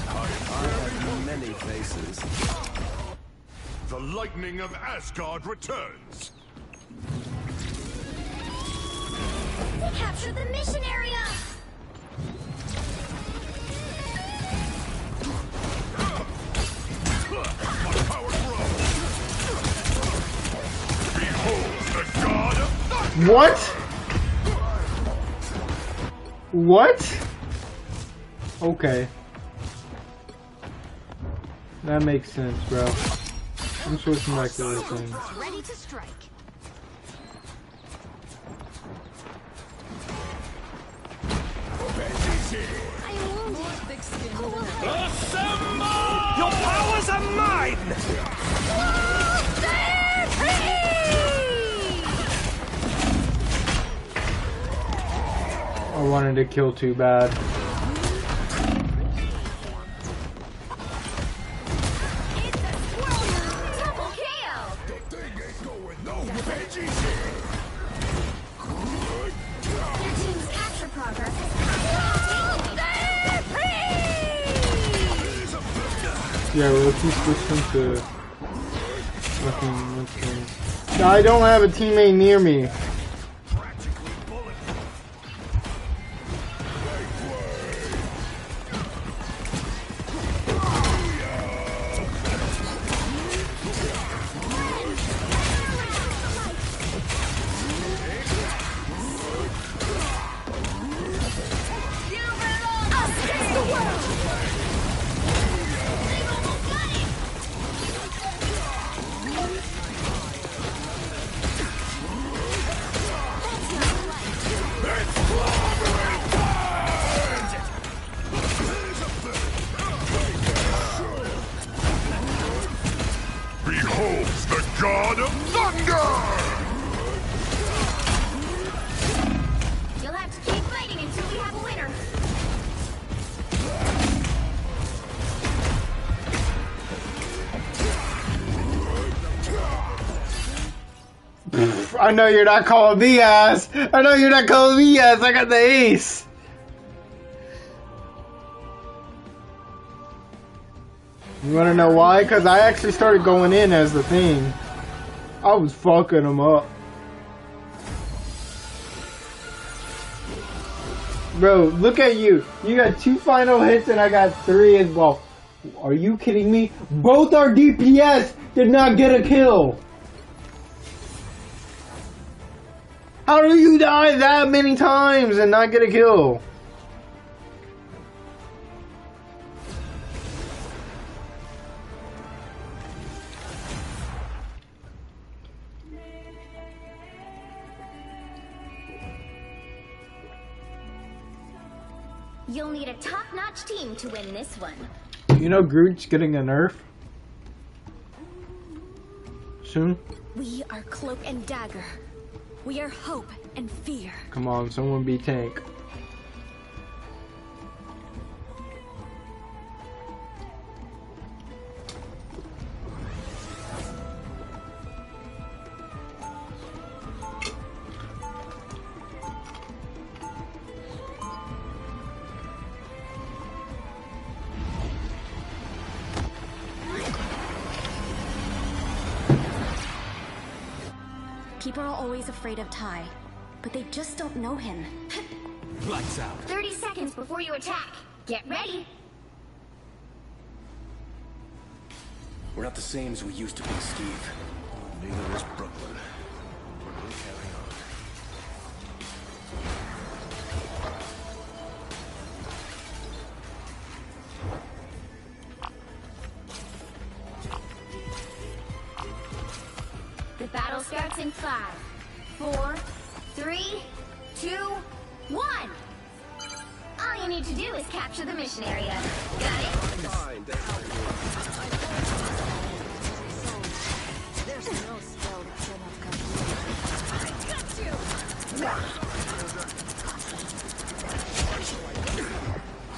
I have many faces. The lightning of Asgard returns. We captured the mission area. My power grows. Behold the god of thunder. What? What? Okay. That makes sense, bro. I'm switching back to this thing. Ready to strike. Assemble! Your powers are mine! I wanted to kill too bad. Double KO. The thing ain't going no veggies here. Your team's capture progress Yeah, well, if you switch him to fucking what's the name? I don't have a teammate near me. God of Thunder! You'll have to keep fighting until we have a winner. I know you're not calling me ass. I know you're not calling me ass. I got the ace. You want to know why? Because I actually started going in as the thing. I was fucking him up. Bro, look at you. You got 2 final hits and I got 3 as well. Are you kidding me? Both our DPS did not get a kill. How do you die that many times and not get a kill? You'll need a top-notch team to win this one. You know Groot's getting a nerf soon? We are Cloak and Dagger. We are hope and fear. Come on, someone be Tank. People are always afraid of Ty, but they just don't know him. Lights out. 30 seconds before you attack. Get ready. We're not the same as we used to be, Steve. Neither is Brooklyn. We'll carry on. The battle starts in 5, 4, 3, 2, 1. All you need to do is capture the mission area. Got it? There's no spell that cannot come. I got you!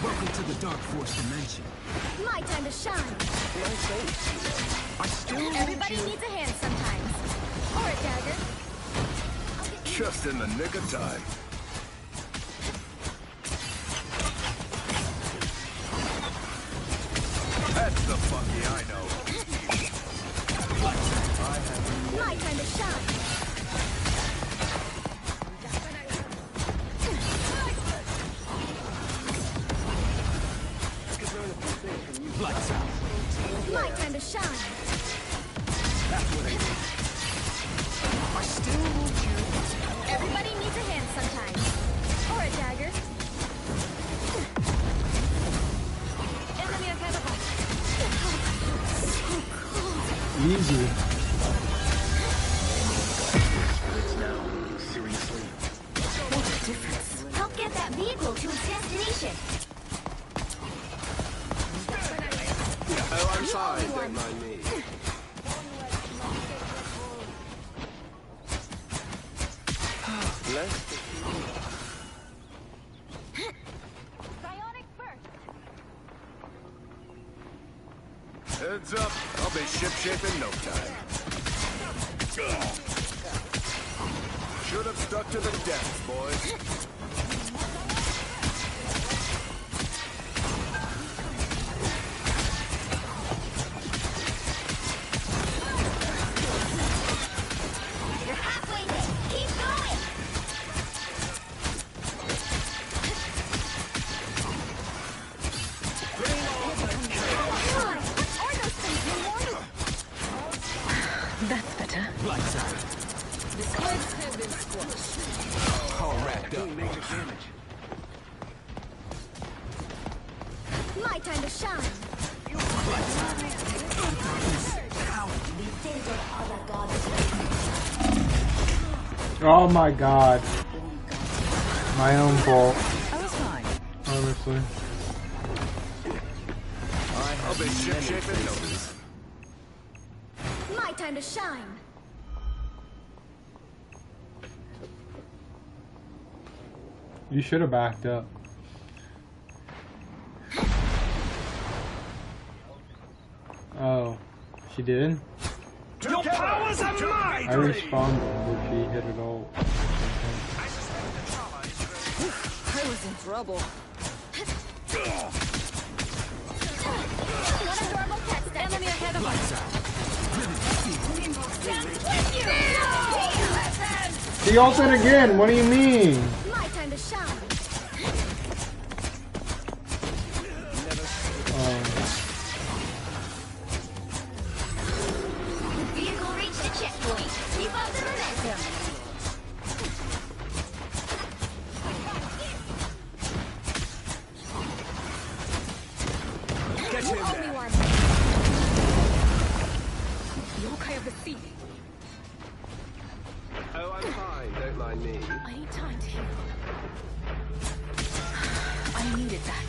Welcome to the Dark Force dimension. My time to shine. I still Everybody needs a hand sometimes. Or a dagger. Just in the nick of time. That's the Bucky I know. My time to shine. Lights out. My time to shine. I still want you. Everybody needs a hand sometimes. Or a dagger. Enemy ahead of us. So cold. Easy. Seriously. What's the difference? Help get that vehicle to its destination. Oh, I'm sorry, don't mind me. Bless the Bionic burst. Heads up, I'll be shipshape in no time. Should have stuck to the depths, boys. You're halfway there. Keep going. That's better. Lights out. The squibs have been squashed. All wrapped up. My time to shine. Oh my god. My own fault. I was fine. Honestly. I'll be shipshape in no time. My time to shine. You should have backed up. Oh, she did? Your powers are mine! I responded, but she hit it all. I was in trouble. What adorable pet stand enemy ahead of us. She ulted again, what do you mean? My time to shine. The vehicle reached the checkpoint. Keep up the momentum. Get You him owe me there. one. Yokai of the sea. Oh, I'm fine. Don't mind me. I need time to heal. I needed that.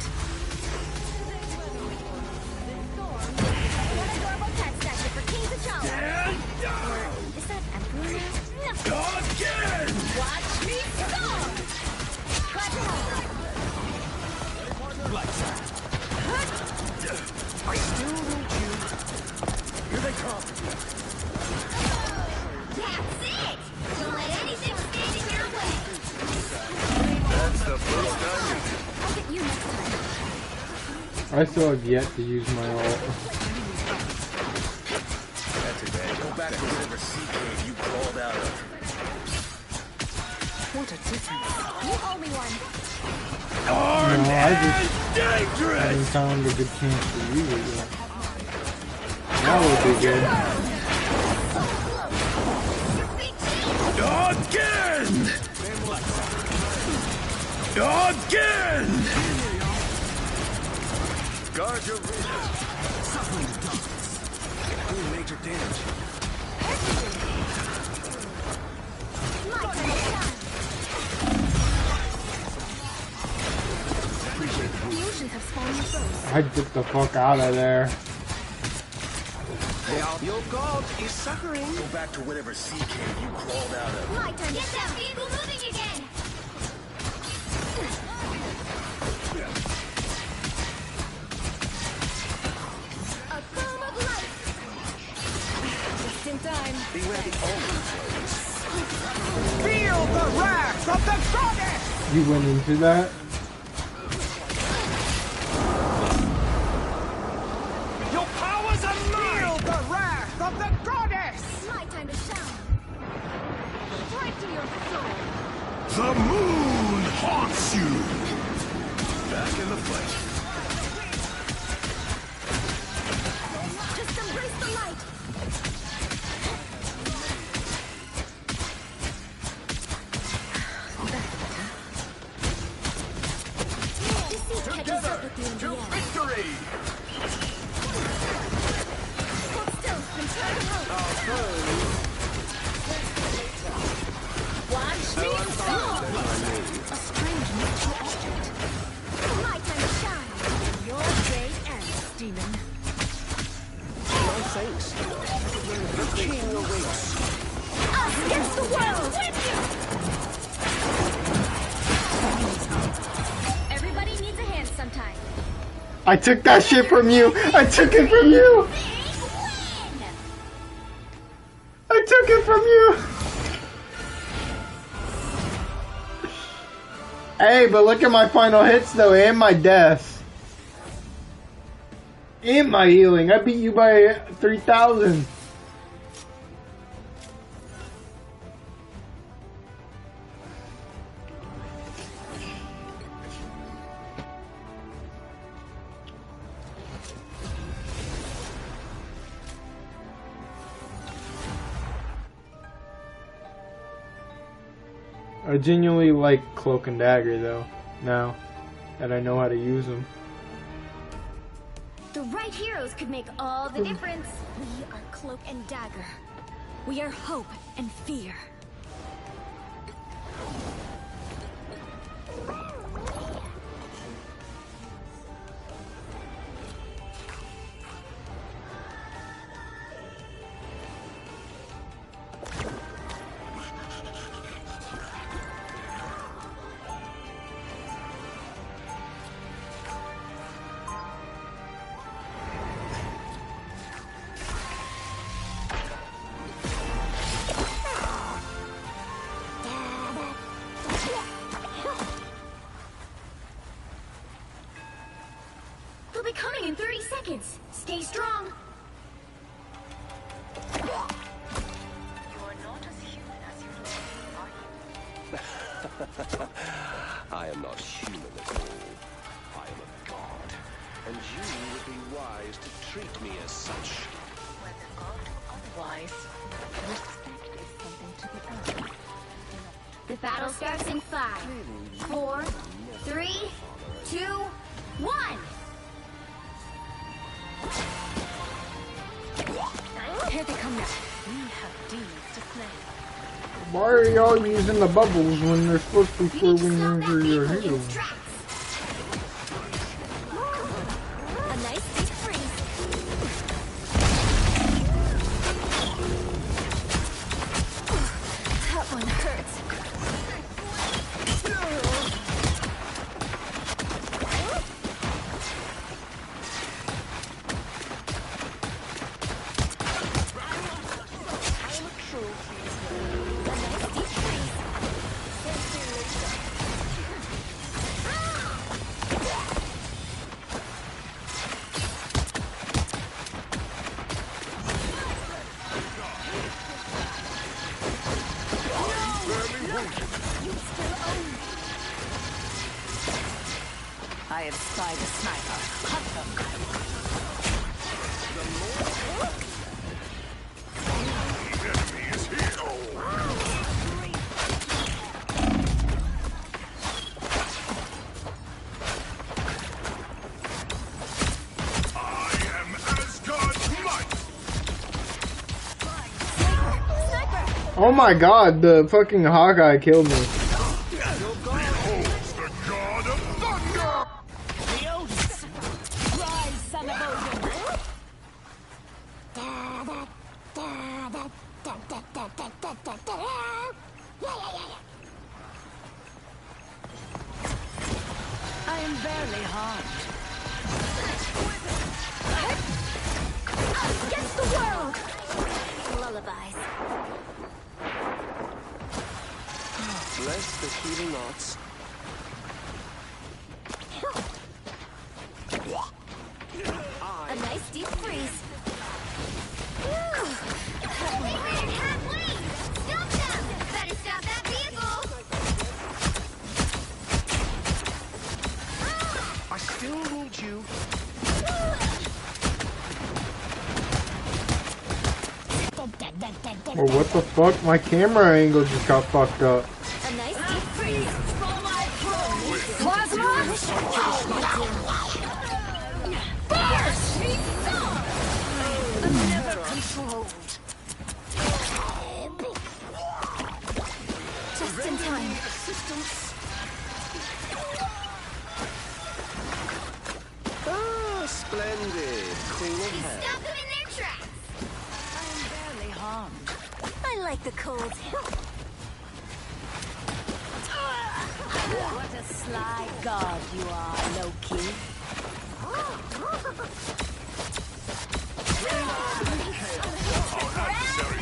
What adorable pet statue for King T'Challa. Or is that Emperor? No. Again! Watch me go! Clap your hands. I still need you. Here they come. That's it! Don't let anything stand in your way. That's the first time. I'll get you next time. I still have yet to use my ult. That's it, man. Go back to whatever sea cave you crawled out of. What a difference. You owe me one. No, I just haven't found a good chance to use it yet. That would be good. Again! Again! Guard your vision. Suffering the darkness. Doing major damage. My time to shine. The oceans have spawned foes. I'd get the fuck out of there. Your god is suffering. Go back to whatever sea cave you crawled out of. My time to get that vehicle moving again. A beam of light. Just in time. Beware the always. Feel the wrath of the goddess! You went into that? Your powers are mine! Feel the wrath of the goddess! My time to shine. Right to your soul. The moon haunts you! Back in the fight. Just embrace the light. Deceit catches up with you in the end. Victory! Hold still and try to help. Watch me go! A strange natural object. My time to shine. Your day ends, demon. No thanks. The king awaits. Us against the world! Everybody needs a hand sometime. I took that shit from you! I took it from you! I took it from you! Hey, but look at my final hits though, and my deaths. And my healing. I beat you by 3,000. I genuinely like Cloak and Dagger though, now that I know how to use them. The right heroes could make all the difference. We are Cloak and Dagger. We are hope and fear. seconds. Stay strong. I am not human at all. I am a god. And you would be wise to treat me as such. Whether god or otherwise, respect is something to be earned. The battle starts in 5, 4, 3, 2, 1. Here they come now. We have demons to play. Why are y'all using the bubbles when they're supposed to be throwing under your heels? A nice deep freeze. That one hurts. I have spied a sniper. Hunt them. Oh my god, the fucking Hawkeye killed me. I am barely harmed. Against the world! Lullabies. Bless the healing arts. A nice deep freeze. They ran halfway! Stop them! Better stop that vehicle! I still need you. Oh, what the fuck? My camera angle just got fucked up. A nice deep freeze. Plasma! Burst! Never controlled. Just in time. Ah, splendid. Queen of Hell. Stop them in their tracks. I am barely harmed. I like the cold. What a sly god you are, Loki.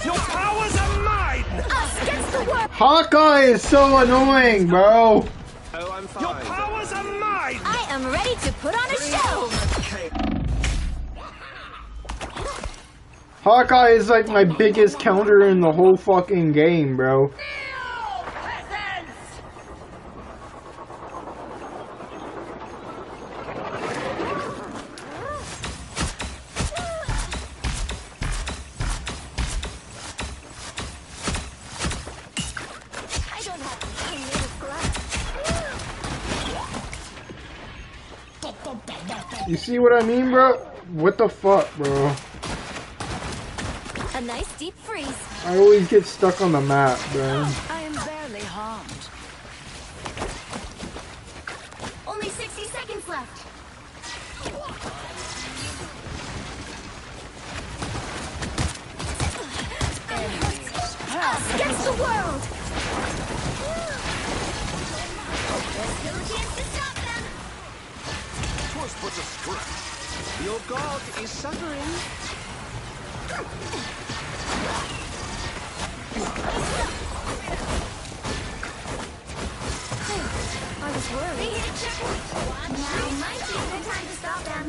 Your powers are mine! Us against the world! Hawkeye is so annoying, bro. Oh, I'm fine. Your powers are mine! I am ready to put on a show! Hawkeye is like my biggest counter in the whole fucking game, bro. I don't have to be made of glass. You see what I mean, bro? What the fuck, bro? A nice deep freeze. I always get stuck on the map, bro. I am barely harmed. Only 60 seconds left. Us against the world! There's still a chance to stop them. 'Twas but a scratch. Your god is suffering. I was worried. They hit a checkpoint. Now might be a good time to stop them.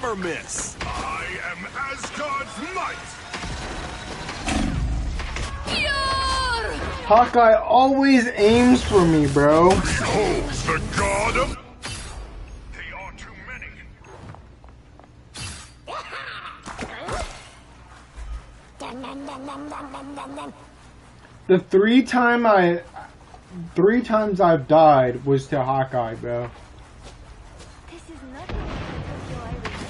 never miss. I am Asgard's might. Hawkeye always aims for me, bro. Behold the god of... They are too many. The three times I've died was to Hawkeye, bro. This is nothing like the Tokyo I remember.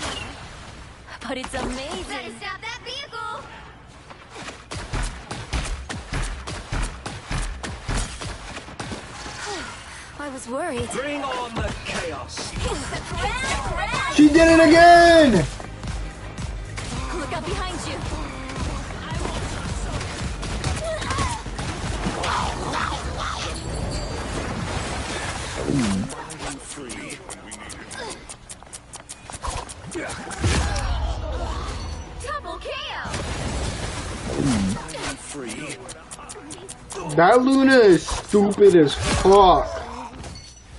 But it's amazing. Better stop that vehicle. I was worried. Bring on the chaos. She did it again! Look out behind you. Double KO. Free. That Luna is stupid as fuck.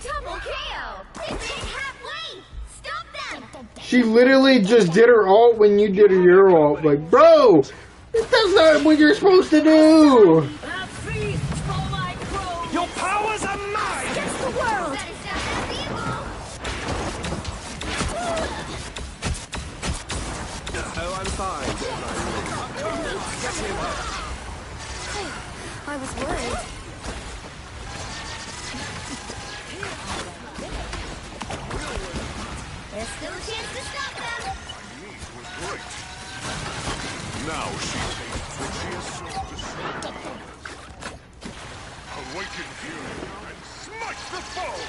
Double KO. They made it halfway. Stop them. She literally just did her ult when you did your ult. Like, bro, that's not what you're supposed to do. Your powers are mine. Against the world. Better stop that vehicle. Oh, I'm fine. I was worried. There's still a chance to stop them. Great. Now she tastes what she has sought to serve. Awaken fury and smite the foe!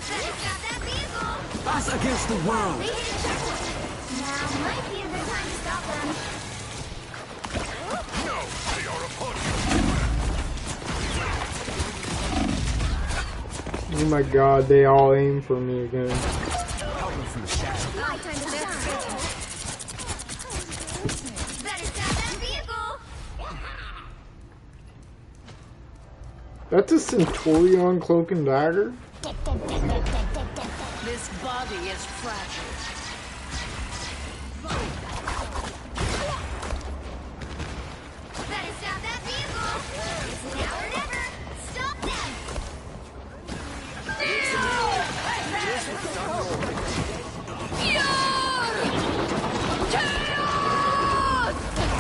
Better stop that vehicle. Us against the world. They hit a checkpoint. Now might be a good time to stop them. No, they are upon you. Oh my god, they all aim for me again. My time to shine. Better stop that vehicle. That's a Centurion cloak and dagger? This body is fragile. Better stop that vehicle. It's now or never. Stop them.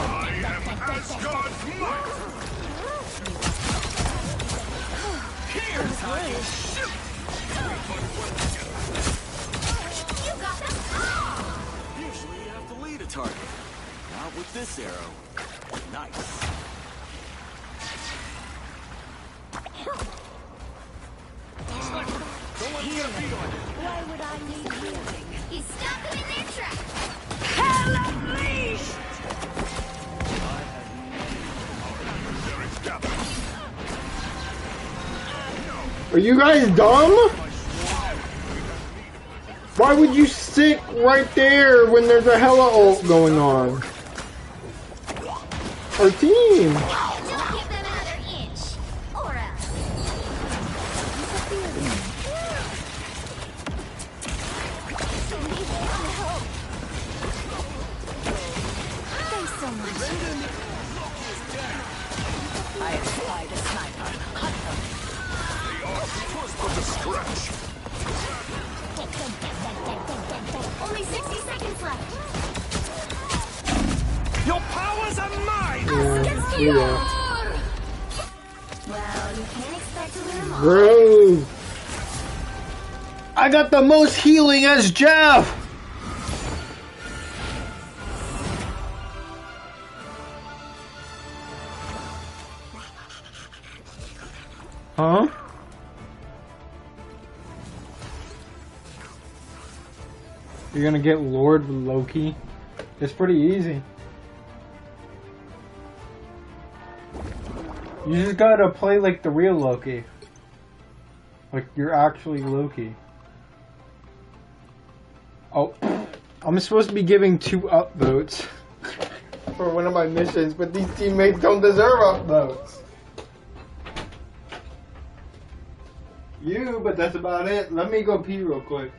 I am Asgard's might! Here's how you shoot. You got them. Usually you have to lead a target. Not with this arrow. Nice. Don't let me get a beat on you. Why would I need healing? You stopped them in their tracks. Hell unleashed! Are you guys dumb? Why would you sit right there when there's a hella ult going on? Our team! Don't give them another inch. Or else. Thanks so much. I spied a sniper. Hunt them. But a stretch. Only 60 seconds left. Your powers are mine. Yeah. Well, you can't expect to win them all. Bro! I got the most healing as Jeff! Huh? You're gonna get Lord with Loki? It's pretty easy. You just gotta play like the real Loki. Like you're actually Loki. Oh, I'm supposed to be giving 2 upvotes for one of my missions, but these teammates don't deserve upvotes. You, but that's about it. Let me go pee real quick.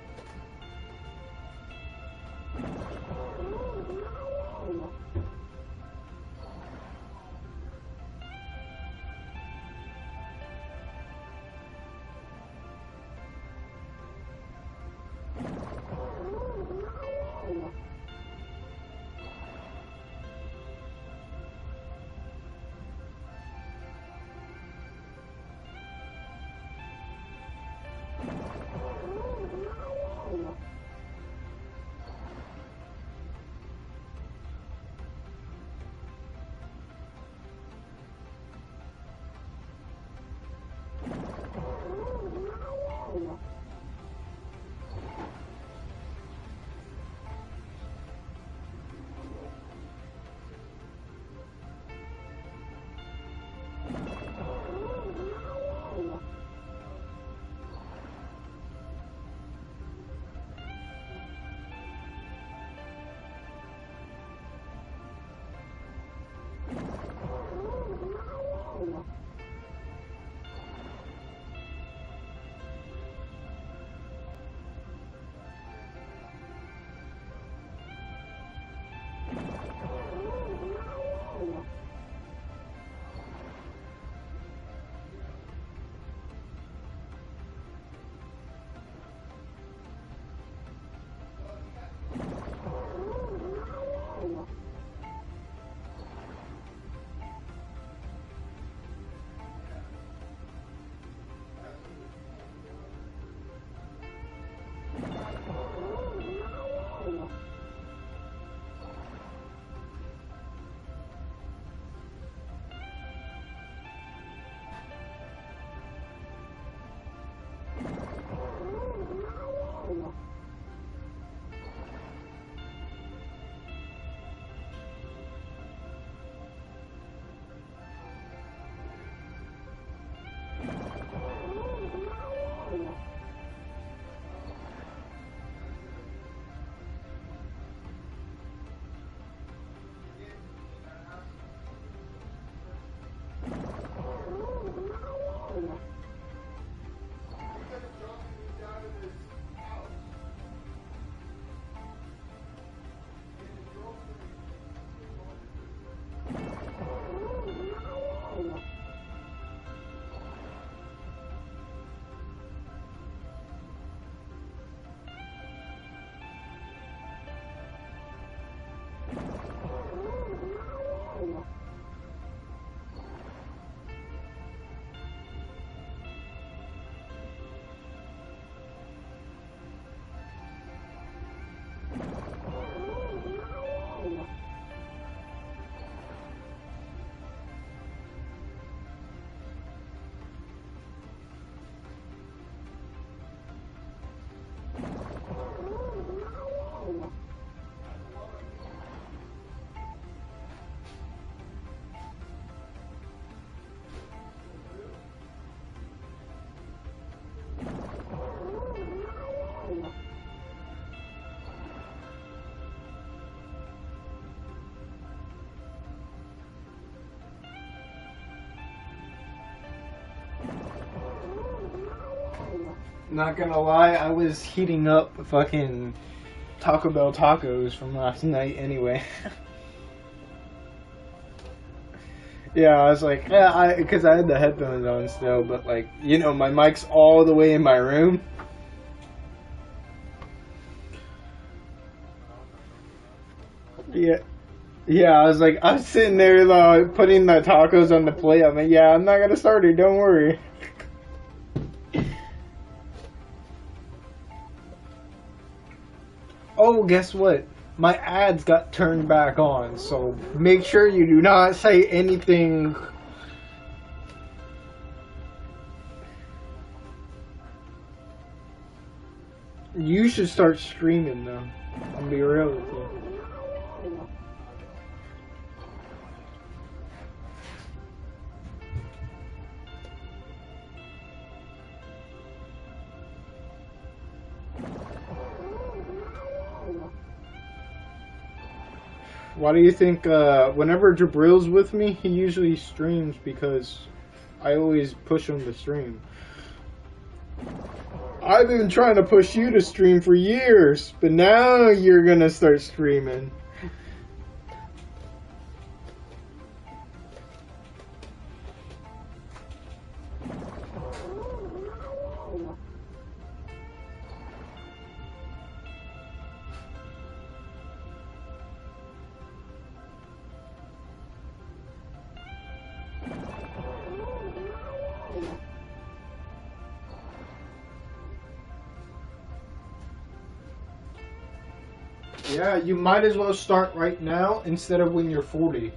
Not gonna lie, I was heating up fucking Taco Bell tacos from last night anyway. Yeah, I was like, yeah, because I had the headphones on still, but like, you know, my mic's all the way in my room. Yeah. Yeah, I was like, I'm sitting there putting the tacos on the plate. I'm like, yeah, I'm not gonna start it, don't worry. Oh, guess what? My ads got turned back on, so make sure you do not say anything. You should start streaming though. I'll be real with you. Why do you think whenever Jabril's with me, he usually streams because I always push him to stream. I've been trying to push you to stream for years, but now you're gonna start streaming. Yeah, you might as well start right now instead of when you're 40.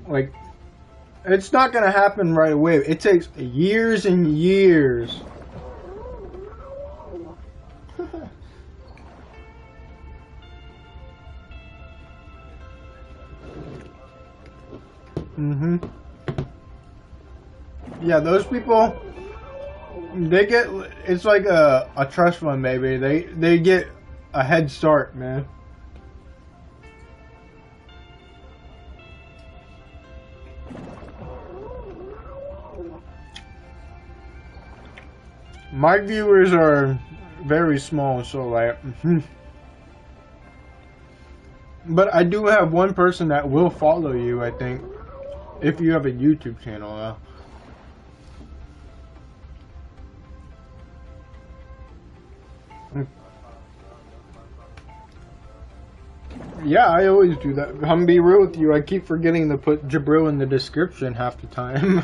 Like, it's not gonna happen right away. It takes years and years. Yeah, those people, they get, it's like a trust fund, baby. They get a head start, man. My viewers are very small, so like, but I do have one person that will follow you, I think, if you have a YouTube channel. Yeah, I always do that. I'm gonna be real with you. I keep forgetting to put Jabril in the description half the time.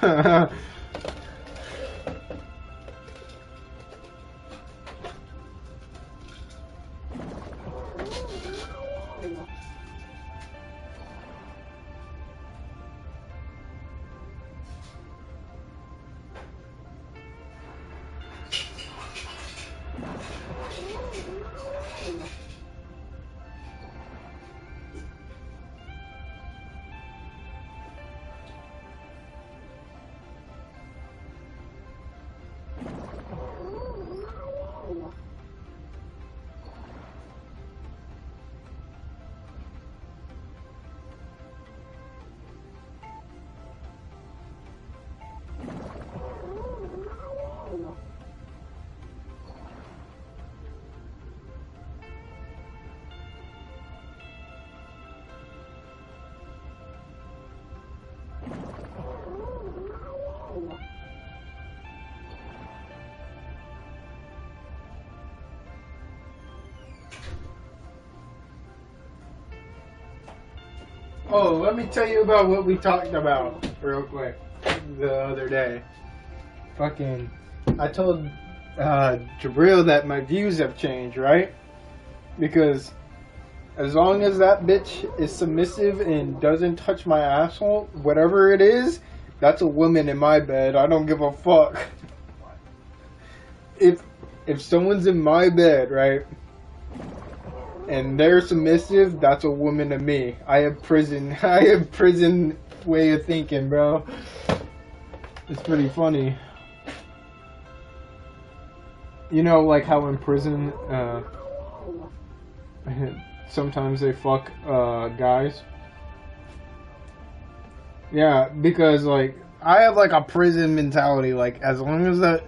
Oh, let me tell you about what we talked about real quick the other day. Fucking, I told Jabril that my views have changed, right? Because as long as that bitch is submissive and doesn't touch my asshole, whatever it is, that's a woman in my bed. I don't give a fuck. If someone's in my bed, right, and they're submissive, that's a woman to me. I have prison way of thinking, bro. It's pretty funny. You know, like how in prison, sometimes they fuck guys. Yeah, because like I have like a prison mentality. Like as long as that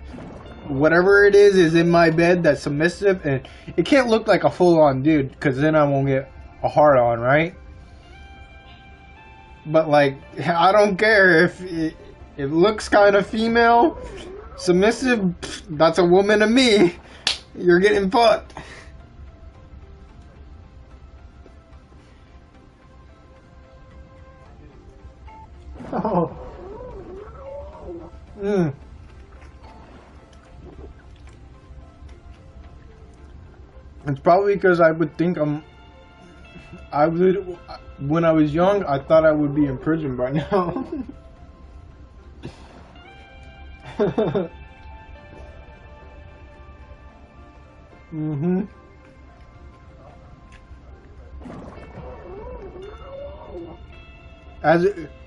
whatever it is in my bed that's submissive, and it can't look like a full-on dude, because then I won't get a hard on, right? But like I don't care if it looks kind of female, submissive. That's a woman to me. You're getting fucked. Oh. It's probably because I would think when I was young, I thought I would be in prison by now.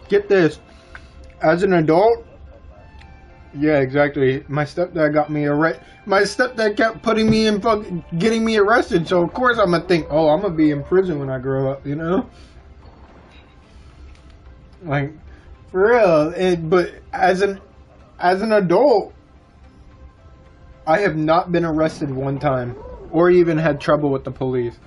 Get this, as an adult, yeah, exactly. My stepdad got me arrested. My stepdad kept putting me in getting me arrested. So of course I'm gonna think, oh, I'm gonna be in prison when I grow up, you know? Like, for real. But as an adult, I have not been arrested one time, or even had trouble with the police.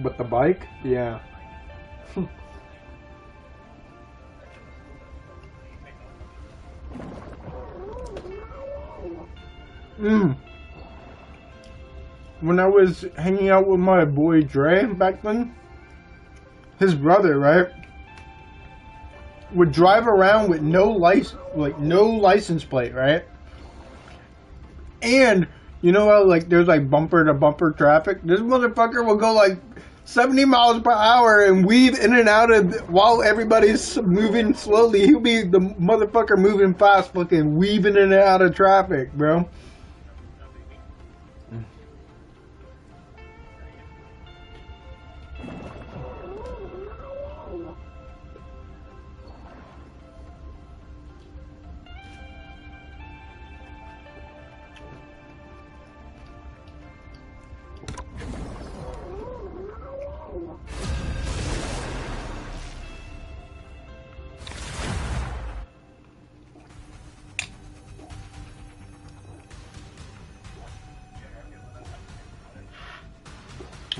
But the bike? Yeah. When I was hanging out with my boy Dre back then, his brother, right, would drive around with no license plate, right? And you know how like there's like bumper to bumper traffic? This motherfucker will go like 70 miles per hour and weave in and out of while everybody's moving slowly. He'll be the motherfucker moving fast, fucking weaving in and out of traffic, bro.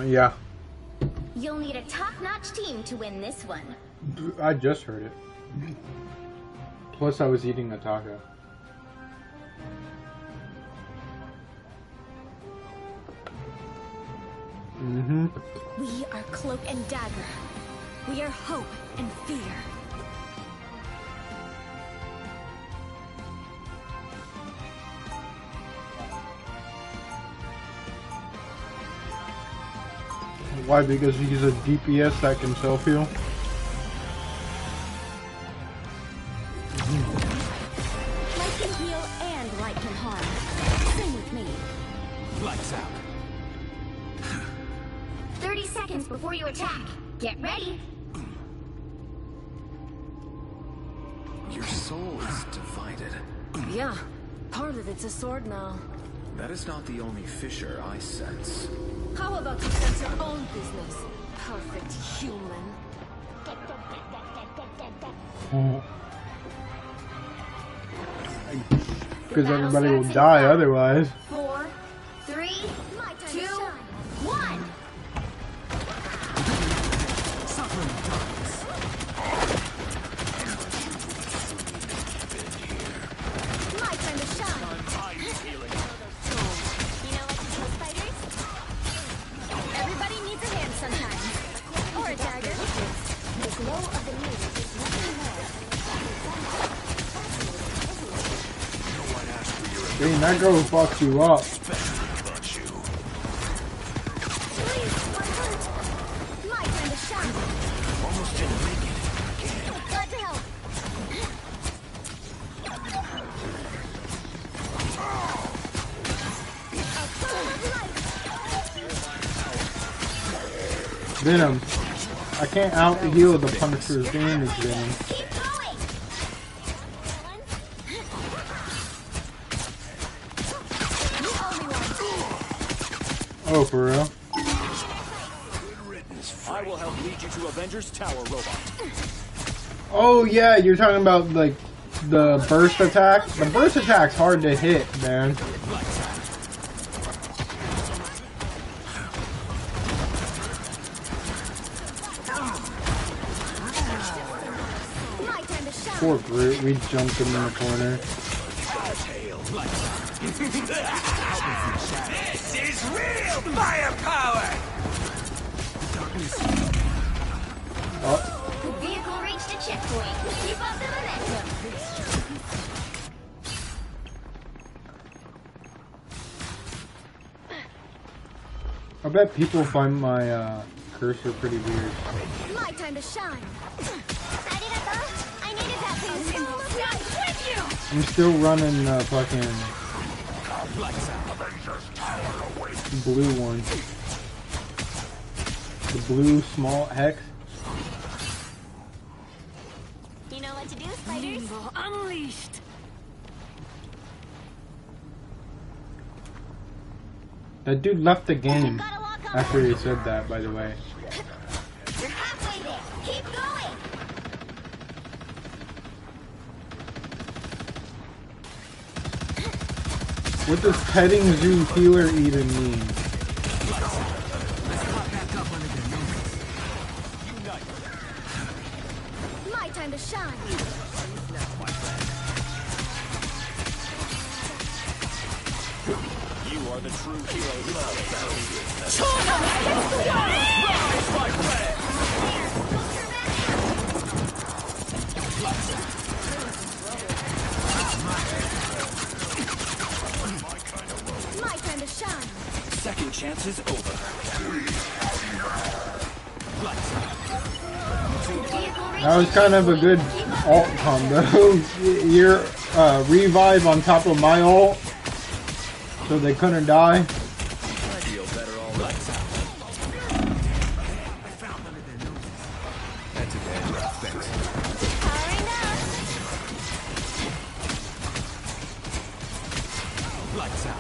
Yeah. You'll need a top-notch team to win this one. I just heard it. Plus I was eating a taco. We are Cloak and Dagger. We are hope and fear. Why? Because he's a DPS that can self-heal? Light can heal and light can harm. Sing with me. Lights out. 30 seconds before you attack. Get ready. Your soul is divided. Yeah, part of it's a sword now. That is not the only fissure I sense. How about you sense your own business? Perfect human. Because everybody will die otherwise. 4, 3, 2, 1. My time to shine. You know what to do, spiders? Everybody needs a hand sometimes. Or a dagger. The glow of the moon is nothing more. Dang, that girl fucks you up. My time to shine. Almost didn't make it. Glad to help. Venom. I can't out-heal the Punisher's damage, Venom. Oh, for real? I will help lead you to Avengers Tower, robot. Oh yeah, you're talking about like the burst attack? The burst attack's hard to hit, man. Poor Groot, we jumped him in the corner. This is real firepower! Oh. The vehicle reached a checkpoint. Keep up the momentum. I bet people find my cursor pretty weird. My time to shine. I needed that boost. With you. I'm still running fucking blue one. The blue small hex. You know what to do, spiders? Unleashed. That dude left the game after he said that, by the way. You're halfway there. Keep going. What does petting zoo healer even mean? My time to shine. You are the true heroes of My time to shine. Second chance is over. That was kind of a good alt combo. Your revive on top of my ult, so they couldn't die. I feel better all lights out. I found them in their noses. That's a bad rough, thanks. Lights out.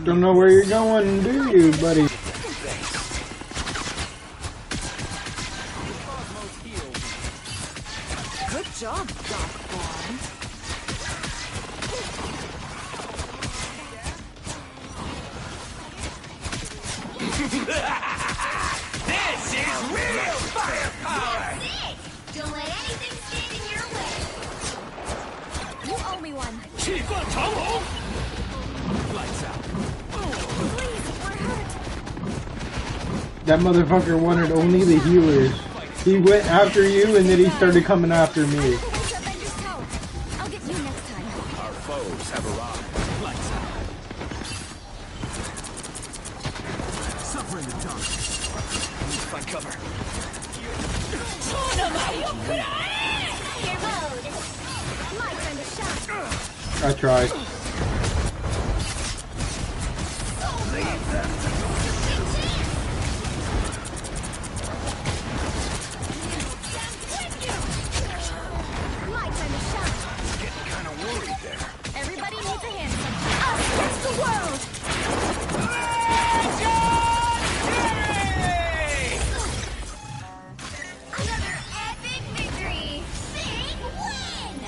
Don't know where you're going, do you, buddy? Good job, Dark Boy. This is real firepower! Don't let anything stand in your way. You owe me one. Lights out. Please, we're hurt. That motherfucker wanted only the healers. He went after you and then he started coming after me. I'll get you next time. Our foes have arrived. Lights out. Suffer in the dark. Find cover. My time to shine. I tried. My time to shine. Getting kind of worried there. Everybody needs a hand. Us against the world. Another epic victory. Big win.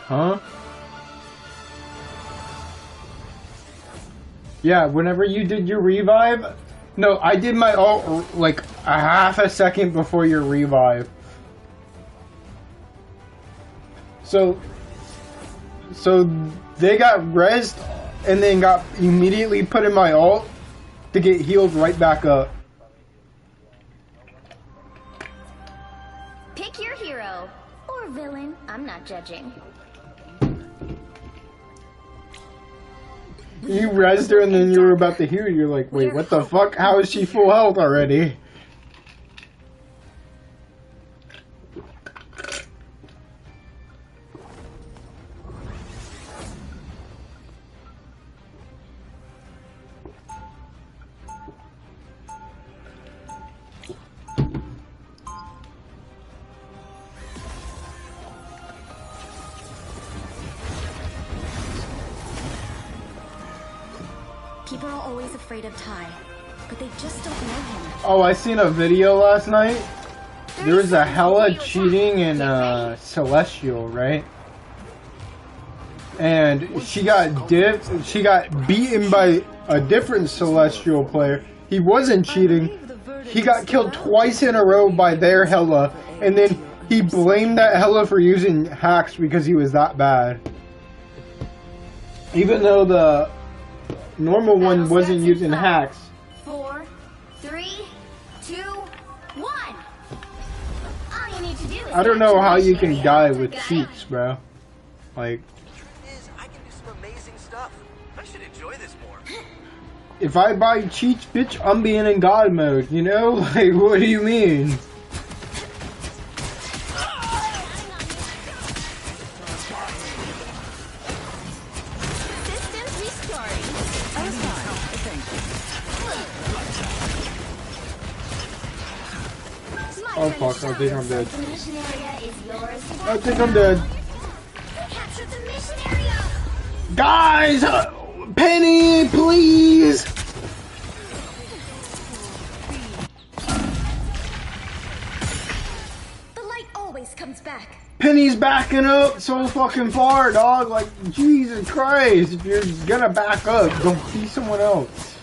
Huh? Yeah, whenever you did your revive... No, I did my ult like a half a second before your revive. So they got rezzed and then got immediately put in my ult to get healed right back up. Pick your hero or villain. I'm not judging. You rezzed her and then you were about to heal. You're like, wait, what the fuck? How is she full health already? People are always afraid of Ty, but they just don't know him. Oh, I seen a video last night. There was a hella cheating in Celestial, right? And she got beaten by a different Celestial player. He wasn't cheating. He got killed twice in a row by their hella, and then he blamed that hella for using hacks because he was that bad. Even though the normal one wasn't using hacks. 4, 3, 2, 1. All you need to do is I don't know how you can die with cheats, bro. Like, I can do some amazing stuff. I should enjoy this more. if I buy cheats, bitch, I'm being in God mode, you know? Like, what do you mean? systems restoring. Oh fuck, I think I'm dead. The mission area is yours. I think I'm dead. Capture the mission area. Guys! Penny, please! The light always comes back. Penny's backing up so fucking far, dog. Like, Jesus Christ. If you're gonna back up, don't be someone else.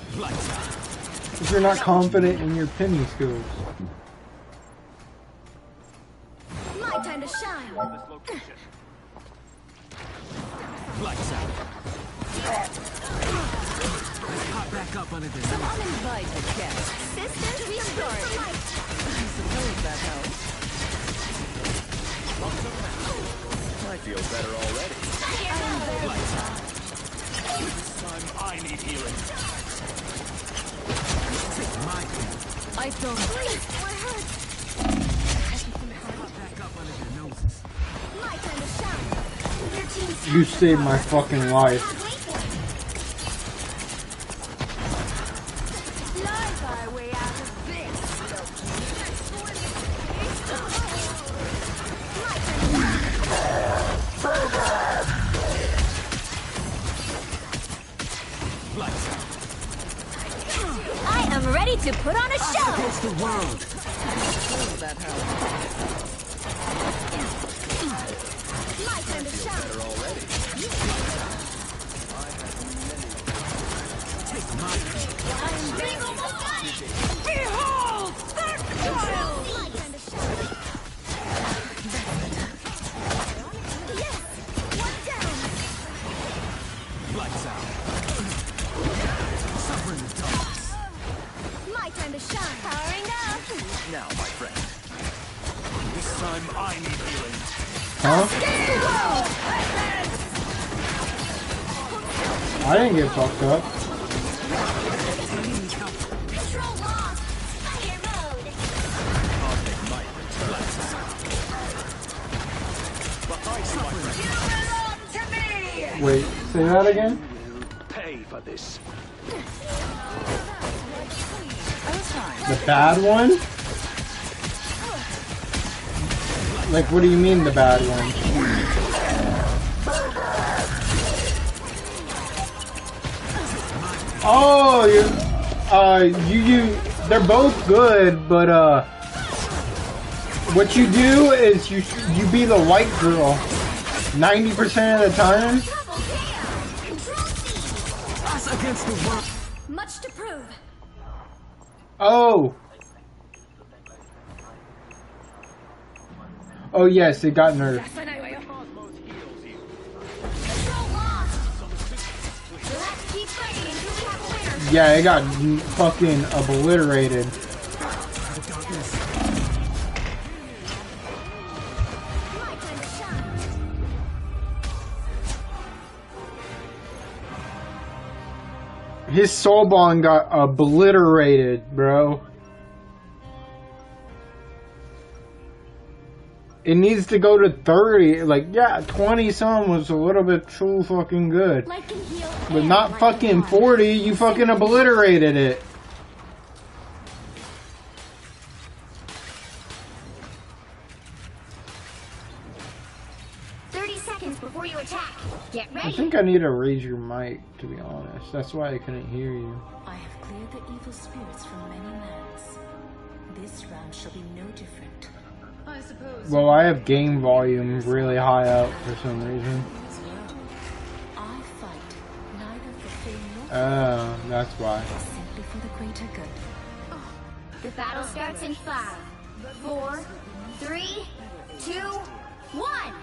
If you're not confident in your Penny skills. My time to shine. Lights out. Hop back up under the Someone invite the guest. Sisters, we start. I suppose that helps. I feel better already. Lights out. This time I need healing. Take my hand. I don't. Please, we're hurt. Hop back up under their noses. My time to shine. Your team's You saved my fucking life. lies our way out of this. Lights out. I am ready to put on a show. Against the world. That helps. My time to shine. Better already. Take my hand. Behold! My time to shine. Yes! One down. Lights out. Suffer in the darkness. My time to shine. Powering up. Now, my friend. This time I need healing. Huh? I didn't get fucked up. Control lost. Fire mode. I'll make my return. Behind you, my friend. Wait, say that again? Pay for this. The bad one? Like, what do you mean the bad one? Oh, they're both good, but, what you do is you be the white girl 90% of the time. Us against the world. Much to prove. Oh. Oh yes, it got nerfed. Control lost. Let's keep fighting until we have a winner. Yeah, it got fucking obliterated. My time to shine. His soul bond got obliterated, bro. It needs to go to 30. Like, yeah, 20 some was a little bit too fucking good. Light can heal But and not light fucking can harm. 40. You fucking obliterated it. Before you attack, get I ready. think I need to raise your mic, to be honest. That's why I couldn't hear you. I have cleared the evil spirits from many lands. This round shall be no different. I suppose. Well, I have game volume really high up for some reason. I fight neither for fame nor Oh, that's why. simply for the greater good. The battle starts in 5, 4, 3, 2, 1.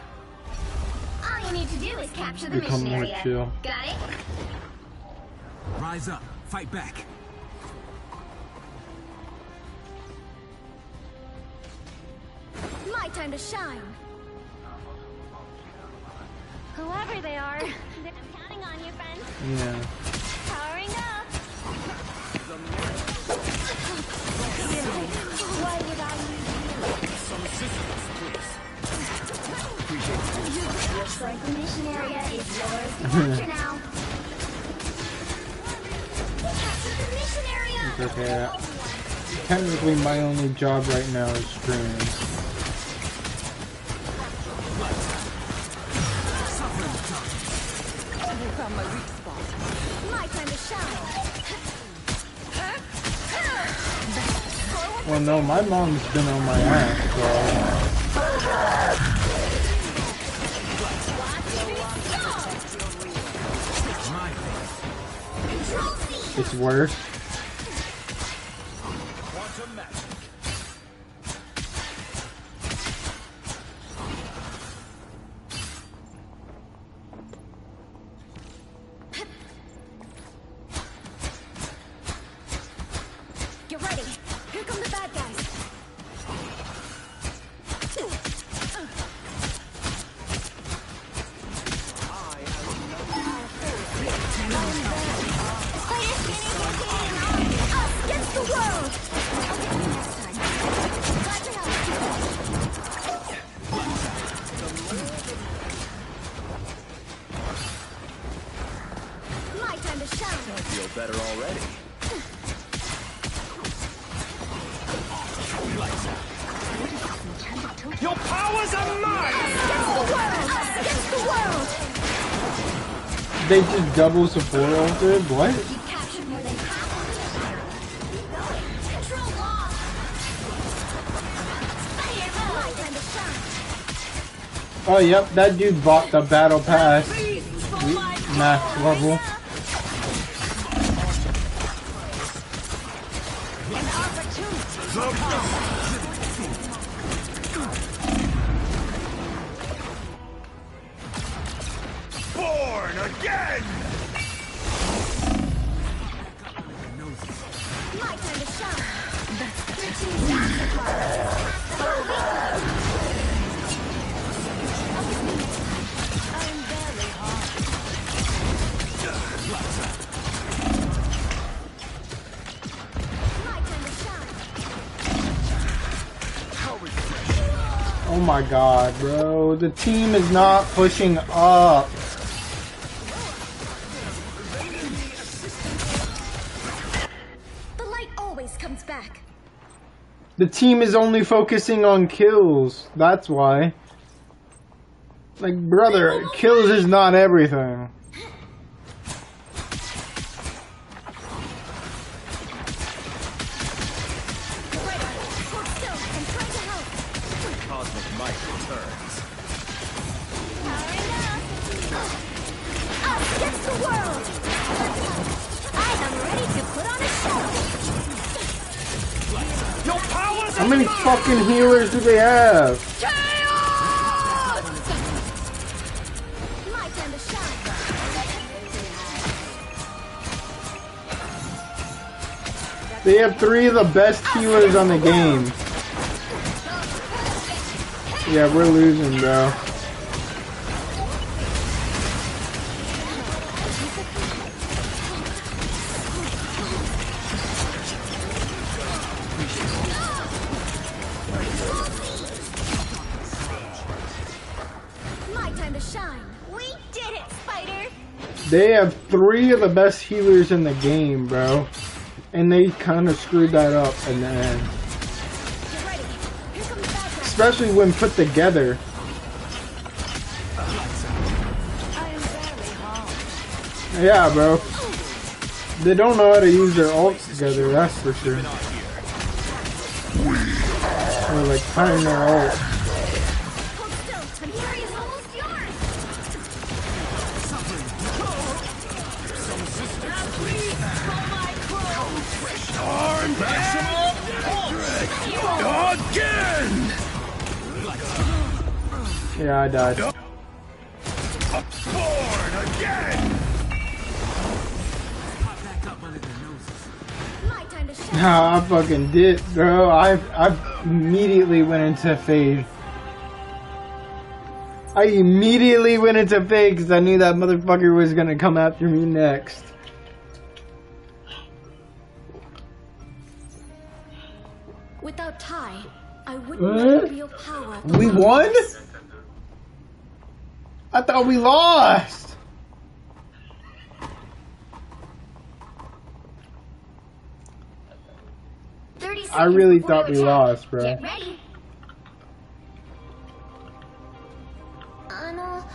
All you need to do is capture the Become mission more area. chill. Got it? Rise up. Fight back. My time to shine. Whoever they are, I'm counting on you, friend. Yeah. Powering up. Why would I use Some assistance, please. Looks like the mission area is yours to capture now. Capture the mission area! It's okay. Technically, my only job right now is streaming. My time to shine. Well, no, my mom's been on my ass, so... It's worse. Quantum magic. Get ready. Here come the bad guys. Us against the world. Glad to help. My time to shine. I feel better already. Your powers are mine! Against the world! Us against the world! They just double support ulted? What? You captured more than half of it. Control lost. My time to shine. Oh, yep, that dude bought the battle pass. Max level. Born again! My time to shine. Your team's I'm very hard. My time to shine. Oh my god, bro. The team is not pushing up. The light always comes back. The team is only focusing on kills. That's why. Like, brother, kills is not everything. Cosmic might returns. Us against the world. I am ready to put on a show. Your powers How many fucking healers do they have? My time to shine. They have 3 of the best healers on the game. Yeah, we're losing, bro. My time to shine. We did it, Spider. They have 3 of the best healers in the game, bro. And they kind of screwed that up in the end. Especially when put together. Yeah, bro. They don't know how to use their ults together, that's for sure. Or like time their ult. Again! Yeah, I died. Born again! Nah, I fucking did, bro. I immediately went into fade. I immediately went into fade because I knew that motherfucker was gonna come after me next. Without Ty, I wouldn't know the real power. We won? I thought we lost. I really thought we lost, bro. Get ready. Anna,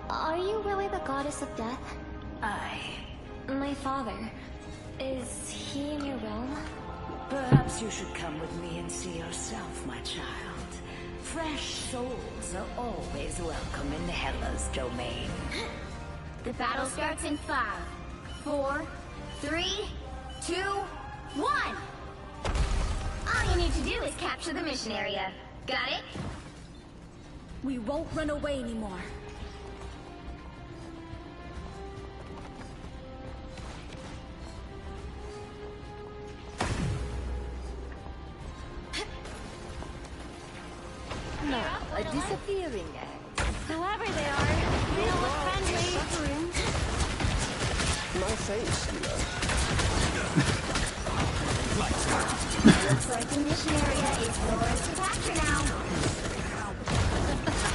are you really the goddess of death? My father. Is he in your realm? Perhaps you should come with me and see yourself, my child. Fresh souls are always welcome in Hela's domain. The battle starts in 5, 4, 3, 2, 1. All you need to do is capture the mission area. Got it? We won't run away anymore. Now, a disappearing act. Whoever they are, they don't look friendly. My face, Sheila. Looks like the mission area is yours to capture now.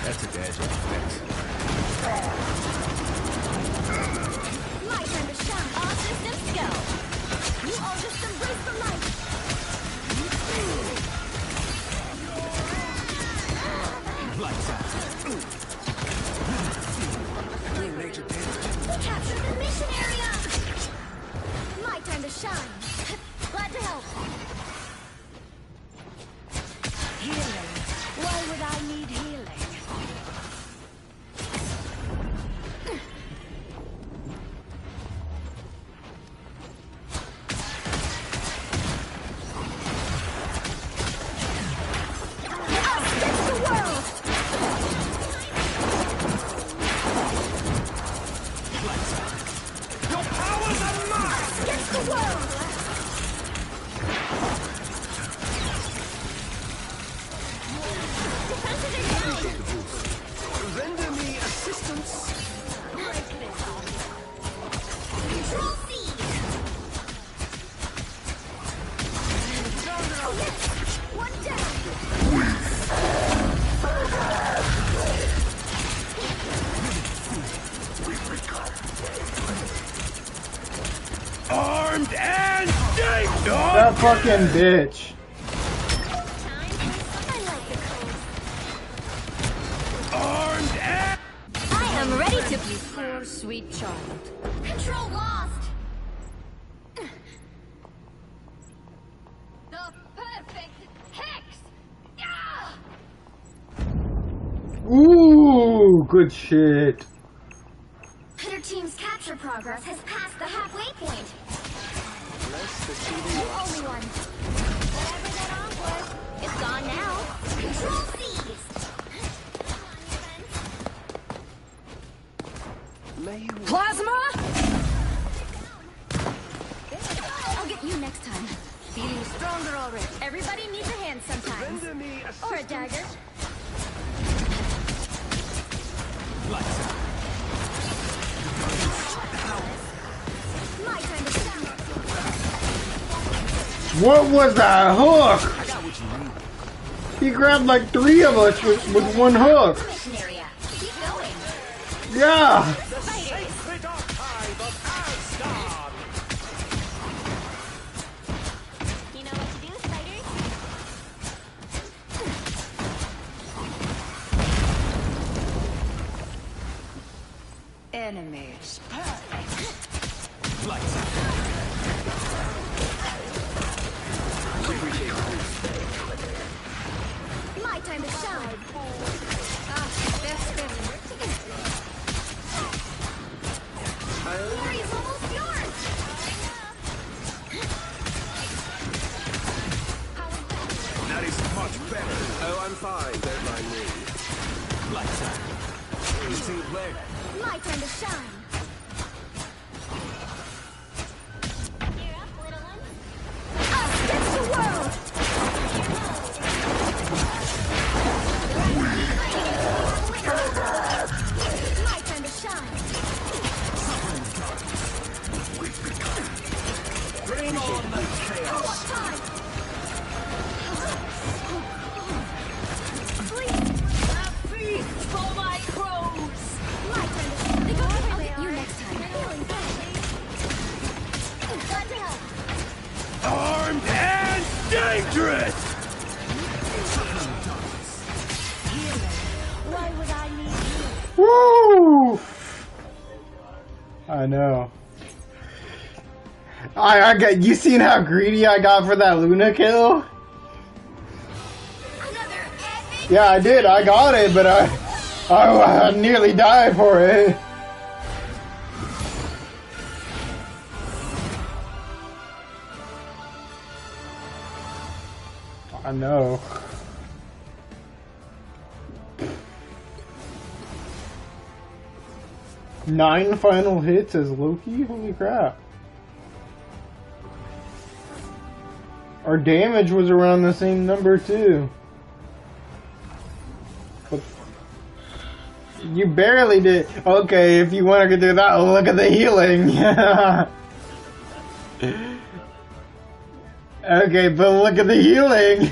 That's a gadget fix. My turn to shine. All systems go. You all just embrace the light. Lights out. Doing major damage. Capture the mission area. My turn to shine. Glad to help. Healing. Why would I need healing? Render me assistance. Armed and safe, dog! That fucking bitch. Armed and... I am ready to be poor, sweet child. Control lost. The perfect hex. Ah! Ooh, good shit. Hitter team's capture progress has passed the halfway point. You owe me one. Whatever that arm was, it's gone now. Control seized. Plasma! I'll get you next time. Feeling stronger already. Everybody needs a hand sometimes. Or a dagger. Lights out. My time to shine. What was that hook? I got what you need. He grabbed like 3 of us with one hook. Mission area. Keep going. Yeah. The sacred archive of Asgard. You know what to do, spiders? Enemies. Lights out. My time to shine. Glory's almost yours. That is much better. Oh, I'm fine. Don't mind me. Lights out. Easy play. My time to shine. Us against the world. My time to shine. Bring on the chaos. Please. For my crows. My turn to shine. I'll get you next time. Glad to help. Armed and dangerous. Why would I need Woo! you? I know. I got. You seen how greedy I got for that Luna kill? Yeah, I did. I got it, but I nearly died for it. I know. Nine final hits as Loki? Holy crap. Our damage was around the same number too. But you barely did. Okay, if you want to do that, look at the healing. Okay, but look at the healing.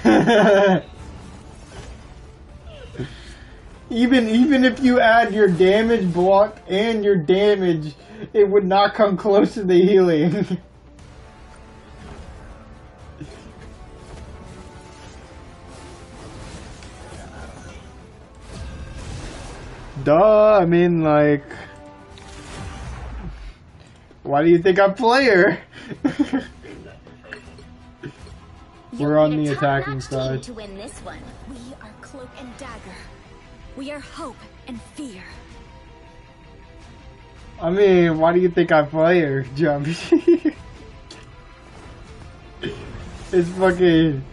Even if you add your damage block and your damage, it would not come close to the healing. Duh, I mean, like, why do you think I'm player? We're on the attacking side. To win this one, we are Cloak and Dagger. We are hope and fear. I mean, why do you think I'm player, Jumpy? It's fucking.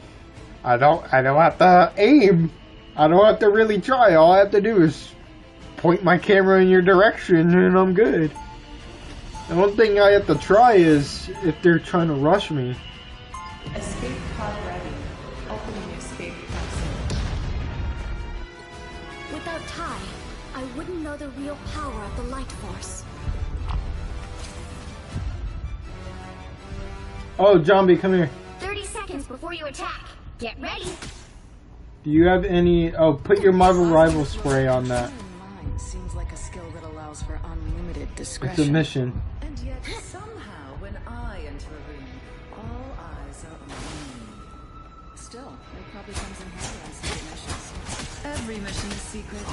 I don't have to aim. I don't have to really try. All I have to do is point my camera in your direction and I'm good. The one thing I have to try is if they're trying to rush me. Escape pod ready. Opening escape capsule. Without Ty, I wouldn't know the real power of the light force. Oh, Zombie, come here. 30 seconds before you attack. Get ready. Do you have any... Oh, put your Marvel Rival spray on that. Seems like a skill that allows for unlimited discretion. It's a mission. And yet, somehow, when I enter a room, all eyes are on me. Still, it probably comes in handy on secret missions. Every mission is secret.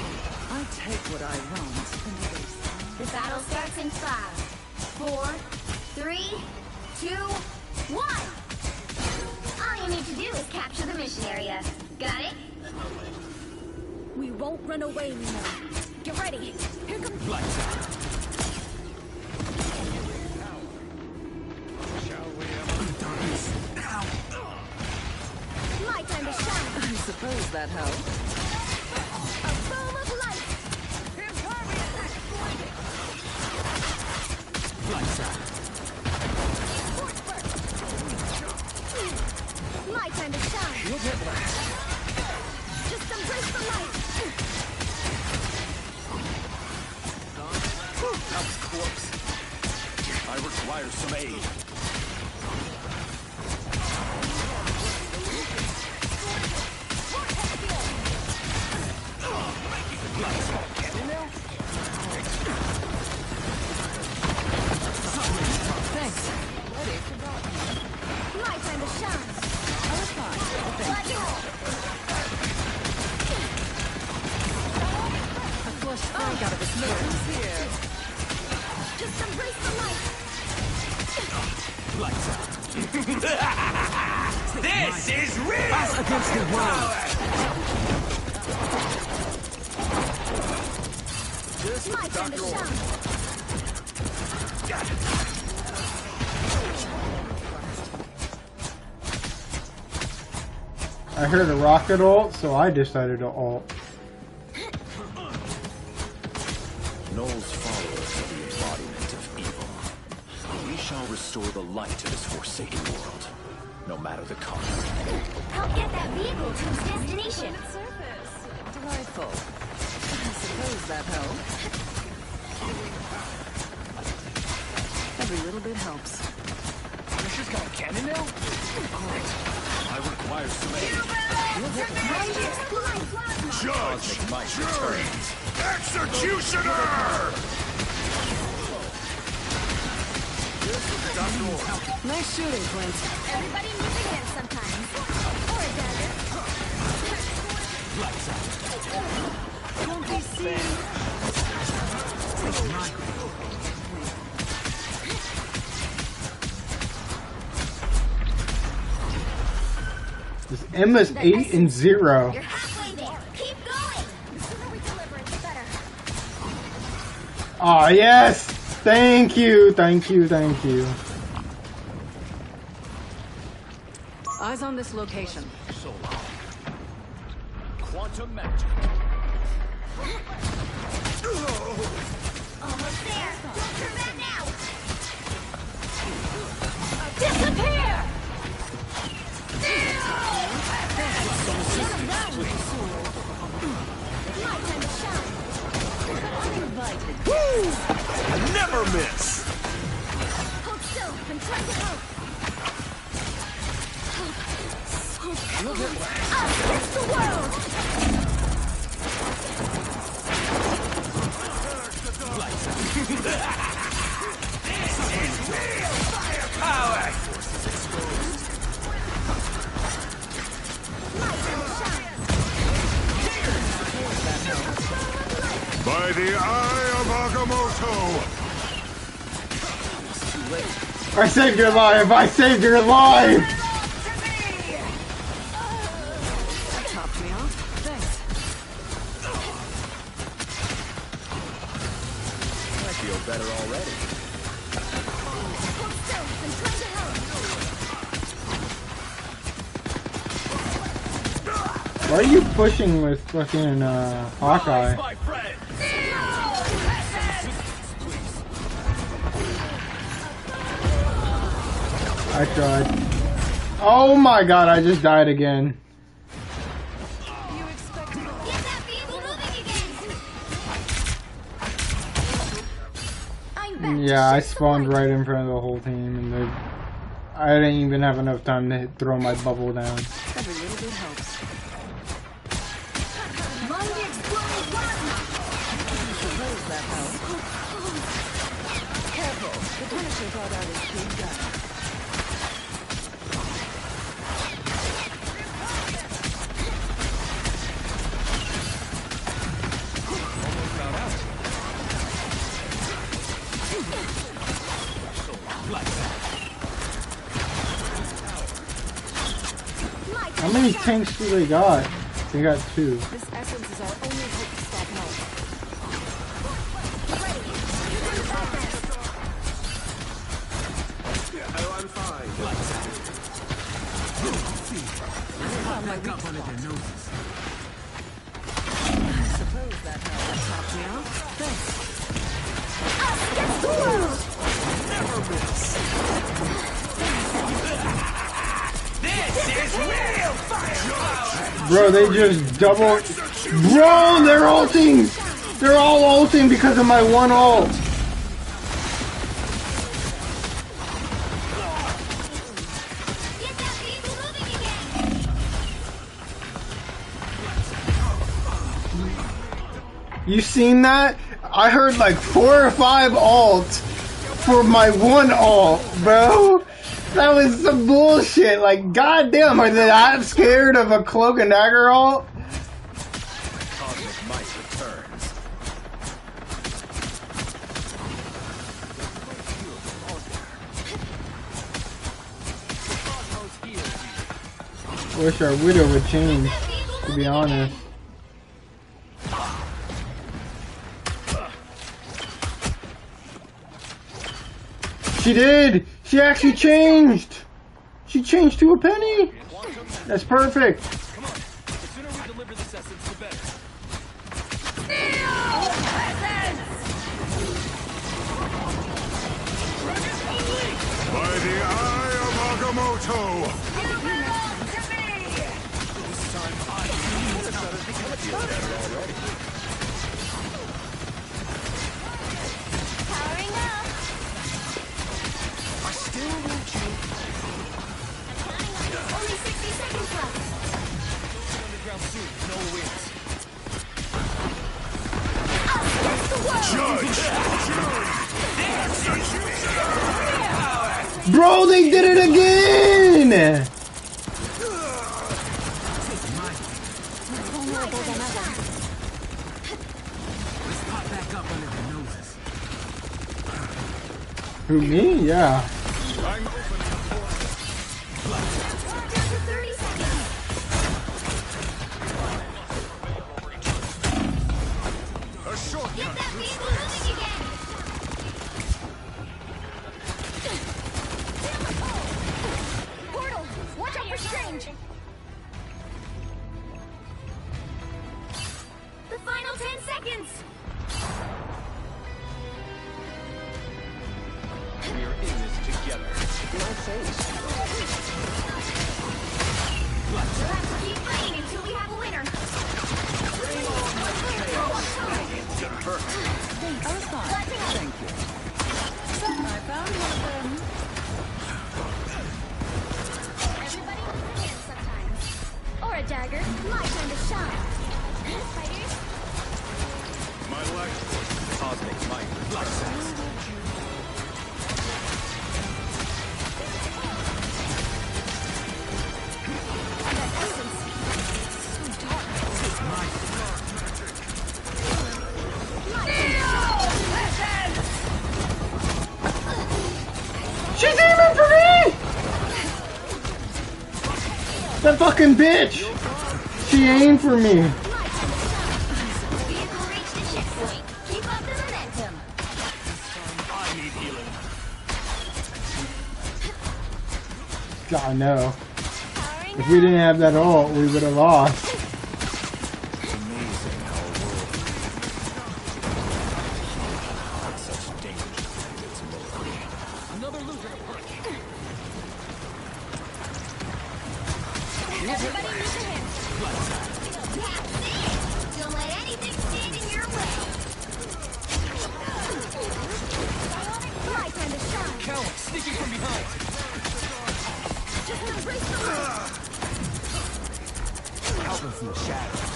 I take what I want and erase them. The battle starts in 5, 4, 3, 2, 1. All you need to do is capture the mission area. Got it? We won't run away anymore. Get ready. Here comes Lights out. my time to shine. I suppose that helps. A boom of light. Lights out. My time to shine. You'll get last. Just embrace the light. That was close. I require some aid. Thanks. Ready for that. My time to shine. I was fine. Let's go. A flush spark out of his nose here. Just embrace the light. Lights out. This is real! Us against the world! My time to shine. I heard a rocket ult, so I decided to ult. Null's followers are the embodiment of evil. We shall restore the light to this forsaken world, no matter the cost. Help get that vehicle to its destination. Delightful. I suppose that helps. Every little bit helps. Pressure's got a cannon now? Great. I require some aid. Judge! Jury! Executioner! Nice shooting, Clint. Everybody needs a hand sometimes. Or a dagger. Lights out. Won't be seen. This Emma's 8-0. You're halfway there. Keep going. The sooner we deliver it, the better. Oh yes! Thank you, thank you, thank you. Eyes on this location. So long. quantum magic. Almost there. Don't turn back now. Disappear. Woo! I never miss. Hold still and try to help. Against the world. Power. By the eye of Agamotto! I saved your life! I saved your life! Topped me off. Thanks. I feel better already. Why are you pushing with fucking Hawkeye? I tried. Oh my god, I just died again. Yeah, I spawned right in front of the whole team, and I didn't even have enough time to throw my bubble down. Every little bit helps. Suppose that helps. Careful, the Punisher brought out his big gun. How many tanks do they got? They got 2. This essence is our only hope to stop Null. Oh, I'm fine. Back up under their noses. Suppose that topped me off. Never miss. This is real fire. Bro, they just double. Bro, they're ulting! They're all ulting because of my one ult. You seen that? I heard like 4 or 5 ults for my one ult, bro. That was some bullshit. Like, goddamn, are they that scared of a cloak and dagger ult? Cosmic might returns. I wish our Widow would change, to be honest. She did! She actually changed! She changed to a penny! That's perfect! Come on. The sooner we deliver this essence, the better. By the eye of Agamotto! This time I feel better already. Powering up. I still want you. Only 60 seconds left. Underground suit, no wings. Bro, they did it again! Let's pop back up under their noses. Who, me? Yeah. I'm opening the portal. Down to 30 seconds. A shortcut! Get that vehicle moving again. Portal, watch out for Strange. Keep fighting until we have a winner. Thank you. I found one of them. Everybody needs a hand sometimes. Or a dagger. My time to shine. Fighters? My life force, cosmic might, blood sex. That essence. So dark. It's my She's aiming for me! That fucking bitch! She aimed for me. Keep up the momentum. I need healing. God, no. If we didn't have that ult, we would have lost. Amazing how a world such danger and its lord. Another loser to punch. Everybody needs a hand. That's it. Don't let anything stand in your way. My time to shine. Coward sneaking from behind. Just embrace the move. Helping from the shadows.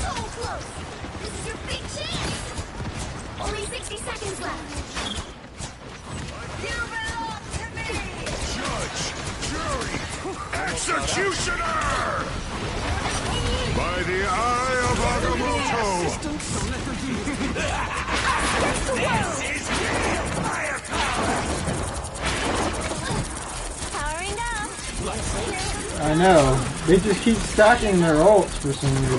So close. This is your big chance. Only 60 seconds left. You belong to me. Judge, jury, executioner! By the eye of Agamotto! This is vampire power. Powering down. I know. They just keep stacking their ults for some reason.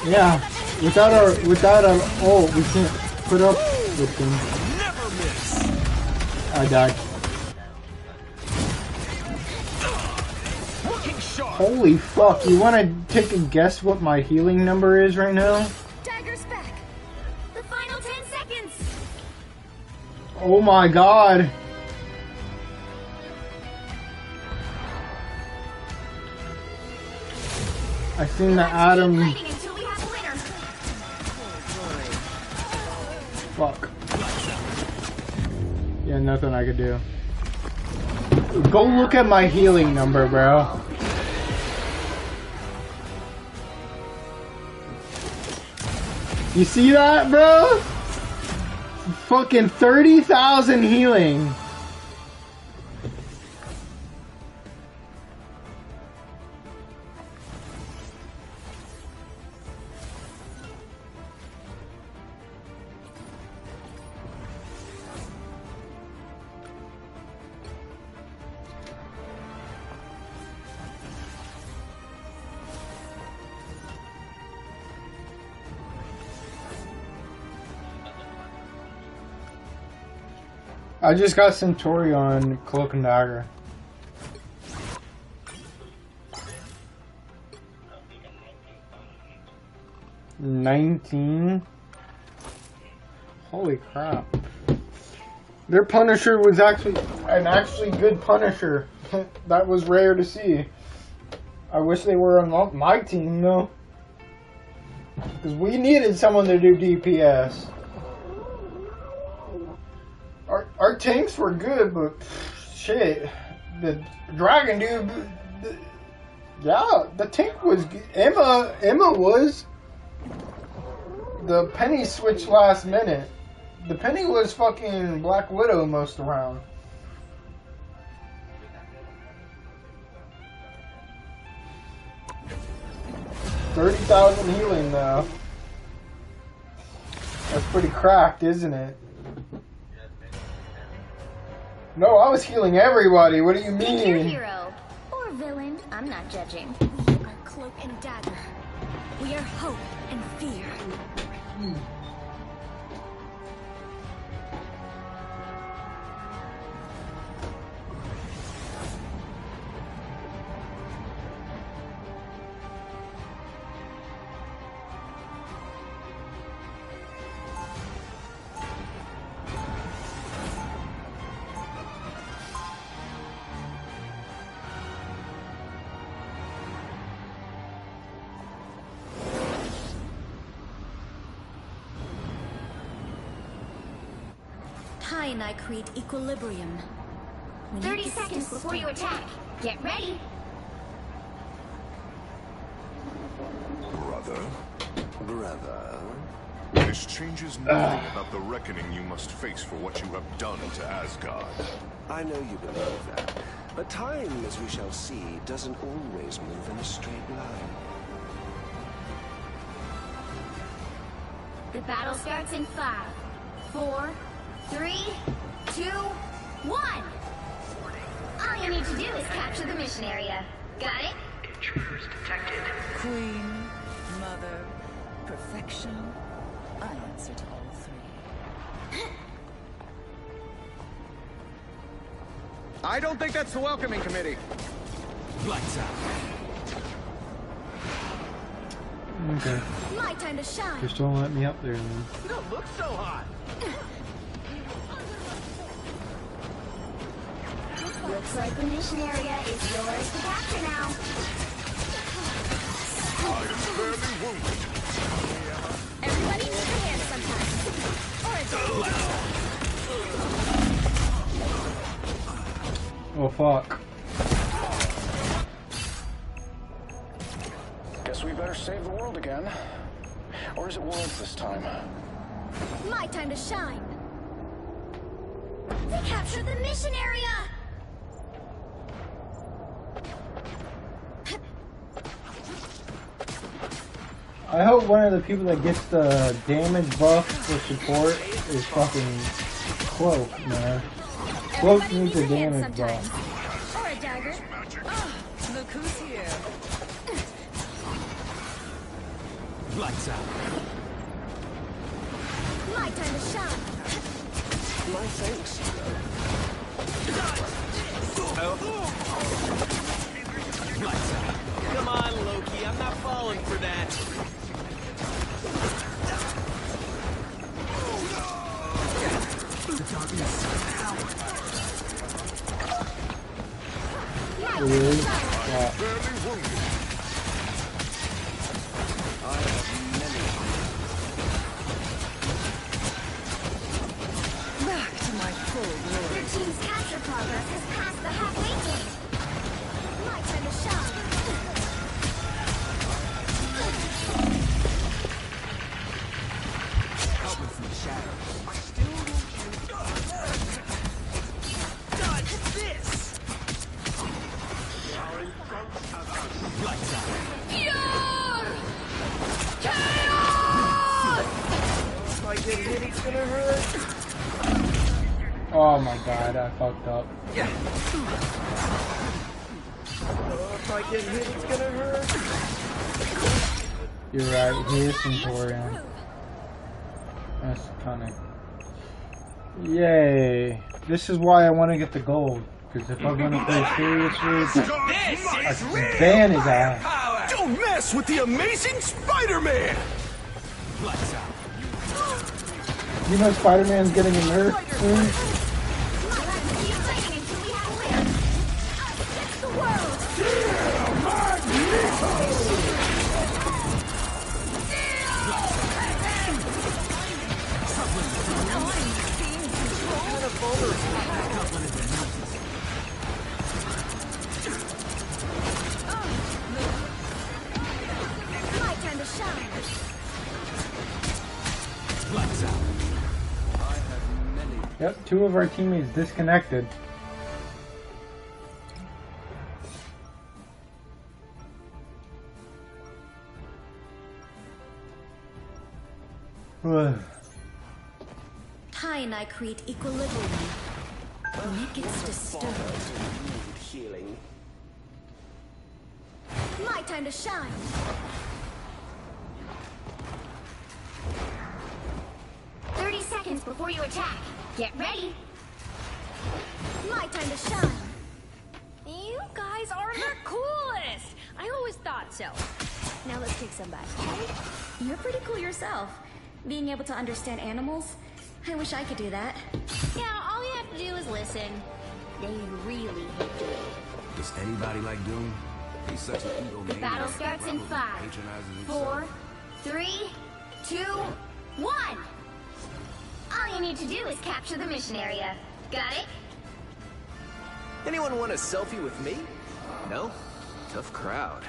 Yeah, without our ult, we can't put up with them. Never miss. I died. Holy fuck! You want to take a guess what my healing number is right now? Dagger's back. The final 10 seconds. Oh my god! I seen the Adam. Until we have a winner. Fuck. Yeah, nothing I could do. Go look at my healing number, bro. You see that, bro? Fucking 30,000 healing. I just got Centauri on Cloak and Dagger. $19. Holy crap. Their Punisher was actually an good Punisher. That was rare to see. I wish they were on my team though. Because we needed someone to do DPS. Our tanks were good, but shit, the dragon dude, yeah, the tank was good. Emma was. The Penny switched last minute. The Penny was fucking Black Widow most around. $30,000 healing though. That's pretty cracked, isn't it? No, I was healing everybody. What do you Pick your mean? hero or villain. I'm not judging. We are Cloak and Dagger. We are hope and fear. Ty and I create equilibrium. 30 seconds before you attack. Get ready. Brother. This changes nothing about the reckoning you must face for what you have done to Asgard. I know you believe that, but time, as we shall see, doesn't always move in a straight line. The battle starts in 5, 4, 3, 2, 1. All you need to do is capture the mission area. Got it? Intruders detected. Queen, mother, perfection. I answer to all three. I don't think that's the welcoming committee. Lights out. Okay. My time to shine. Just don't let me up there, man. You don't look so hot. Looks like the mission area is yours to capture now. I am fairly wounded. Everybody needs a hand sometimes. Or a dog. Oh fuck. Guess we better save the world again. Or is it worlds this time? My time to shine. They captured the mission area. I hope one of the people that gets the damage buff for support is fucking Cloak, man. Cloak needs a damage buff. Or a dagger. Oh, look who's here. Lights out. My time to shine. My thanks. Lights out. Come on, Loki. I'm not falling for that. The darkness. Really? Fairly wounded. I have many. Back to my full glory. Your team's capture progress has passed the halfway point. My time to shine. Helping from the shadows. I still don't you. This. Lights out. Pure Chaos! If I get hit, it's gonna hurt. Oh my god, I fucked up. If I get hit, it's gonna hurt. You're right, he is Centurion. That's kinda... Yay! This is why I want to get the gold. Because if I'm gonna play seriously, I can ban his ass. Don't mess with the amazing Spider-Man! Lights out. You know Spider-Man's getting a nerf soon? My time to shine. Lights out. I have many. Yep, 2 of our teammates disconnected. Ty and I create equilibrium. When it gets disturbed. Healing. My time to shine. Seconds before you attack. Get ready. My time to shine. You guys are the coolest! I always thought so. Now let's kick some butt, okay? You're pretty cool yourself. Being able to understand animals. I wish I could do that. Yeah, all you have to do is listen. They really hate Doom. Does anybody like Doom? He's such an ego The battle starts in 5, 4, 3, 2, 1. All you need to do is capture the mission area. Got it? Anyone want a selfie with me? No? Tough crowd.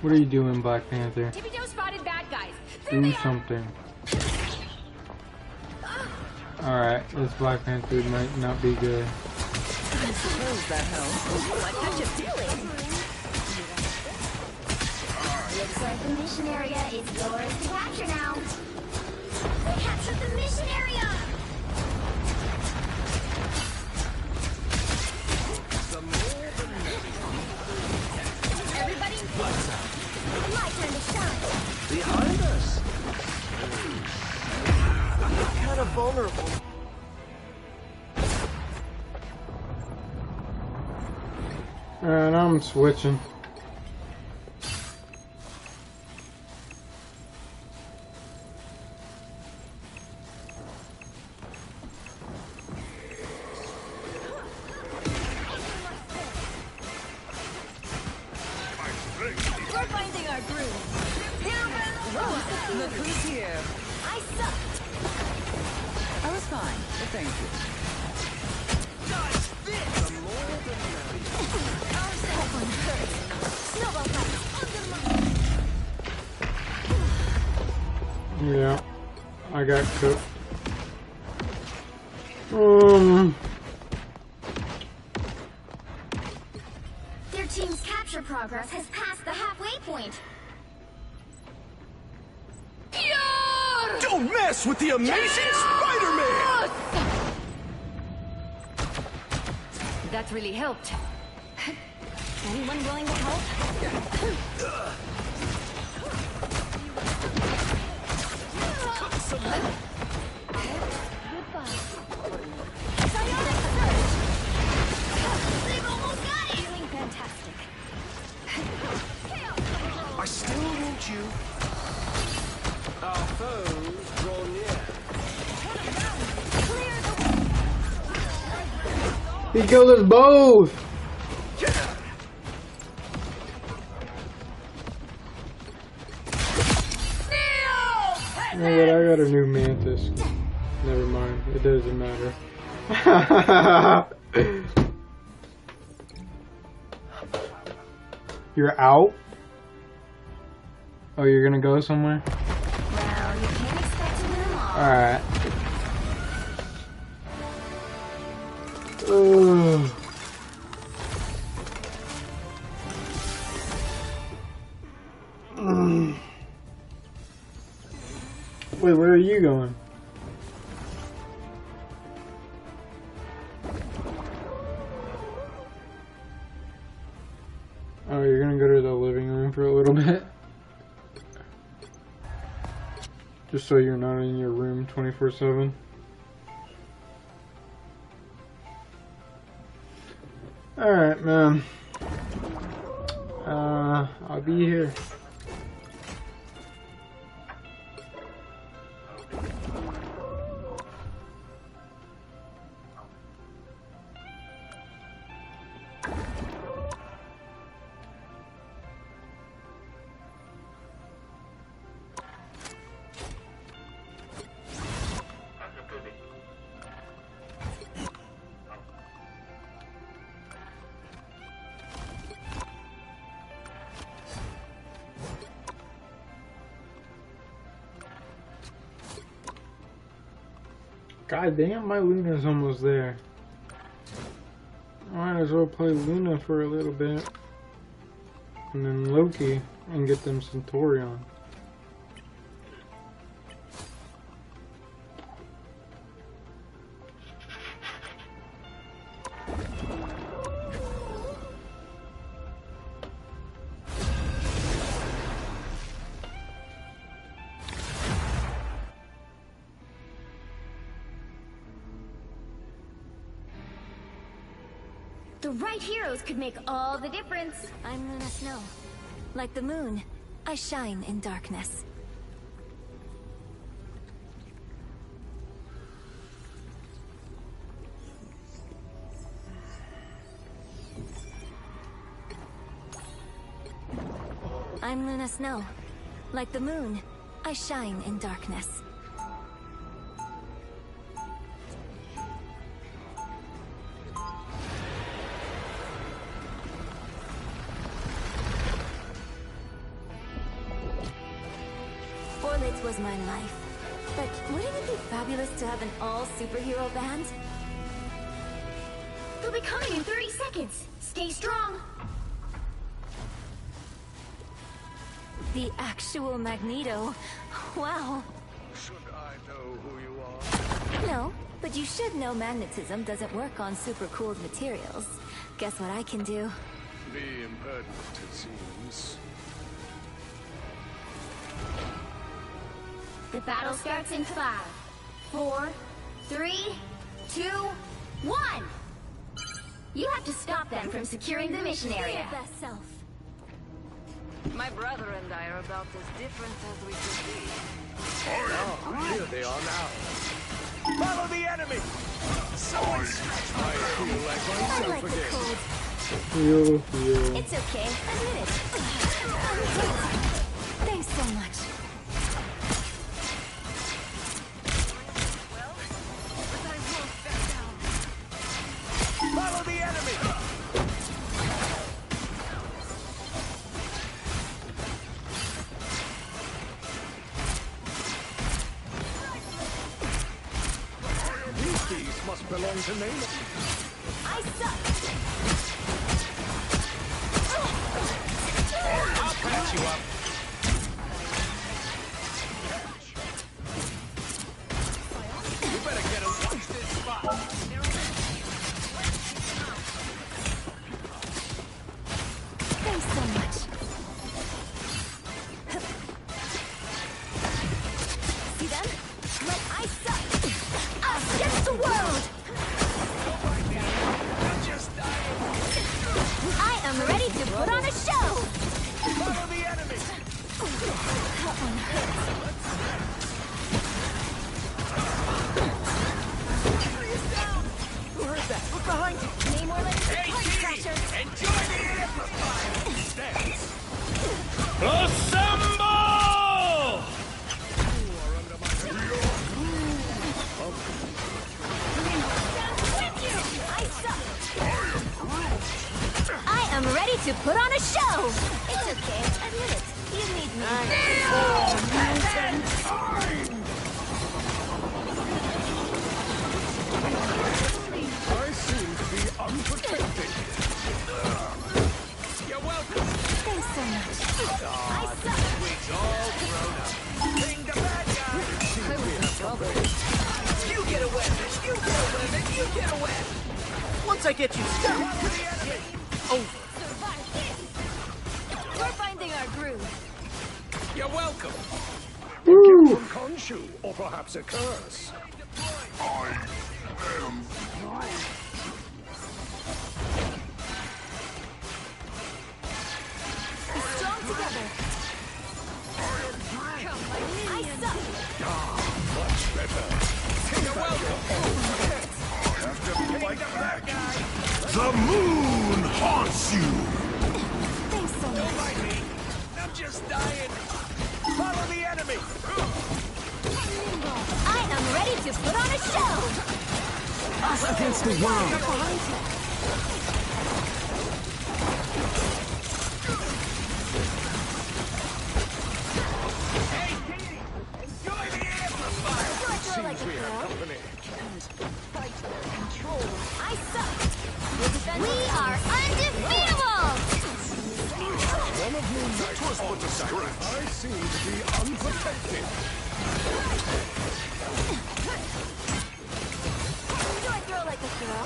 What are you doing, Black Panther? Tippy Joe spotted bad guys. Do something. Alright, this Black Panther might not be good. I suppose that helps. What touch of feeling? Looks like the mission area is yours to capture now. We captured the mission area! Everybody, my turn to shine. Behind us! Kind of vulnerable. Alright, I'm switching. We're finding our groove. Look who's here. I sucked. I was fine, but thank you. That one hurts. Snowball fight. Yeah, I got cooked. Their team's capture progress has passed the halfway point. Don't mess with the amazing Spider-Man! That really helped. Anyone willing to help? Feeling fantastic. I still need you. Our foes draw near. He killed us both! You know what, I got a new mantis. Never mind, it doesn't matter. You're out? Oh, you're gonna go somewhere? Well, you can't expect to win them all. Alright. Ugh. Wait, where are you going? Oh, you're gonna go to the living room for a little bit? Just so you're not in your room 24/7? Alright, man. I'll be here. God damn, my Luna's almost there. Might as well play Luna for a little bit. And then Loki and get them Centaurion. The right heroes could make all the difference. I'm Luna Snow. Like the moon, I shine in darkness. I'm Luna Snow. Like the moon, I shine in darkness. Forlitz was my life. But wouldn't it be fabulous to have an all-superhero band? They'll be coming in 30 seconds. Stay strong. The actual Magneto. Wow. Should I know who you are? No, but you should know magnetism doesn't work on super-cooled materials. Guess what I can do? Be impertinent, it seems. The battle starts in 5, 4, 3, 2, 1. You have to stop them from securing the mission area. Your best self. My brother and I are about as different as we could be. Oh, here they are now. Follow the enemy! Someone stretch my feel like I like myself the again. cold. It's okay. Admit it. Thanks so much. Follow the enemy! These keys must belong to me. I suck. I'll patch you up. You better get a watch this spot. Thanks so much. See them? Like I suck. Against the world! I am ready to put on a show! Follow the enemy! That one hurts. Who heard that? Look behind you! Need more like crashers. Enjoy the amplifier! Dance! Assemble! I am ready to put on a show! It's okay, admit it. You need me. I seem to be unprotected. You're welcome. Thanks so much. I suck. It's all grown up. Bring the bad guy. I was in trouble. You get a weapon. You get a weapon. You get a weapon. Once I get you stuck to the enemy. Over. Survive this. We're finding our groove. You're welcome. A gift from Khonshu, or perhaps a curse. I am Be strong together. I suck. much better. You're welcome. Have to fight back. The moon haunts you. Thanks so Don't much. mind me. I'm just dying. Follow the enemy. I am ready to put on a show. Us against the world. Hey, Katie, enjoy the amplifier. Throw like a Seems we have girl. company. Fight their control. I suck. We are undefeatable. One of Moon Knight's on the scratch. I seem to be unprotected. Do I throw like a girl?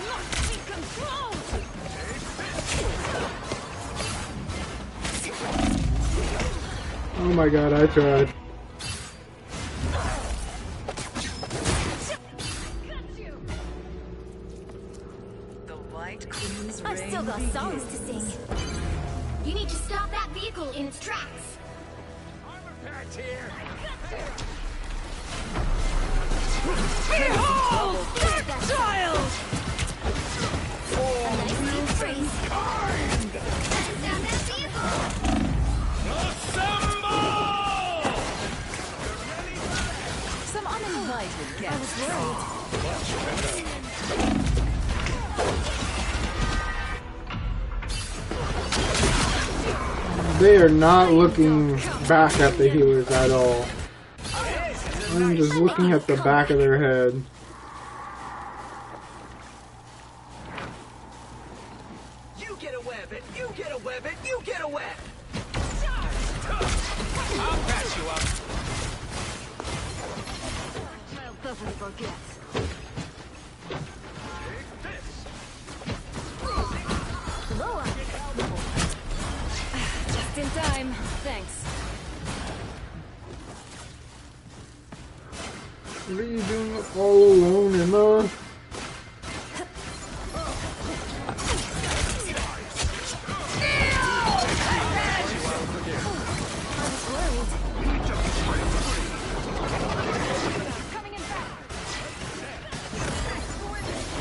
Not be controlled. Oh my god, I tried. The White Queen's I've still got reign songs to sing. You need to stop that vehicle in its tracks. Patch here. Behold, that child! A nice deep freeze. Stop that vehicle! They are not looking back at the healers at all. I'm just looking at the back of their head. You get away with it. You get away with it. You get away. I'll patch you up. Child doesn't forget. Loa. Just in time. Thanks. What are you doing all alone, Emma?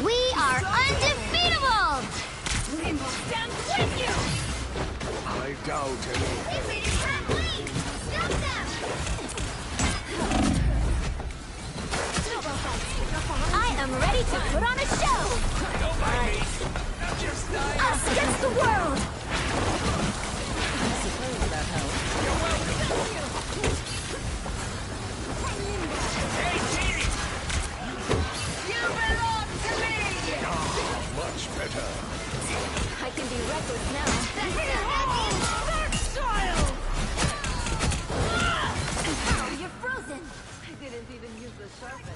We are undefeatable! We will stand with you! I doubt it. Stop them! I am ready to put on a show! Don't mind me. I'm just dying. Us against the world! I suppose that helps. You're welcome. Hey, Dee! You belong to me! Much better. I can be reckless now. Dark style! You're frozen! I didn't even use the sharpener.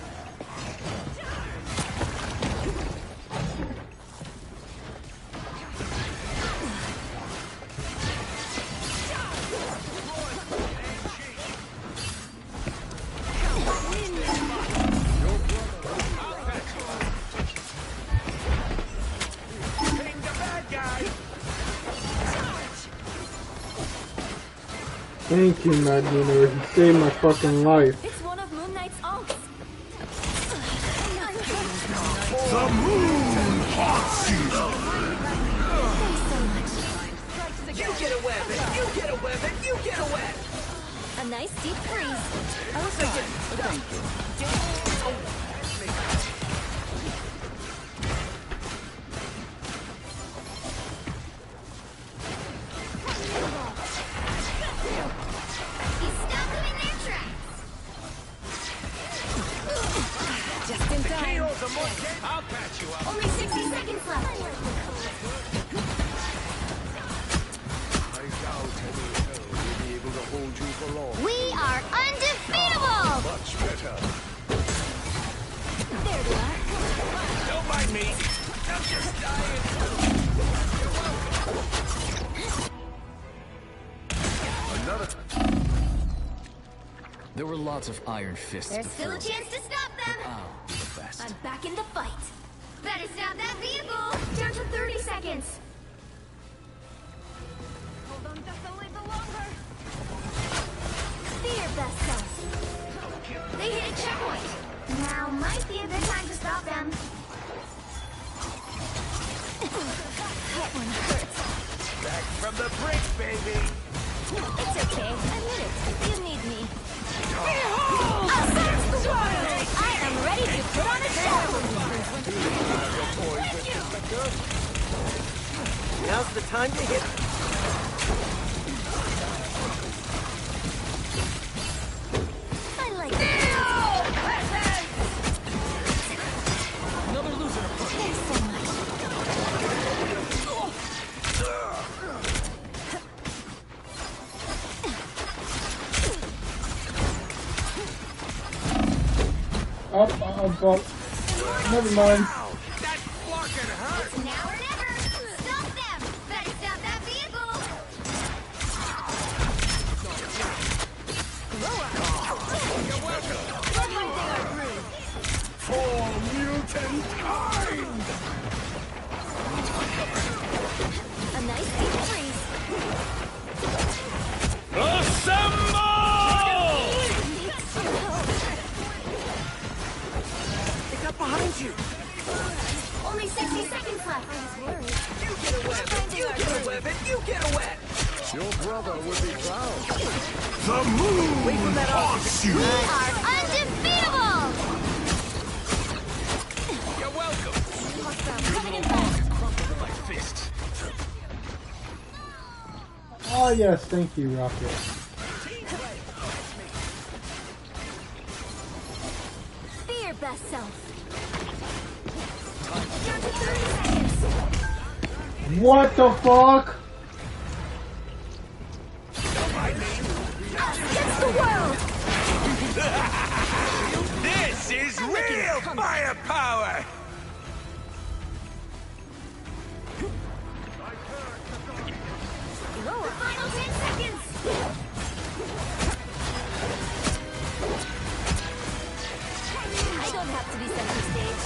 Thank you, Magneto. You saved my fucking life. It's one of Moon Knight's ults. The moon haunts you. You get away with it. You get away with it. You get away. A nice deep freeze. I was thinking, thank you. He stopped them in their tracks! Just in time. I'll patch you up. Only 60 seconds left! I doubt any hell will be able to hold you for long. We are undefeatable! Much better. There they are. Don't mind me. I'm just dying. Another. There were lots of iron fists There's still a before. chance to stop them! I'll be the best. I'm back in the fight! Better stop that vehicle! Down to 30 seconds! Hold on just a little longer. Fear best self! They hit a checkpoint! Now might be a good time to stop them. That one hurts. Back from the brink, baby. It's okay. Admit it. You need me. I am ready to put on a show! Now's the time to hit. I like it. Another loser. Thanks so much. Up. Never mind. That fucking hurt. Now or never! Stop them! Better stop that vehicle! For mutant kind. A nice deep freeze. Assemble! They got behind you. Only 60 seconds left! You get away with it. You get away with it. You get away. Your brother would be proud. The moon haunts you. We are undefeatable! You're welcome. Coming in fast. Crumpled in my fist. Oh, Oh yes, thank you, Rocket. Be your best self. What the fuck? Against the world! This is real firepower! The final 10 seconds! I don't have to be center stage.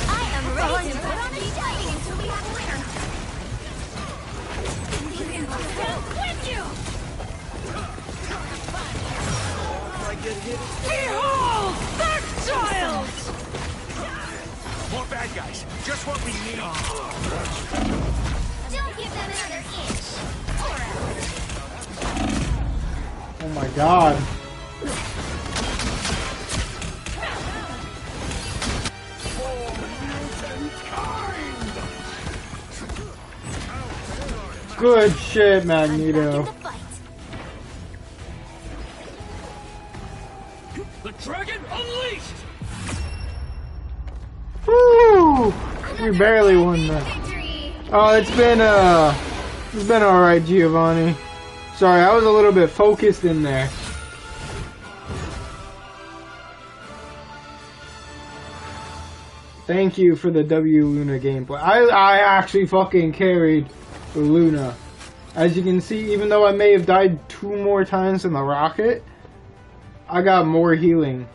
I am ready to put on a show until we have a winner. With you! Behold! That child! More bad guys. Just what we need. Don't give them another inch. Oh my god. Good shit, Magneto. The dragon unleashed! Woo! We barely won that. Oh, it's been alright, Giovanni. Sorry, I was a little bit focused in there. Thank you for the W Luna gameplay. I actually fucking carried Luna. As you can see, even though I may have died 2 more times in the rocket, I got more healing.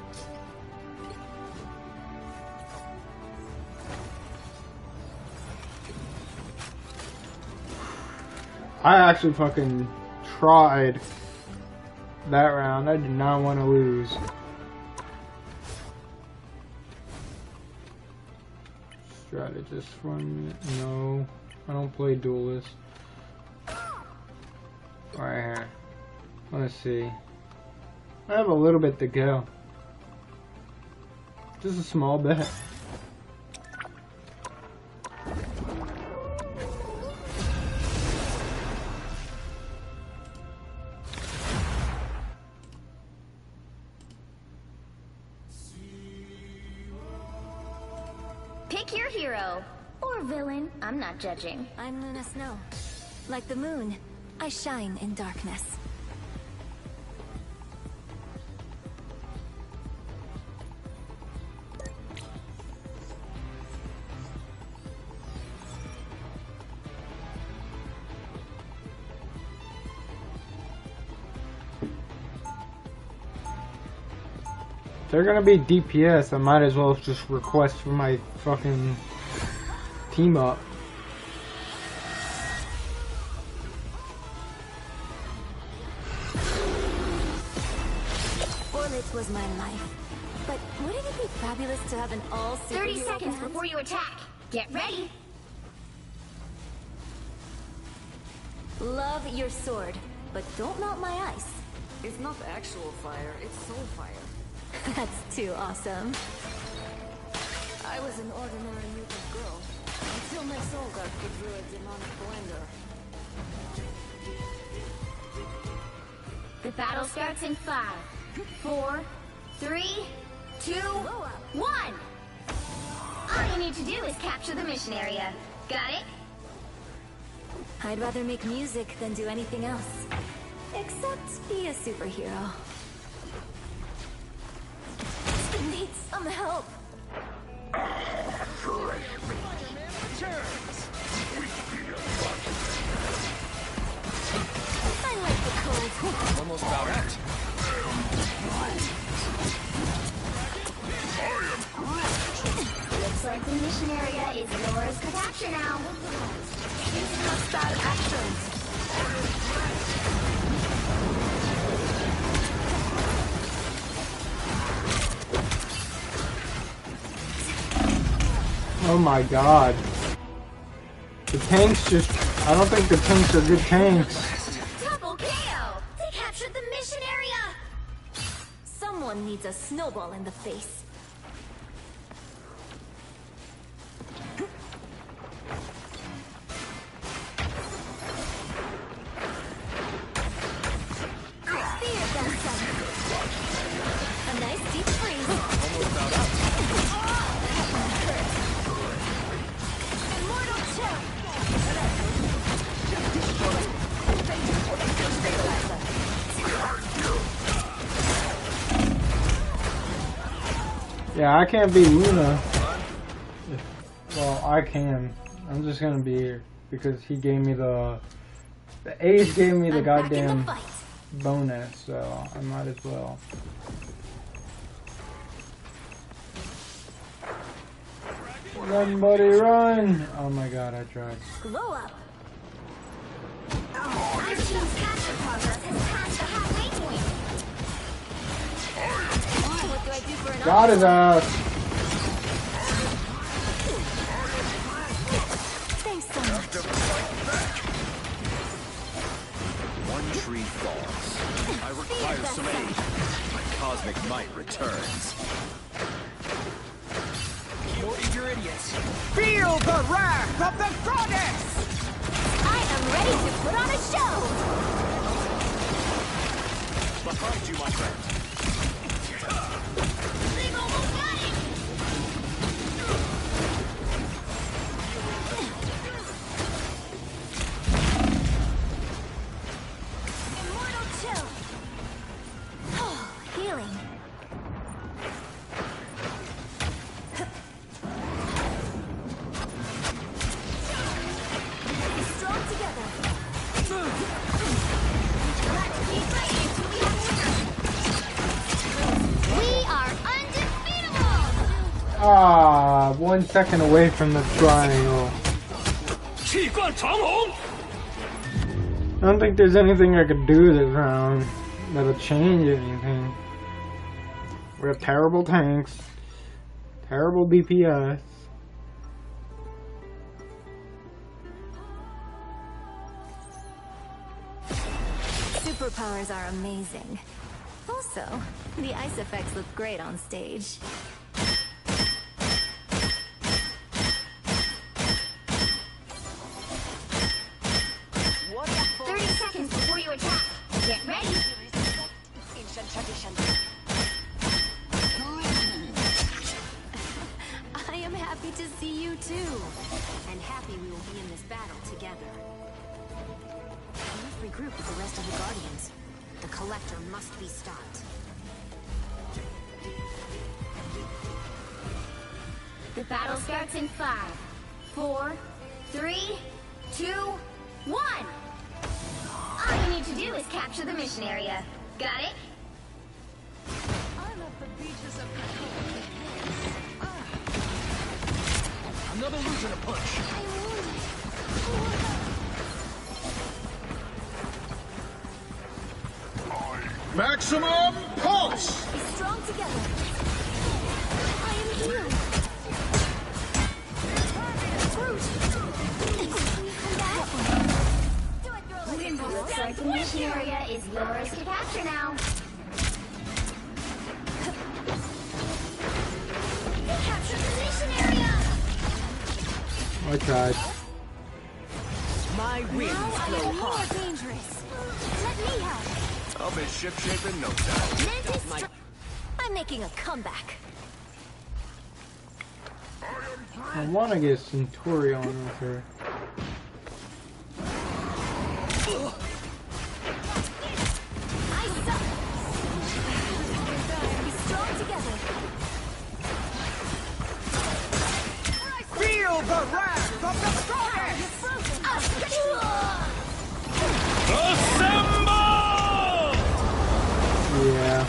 I actually fucking tried that round. I did not want to lose. Strategist from no, I don't play duelist. Right here. Let's see. I have a little bit to go. Just a small bit. Pick your hero. Or villain. I'm not judging. I'm Luna Snow. Like the moon, I shine in darkness. If they're gonna be DPS, I might as well just request for my fucking team up. Forlits was my life. But wouldn't it be fabulous to have an all 30 seconds before you attack. Get ready. Love your sword, but don't melt my ice. It's not actual fire, it's soul fire. That's too awesome. I was an ordinary mutant girl until my soul got put through a demonic blender. The battle starts in 5, 4, 3, 2, 1. All you need to do is capture the mission area. Got it? I'd rather make music than do anything else. Except be a superhero. Need some help. I like the cold. Almost about out. Looks like the mission area is yours to capture now. Using hostile actions. Oh my god. The tanks just... I don't think the tanks are good tanks. Double KO! They captured the mission area! Someone needs a snowball in the face. Yeah, I can't beat Luna. Well, I can. I'm just gonna be here because he gave me the Ace gave me the goddamn bonus, so I might as well. Run, buddy, run! Oh my god, I tried. Glow up. What do I do for an Got his ass! Thanks so much. One tree falls. I require some aid. My cosmic might returns. You eager idiots. Feel the wrath of the goddess! I am ready to put on a show! Behind you, my friend. Immortal chill. Oh, healing. Strong together. We are undefeatable. Ah, 1 second away from the triangle. I don't think there's anything I could do this round that'll change anything. We have terrible tanks, terrible DPS. Superpowers are amazing. Also, the ice effects look great on stage. What? 30 seconds before you attack. Get ready. Ancient tradition. I am happy to see you too. And happy we will be in this battle together. We must regroup with the rest of the Guardians. The Collector must be stopped. The battle starts in 5, 4, 3, 2, 1! All you need to do is capture the mission area. Got it? I love the beaches of Another loser to punch. Maximum pulse! Be strong together. I am healed. Looks like the mission area is yours to capture now. Capture the mission area! I tried. My winds Now blow I am more hard. dangerous. Let me help. I'll be shipshape in no time. Mantis I'm making a comeback. I want to get Centurion with her. I suck. Be strong together. Feel the wrath of the strongest! Yeah.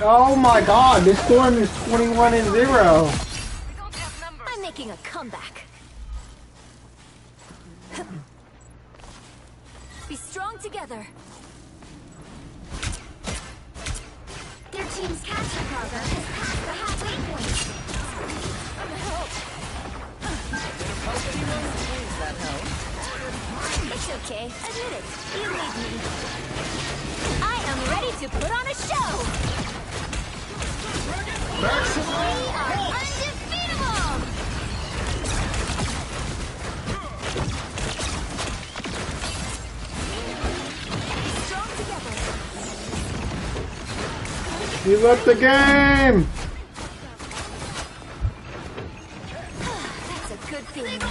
Oh my god, this storm is 21-0. I'm making a comeback. Be strong together. Their team's capture cargo has passed the halfway point. It's okay. Admit it. You need me. I am ready to put on a show. We are undefeatable. Strong together. He left the game. That's a good feeling.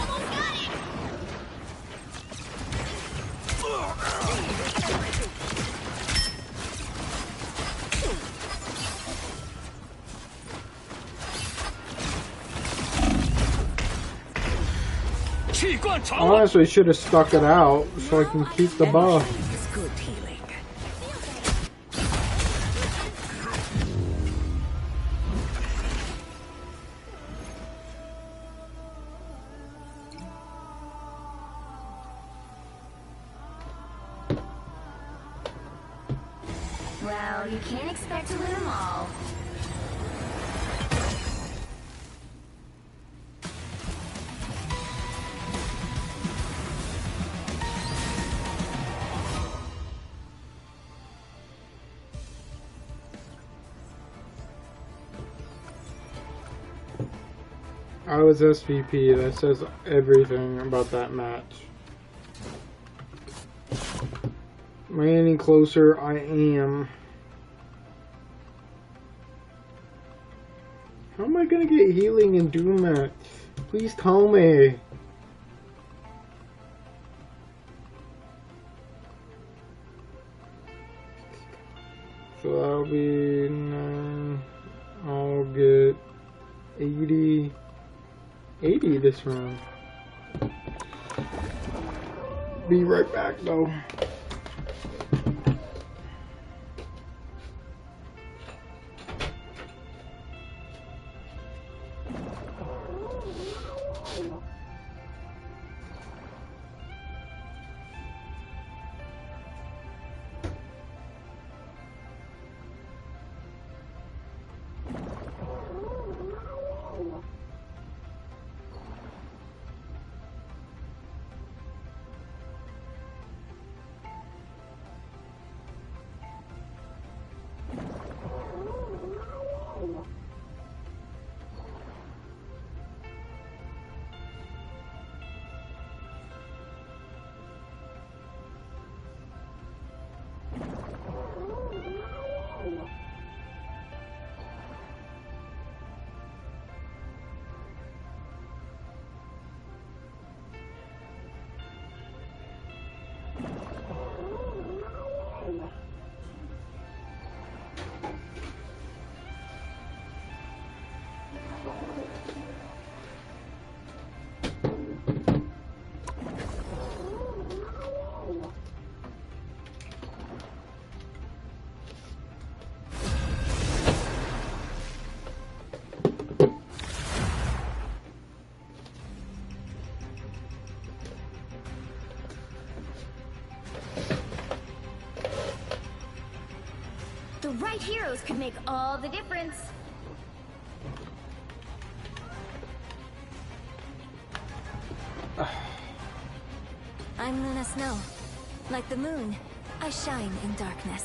Honestly, should have stuck it out so I can keep the buff. It's good healing. Well, you can't expect to win them all. I was SVP. That says everything about that match. Am I any closer? I am. How am I gonna get healing in Doom match? Please tell me. So that'll be 9. I'll get 80. 80 this round. Be right back though. The right heroes could make all the difference. I'm Luna Snow. Like the moon, I shine in darkness.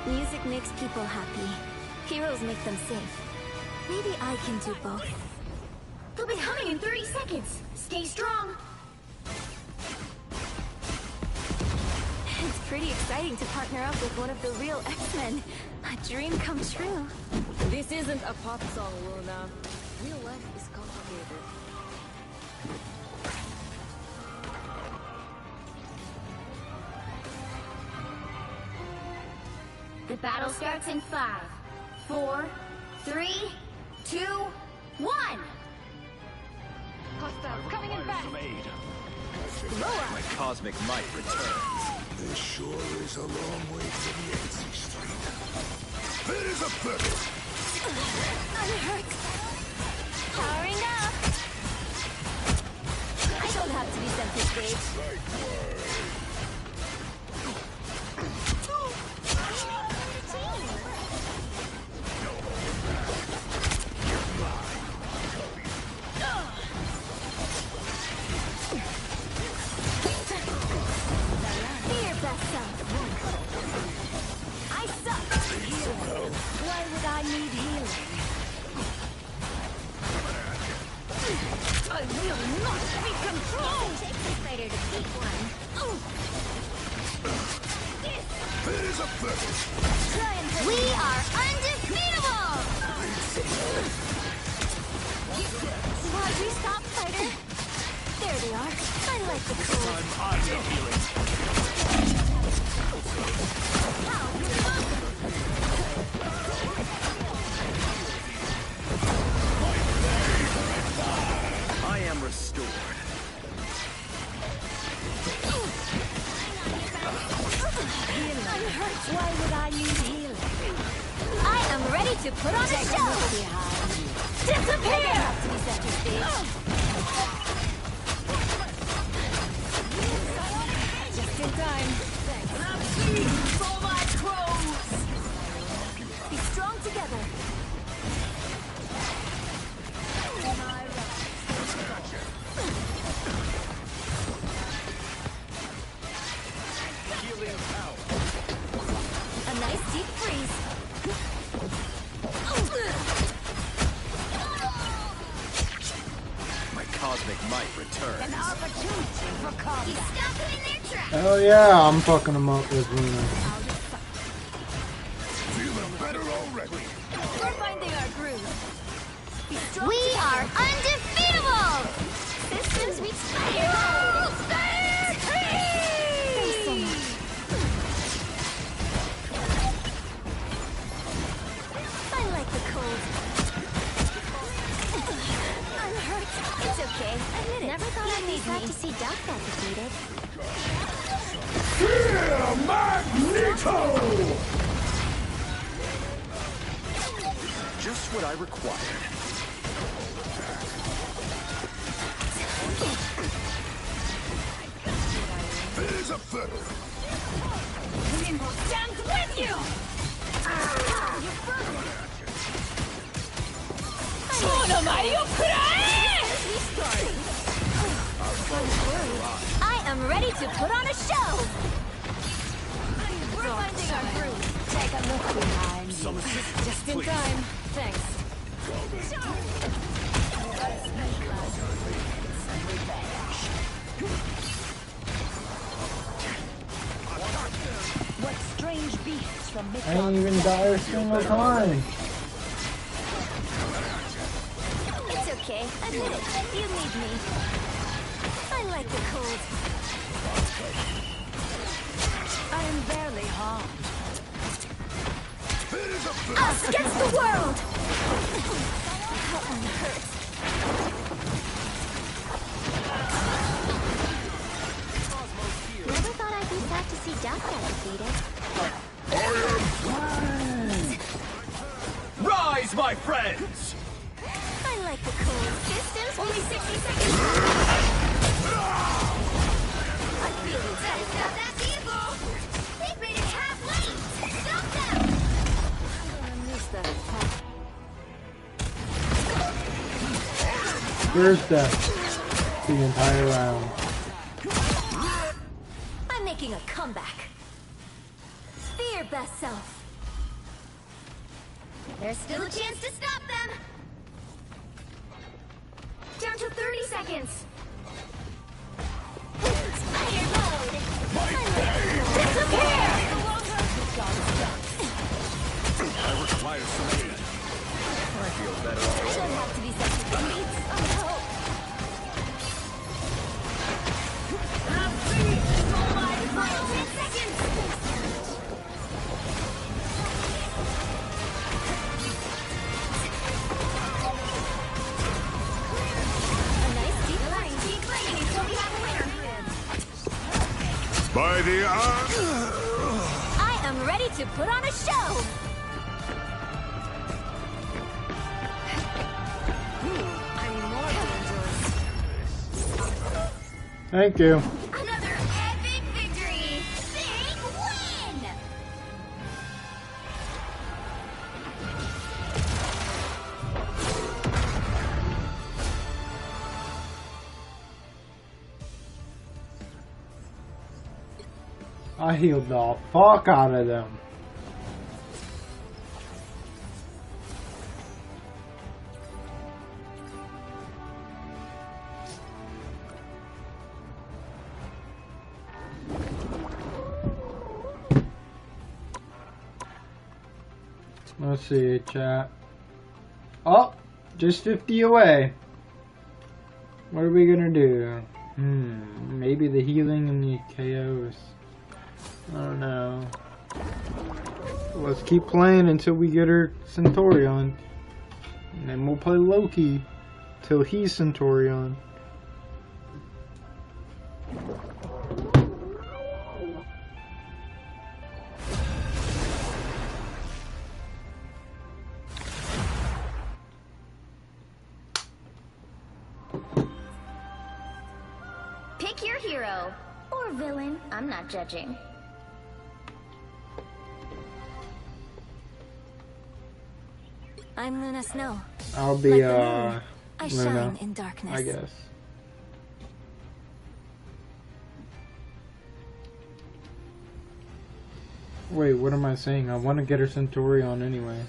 Music makes people happy. Heroes make them safe. Maybe I can do both. They'll be coming in 30 seconds. Stay strong. It's pretty exciting to partner up with one of the real X-Men. A dream come true. This isn't a pop song, Luna. Real life is complicated. The battle starts in 5, 4, 3, 2, 1. Hostiles coming in fast. My cosmic might returns. This sure is a long way from Yancey Street. There is a purpose. I'm hurt. Powering up. I don't have to be center stage. I suck. Why would I need healing? I will not be controlled. Takes a fighter to beat one. There is a We are undefeatable! Why'd you stop, fighter? There they are. I like the I am restored. Why would I use healing? I am ready to put on a show! Disappear! Just in time. For my crows! Be strong together. A nice deep freeze. My cosmic might returns. An opportunity for combat. You stop them in their tracks. Hell yeah, I'm fucking him up with Luna. Feeling better already. We're finding our groove. Be strong We together. are undefeatable! Systems reach fire. There's so much. I like the cold. I'm hurt. It's okay. Admit it. Never thought I'd be sad to see Doc got defeated. Magneto! Just what I required. There's a feather. Limbo stands with you! I am ready to put on a show! We're finding our groove. Take a look behind you. Just in time. Thanks. What strange beasts from I ain't even die a single time. It's okay. Admit it. You need me. I like the cold. I am barely harmed. Us against the world! That one hurts. Never thought I'd be sad to see Doc get defeated. Rise, my friends! I like the cold. Systems only 60 seconds. I feel it. Better stop that vehicle! They've made it half lane! Stop them! I miss that pop. First death. The entire round. I'm making a comeback. Be your best self. There's still a chance to stop them! Down to 30 seconds. Fire mode! Disappear! I require some aid. I feel better already. Don't have to be such a beat. I hope. Final 10 seconds! A nice deep line. Deep line until we have a winner. By the I am ready to put on a show. I'm more than enjoying. Thank you. Another epic victory! Big win! I healed the fuck out of them. Let's see, chat. Oh, just 50 away. What are we gonna do? Maybe the healing and the KOs. I don't know. Let's keep playing until we get our Centurion. And then we'll play Loki till he's Centurion. Pick your hero. Or villain. I'm not judging. I'm Luna Snow. I'll be I Luna, shine in darkness. I guess. Wait, what am I saying? I want to get her Centurion anyway.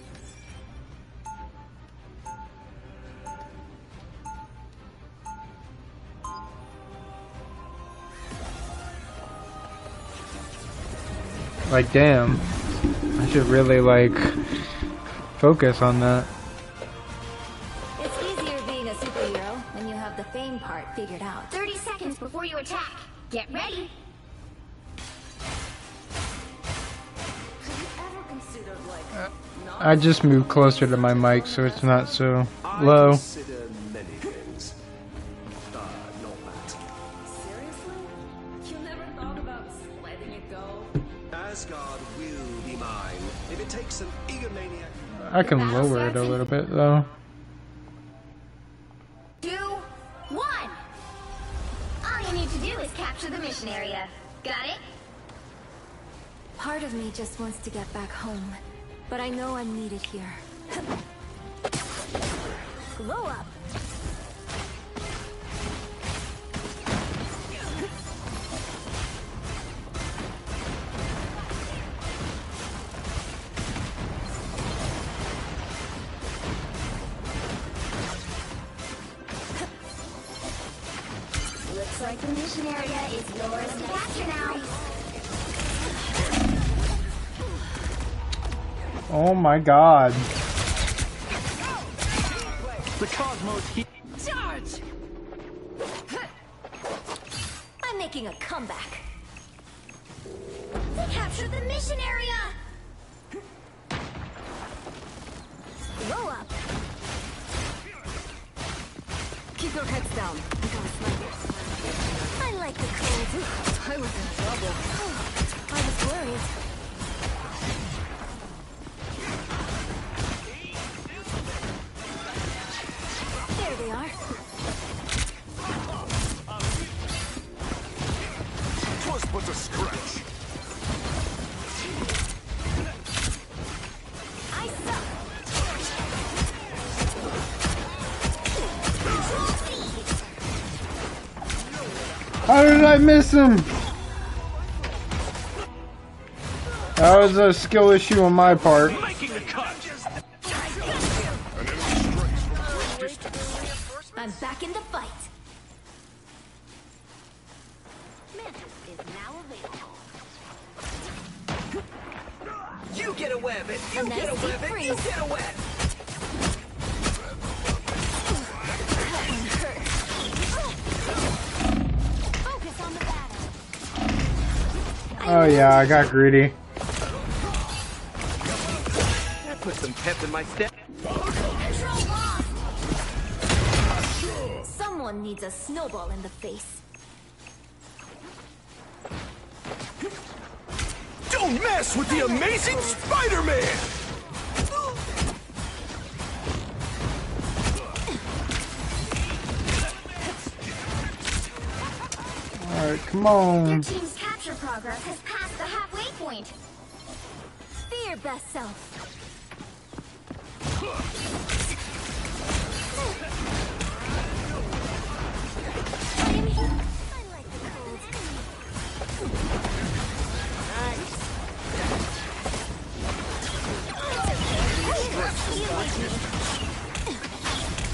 Like, damn. I should really, like, focus on that. It's easier being a superhero when you have the fame part figured out. 30 seconds before you attack. Get ready. I just moved closer to my mic so it's not so low. Consider many things. Not that. Seriously? You never thought about letting it go? Asgard will be mine. If it takes an egomaniac. I can lower it a little bit though. 2, 1. All you need to do is capture the mission area. Got it? Part of me just wants to get back home, but I know I'm needed here. Glow up! Looks like the mission area is yours to capture now. Oh my god. The cosmos heat. Charge! I'm making a comeback. They captured the mission area! Blow up! Keep your heads down. I got a sniper. I like the cold. I was in trouble. I was worried. There they are. Twas but a scratch. I suck. How did I miss him? That was a skill issue on my part. I'm back in the fight. Mantis is now available. You get a web it! You Nice get a web deep it! You freeze. get a web! That one hurt. Focus on the battle. Oh yeah, I got greedy. That put some pep in my step. Control lost. Someone needs a snowball in the face. Don't mess with the amazing Spider-Man! Alright, come Your on. team's capture progress has passed the halfway point. Be your best self. I am here. I like the cold.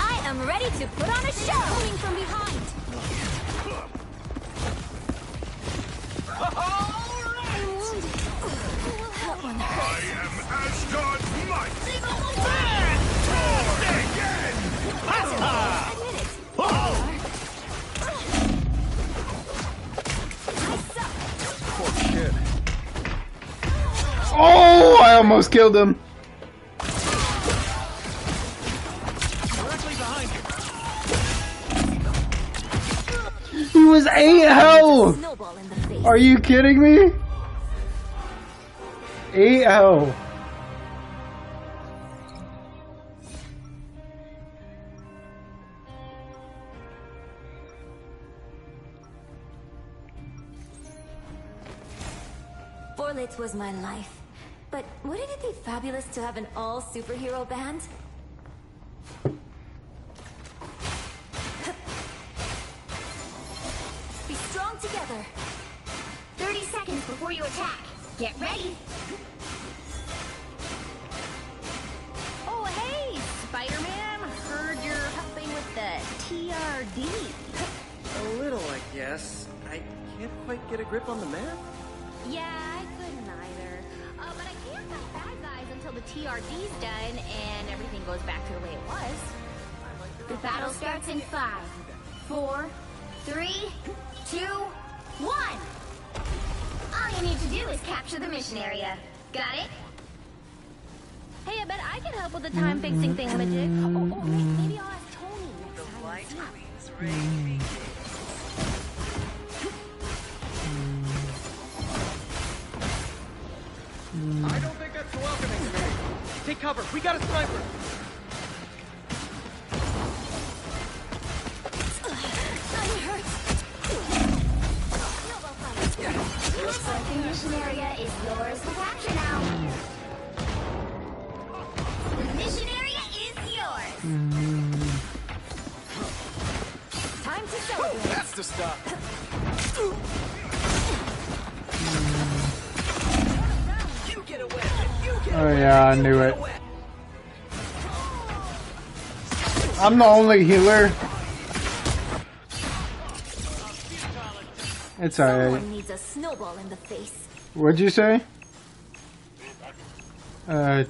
I am ready to put on a show. Coming from behind. I'm wounded. That one hurt. I am Asgard's Oh, I almost killed him. He was 8 health. Are you kidding me? 8 health. Forlates was my life. But wouldn't it be fabulous to have an all-superhero band? Be strong together. 30 seconds before you attack. Get ready. Oh, hey, Spider-Man. Heard you're helping with the TRD. A little, I guess. I can't quite get a grip on the map. Yeah, I couldn't either. But I can't fight bad guys until the TRD's done and everything goes back to the way it was. The battle starts in 5, 4, 3, 2, 1. All you need to do is capture the mission area. Got it? Hey, I bet I can help with the time-fixing thingamajig. Oh, maybe I'll ask Tony next time. I don't think that's welcoming to me. Take cover. We got a sniper. Looks like the mission area is yours to capture now. The mission area is yours. Time to celebrate. That's the stuff. Oh yeah, I knew it. I'm the only healer. It's alright. Someone needs a snowball in the face. What'd you say?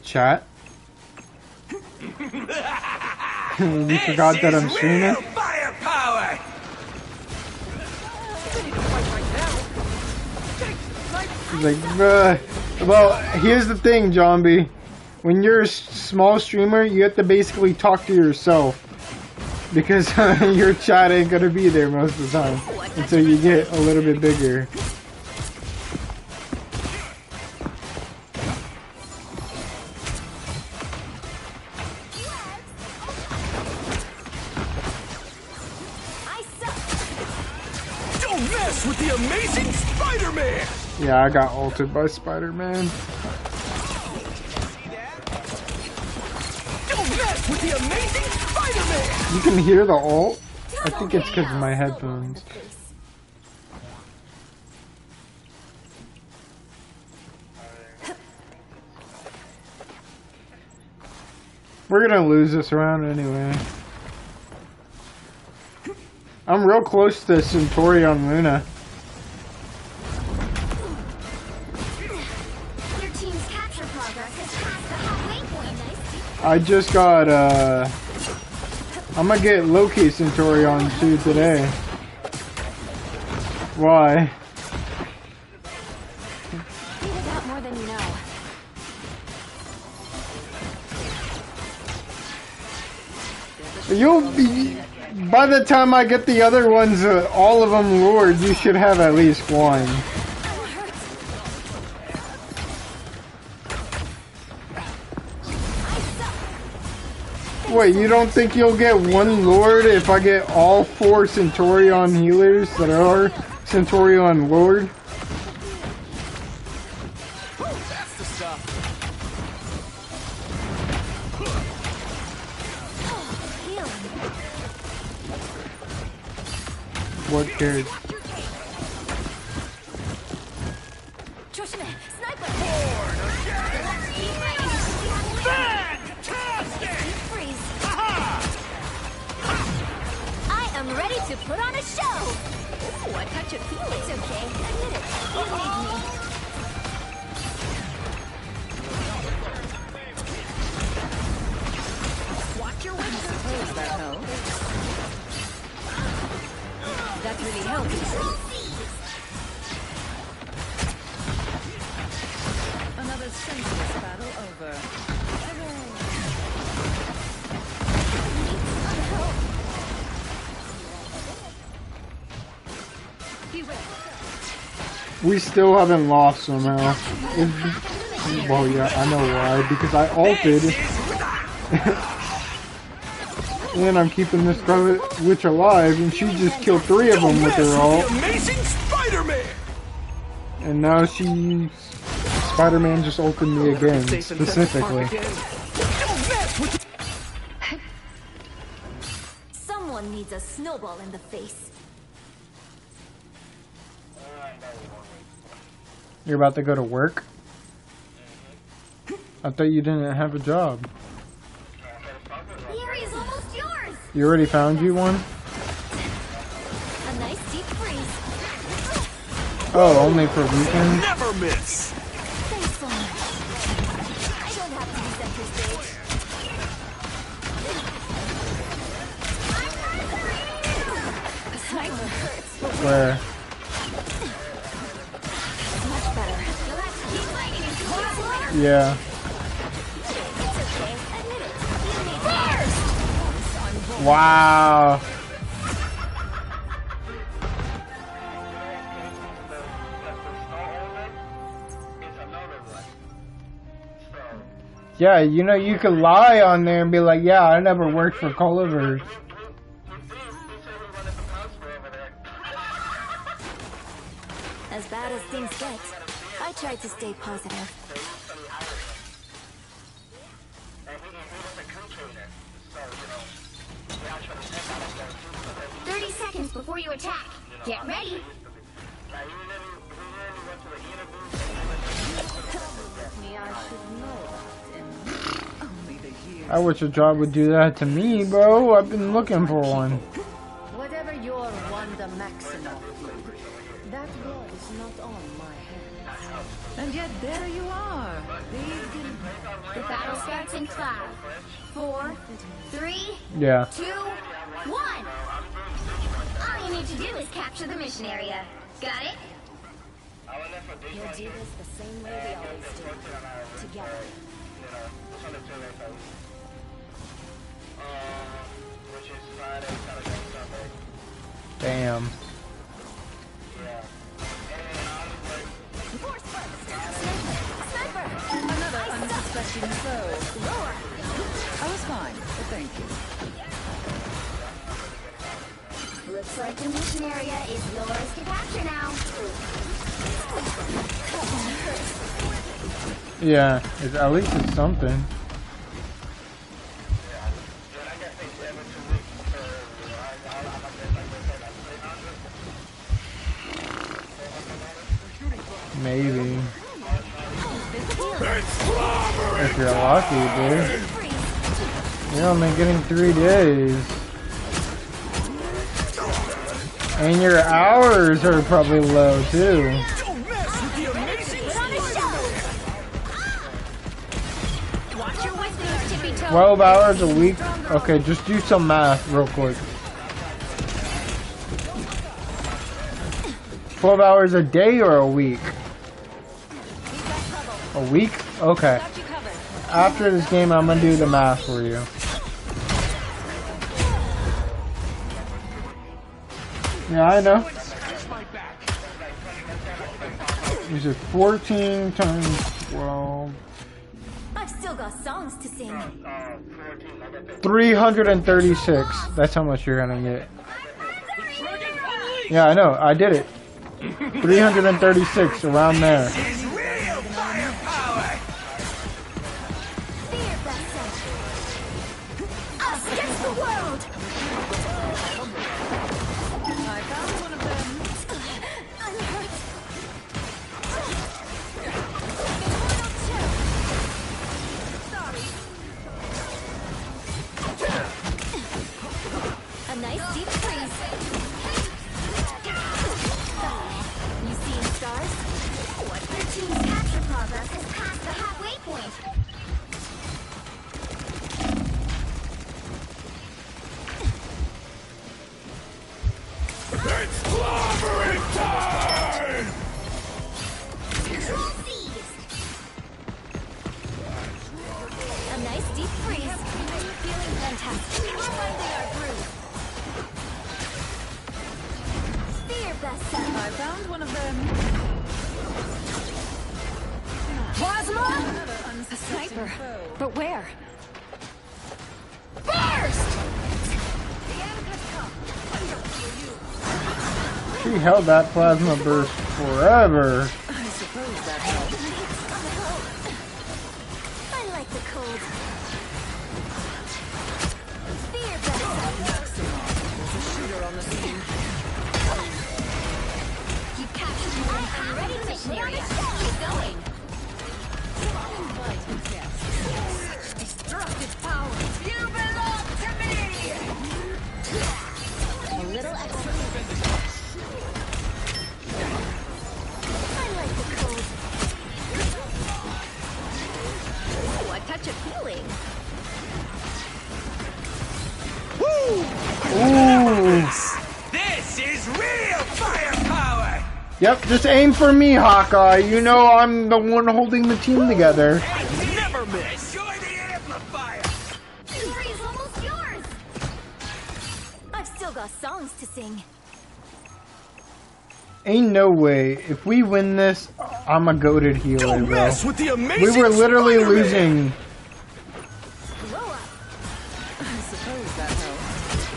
Chat? You forgot that I'm streaming? Firepower. He's like, bruh. Well, here's the thing, Zombie. When you're a small streamer, you have to basically talk to yourself. Because your chat ain't gonna be there most of the time. Until you get a little bit bigger. Don't mess with the amazing Spider-Man. Yeah, I got ulted by Spider-Man. Don't mess with the amazing Spider-Man. You can hear the ult? I think it's because of my headphones. We're gonna lose this round anyway. I'm real close to Centauri on Luna. Your team's capture progress has passed the halfway point. I just got, I'm gonna get Loki Centauri on too today. Why? Figured out more than you know. You'll be, by the time I get the other ones, all of them lured, you should have at least one. Wait, you don't think you'll get one Lord if I get all 4 Centaurion healers that are Centaurion Lord? That's the stuff. What cares? I am ready to put on a show. Ooh, a touch of feel. It's okay. Admit it. You need me. We still haven't lost somehow. Well, yeah, I know why. Because I ulted. And I'm keeping this Scarlet Witch alive, and she just killed 3 of them with her ult. Amazing Spider-Man! And now Spider-Man just ulted me again, specifically. Someone needs a snowball in the face. You're about to go to work? I thought you didn't have a job. The area's almost yours. You already found you one? A nice deep freeze. Oh, only for weekends? Never miss! Thanks so much. I don't have to be center stage. A sniper hurts. Where? Much better. You'll have to keep fighting until it's winner. Yeah. It's okay. Admit it. You need bears. Wow. Yeah, you know, you could lie on there and be like, yeah, I never worked for Culliver's. As bad as things get, I tried to stay positive. Seconds before you attack. Get ready. I wish a job would do that to me, bro. I've been looking for one. Whatever your Wanda Maximoff did, that was not on my hands. And yet there you are. The battle starts in 5, 4, 3, Yeah. 2, 1. All you need to do is capture the mission area. Got it? We'll do this the same way we always do. Together. Damn. Another unsuspecting foe. I was fine, but thank you. Looks like the mission area is yours to capture now. Yeah, at least it's something. Maybe. If you're lucky, dude. You're only getting 3 days. And your hours are probably low, too. 12 hours a week? Okay, just do some math real quick. 12 hours a day or a week? A week? Okay. After this game, I'm gonna do the math for you. Yeah, I know. Is it 14 times 12? I've still got songs to sing. 336. That's how much you're gonna get. Yeah, I know. I did it. 336, around there. A nice deep freeze. You seeing stars? Your team's capture progress has passed the halfway point. It's clobbering time! Control seized. A nice deep freeze. Feeling fantastic. We're finding our groove. Fear best. I found one of them. Plasma? A sniper. But where? Burst! She held that plasma burst forever. I suppose that helps. I like the cold. Fear better. There's a shooter on the scene. You captured me. I'm ready to missionary. Keep going. Such destructive power. You belong to me! A little extra. I like the cold. Ooh, a touch of healing. Ooh. This is real firepower! Yep, just aim for me, Hawkeye. You know I'm the one holding the team together. Never miss! Enjoy the amplifier! Glory is almost yours. I've still got songs to sing. Ain't no way. If we win this, I'm a goated healer, Don't bro. mess with the amazing We were literally Spider-Man. losing. I suppose that helps.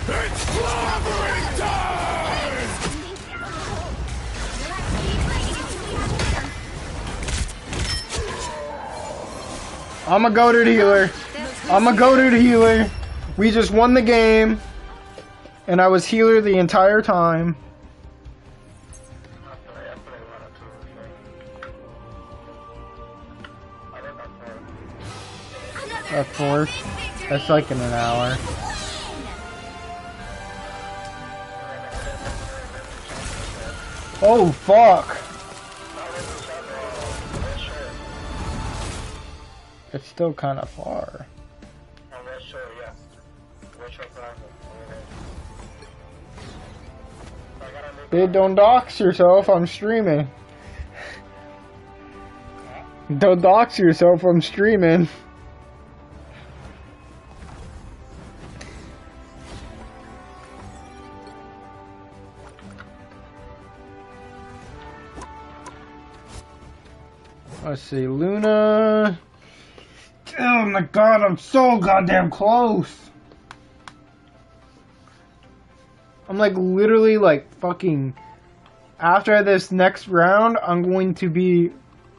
It's clobbering time! I'm a goated healer. I'm a goated healer. We just won the game. And I was healer the entire time. That's fourth. That's like in an hour. Oh, fuck. It's still kind of far. Dude, don't dox yourself, I'm streaming. Don't dox yourself, I'm streaming. Let's see, Luna. Oh my god, I'm so goddamn close. I'm like literally like fucking. After this next round, I'm going to be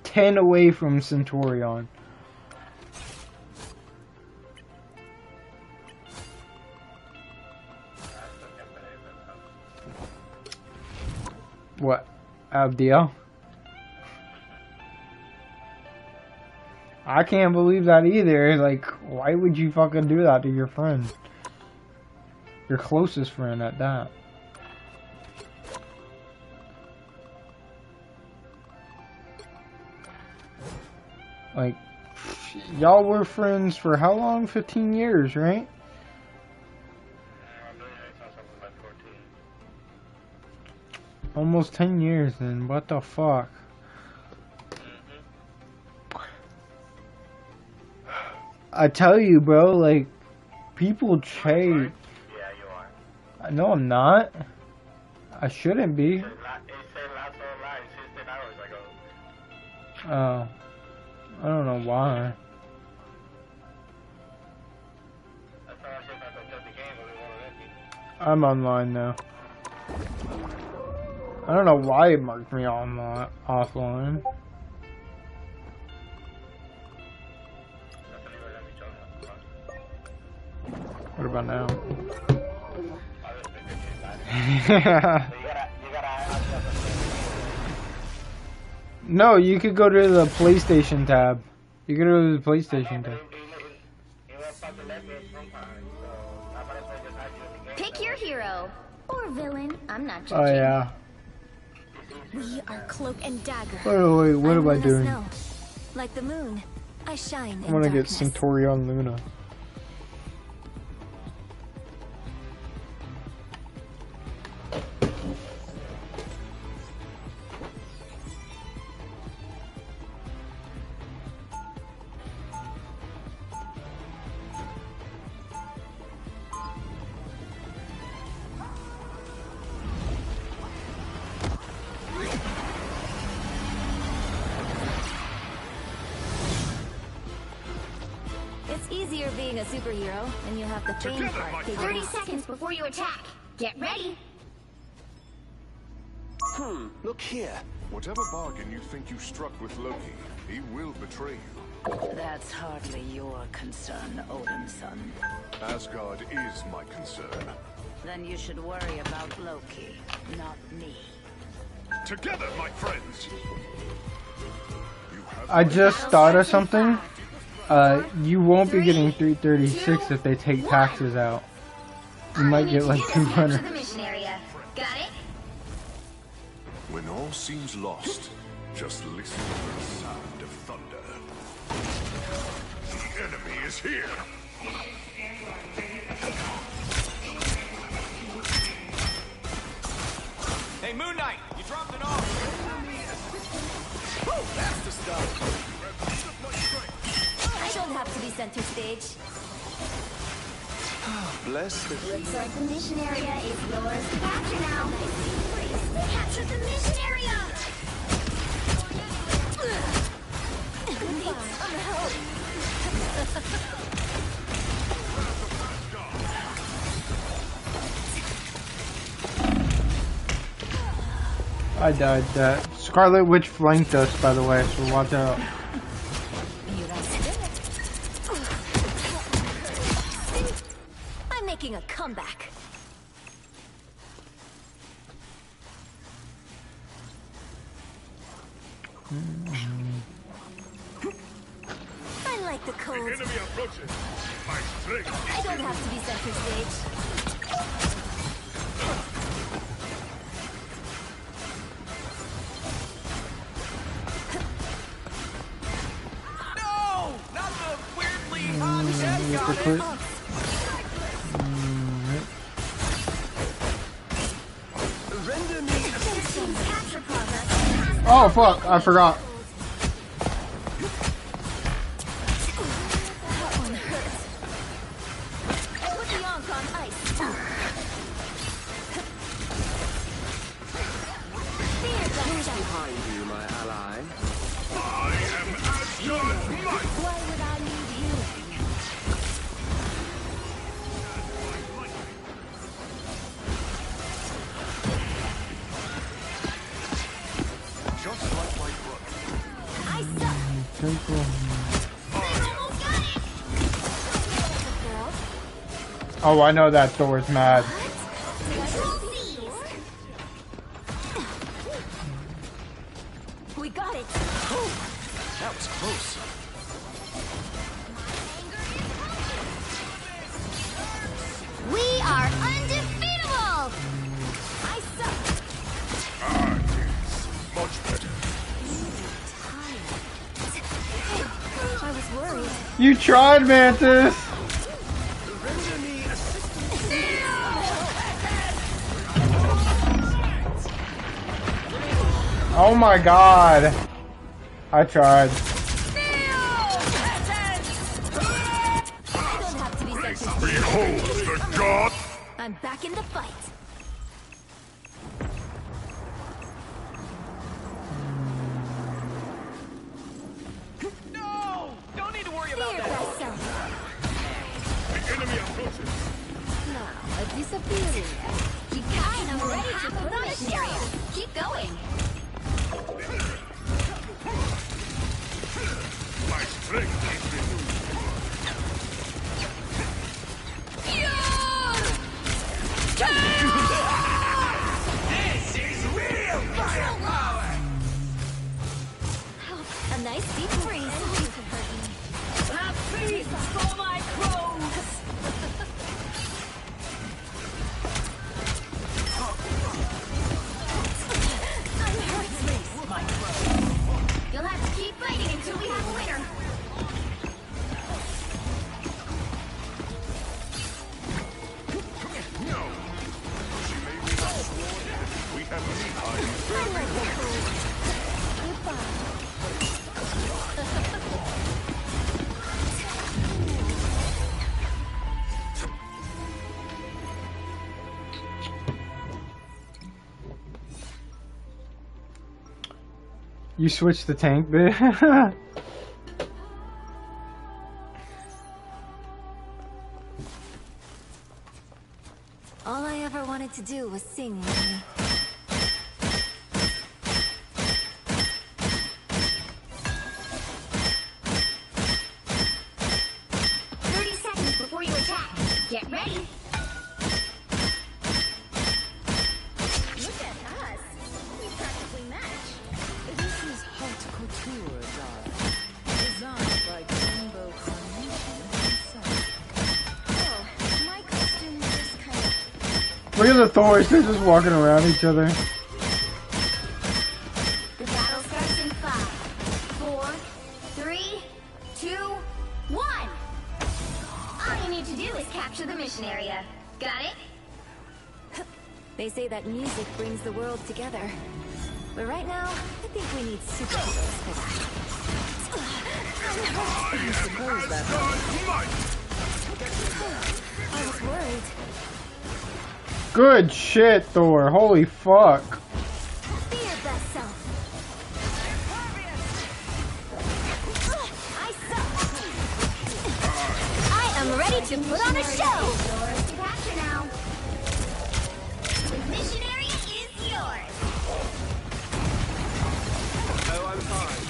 10 away from Centurion. What? Abdiel? I can't believe that either. Like, why would you fucking do that to your friend? Your closest friend at that. Like, y'all were friends for how long? 15 years, right? Almost 10 years then. What the fuck? I tell you, bro, like, people change. Yeah, you are. No, I'm not. I shouldn't be. It said last online 16 hours ago. Oh. I don't know why. That's how I said if I could get the game, but it won't let me. I'm online now. I don't know why it marked me online, offline. What about now? No, you could go to the PlayStation tab. You could go to the PlayStation tab. Pick your hero or villain. I'm not judging. Oh yeah. We are cloak and dagger. Wait, what am I doing? Snow. Like the moon, I shine in I want to get darkness. Centurion Luna. It's easier being a superhero, and you'll have the fame part figured 30 out. seconds before you attack. Get ready. Look here. Whatever bargain you think you struck with Loki, he will betray you. That's hardly your concern, Odin's son. Asgard is my concern. Then you should worry about Loki, not me. Together, my friends! I just thought of something. You won't be getting 336 if they take taxes out. You might get like 200. The mission area. Got it? When all seems lost, just listen to the sound of thunder. The enemy is here! Hey, Moon Knight, you dropped it off. Woo, that's the stuff. I don't have to be center stage. Bless the Looks like the mission area is yours to capture now. They captured the mission area! I died that. Scarlet Witch flanked us, by the way, so watch out. I'm making a comeback. I like the cold. The enemy approaches. My strength. I don't have to be center stage. No! Not the weirdly hot head guy. Render me assistance. Capture progress. Oh fuck, I forgot. That one hurts. Put the Yonk on ice. Who's behind you, my ally? I am Asgard Might! Why would I need healing? Just like my brother. I suck. Temple. Girl. Oh, I know that Thor's mad. We got it. That was close. We are undefeatable! I suck. Ah, yes. Much better. I was worried. You tried, Mantis! Render me assistance. Oh my god. I tried. I don't have to be center stage. Behold the god! I'm back in the fight. No! Don't need to worry about Fear that. thyself. The enemy approaches. Now, a disappearing. Keep counting them ready to put on mission area. Keep going. My strength is renewed. This is real firepower! A nice deep freeze. A feast for my crows! I'm hurt. My crows. You'll have to keep fighting until we have a winner. No! She may be the sworn enemy. We have Levi. I like the cold. Goodbye. You switched the tank bit? All I ever wanted to do was sing, Luna. 30 seconds before you attack. Get ready. Look at us. We practically match. This is haute couture, darling. Designed by Jumbo Carnation himself. Oh, my costume just kind of... Look at the Thors, they're just walking around each other. The battle starts in 5, 4, 3, 2, 1. All you need to do is capture the mission area. Got it? They say that music brings the world together. But right now, I think we need superheroes for that. I was worried. Good shit, Thor. Holy fuck. Be your best self. I am ready to put on a show. Yours to capture now. The mission area is yours. Oh, I'm fine.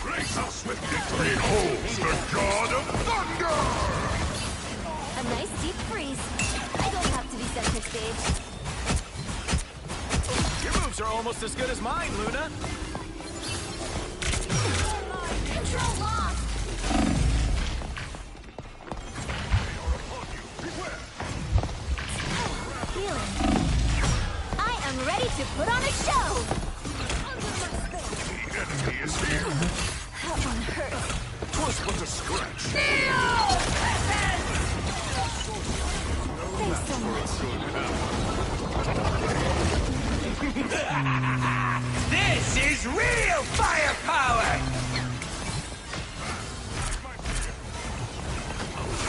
Grace us with victory holds the god of thunder! A nice deep freeze. I don't have to be center stage. Your moves are almost as good as mine, Luna. Control lost. Healing. I am ready to put on a show. The enemy is here. That one hurts. 'Twas but a scratch. Thanks so much. This is real firepower!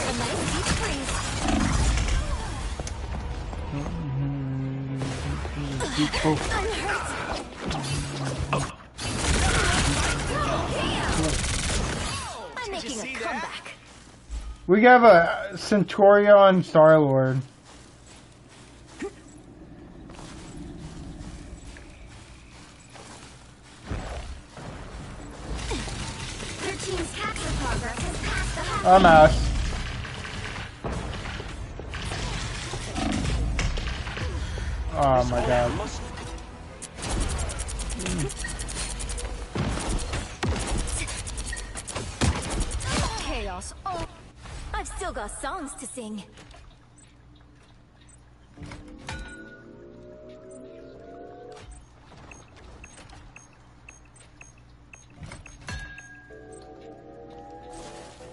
A nice deep freeze. I'm hurt. I'm making a comeback. We have a Centurion Star-Lord. Your team's capture progress has passed the halfway. I'm ass. Oh my god. Chaos. Oh, I've still got songs to sing.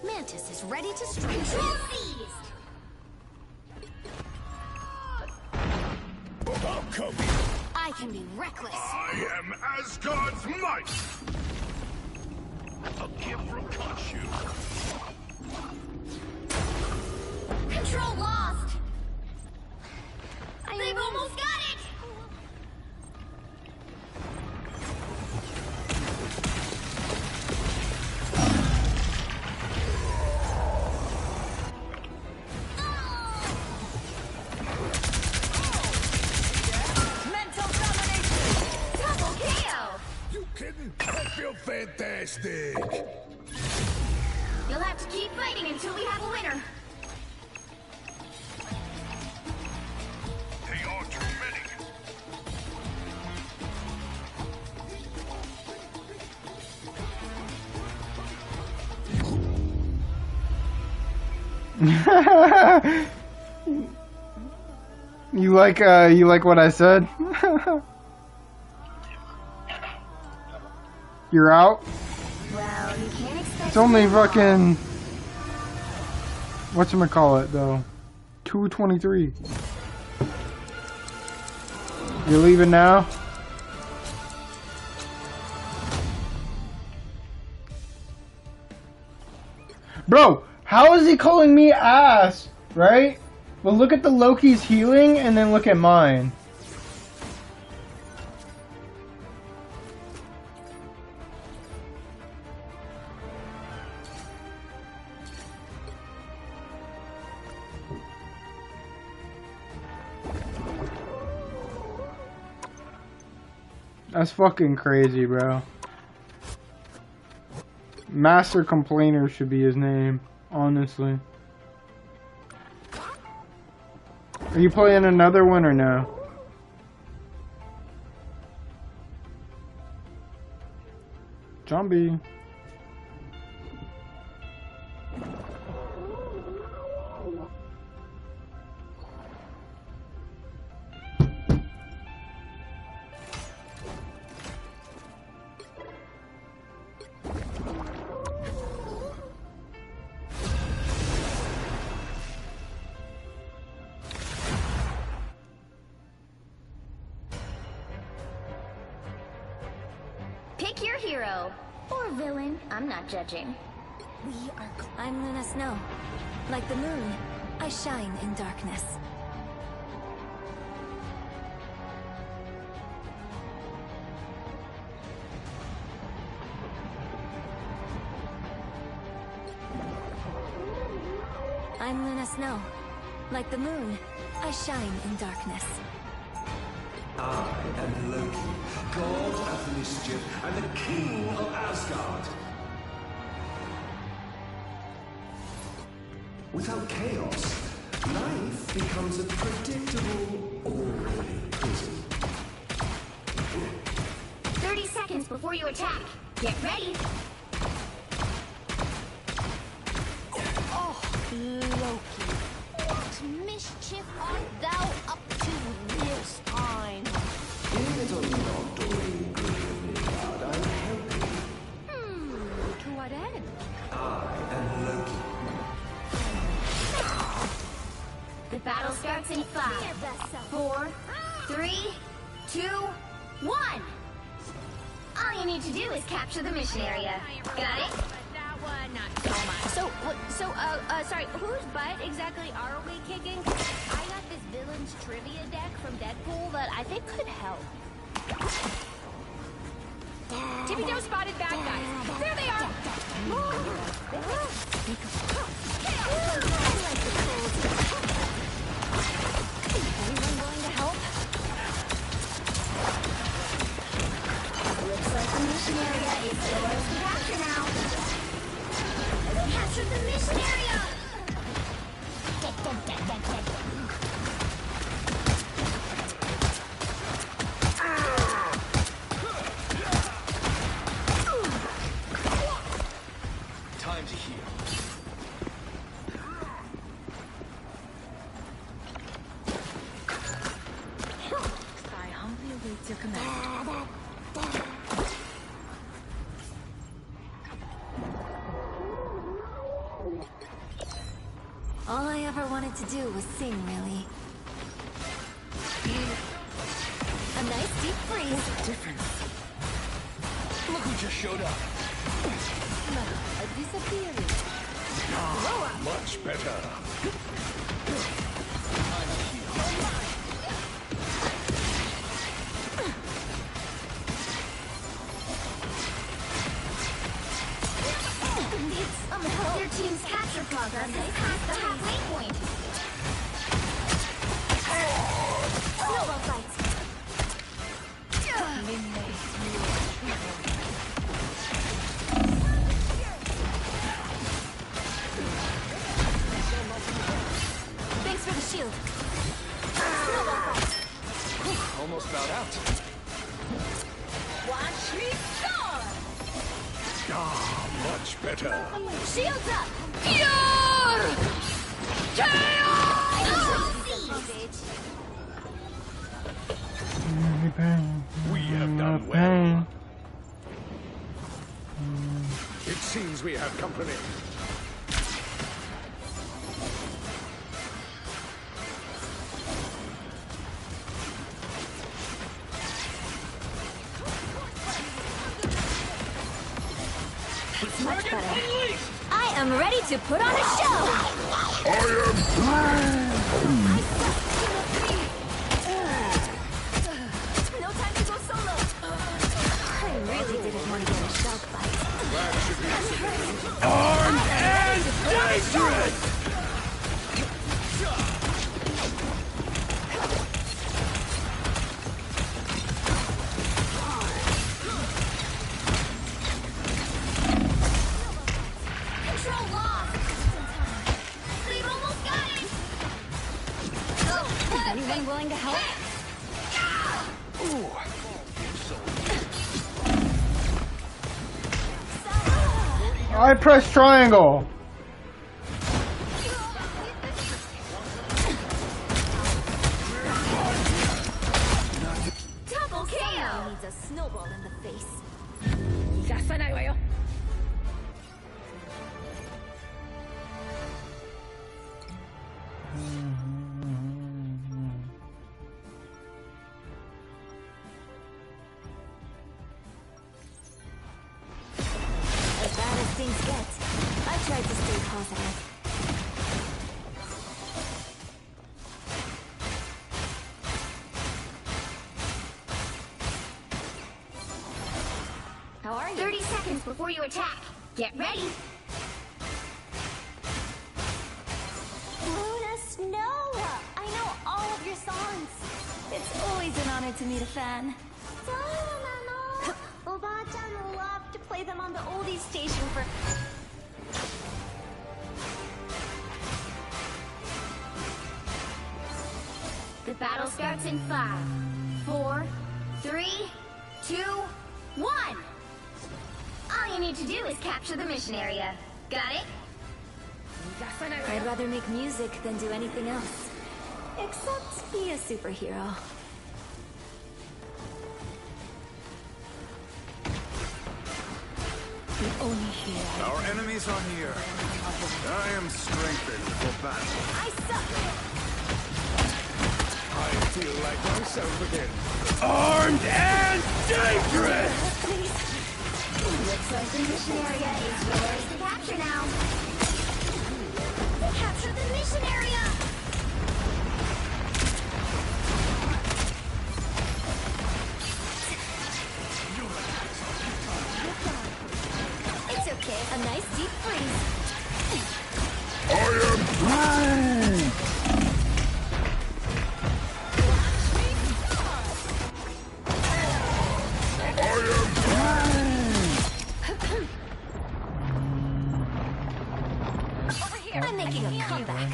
Mantis is ready to strike. Control seized. I can be reckless. I am Asgard's might! A gift from Khonshu. Control lost. They've almost got it. Mental domination. Double KO. You kidding? I feel fantastic! You'll have to keep fighting until we have a winner. They are too many. You like what I said? You're out? Well, you can't expect. It's only fucking whatchamacallit though. 2:23. You're leaving now? Bro, how is he calling me ass? Right? Well, look at the Loki's healing and then look at mine. That's fucking crazy, bro. Master Complainer should be his name, honestly. Are you playing another one or no? Zombie. Pick your hero. Or villain. I'm not judging. I'm Luna Snow. Like the moon, I shine in darkness. I'm Luna Snow. Like the moon, I shine in darkness. I am Loki, god of mischief and the king of Asgard. Without chaos, life becomes a predictable, orderly prison. 30 seconds before you attack. Get ready. Oh, Loki, what mischief art thou up to this time? If it are not doing good in Midgard, I'm helping. To what end? I am Loki. The battle starts in 5, 4, 3, 2, 1. All you need to do is capture the mission area. Got it? That one, not so much. Sorry, whose butt exactly are we kicking? I got this villain's trivia deck from Deadpool that I think could help. Tippy Toe spotted bad guys. There they are! Anyone going to help? Looks like the mission area is yours to capture now. Capture the mission area! Time to heal. I humbly await your command. All I ever wanted to do was sing, really. A nice deep freeze. Difference. Look who just showed up. A disappearing. Much better. Need some help. Your team's capture progress has passed the halfway point. Snowball fight. Thanks for the shield. Snowball fight. Almost bowed out. Watch me soar. Ah, much better. Shields up. We have done well. It seems we have company. It's much better. I am ready to put on a show. No time to go solo. I really didn't want to get a shock bite. Armed and dangerous! willing to help? I press triangle. Double KO! Needs a snowball in the face. As bad as things get, I tried to stay positive. How are you? 30 seconds before you attack. Get ready. Luna Snow! I know all of your songs. It's always an honor to meet a fan. Oba-chan will love to play them on the oldies station for... The battle starts in 5, 4, 3, 2, 1. All you need to do is capture the mission area. Got it? I'd rather make music than do anything else. Except be a superhero. Our enemies are near. I am strengthened for battle. I suck! I feel like myself again. Armed and dangerous! Looks like the mission area is yours to capture now. Capture the mission area! It's okay. A nice deep freeze. Over here. I'm making a comeback.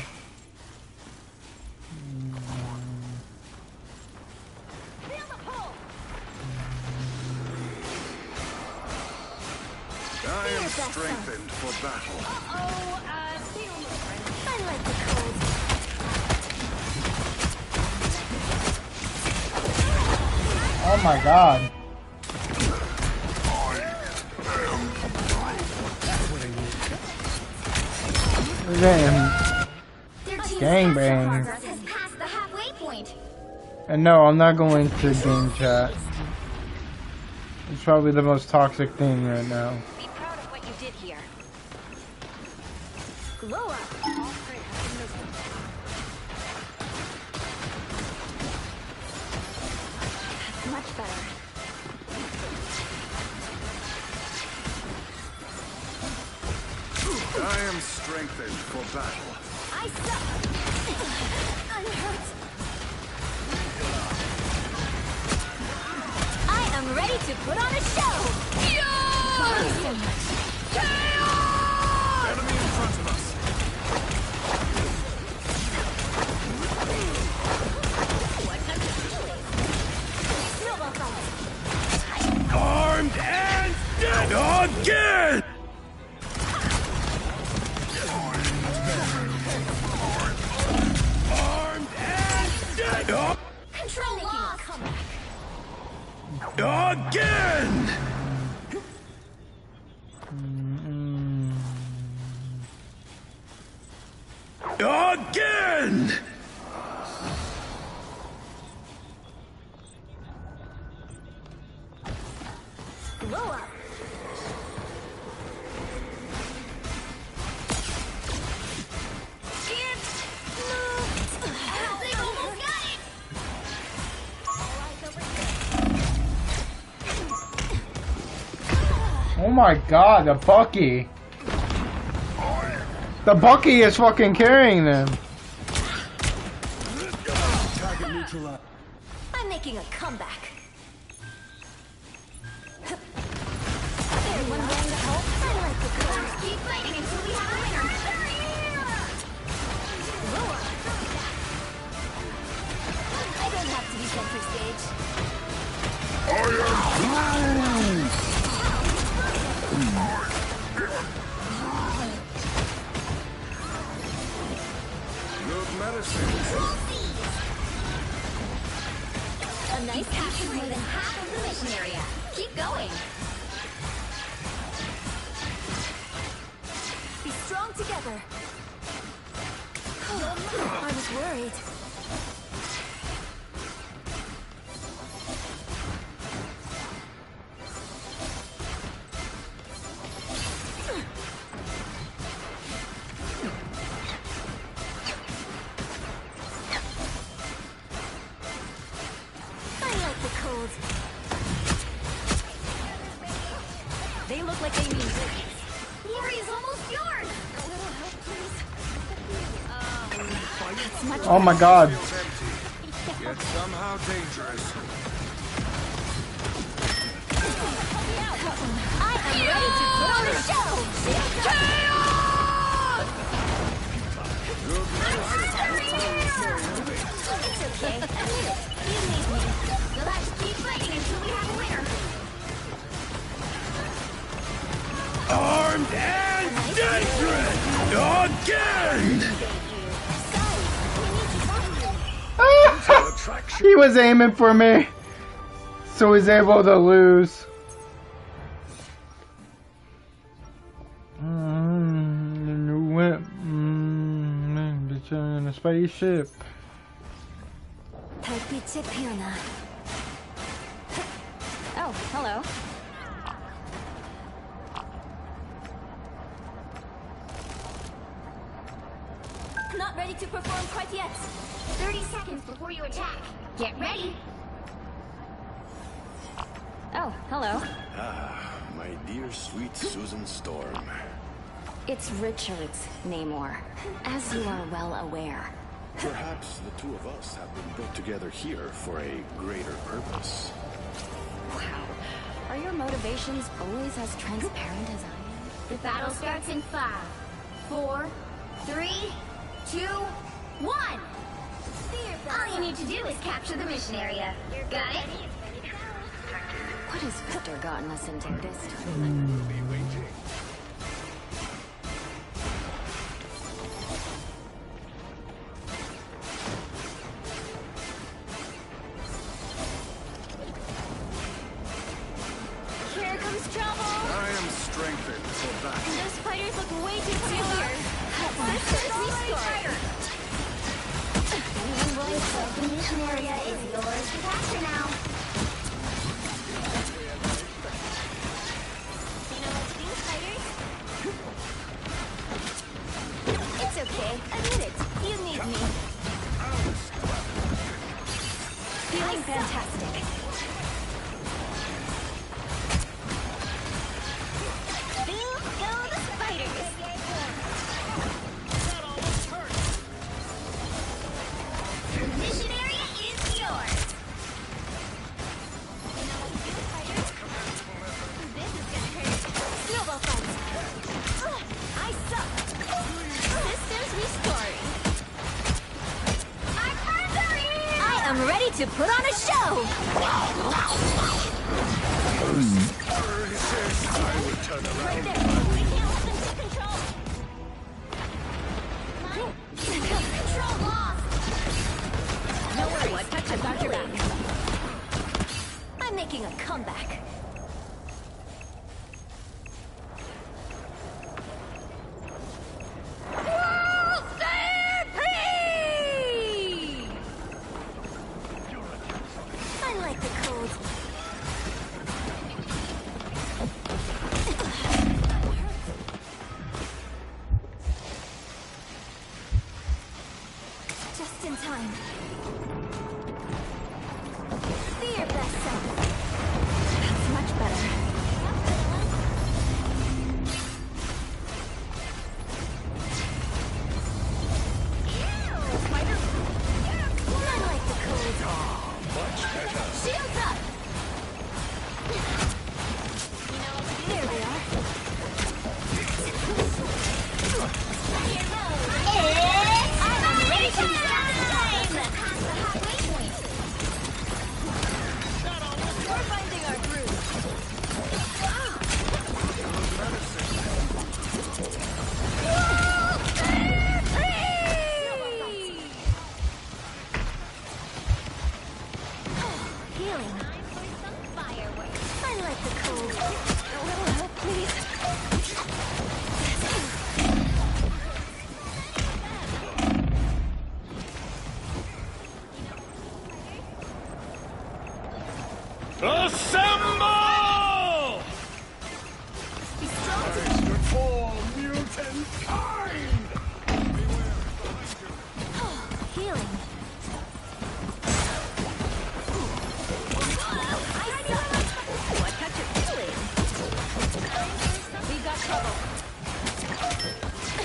Feel the pull. I am strengthened for battle. I like the cold. Oh my god. Damn. Gangbang. Progress has passed the halfway point. And no, I'm not going to game chat. It's probably the most toxic thing right now. Be proud of what you did here. Glow up. That's much better. I am strengthened for battle. I suck. I'm hurt. I am ready to put on a show. Thank you so much. Enemy in front of us. Snowball fight. Armed and dead again! Armed and dead Control lock. again! Again! Glow up. They almost got it! Oh my god, the Bucky. The Bucky is fucking carrying them. Target neutralized. I'm making a comeback. Anyone willing to help? I like the colors. Keep fighting until we have a winner. A nice capture more than half of the mission area. Keep going. Be strong together. I was worried. They look like they mean business. Glory is almost yours. A little help, please. Oh my god. Yet somehow dangerous. I am ready to put on a show. It's okay. Admit it. You need me. You'll have to keep fighting until we have a winner. Armed and dangerous! Again! He was aiming for me, so he's able to lose. In a spaceship. 달빛의 피어나. Oh, hello. Not ready to perform quite yet. 30 seconds before you attack. Get ready. Oh, hello. Ah, my dear sweet Susan Storm. It's Richards, Namor, as you are well aware. Perhaps the two of us have been brought together here for a greater purpose. Wow. Are your motivations always as transparent as I am? The battle starts in 5, 4, 3, 2, 1. All you need to do is capture the mission area. Got it? What has Victor gotten us into this time? Here comes trouble. I am strengthened for battle. Those fighters look way too familiar. Systems restored. Anyone willing to help the mission area is yours to capture now. You know what to do, fighters? It's okay. Admit it. You need me. Feeling fantastic. Go the spiders! The mission area is yours! This is gonna hurt. Snowball fight! I suck! Systems restored! I am ready to put on a show! I would turn around. Right there! We can't let them take control! Control lost! No worries. I got your back. I'm making a comeback. I like the cold. Just in time. Be your best self. That's much better. I like the cold. Much better. Shields up! There we are. I'm ready to time! We're finding our groove.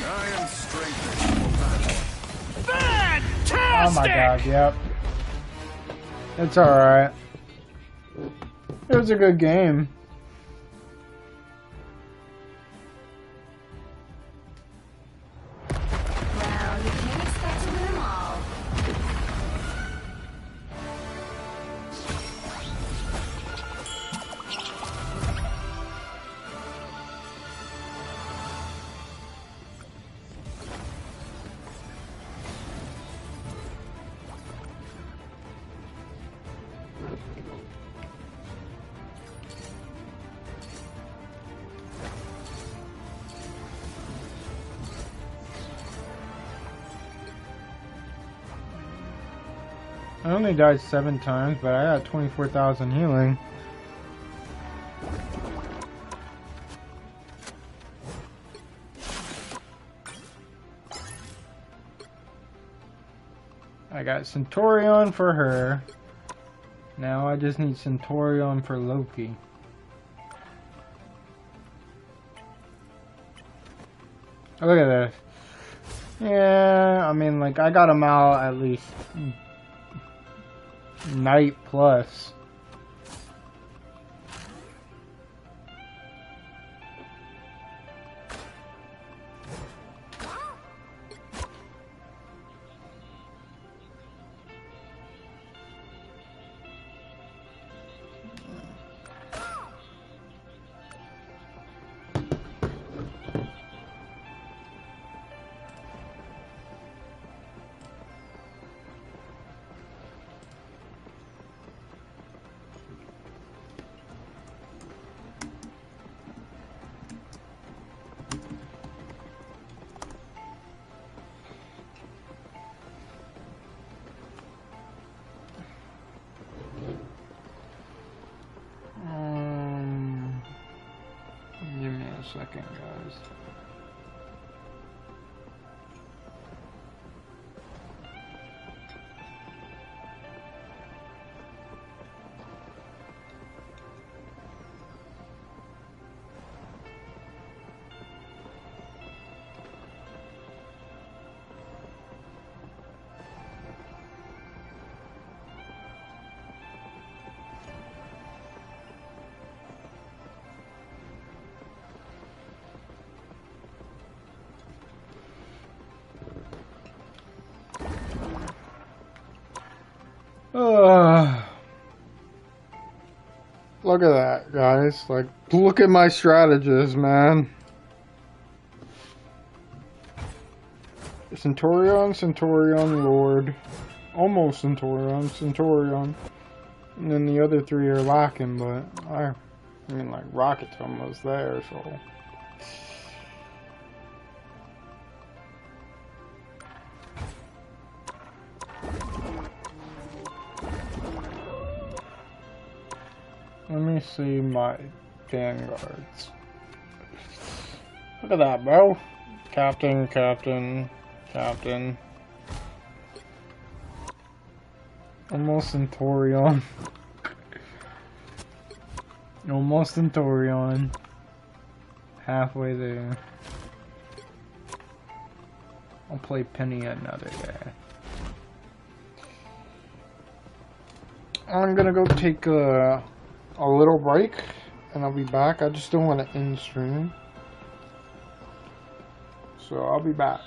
I am strengthened for battle. Oh my god, yep. It's alright. It was a good game. Well, you can't expect to win them all. I only died 7 times, but I got 24,000 healing. I got Centurion for her. Now I just need Centurion for Loki. Look at this. Yeah, I mean, like, I got him out at least night plus. Give me a second, guys. Look at that, guys. Like, look at my strategies, man. Centurion, Centurion, Lord. Almost Centurion, Centurion. And then the other 3 are lacking, but I mean, like, Rocket's almost there, so. Let me see my vanguards. Look at that, bro. Captain, Captain, Captain. Almost Centurion. Almost Centurion. Halfway there. I'll play Penny another day. I'm gonna go take a little break, and I'll be back. I just don't want to end stream, so I'll be back.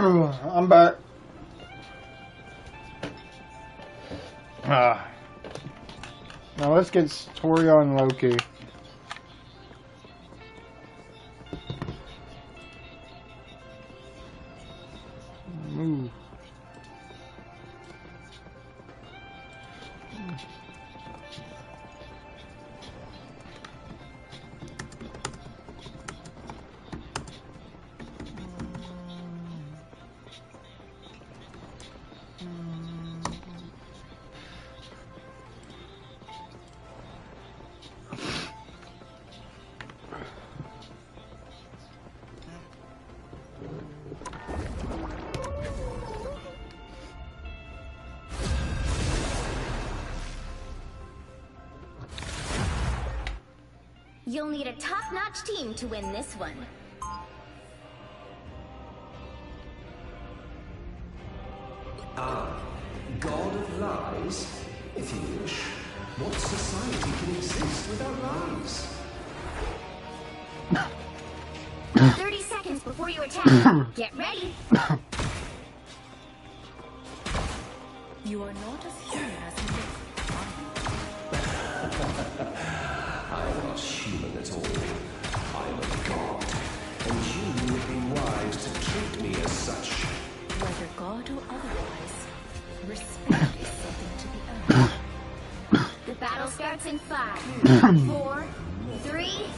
I'm back. Now let's get Toria and Loki. Move. You'll need a top-notch team to win this one. Ah, God of lies, if you wish. What society can exist without lies? 30 seconds before you attack. Get ready. You are not as human as you look. I am not human at all. I am a god, and you would be wise to treat me as such. Whether god or otherwise, respect is something to be earned. The battle starts in 5, 4, 3,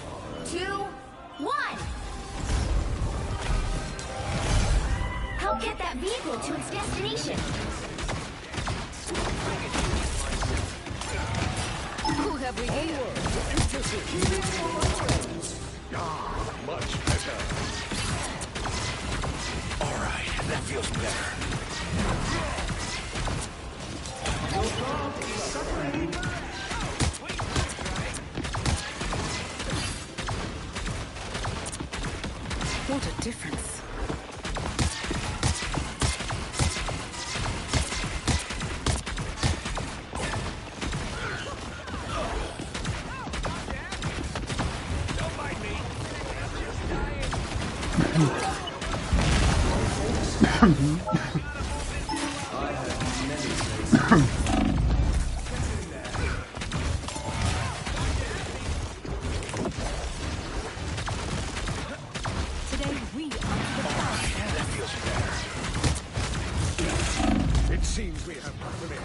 2, 1. Help get that vehicle to its destination. Who have we here? Much better. All right, that feels better. What a difference. Today we are the That feels better. It seems we have company.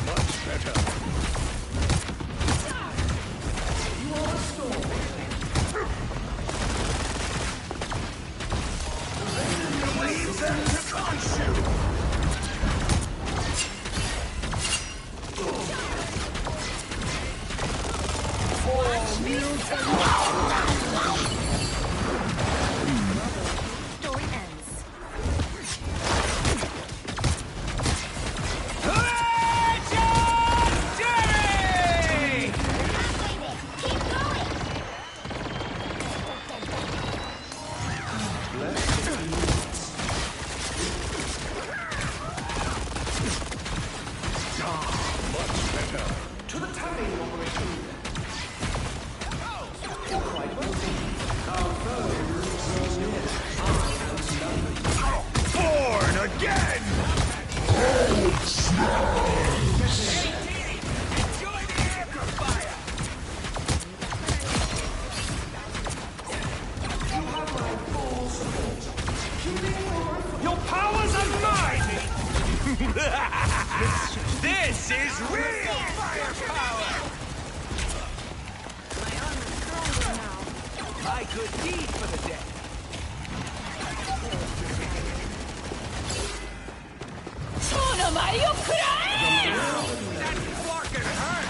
Much better. You are restored. Leave them to Khonshu. Story ends. Much better. To the timing operation. You're quite wealthy. Our foes are near. Born again! Enjoy the amplifier! You have my full support. Your powers are mine! This is real firepower! My armor's stronger now. My good deed for the day. That fucking hurt!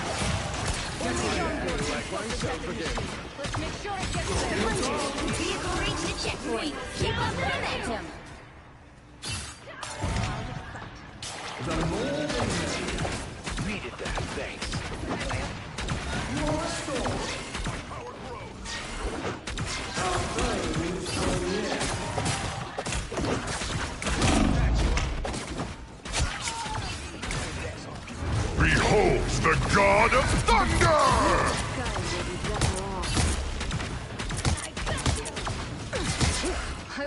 Let's make sure it gets there. Vehicle reached the checkpoint. Keep up the momentum. Needed that, thanks. You are restored. Power grows. Our foes are near. Behold the God of Thunder! Sky will be definitely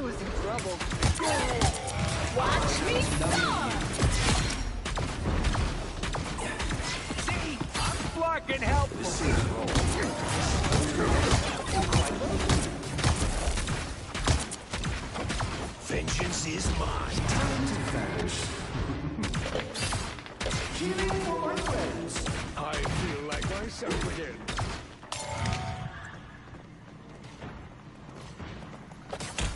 I was in trouble. Watch me start! See, I'm fucking helpful. Vengeance is mine. Time to vanish. Cheering for my friends. I feel like myself again.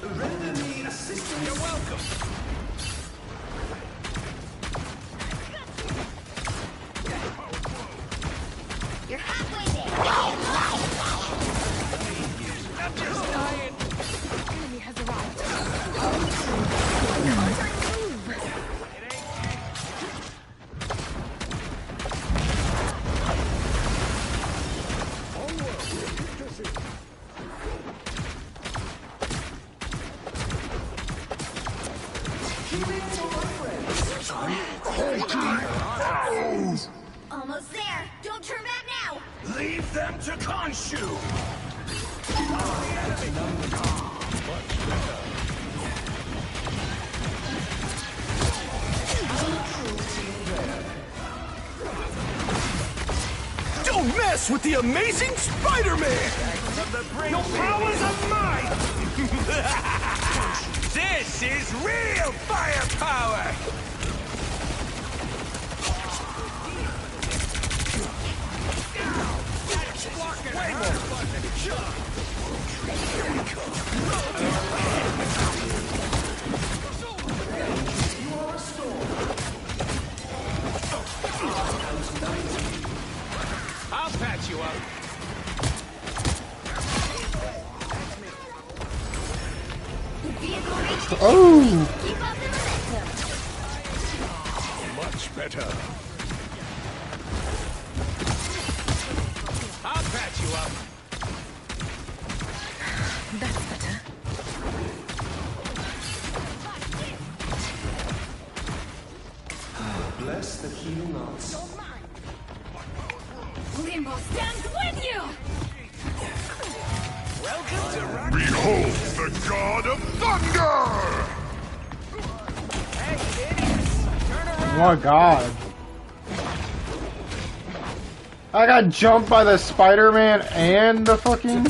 Render me assistance. You're welcome. You're halfway there. I'm just dying. Enemy has arrived. Almost there. Don't turn back now. Leave them to Khonshu. Don't mess with the amazing Spider-Man! Your powers are mine! This is real firepower! I'll patch you up. Oh! Keep up the momentum. Much better. I'll patch you up. That's better. Bless the healing arts. Limbo stands with you. Welcome to Rock. Behold the god of thunder! Hey, idiots! Turn Oh around. my god. I got jumped by the Spider-Man and the fucking...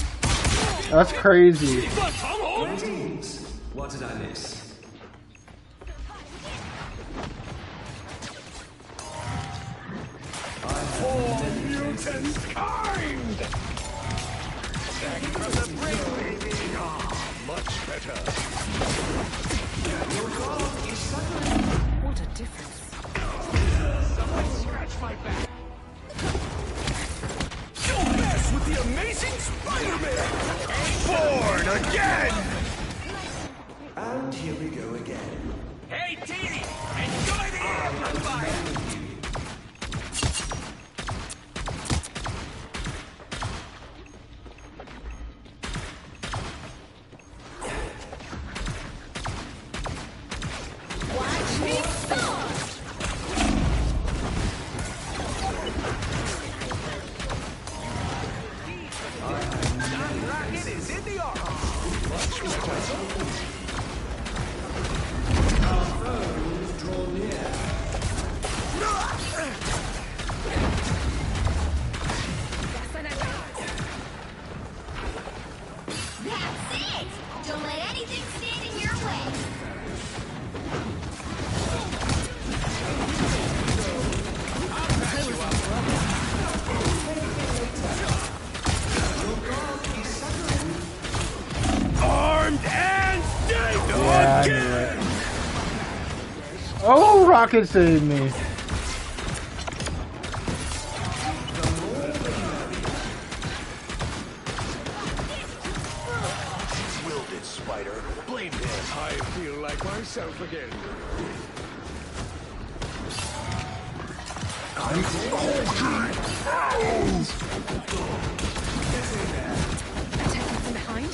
That's crazy. Greetings. What did I miss? Mutants kind! Back from the brink, baby! Ah, much better. Your god is suffering. What a difference. Someone scratch my back. Don't mess with the amazing Spider-Man! Born again! And here we go again. Hey, Teeny! Enjoy the amplifier! Watch me start. John Rocket is in the arm! Much better. Draw near. That's it. Don't let anything stand in your way. Armed and dead Yeah, I knew again! it. Oh, Rocket saved me. Willed it, Spider. Blame him. I feel like myself again. I'm Hulking! Attacking from behind?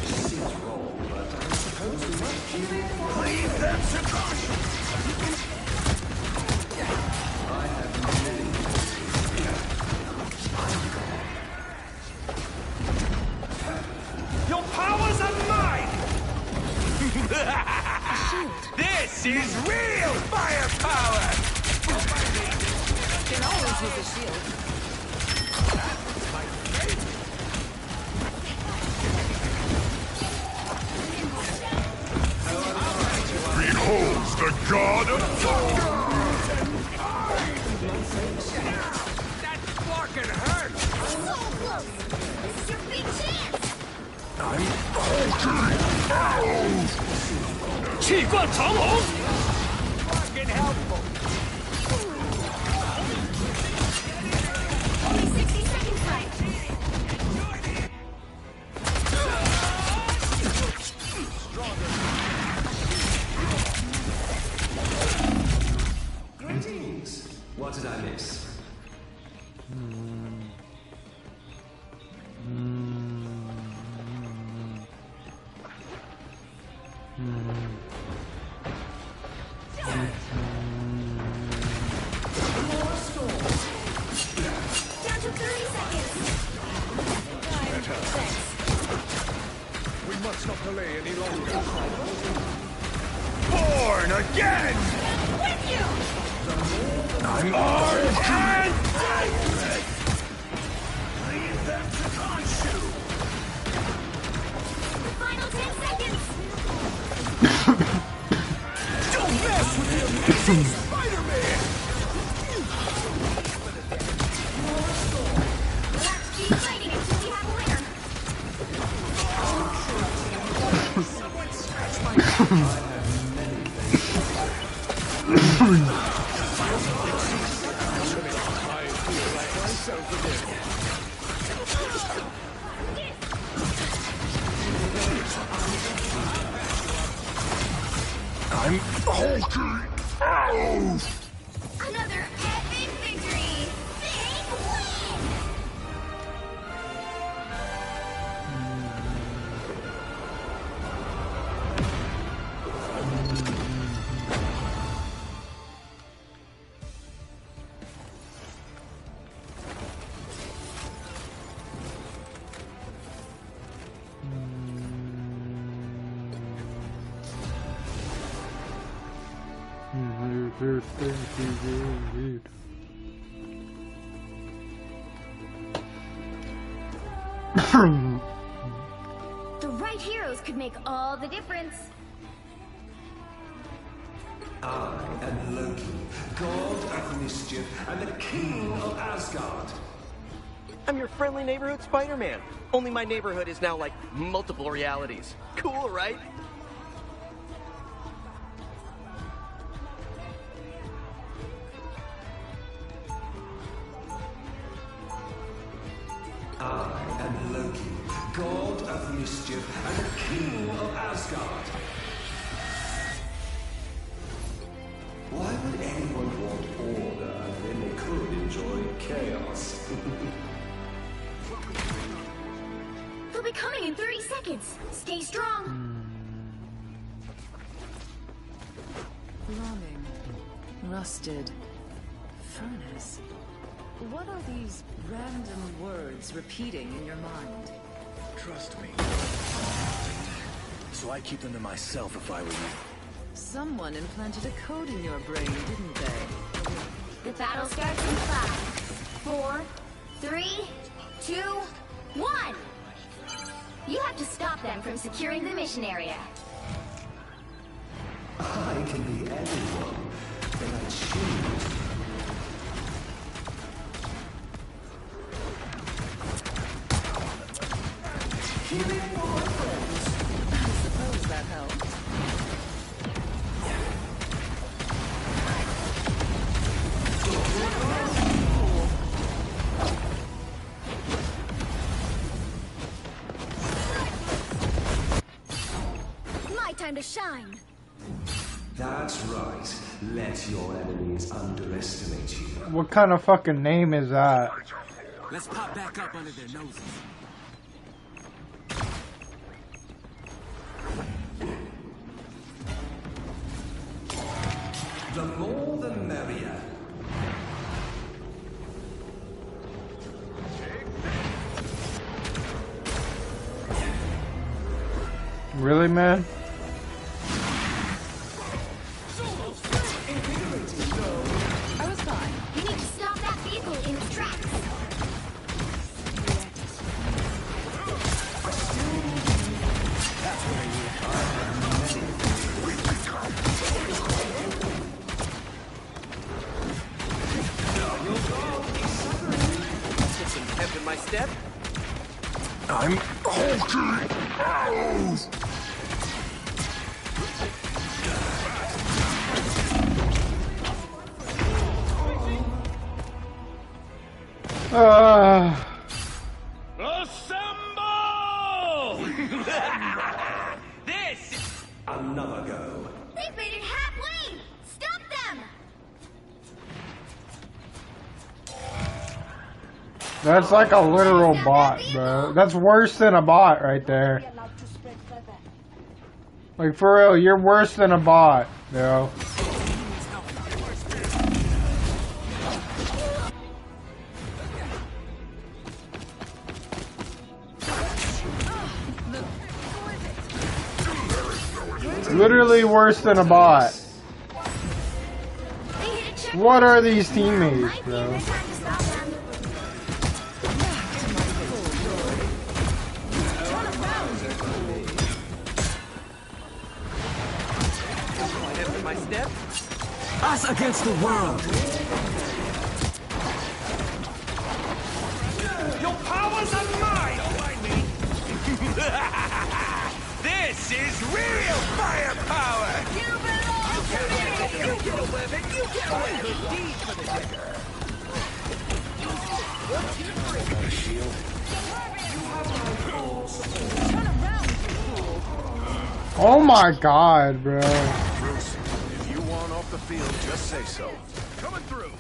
Seems wrong, but I suppose we must keep it. Leave them to caution. I have many. Your powers are mine! This is real firepower! Can always use a shield. Behold the god of thunder! That fucking hurt! So close! This is your big chance! I'm hulking out! 气贯长虹 Fucking helpful! Only 60 seconds left! Greetings. What did I miss? Down to 30 seconds! We must not delay any longer. Born again! With you! I'm armed and dangerous! Leave them to Khonshu! Final 10 seconds! Don't mess with the amazing Spider-Man! We'll have to keep fighting until we have a winner! I'm hulking out! Another epic victory! Big win! The right heroes could make all the difference. I am Loki, god of mischief and the king of Asgard. I'm your friendly neighborhood Spider-Man. Only my neighborhood is now like multiple realities. Cool, right? I am Loki, god of mischief and the king of Asgard. Why would anyone want order when they could enjoy chaos? They'll be coming in 30 seconds. Stay strong. Longing. Rusted. Furnace. What are these random words repeating in your mind? Trust me. So I keep them to myself if I were you. Someone implanted a code in your brain, didn't they? The battle starts in 5, 4, 3, 2, 1. You have to stop them from securing the mission area. I can be anyone that I choose. Healing for my friends. I suppose that helps. My time to shine. That's right. Let your enemies underestimate you. What kind of fucking name is that? Let's pop back up under their noses. The more the merrier. Really, man? Assemble! This is Another go. They've made it halfway! Stop them! That's like a literal bot, bro. That's worse than a bot right there. Like, for real, you're worse than a bot, bro. Literally worse than a bot. What are these teammates, bro? my step. Us against the world. Your powers are mine! Don't mind me. This is real firepower! You belong to me! You get a weapon, you get a good deed for the digger. A shield. Oh my god, bro. Bruce, if you want off the field, just say so. Coming through.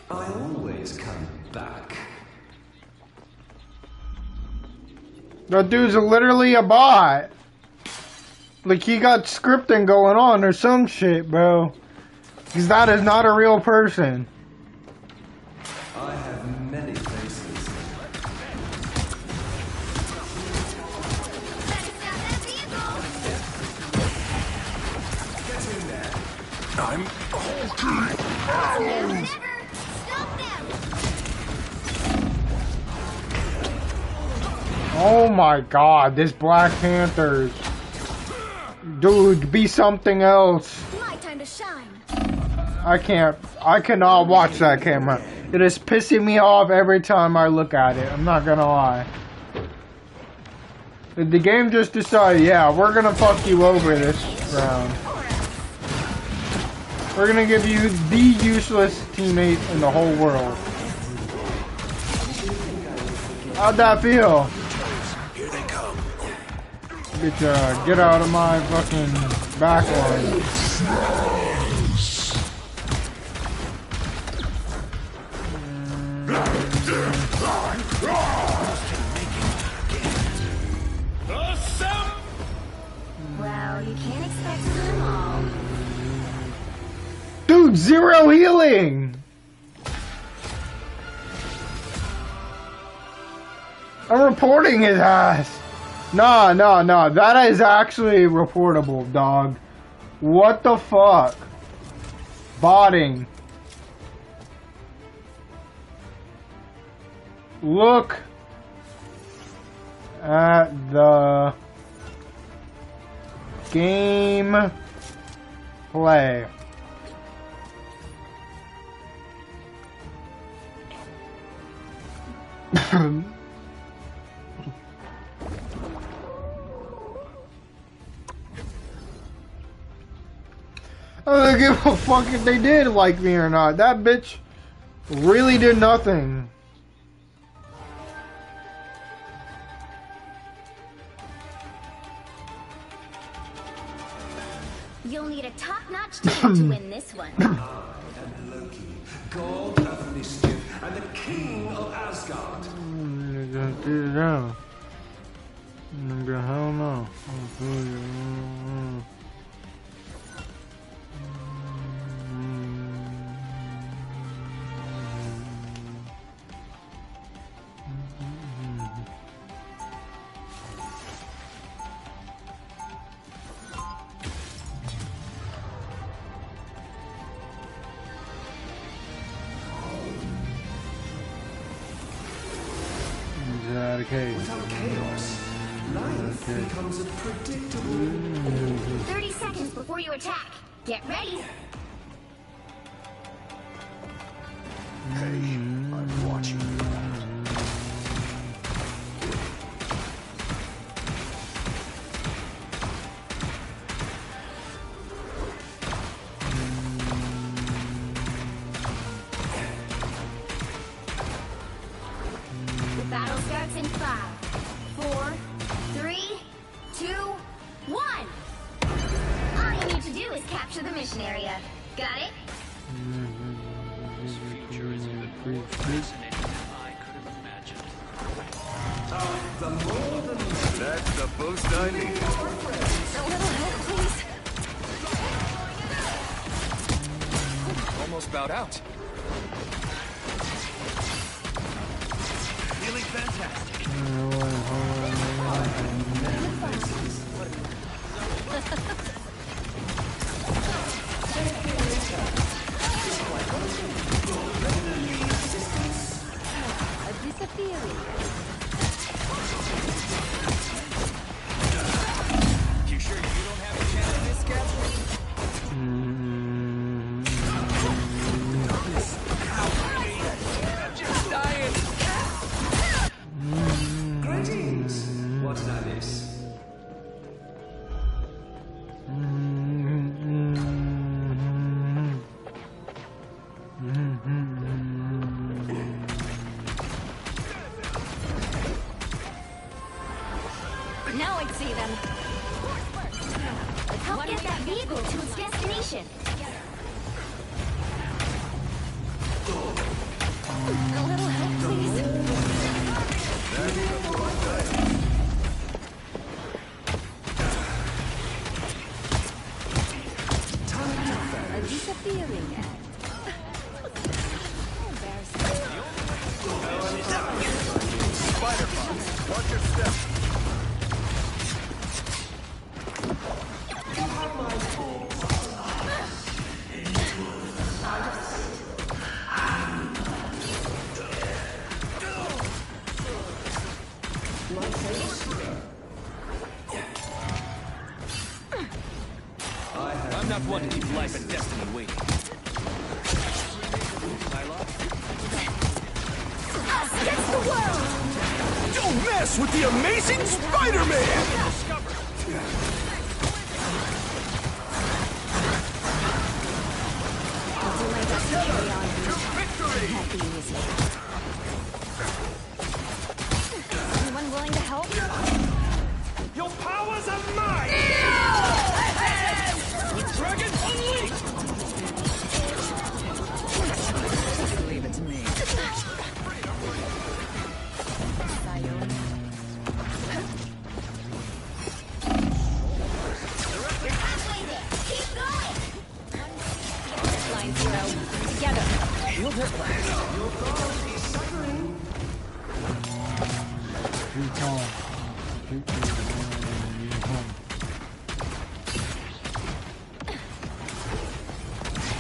I always come back. That dude's literally a bot. Like, he got scripting going on or some shit, bro. Because that is not a real person. I have many faces. Get in there. I'm hulking. Oh my god, this Black Panthers. Dude, be something else. My time to shine. I cannot watch that camera. It is pissing me off every time I look at it. I'm not gonna lie. The game just decided, yeah, we're gonna fuck you over this round. We're gonna give you the useless teammate in the whole world. How'd that feel? Here they come. Get out of my fucking back line. Well, you can't expect to do them all. Dude, 0 healing! I'm reporting his ass. Nah, that is actually reportable, dog. What the fuck? Botting. Look at the game play. I don't give a fuck if they did like me or not. That bitch really did nothing. You'll need a top-notch team to win this one. I am Loki, god of mischief and the king of Asgard. Hell no. Without chaos, life becomes a predictable. 30 seconds before you attack. Get ready. Hey, I'm watching you. mission area. Got it? This future is even more fascinating than I could have imagined. That's the boost I need. A little help, please. Almost bowed out. Feeling fantastic. Disappearing. You sure you don't have a chance at this, Captain? I'm just dying. Greetings. What did I miss? Now I see them. Help get that vehicle to its destination. A little help, please. A disappearing act. Spider Fox, watch your step. I'm not one to keep life and destiny waiting. Us against the world! Don't mess with the amazing Spider-Man! I'll do my best to carry on. Happy easy. Anyone willing to help? Your powers are mine! Dragon unleashed! Leave it to me. Line 0. Together. Shield at last. Your god is suffering.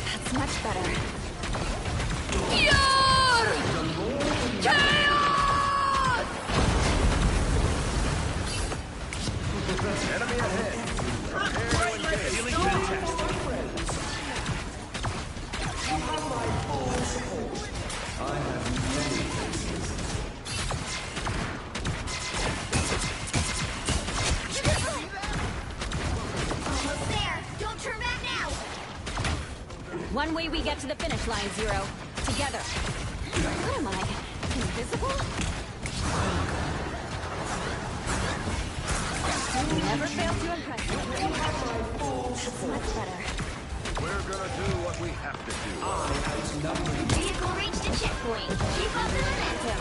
That's much better. Enemy ahead. Prepare to engage. Feeling fantastic. Almost there. Don't turn back now. One way we get to the finish line, 0. Together. What am I? Invisible? Never fail to impress me. That's much better. We're gonna do what we have to do. Vehicle reached a checkpoint. Keep up the momentum.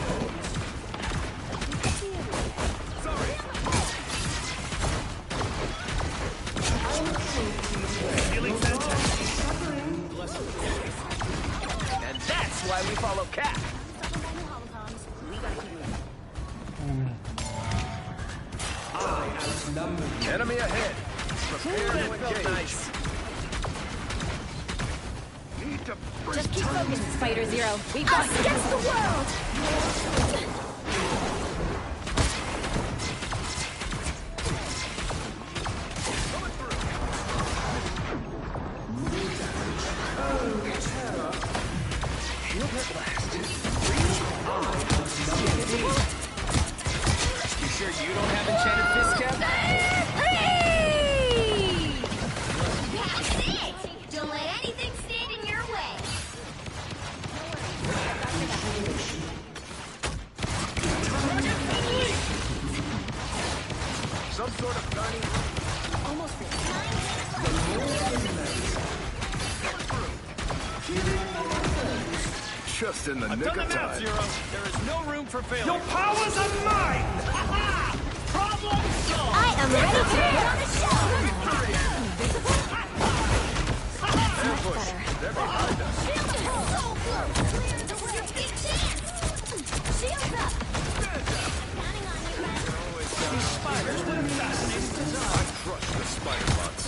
Feeling fantastic. And that's why we follow Cap. Enemy ahead. Prepare to That felt engage. nice. Need to Just keep focused, Spider Zero. We've got Us against the world. Shield at last. You sure you don't have enchanted fist, Cap? That's it. Don't let anything stand in your way. some sort of tiny. Almost there. Just in the nick of time. Zero. There is no room for failure. Your powers are mine! Problem solved! I am ready to put on the show! They're behind us. Shields up! These spiders with a fascinating design. I crushed the spider bots.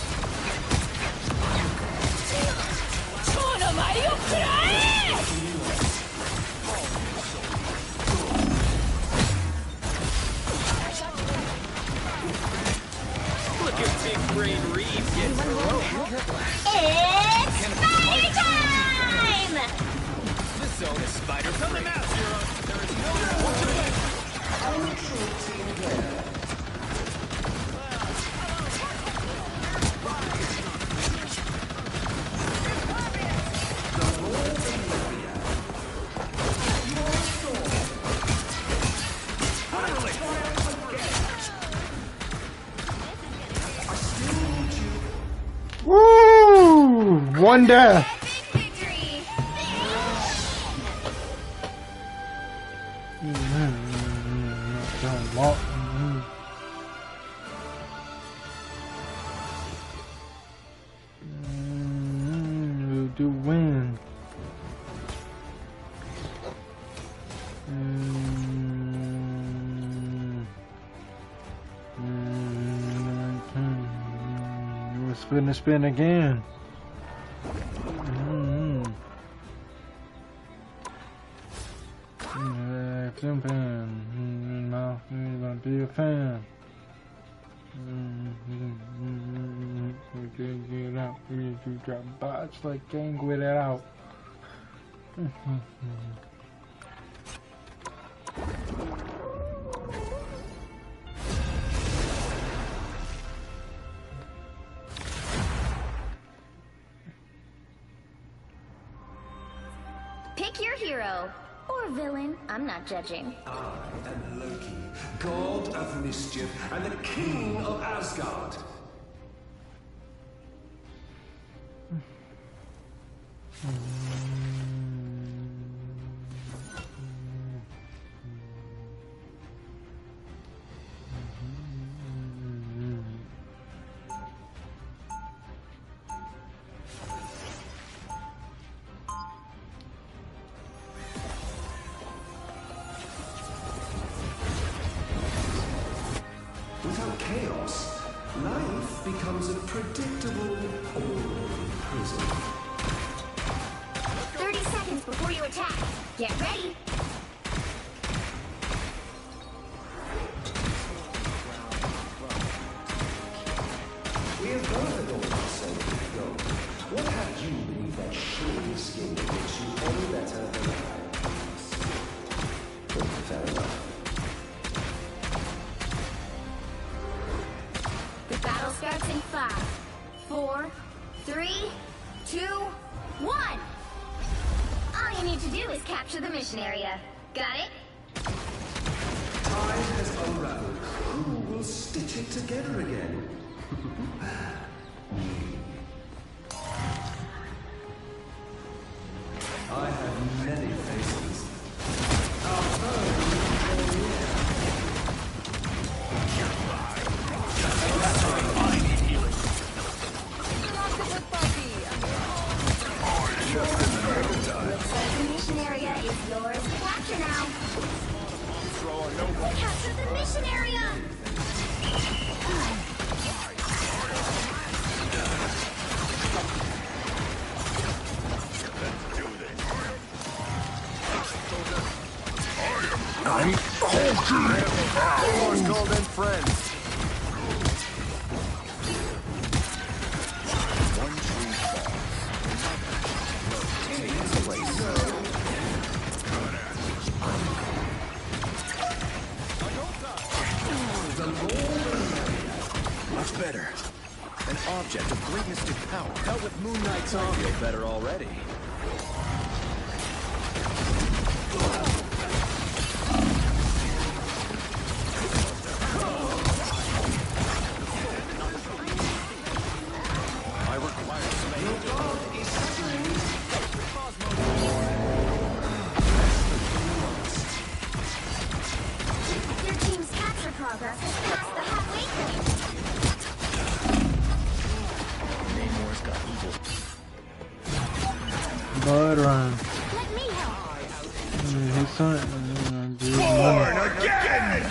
Look at Big Brain Reed get heroic. It's spider time! This zone is spiders on the map, Zero. There is no room to win. Woo! One death. Do win. We're spinning spin again. Now you're gonna be a fan. Get out. You got bots like gang with it out. Pick your hero. Or villain. I'm not judging. I am Loki, god of mischief and the king of Asgard. Without chaos, life becomes a predictable prison. 30 seconds before you attack. Get ready. We have gathered all our solid gold. What have you beneath that shiny skin that makes you any better than I? Fair enough. The battle starts in 5, 4, 3, 2, 1. All you need to do is capture the mission area. Got it? Time has unraveled. Who will stitch it together again? I have many faces. Our foe The mission area is yours to capture now. Capture the mission area! I'm Hulky! Everyone's called in friends. One true fall. Takes place. Much better. An object of great mystic power. Hell with Moon Knight's arm. Feel better already. Your god is blood run. Let me help. His son. Born again!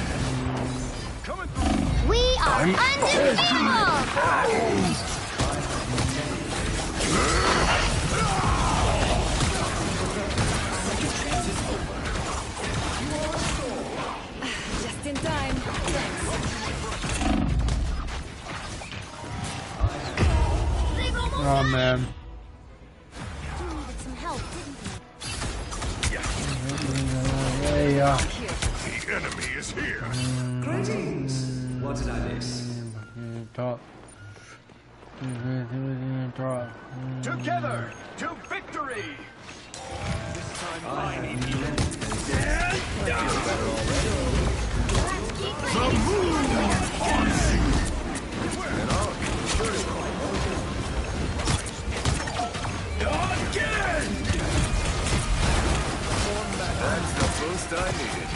We are undefeatable! Just in time. Thanks. Oh man. You needed some help, didn't you? Yeah. The enemy is here. Greetings. What did I miss? Top. Together to victory! This time I need you. The moon haunts you! Again! That's the boost I needed.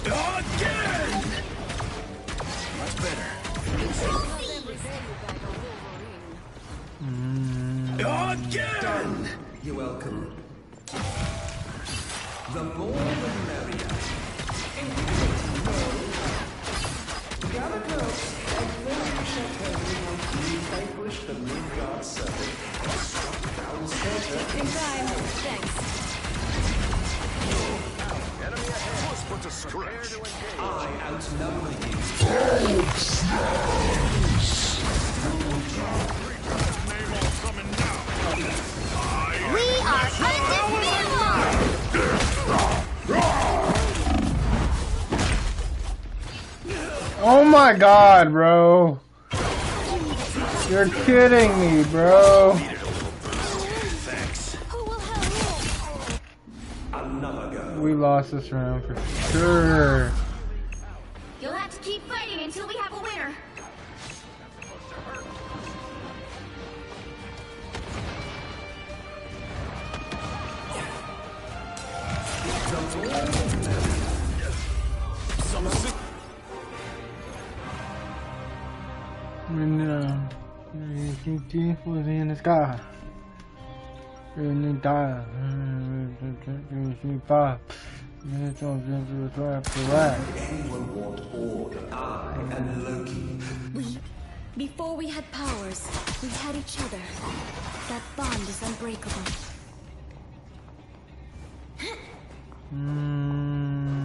Again! Much better. Again! You're welcome. The more the merrier. Gather close, and then we shall tell you how we vanquished the moon god serpent. Just in time. Thanks. Enemy ahead. Push but to scratch. I outnumber you. We are undefeatable! Oh my god, bro. You're kidding me, bro. Another go. We lost this round for sure. You'll have to keep fighting until we have a winner. When was in the sky. And then die. Anyone want order? I am Loki. Before we had powers, we had each other. That bond is unbreakable.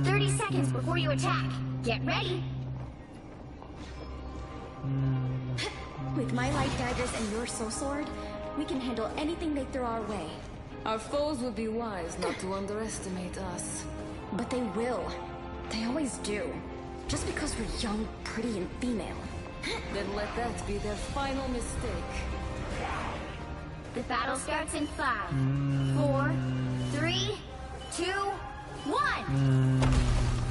30 seconds before you attack. Get ready. With my light daggers and your soul sword, we can handle anything they throw our way. Our foes would be wise not to underestimate us. But they will. They always do. Just because we're young, pretty, and female. Then let that be their final mistake. The battle starts in 5, 4, 3, 2, 1.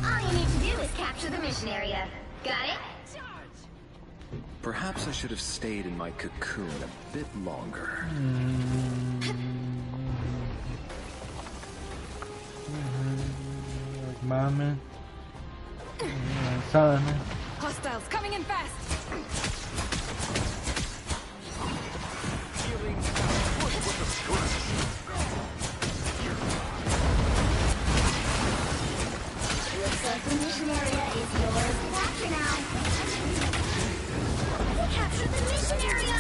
All you need to do is capture the mission area. Got it? Perhaps I should have stayed in my cocoon a bit longer. Mama. Son. Hostiles coming in fast! Looks like the mission area is yours to capture now. Capture the mission area!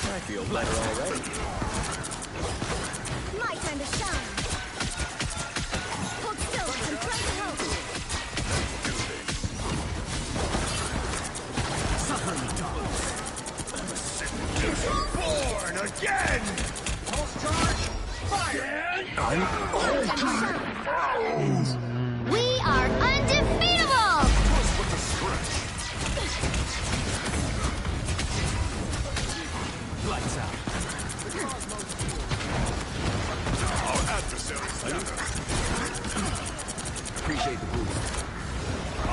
I feel better already. My time to shine! Hold still and try to help! Suffer me, dogs. Born again! Pulse charge! Fire! We are undefeatable! Lights out. Our adversary scatter. Appreciate the boost. I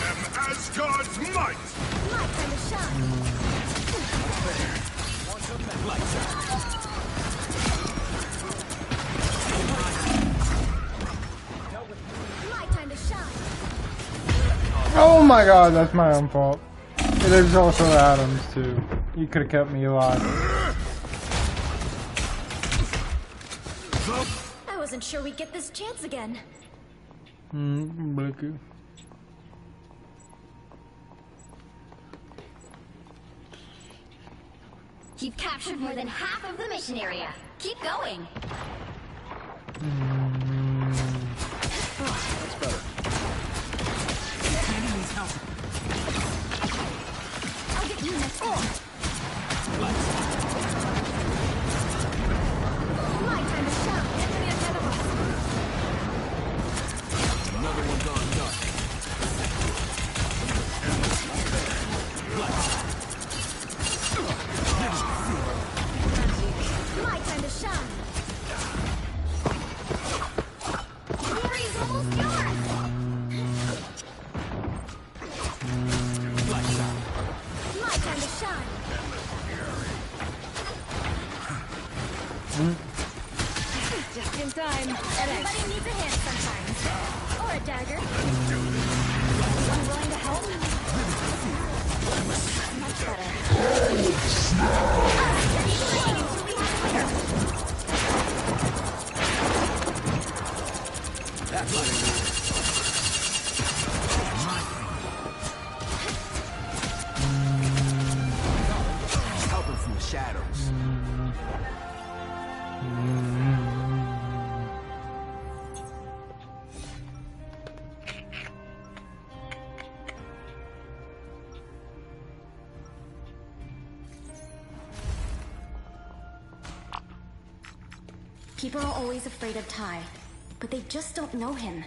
am Asgard's might! My time to shine! Lights out. My time to shine! Oh my god, that's my own fault. There's also Adams too. You could have kept me alive. I wasn't sure we'd get this chance again. Bliku. You've captured more than half of the mission area. Keep going. That's better. Tandy needs help. I'll get you next time. My time to shout. Enemy ahead of us. Another one gone dark. My time to shine. Glory's almost yours. My time to shine. Just in time. Everybody needs a hand sometimes. Or a dagger. Anyone willing to help? Much better. Help him from the shadows. People are always afraid of Ty, but they just don't know him.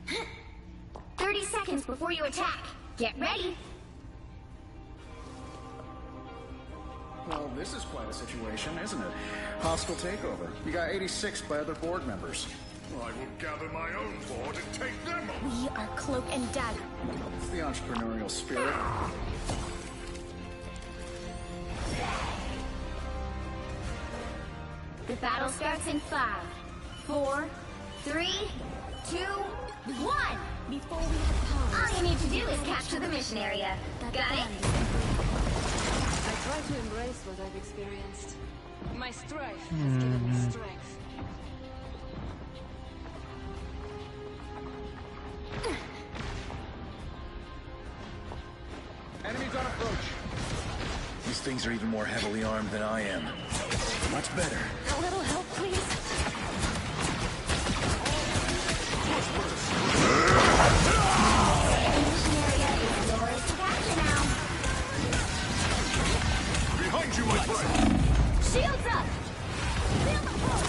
Huh. 30 seconds before you attack. Get ready. Well, this is quite a situation, isn't it? Hostile takeover. You got 86 by other board members. I will gather my own board and take them on. We are Cloak and Dagger. It's the entrepreneurial spirit. The battle starts in 5, 4, 3, 2, 1. Before we have powers, All you need to do is capture the mission area. Got it? I try to embrace what I've experienced. My strife has given me strength. Enemies on approach. These things are even more heavily armed than I am. Much better. a little help, please. Behind you, my friend! Shields up! Feel the pull!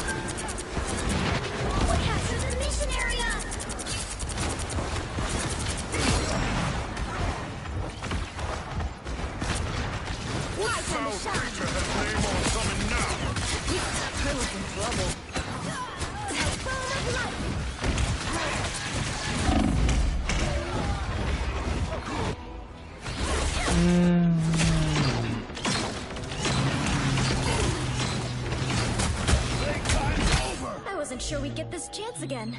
We'll capture the mission area! What foul creature has Namor summoned now? I was in trouble. I wasn't sure we'd get this chance again.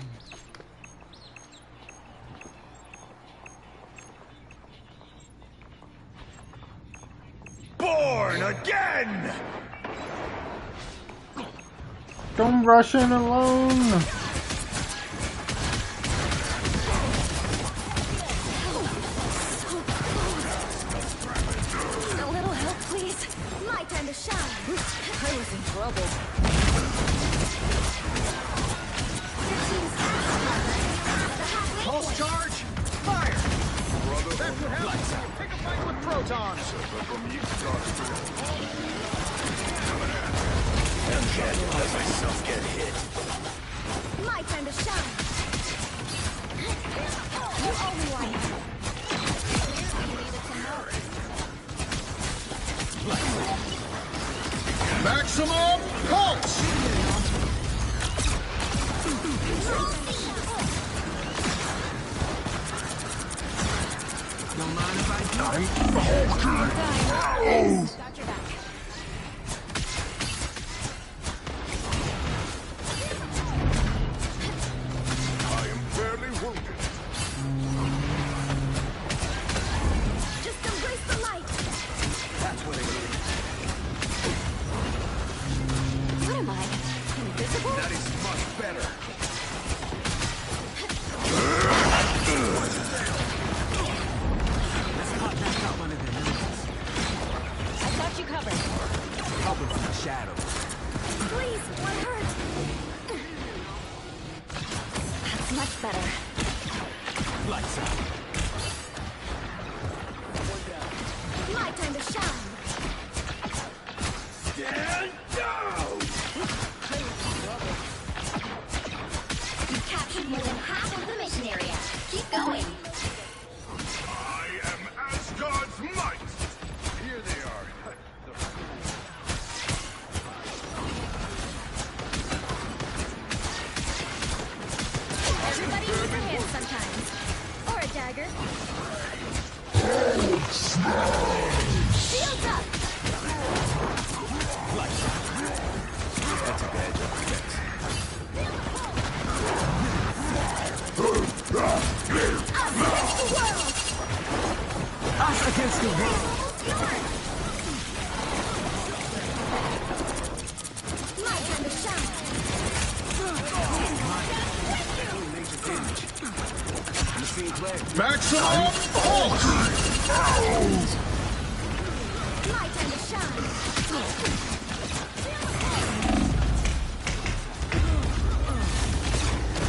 Born again! Don't rush in alone. A little help, please. My time to shine. I was in trouble. Pulse charge. Fire. Brother, That's what happens when you pick a fight with protons. Can't let myself get hit. My time to shine. You owe me one. Maximum pulse. Don't mind if I do. Got your back. This is much better. Let's pop back up under the noses. I got you covered. Cover from the shadows. Please, one hurt. That's much better. Lights out. My time to shine. Stand down! You've captured more than half of the mission area. Keep going. I am Asgard's might! Here they are. Everybody needs a hand sometimes. Or a dagger. Shields up! That's a bad job. Us against the world! My time to shine. You see clear? Maximum ultimate! My time to shine.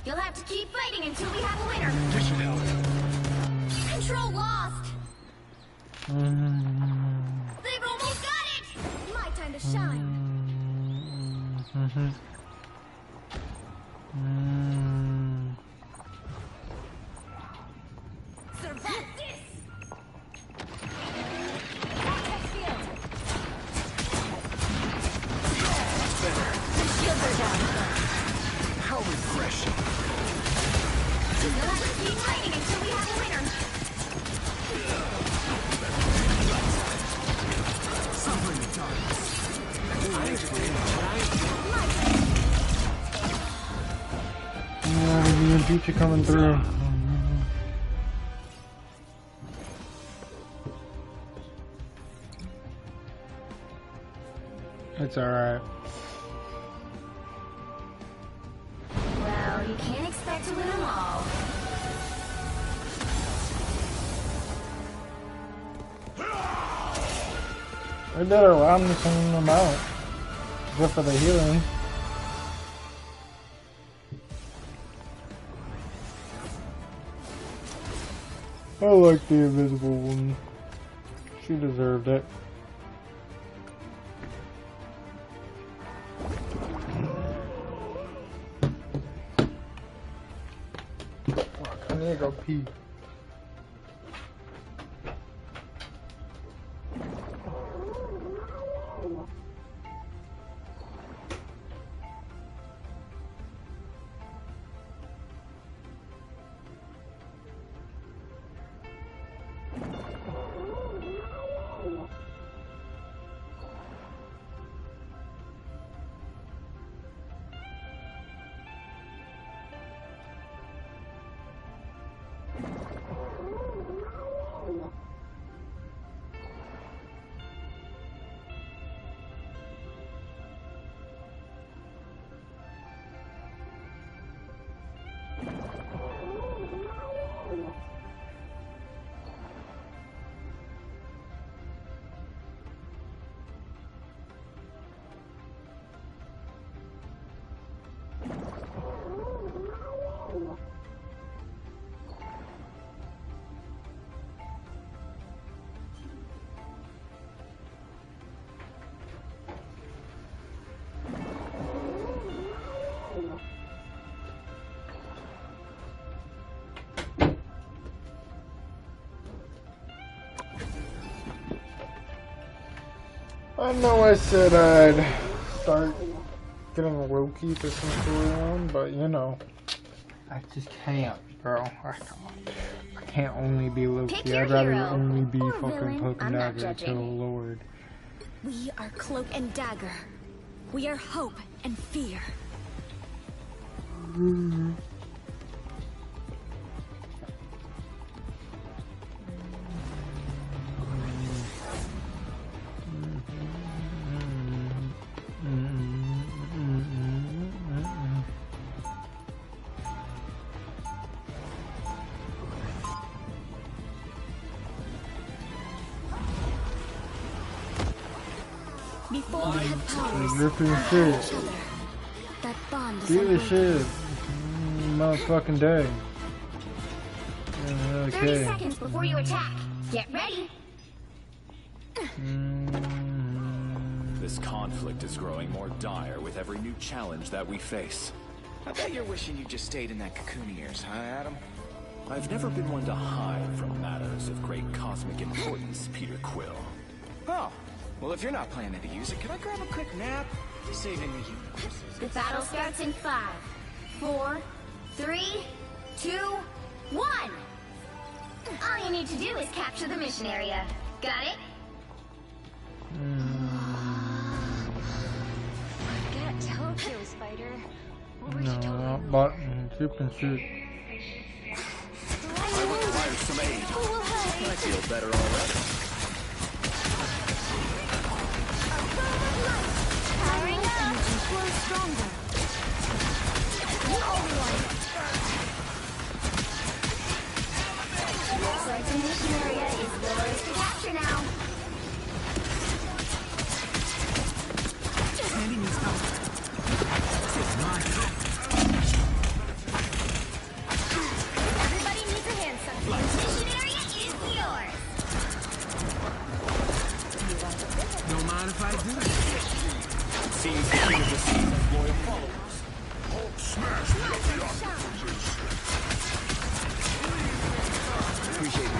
You'll have to keep fighting until we have a winner. Control lost. They've almost got it. My time to shine. Survive this. Vortex field. Better. Shields are down. How refreshing. You'll have to keep fighting until we have a winner. Suffer in the darkness. Yeah, me and Peach are coming through. It's alright. Well, you can't expect to win them all. I did allow me to send them out. Except for the healing. I like the invisible one. She deserved it. Fuck, I need to go pee. I know I said I'd start getting low-key for some storyline, but you know, I just can't, bro. I can't only be low-key. I'd rather only be fucking Cloak and Dagger until Lord. We are Cloak and Dagger. We are hope and fear. Before we had powers, Ripping we shit. had each other. That bond is Do the unbreakable. shit. Motherfucking day. 30 Okay. seconds before you attack. Get ready. This conflict is growing more dire with every new challenge that we face. I bet you're wishing you just stayed in that cocoon of yours, huh, Adam? I've never been one to hide from matters of great cosmic importance, Peter Quill. Oh, well, if you're not planning to use it, can I grab a quick nap? Saving the universe. The battle starts in 5, 4, 3, 2, 1. All you need to do is capture the mission area. Got it? Forget Tokyo, Spider. No, button, soup and shit. I require some aid. I feel better already. Powering up. Grow stronger. You only one. Looks like the mission area is yours to capture now. Sandy needs help. Everybody needs a hand something. The mission area is yours. Don't mind if I do. Seems the king of the seas has loyal followers. Hulk smash the octopuses. Appreciate it.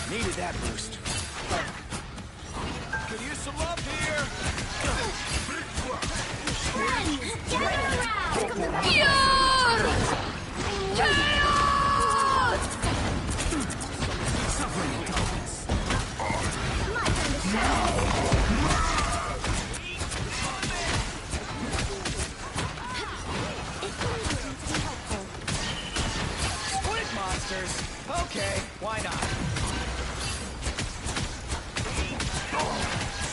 Needed that boost. Could use some love here. Squid monsters. Okay, why not?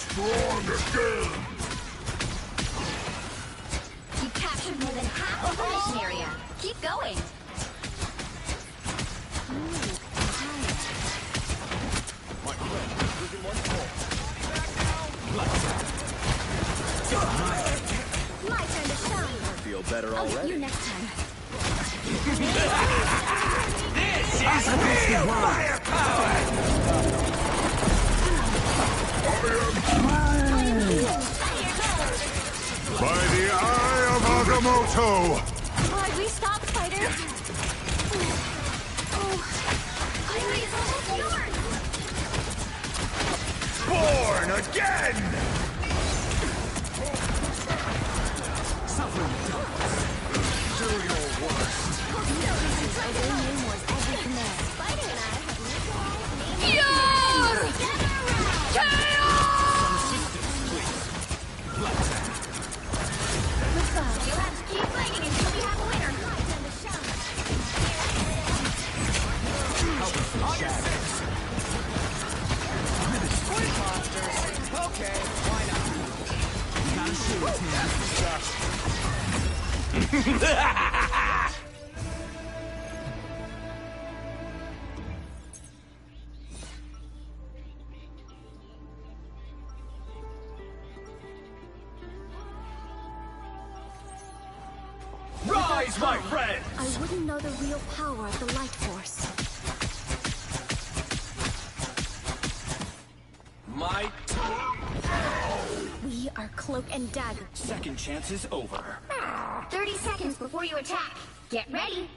Strong again. You captured more than half of the mission area. Keep going. My friend, within one call. My turn to shine. I feel better I'll get already. you next time. This is real firepower! By the eye of Agamotto. Alright, we stop, Spider. Oh, Ivory is almost yours. Born again! Suffering dogs. Do your worst. Spider and I have neutralized You'll have to keep fighting until we have a winner. My turn to shine. Squid monsters. Okay, why not? Gotta shoot him. Rise, my friend! I wouldn't know the real power of the light force. My We are Cloak and Dagger. second chance is over. 30 seconds before you attack. Get ready.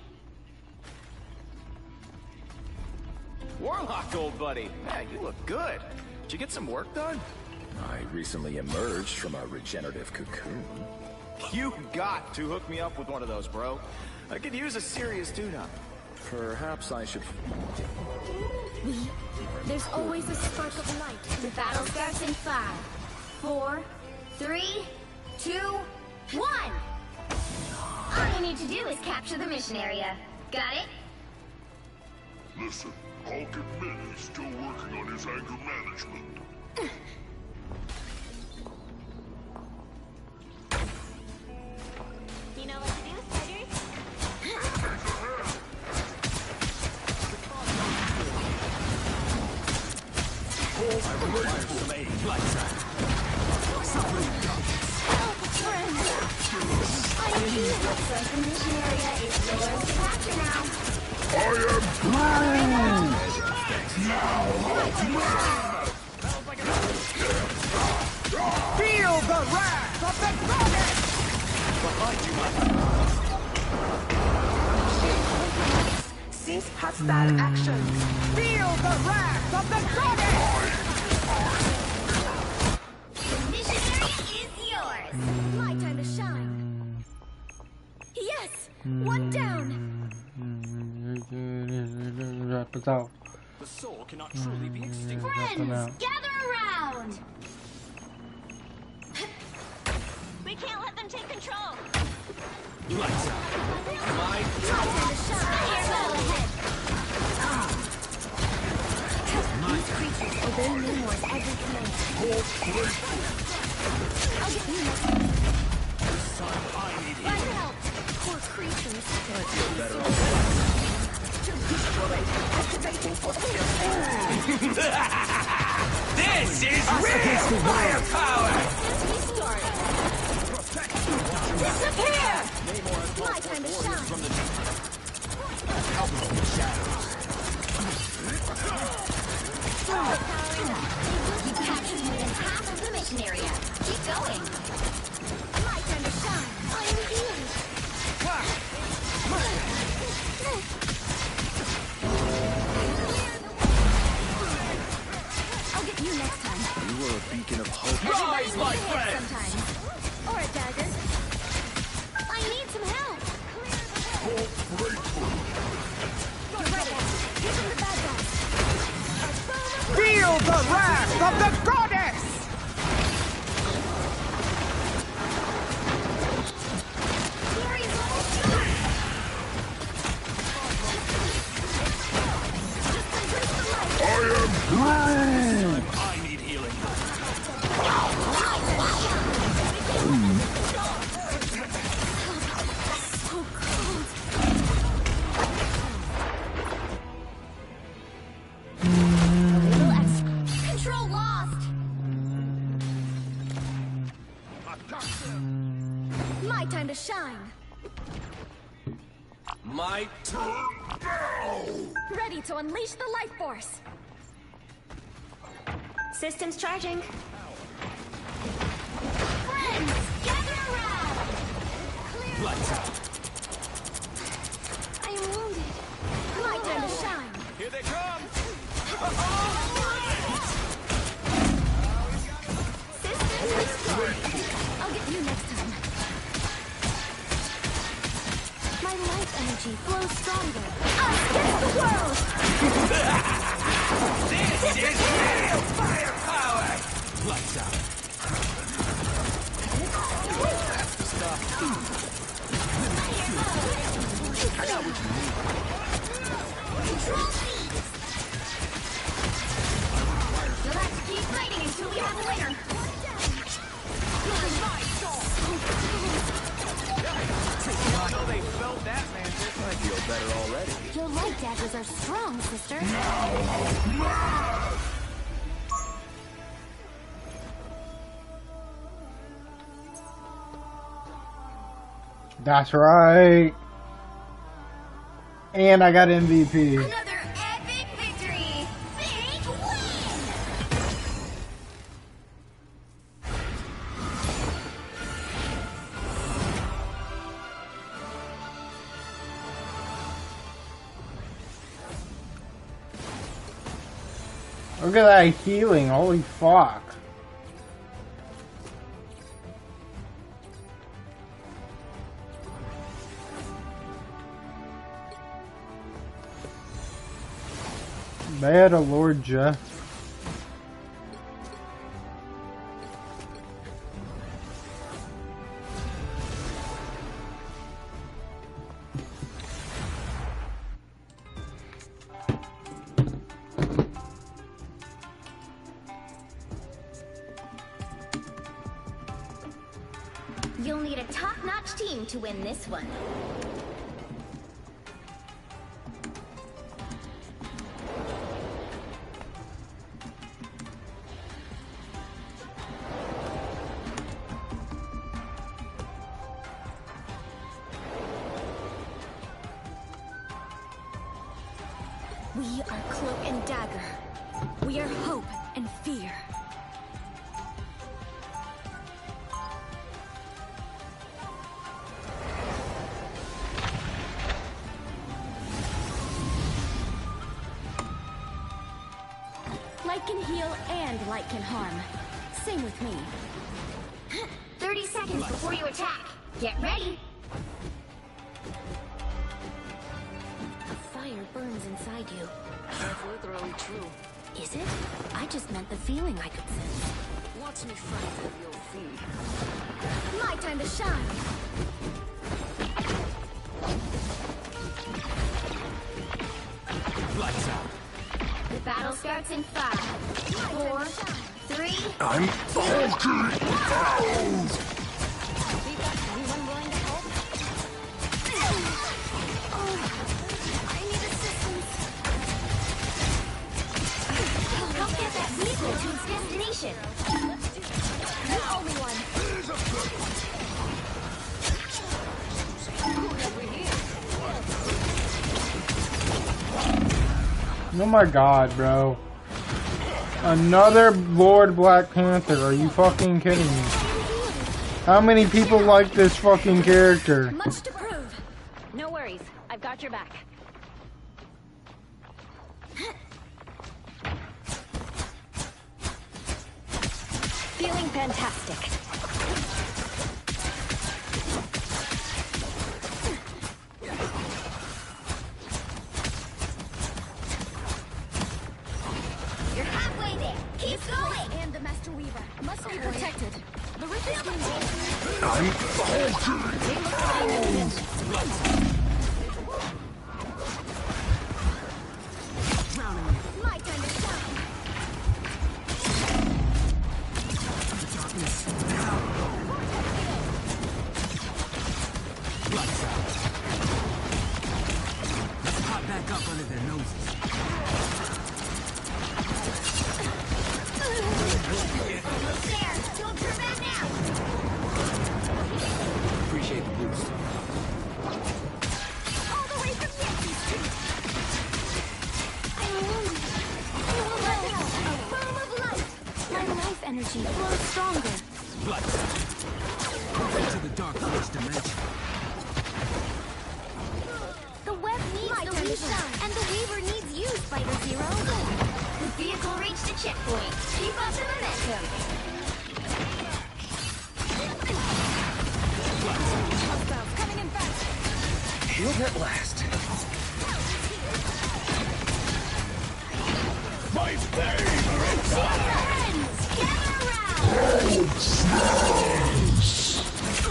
Warlock, old buddy. Man, you look good. Did you get some work done? I recently emerged from a regenerative cocoon. You got to hook me up with one of those, bro. I could use a serious tune-up. Perhaps I should... There's always a spark of light. The battle starts in 5, 4, 3, 2, 1. All you need to do is capture the mission area. Got it? Listen, Hulk admit he's still working on his anger management. You know what to do, Spider? Feel the wrath of the goddess! Cease hostile action. Feel the wrath of the goddess! The missionary is yours. My time to shine. Yes! One down. The soul cannot truly be extinguished. Friends, gather around. We can't let them take control. Lights out. My time to shine. Well ahead. These creatures obey Nemours every command. I'll get you next time. This time I need By healing. your help. Poor creatures. I feel better already. This is real firepower! Disappear! My time to shine. You captured more than half of the mission area. Keep going. My time to shine. I am healed. I'll get you next time. You were a beacon of hope. Rise, my friend! Sometimes. Or a dagger. I need some help. Get ready. Here come the bad guys. Feel the wrath of the goddess! Glorious level 2. I need healing. So cold. Control lost. My time to shine. My turn. Ready to unleash the life force. Systems charging. Friends, gather around. Lights out. I am wounded. My time to shine. Here they come. Systems restored. I'll get you next time. My life energy flows stronger. Us against the world! This is real firepower! Lights out. That's the stuff. I got what you need. Control C. You'll have to keep fighting until we have a winner. I know they felt that magic. I feel better already. Your light daggers are strong, sister. That's right. And I got MVP. Another epic victory. Big win. Look at that healing. Holy fuck. Bad Lord Jeff. You'll need a top-notch team to win this one. We are Cloak and Dagger. We are hope and fear. Light can heal and light can harm. Same with me. 30 seconds before you attack. Get ready. The fire burns inside you. That's literally true. Is it? I just meant the feeling I could sense. Watch me fight and you'll see. My time to shine. Lights out. The battle starts in 5, 4, 3, I'm 2, 1. Anyone willing to help? Oh, I need assistance. Help get that vehicle to its destination. You're the only one. Oh my god, bro. Another Lord Black Panther. Are you fucking kidding me? How many people like this fucking character? Much to prove. No worries. I've got your back. Feeling fantastic. You're halfway there. Keep going. And the Master Weaver must be protected. The rift is being I'm my time to shine. lights out. Let's pop back up under their noses. There. Don't turn back now. Appreciate the boost. All the way from Yankee Street. I'm wounded. You will let me out. A boom of light. My life energy flows stronger. Lights out. Into the dark forest dimension. The web needs the Weaver, and the Weaver needs you, Spider Zero. The vehicle reached a checkpoint. Keep up the momentum. Hostiles coming in fast. Healed at last. My favorite Friends, gather around.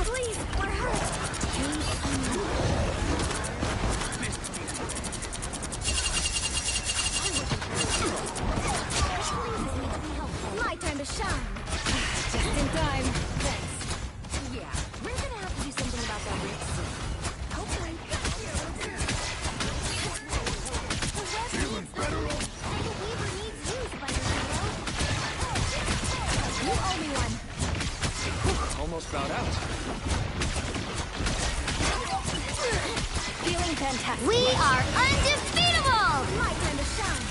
Please, we're hurt. My time to shine. Just in time. Thanks. Yeah, we're gonna have to do something about that rift soon. Okay. The web needs the Weaver, and the Weaver needs you, Spider Hero. You owe me one. almost bowed out. Feeling fantastic. We are undefeatable. My time to shine.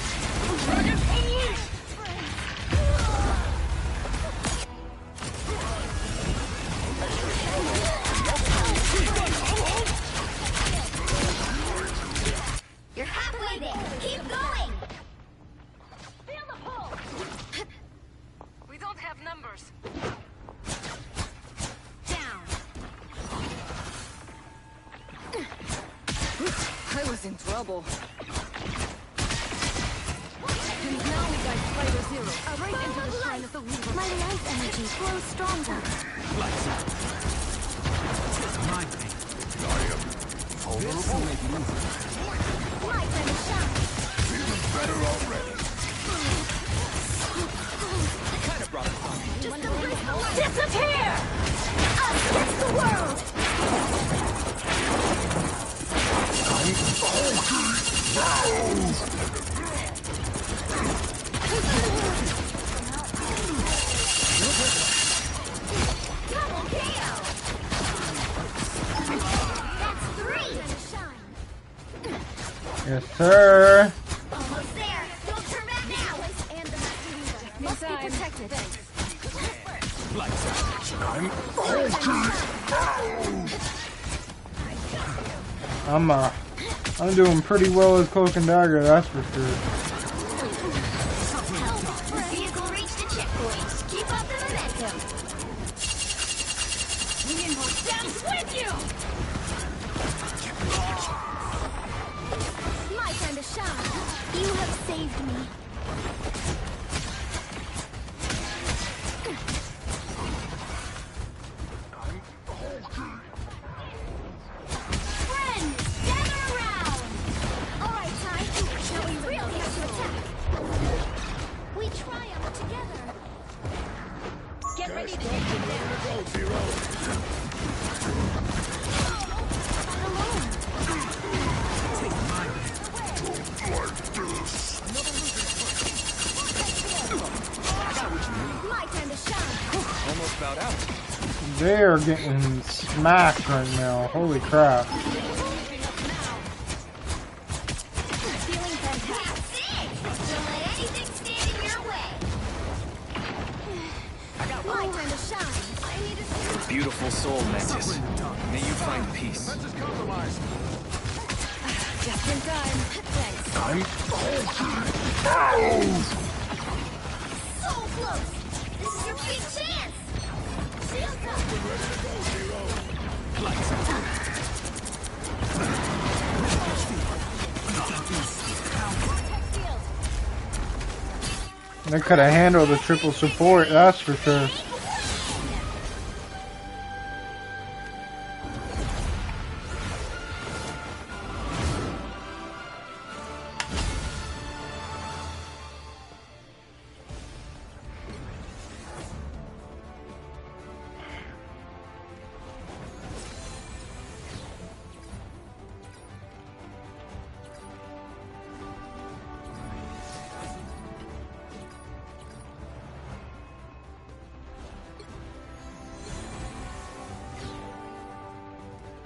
You're halfway there. Keep going. Feel the pull. We don't have numbers. Down. I was in trouble. And now we got Spider Zero. Right into the shrine of the Weaver. My life energy flows stronger. Lights out. My thing. This will make it easy. My time to shine. Feeling better already. Kind of brought it on. Just embrace the light. Disappear! Us against the world! Double KO. That's 3. Yes, sir. All Be protected. I'm doing pretty well as Cloak and Dagger, that's for sure. Vehicle reached the checkpoint. Keep up the momentum. Reinforce down with you! My time to shine. You have saved me. Friends, gather around! Alright, Ty. Now we really have to attack. We triumph together. Get ready to take it down. My time to shine. Almost about out. They are getting smacked right now. Holy crap. Feeling fantastic! Don't let anything stand in your way. My time to shine. I need a Beautiful soul, Mantis. May you find peace. just in time. Thanks. So close! This is your big chance! Shields up! They could have handled the triple support, that's for sure.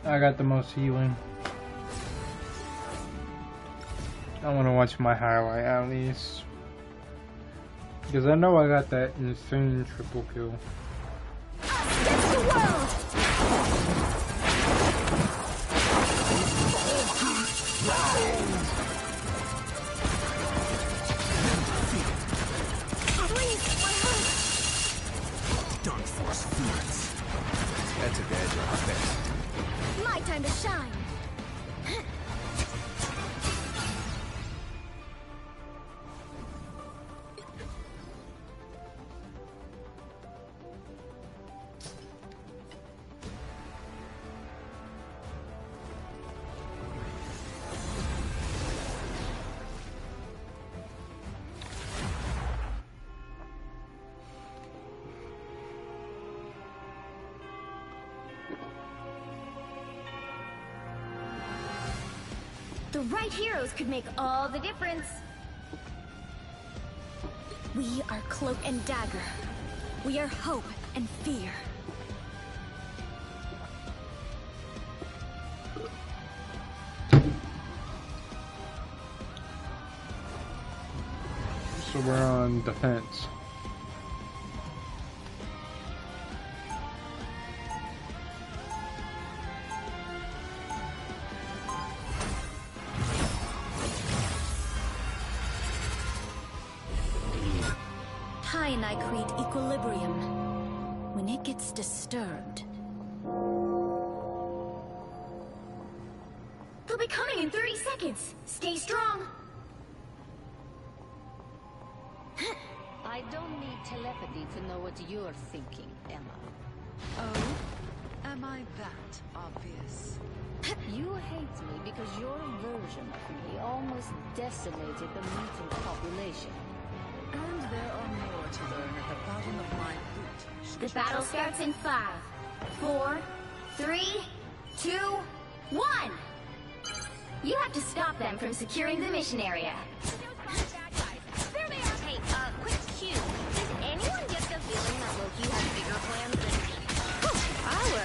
I got the most healing. I want to watch my highlight at least. Because I know I got that insane triple kill. Against the world! Please, my heart! Dark Force fluids. That took the edge off, I bet. My time to shine. The right heroes could make all the difference. We are Cloak and Dagger. We are hope and fear. So we're on defense. Ty and I create equilibrium. When it gets disturbed, They'll be coming in 30 seconds. Stay strong. I don't need telepathy to know what you're thinking, Emma. Oh? Am I that obvious? You hate me because your version of me almost decimated the mutant population. And there are more to learn at the bottom of my boot. The battle starts in 5, 4, 3, 2, 1. You have to stop them from securing the mission area. There they are. Hey, quick cue. Does anyone get the feeling that Loki has bigger plans than Our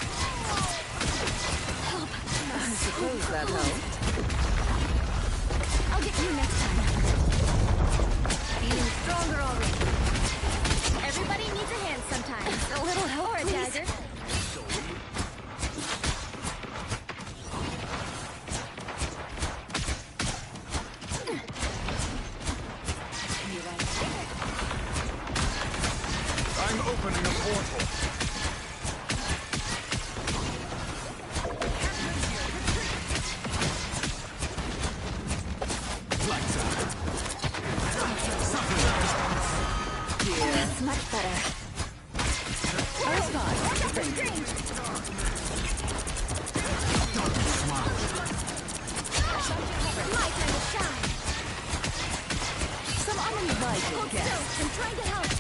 help! I suppose that helped. I'll get you next time. Feeling stronger already. Opening a portal. That's much better. My time to shine. Some uninvited guests. I'm trying to help.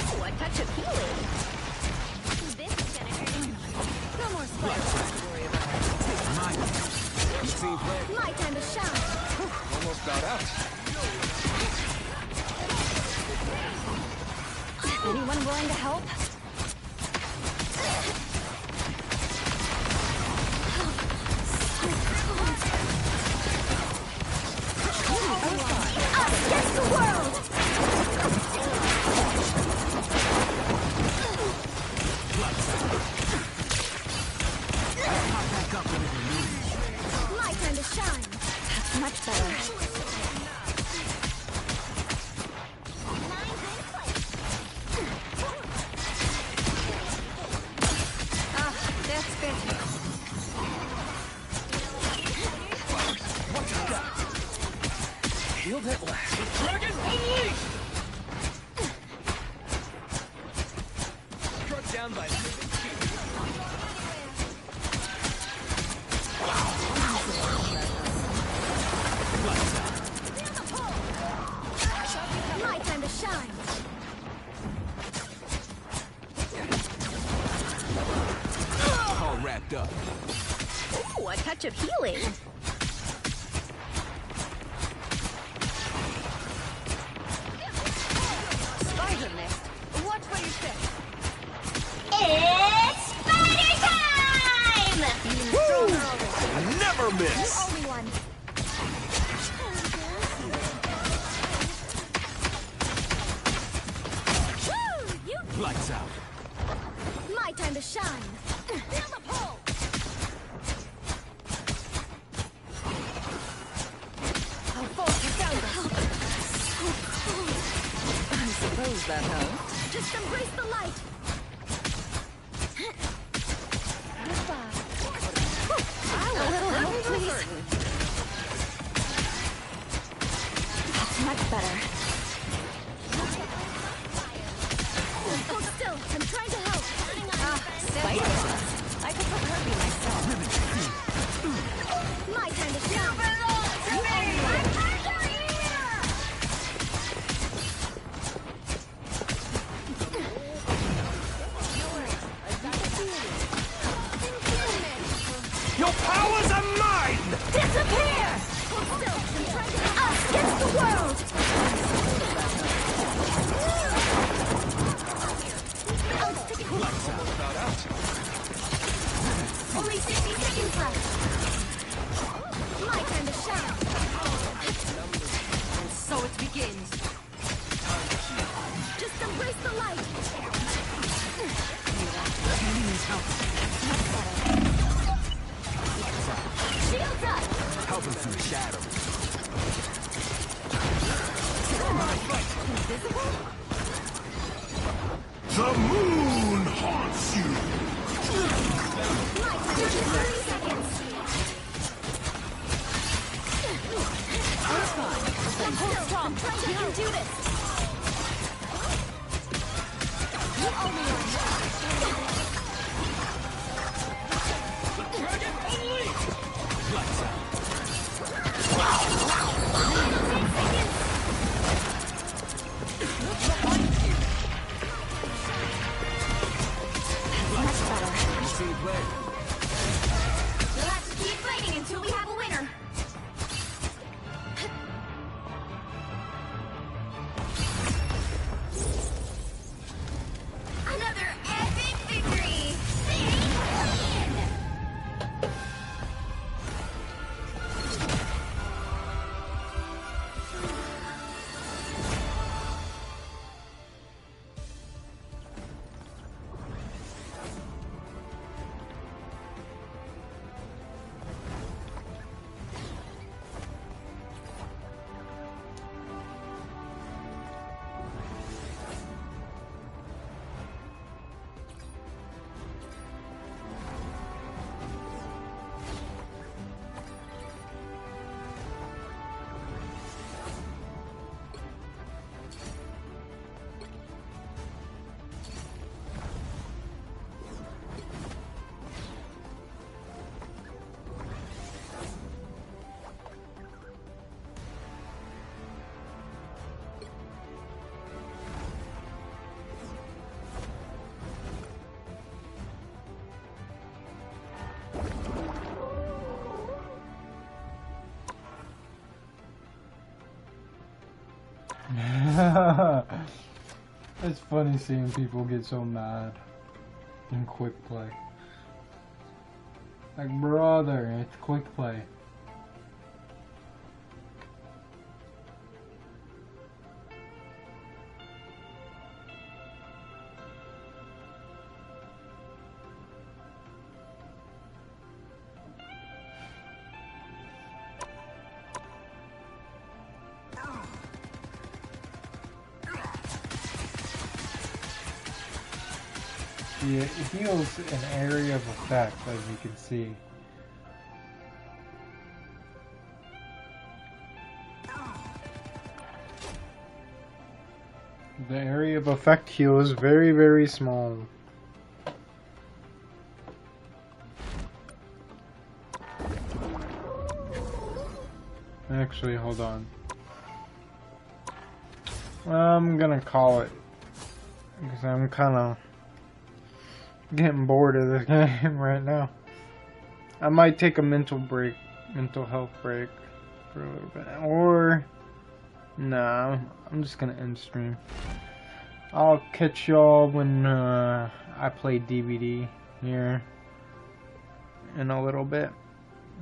Ooh, a touch of healing. This is gonna hurt. No more spiders to worry about. My time to shine. Almost got out. Anyone willing to help? Against the world! My time to shine. That's much better. Healed at last. Dragon unleashed! Struck down by living My time to shine. all wrapped up. Ooh, a touch of healing. Spider nest. Watch where you step. It's spider time! Never miss! You're only one. Woo! You. Lights out. My time to shine. Feel the pull. I'll force you down. So cold. I suppose that helped. Just embrace the light. Goodbye. A little help, please. That's much better. Hold still. I'm trying to help. Spider. I could put Herbie myself. My time to shine. Your powers are mine! Disappear! Hold still. I'm trying to help. Us against the world. Lights out. About out. Only 60 seconds left. My time to shine. And so it begins. Just embrace the light. Shields up. Help him through the shadows. Invisible? The moon haunts you! My time to 30 seconds. Hold strong. You can do this. You owe me one. Dragon unleashed! Lights out. Much better. Team play. We'll have to keep fighting until we have a winner. It's funny seeing people get so mad in quick play. Like, brother, it's quick play. Yeah, it heals an area of effect, as you can see. The area of effect heal is very, very small. Actually, hold on. I'm gonna call it, because I'm kind of getting bored of this game right now. I might take a mental health break for a little bit, or nah, I'm just gonna end stream. I'll catch y'all when I play DVD here in a little bit,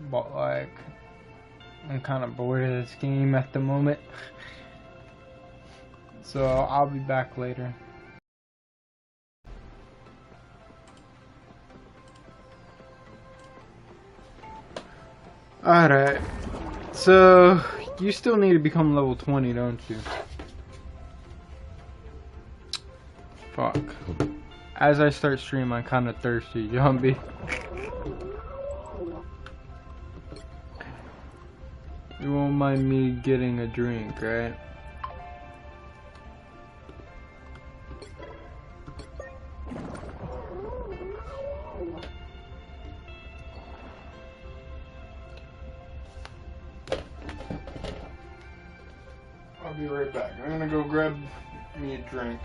but like, I'm kind of bored of this game at the moment, so I'll be back later. Alright, so you still need to become level 20, don't you? Fuck. As I start stream, I'm kinda thirsty, Jumpy. You won't mind me getting a drink, right? I'll be right back. I'm gonna go grab me a drink.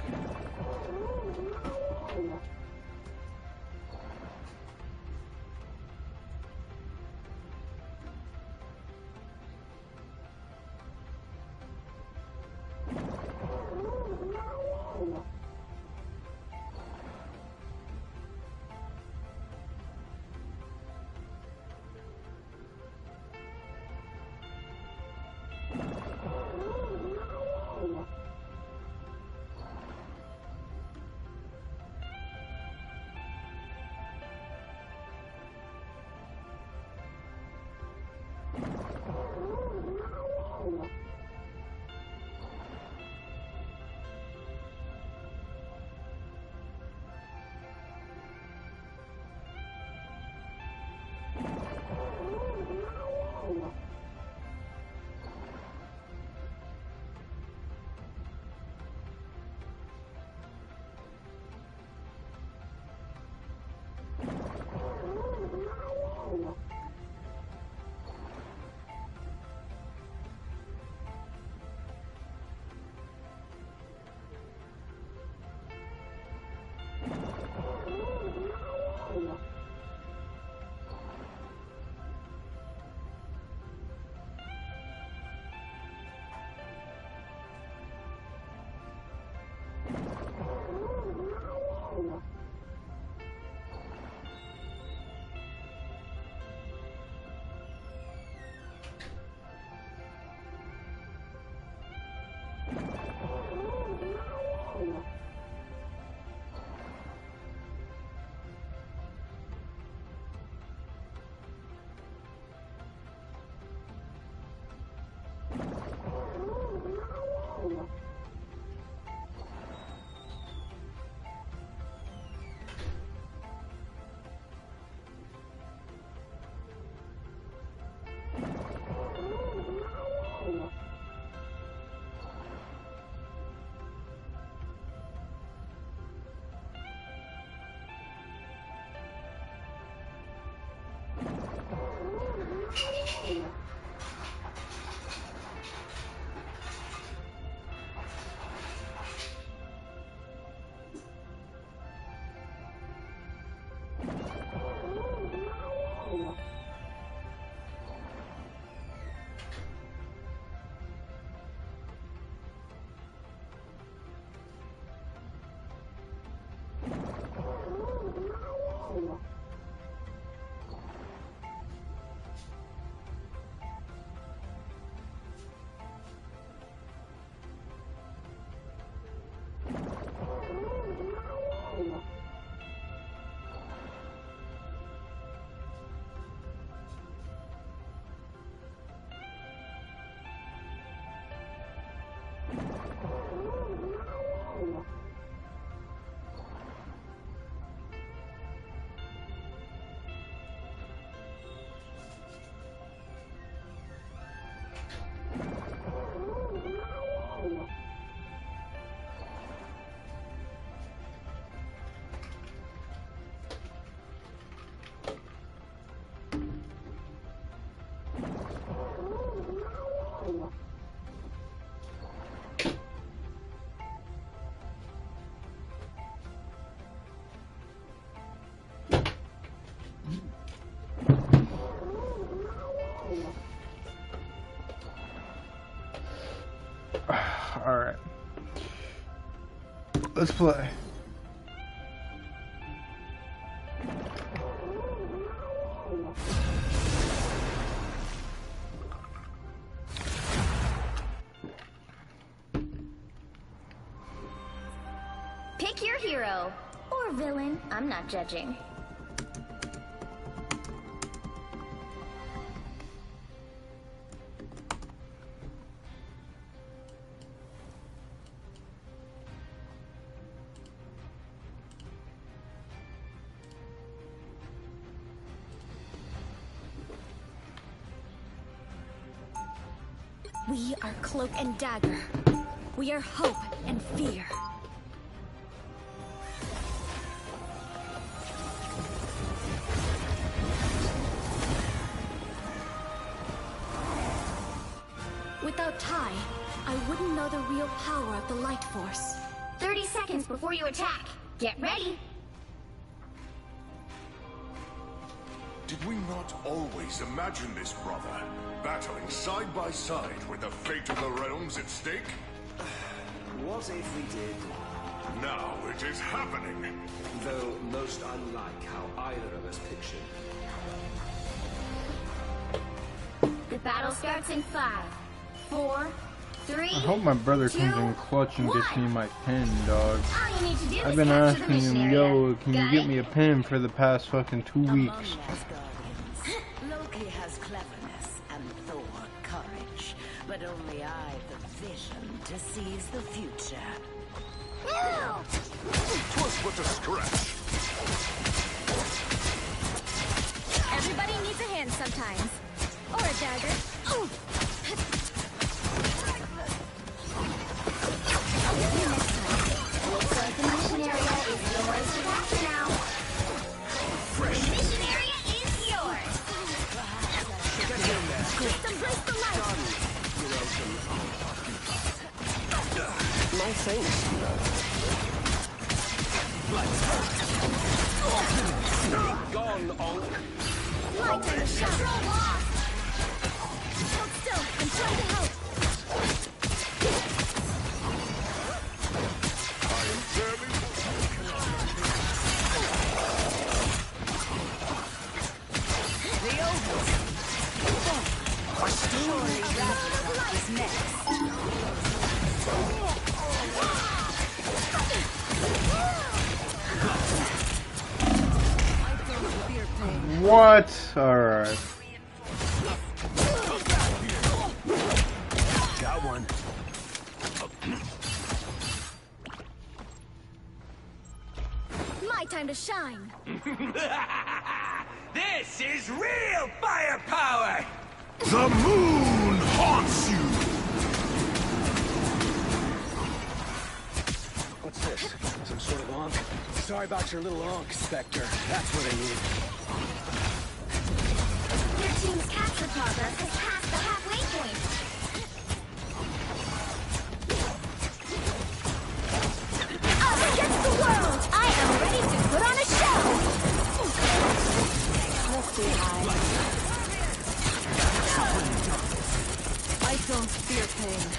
Alright. Let's play. Pick your hero. Or villain. I'm not judging. We are Cloak and Dagger. We are hope and fear. Without Ty, I wouldn't know the real power of the Light Force. 30 seconds before you attack. Get ready. Did we not always imagine this, brother? Battling side by side with the fate of the realms at stake? What if we did? Now it is happening. Though most unlike how either of us pictured. The battle starts in 5, 4, 3. I hope my brother comes in clutch and gets me my pen, dog. All you need to do I've is been capture the asking mission him, area. yo, can you Got get it? me a pen for the past fucking 2 weeks? Loki has cleverness and Thor courage, but only I've the vision to seize the future. Twas but a scratch. Everybody needs a hand sometimes. Or a dagger. Ooh. I'll get you next time. Looks like the mission area is yours to capture now. Mission area is yours. Embrace the light. My thanks. Gone, Onk. Light in the shot. Control lost. Hold still. I'm trying to help. I am fairly... The Oval. Our story Ragnarok is next. What? Alright. Got one. My time to shine. This is real firepower! The moon haunts you! What's this? Some sort of onk? Sorry about your little onk, Spectre. That's what I need. Your team's capture progress has passed the halfway point. Up against the world! I am ready to put on a show! Let's see I don't fear pain.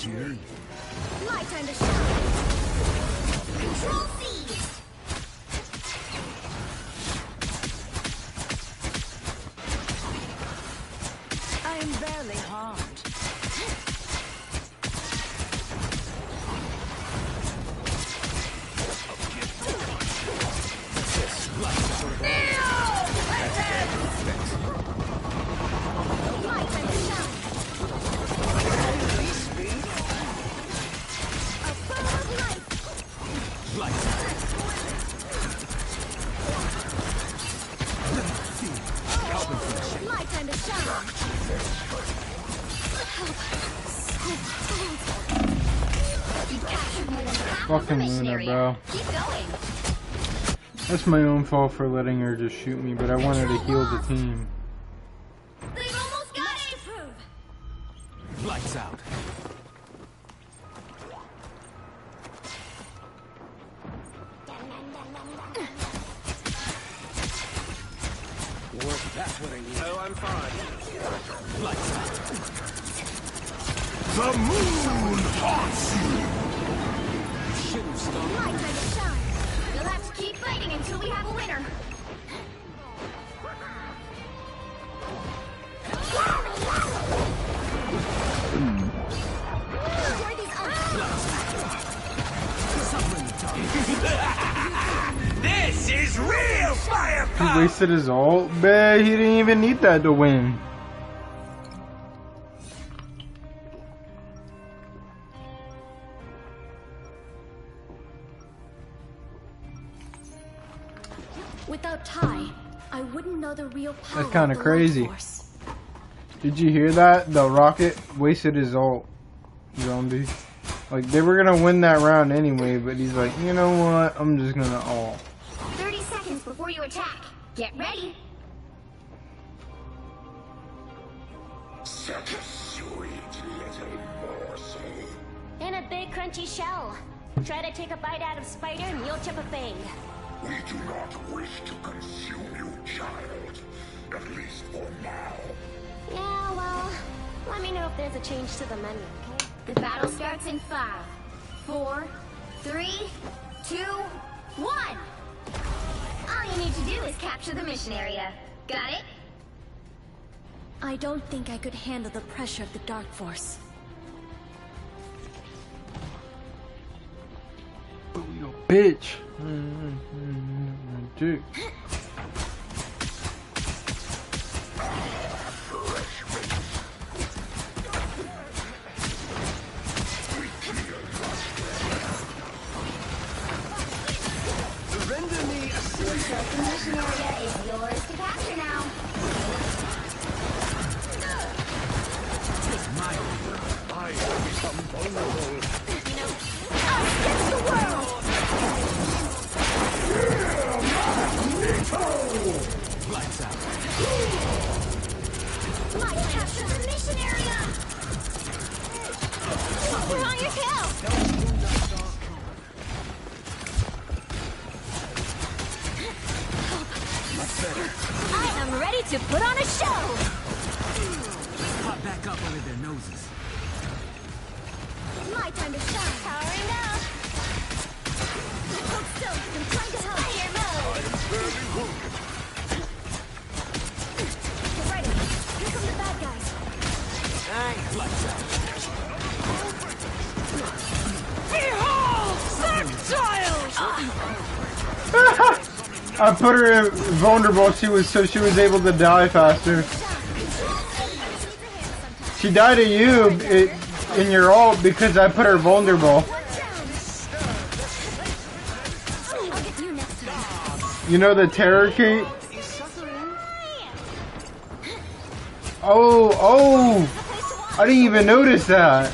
what you need. My time to shine. Control C. I am barely harmed. My time to shine. Fucking Luna, bro. Keep going. That's my own fault for letting her just shoot me, but I wanted to heal the team. They've almost got it. To prove. Lights out. That's what I need. Oh, I'm fine. Lights out. The moon haunts you! Shouldn't stop. My time to shine. You'll have to keep fighting until we have a winner. Enjoy these This is real firepower! He wasted his ult, but he didn't even need that to win. Without Ty, I wouldn't know the real power. That's kind of the crazy. life force. Did you hear that? The rocket wasted his ult. Zombie. Like, they were gonna win that round anyway, but he's like, you know what? I'm just gonna ult. 30 seconds before you attack. Get ready. Such a sweet little morsel. In a big crunchy shell. Try to take a bite out of Spider and you'll chip a fang. We do not wish to consume you, child. At least for now. Yeah, well, let me know if there's a change to the menu, okay? The battle starts in 5, 4, 3, 2, 1. All you need to do is capture the mission area. Got it? I don't think I could handle the pressure of the Dark Force. Oh, you bitch. Dude. Surrender me a The mission area is yours to capture now. Take my order. I have become vulnerable. Us against the world! Lights out. Might capture the mission area! You're on your tail! I am ready to put on a show! Pop back up under their noses. My time to shine. Powering up. Hold still. I'm trying to help. Fire mode. Barely wounded. Get ready. Here come the bad guys. Lights out. Behold, I put her in vulnerable. She was able to die faster. She died to you in your ult because I put her vulnerable. I'll get you next time. You know the terror cape? Oh! I didn't even notice that.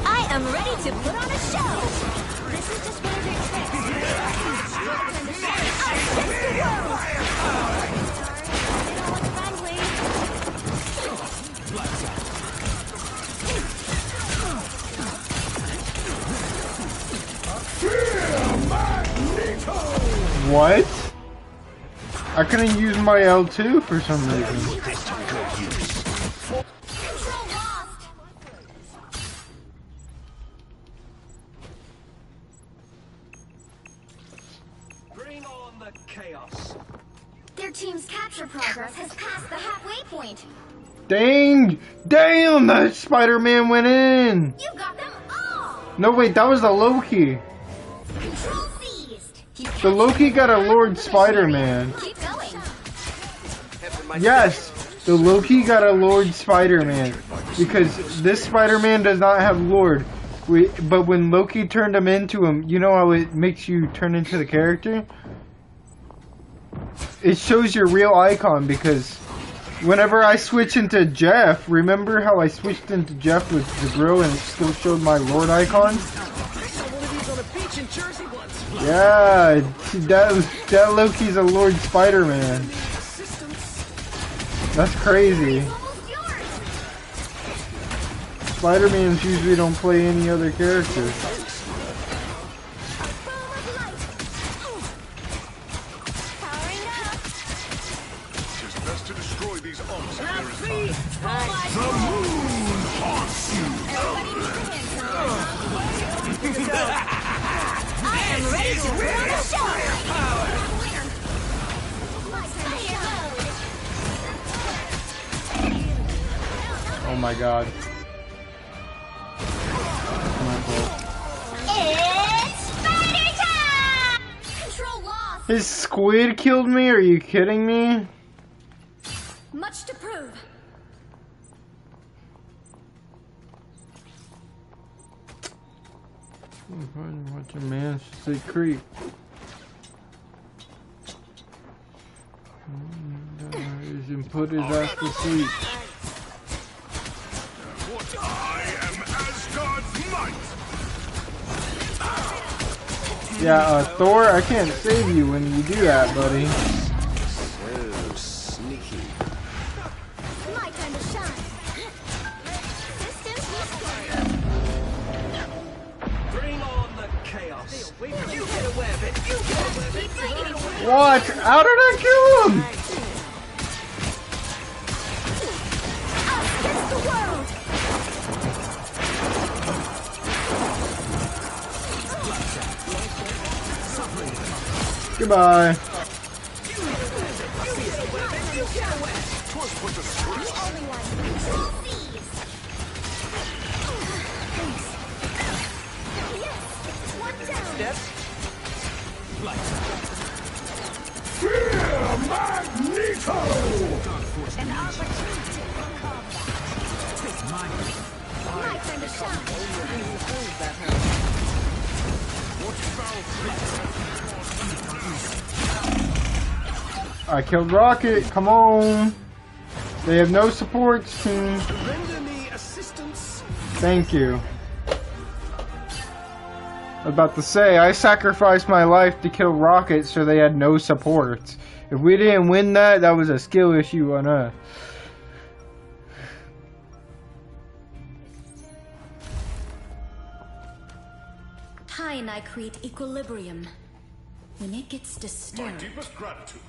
I am ready to put on a show. This is just one of your tricks. Against the world. Sorry, they don't look friendly. What? I couldn't use my L2 for some reason. Bring on the chaos. Their team's capture progress has passed the halfway point. Dang! Damn! That Spider-Man went in! You got them all! No, wait, that was the Loki. Control seized. The Loki got a Lord Spider-Man. Keep going. Yes! The Loki got a Lord Spider-Man. Because this Spider-Man does not have Lord. But when Loki turned him into him, you know how it makes you turn into the character? It shows your real icon because whenever I switch into Jeff, remember how I switched into Jeff with the grill and it still showed my Lord icon? Yeah, that Loki's a Lord Spider-Man. That's crazy. Spider-Mans usually don't play any other characters. The moon haunts you! I am ready to run the show! Oh my god. It's Spider time! Control lost! His squid killed me? Are you kidding me? Much to prove. Watch a man say creep. And put his ass to sleep. I am Asgard's might! Yeah, Thor, I can't save you when you do that, buddy. So sneaky. My time to shine. Bring on the chaos. You get away with it. You get away with it. What? How did I kill him? Against the world. Goodbye. Magneto! An opportunity for combat. My time to shine. I killed Rocket. Come on. They have no supports, team. Render me assistance. Thank you. I was about to say, I sacrificed my life to kill Rocket so they had no supports. If we didn't win that, that was a skill issue on us. Ty and I create equilibrium. When it gets My disturbed... deepest gratitude.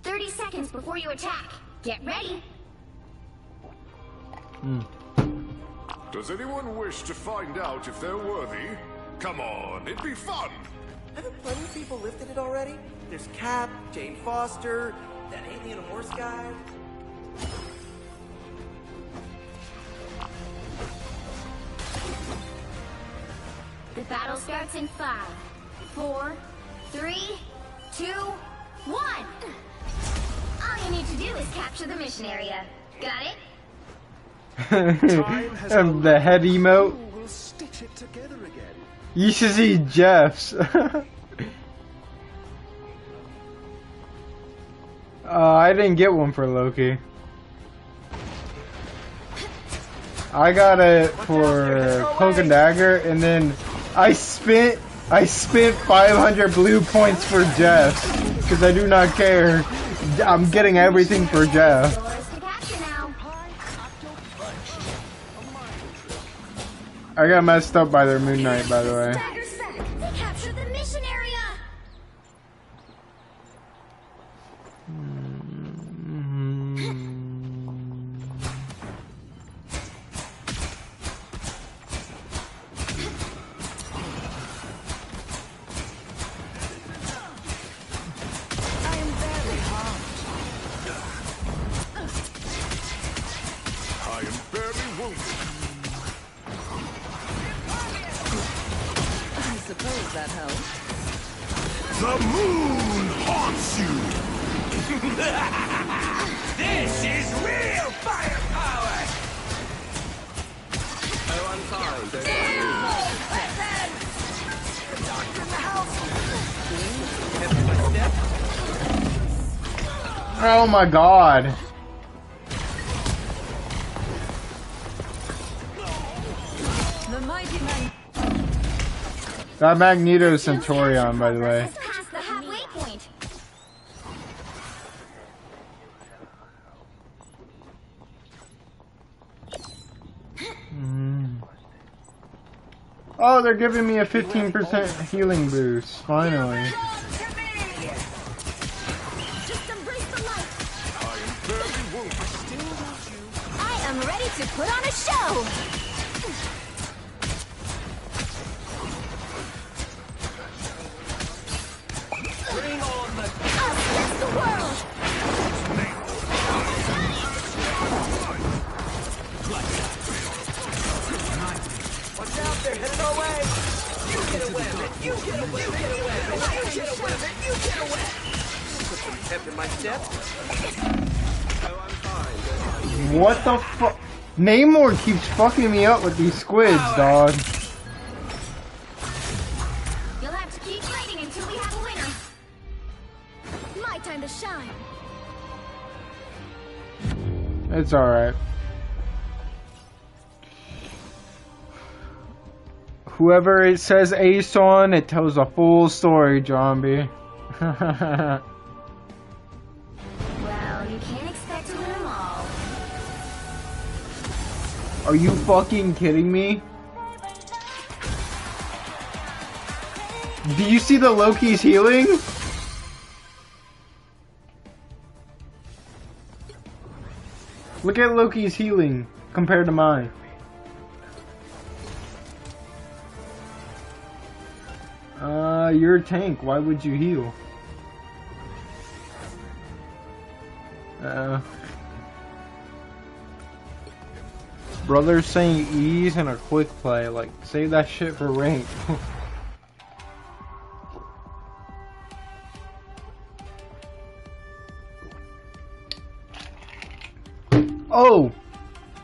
"30 seconds before you attack. Get ready." Does anyone wish to find out if they're worthy? Come on, it'd be fun! Haven't plenty of people lifted it already? There's Cap, Jane Foster, that alien horse guy. The battle starts in 5, 4, 3, 2, 1. All you need to do is capture the mission area. Got it? And the head emote. We'll stitch it together again. You should see Jeff's. I didn't get one for Loki. I got it for Cloak and Dagger, and then I spent 500 blue points for Jeff because I do not care. I'm getting everything for Jeff. I got messed up by their Moon Knight, by the way. Dagger's back. They captured the mission area. Suppose that helps. The moon haunts you! This is real firepower! Oh, I'm sorry. The doctor in the house! Oh my god. The mighty man. That Magneto Centurion, by the way. Past the halfway point. Oh, they're giving me a 15% healing boost, finally. Just embrace the light. I am ready to put on a show. Bring on the... Us against the world. Watch out, they're headed our way! You get away with it! You get away with it! You get away with it! You get away! Put some pep in my step. Oh, I'm fine. What the fuck? Namor keeps fucking me up with these squids, dog. You'll have to keep fighting until we have a winner. My time to shine. It's alright. Whoever it says Ace on, it tells a full story, John B. Well, you can't expect to win them all. Are you fucking kidding me? Do you see the Loki's healing? Look at Loki's healing compared to mine. You're a tank. Why would you heal? Brother's saying ease and a quick play. Like, save that shit for rank. Oh!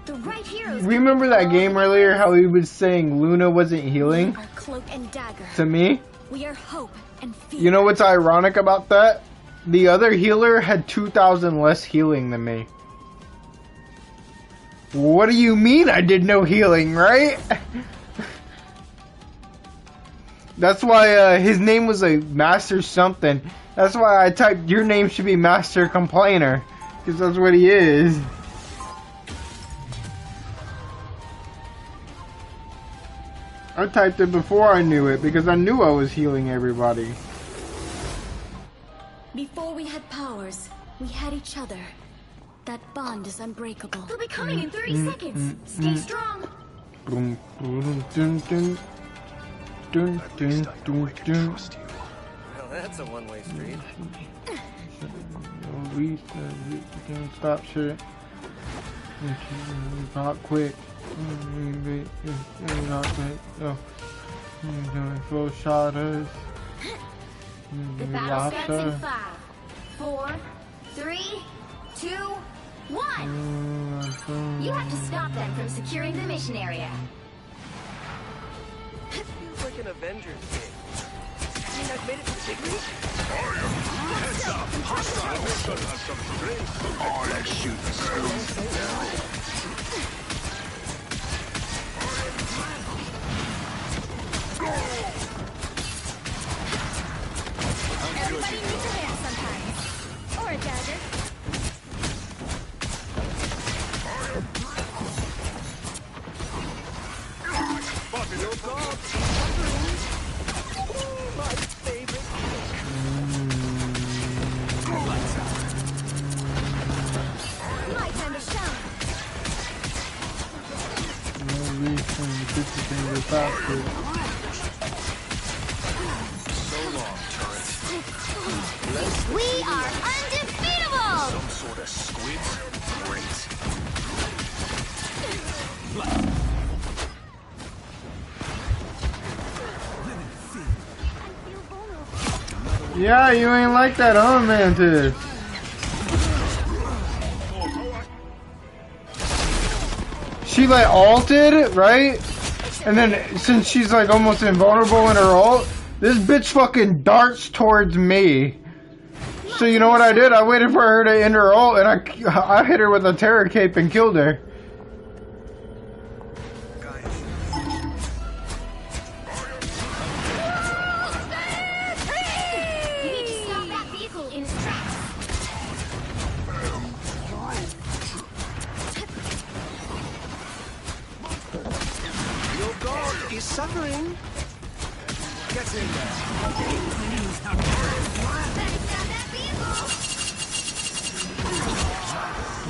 The right heroes. Remember that game earlier how he was saying Luna wasn't healing? Our cloak and dagger. To me? We are hope and fear. You know what's ironic about that? The other healer had 2,000 less healing than me. What do you mean I did no healing, right? That's why his name was like Master something. That's why I typed your name should be Master Complainer. Because that's what he is. I typed it before I knew it because I knew I was healing everybody. Before we had powers, we had each other. That bond is unbreakable. They'll be coming in 30 seconds. Stay strong. Dun, dun, dun, dun. Dun, dun, dun, dun. Well, that's a one-way street. We can't stop shit. Not quick. Not quick. Oh. Full shotters. The battle starts in 5, 4, 3, 2, 1. You have to stop them from securing the mission area. Feels like an Avengers game. I mean, I've made it to victory. Heads up! Hostile! Oh, let's shoot the schools. Everybody needs a hand sometimes. Or a dagger. bastard. So long, turret. We are undefeatable! Some sort of squids? Great. Yeah, you ain't like that, huh, Mantis? She like ulted, right? And then since she's like almost invulnerable in her ult, this bitch fucking darts towards me. So you know what I did? I waited for her to end her ult and I hit her with a terror cape and killed her. You need to stop that vehicle in its tracks. Your god is suffering. Get in there.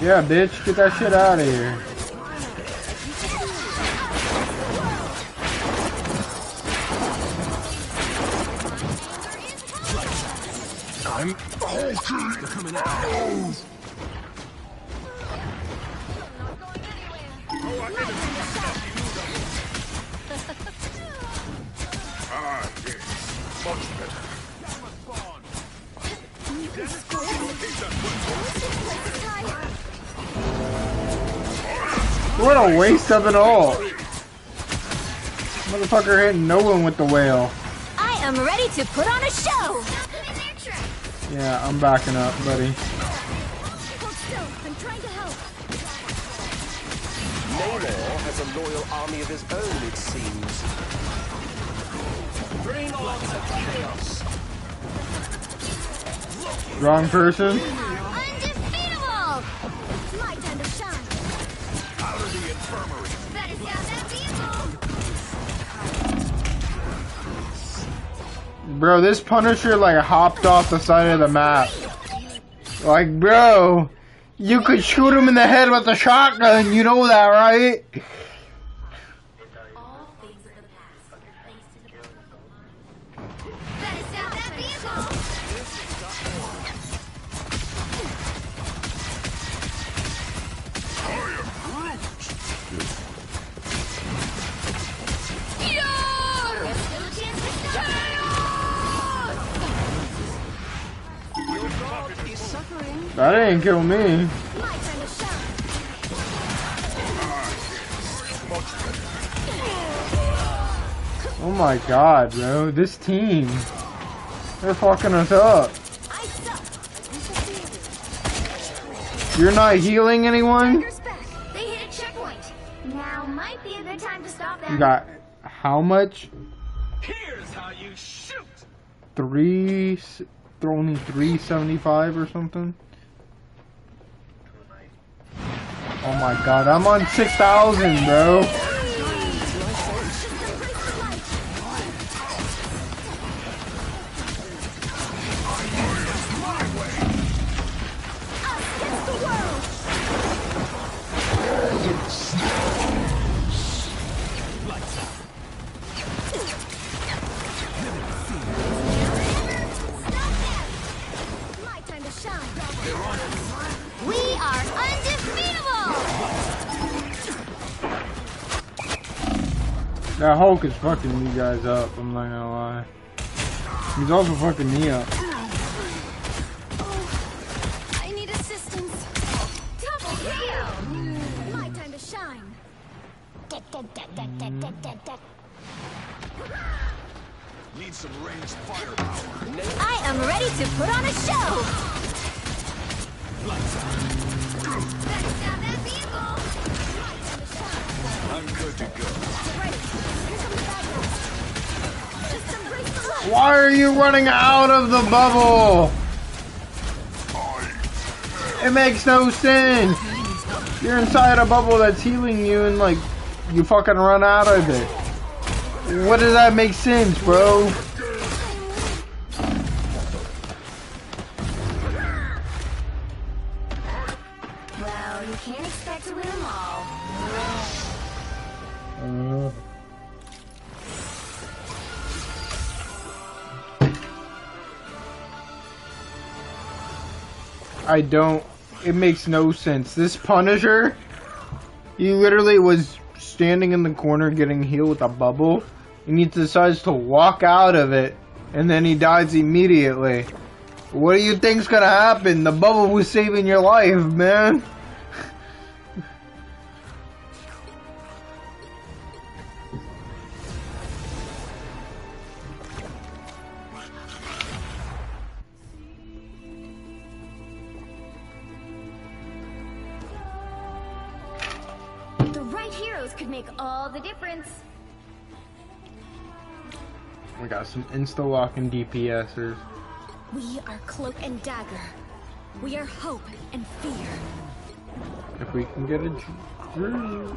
Yeah, bitch, get that shit out of here. I'm coming out. Ah, yes. Much better. What a waste of it all. Motherfucker hitting no one with the whale. I am ready to put on a show! Yeah, I'm backing up, buddy. Hold still, I'm trying to help. Namor has a loyal army of his own, it seems. Bring on the chaos. Wrong person. Undefeatable! My time to shine. Out of the infirmary. Better stop that vehicle! Bro, this Punisher like hopped off the side of the map. Like, bro, you could shoot him in the head with a shotgun, you know that, right? Better stop that vehicle! Your god is suffering. That didn't kill me. My time to shine. Oh my god, bro, this team. They're fucking us up. You're not healing anyone? They hit a checkpoint. Now might be a good time to stop them. You got how much? Here's how you shoot. Only 375 or something? Oh my god, I'm on 6,000, bro. My time to shine. We are undefeatable! That Hulk is fucking you guys up, I'm not gonna lie. He's also fucking me up. I need assistance. Double kill! My time to shine. Need some ranged firepower. I am ready to put on a show! Better stop that vehicle! I'm good to go. Why are you running out of the bubble? It makes no sense. You're inside a bubble that's healing you and like you fucking run out of it. What does that make sense, bro? Well, you can't expect to win them all. I don't. It makes no sense. This Punisher, he literally was standing in the corner getting healed with a bubble, and he decides to walk out of it, and then he dies immediately. What do you think's gonna happen? The bubble was saving your life, man. The right heroes could make all the difference. We got some insta-locking DPSers. We are Cloak and Dagger. We are hope and fear. If we can get a Drew.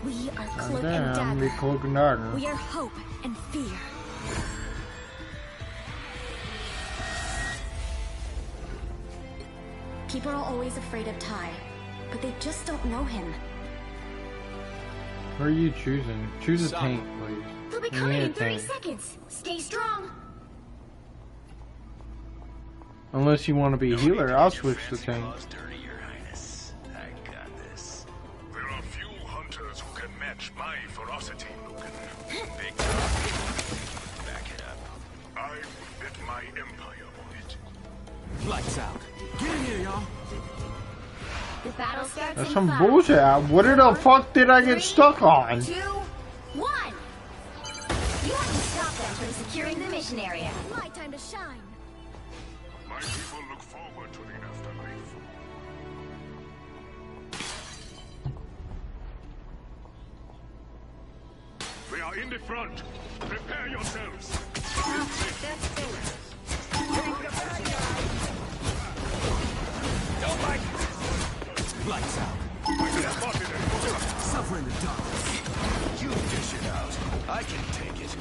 We are Cloak Damn, and Dagger. we Cloak and Dagger. We are hope and fear. People are always afraid of Ty, but they just don't know him. What are you choosing? Choose a tank, please. They'll be We coming need a in 30 tank. seconds. Stay strong. Unless you want to be a healer, I'll switch to tank. There are few hunters who can match my ferocity, Lucan. Big back it up. I will bet my empire on it. Lights out. Get in here, y'all. The battle starts That's in some 5, bullshit. What the fuck did I get 3, stuck on? 2, 1. You have to stop them from securing the mission area. My time to shine. My people look forward to the afterlife. We are in the front. Prepare yourselves. Don't like it. Lights out. Suffer in the dark. You dish it out. I can take it.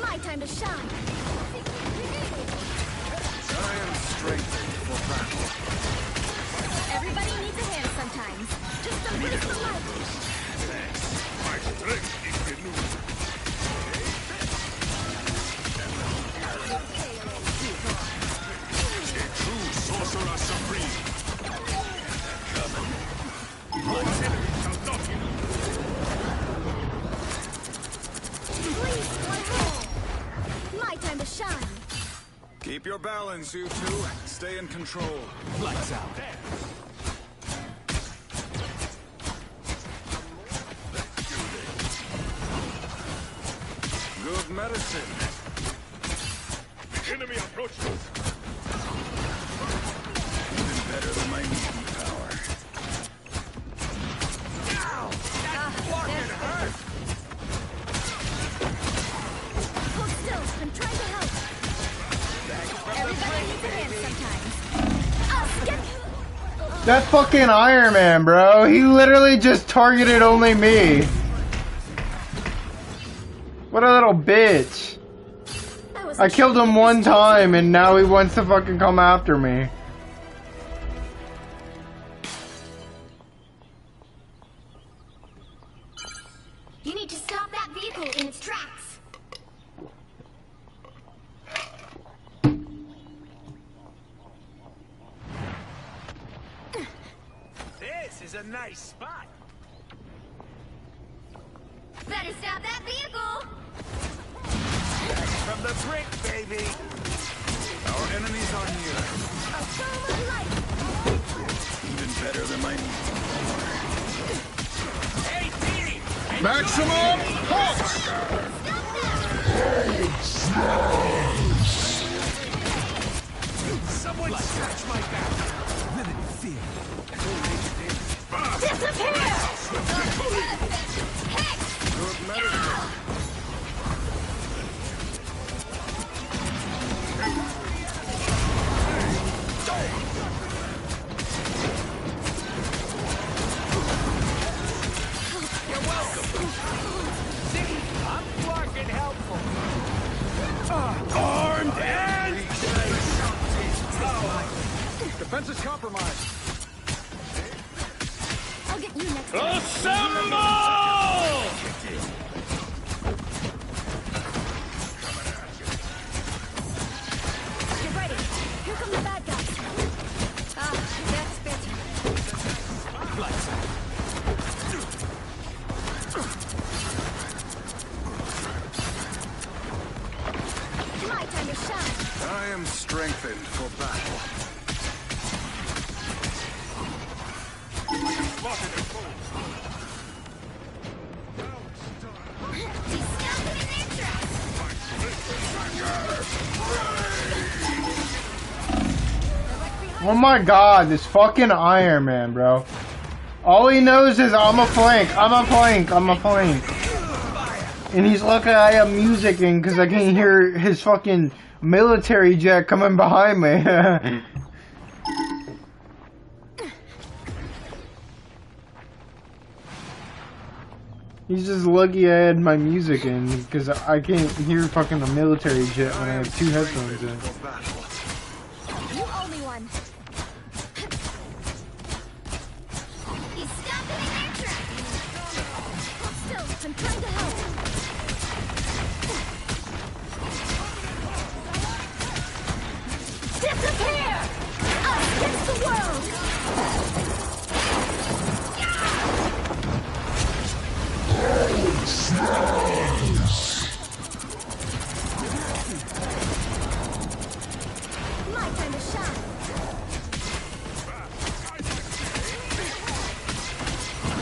My time to shine. I am strengthened for battle. Everybody needs a hand sometimes. Just a bit of light. Thanks. My strength is renewed. A true sorcerer supreme. One's enemy shall not be Please, my home. My time to shine. Keep your balance, you two. Stay in control. Lights out. Good medicine. The enemy approaches. Even better than my mutant power. Hold still. I'm trying to help. Everybody needs a hand sometimes. I'll skip. That fucking Iron Man, bro. He literally just targeted only me. What a little bitch. I killed him one time and now he wants to fucking come after me. You need to stop that vehicle in its tracks. This is a nice spot. Better stop that vehicle. From the brink, baby. Our enemies are near. A foam of light. Even better than my mutant power. Hey, team! Maximum pulse! Someone scratch my back. Living fear. Disappear! Good medicine. You're welcome. See, I'm fucking helpful. Armed and... Defense is compromised. I'll get you next Assemble! Get ready. Here come the bad guys. Ah, that's better. Lights out. My time to shine. I am strengthened for battle. Oh my god, this fucking Iron Man, bro. All he knows is I'm a flank, I'm a flank, I'm a flank. And he's lucky I am musicking because I can hear his fucking military jet coming behind me. He's just lucky I had my music in because I can't hear fucking the military jet when I have two headphones in. You owe me one. He's stopping in their tracks. Hold still. I'm trying to help. Disappear! Us against the world! My time to shine.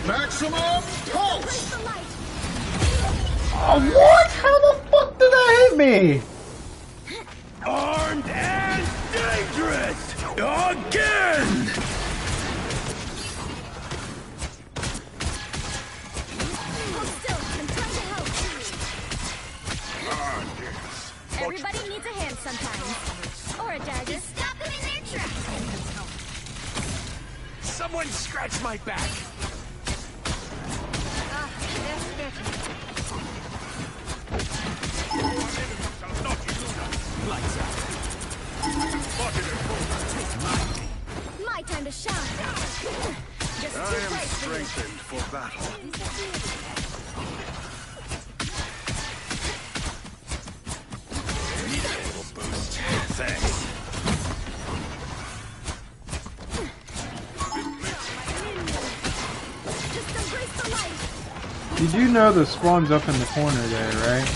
Maximum pulse! The light. Oh, what? How the fuck did that hit me? Armed and dangerous! Again! Hold still. I'm trying to help. Everybody needs a hand sometimes. Or a dagger. Stop them in their tracks. Someone scratch my back! Ah, that's better. Lights out. My time to shine. Just I two am fights for you. strengthened for battle. Need a little boost. Thanks. Just embrace the light. You do know the spawn's up in the corner there, right?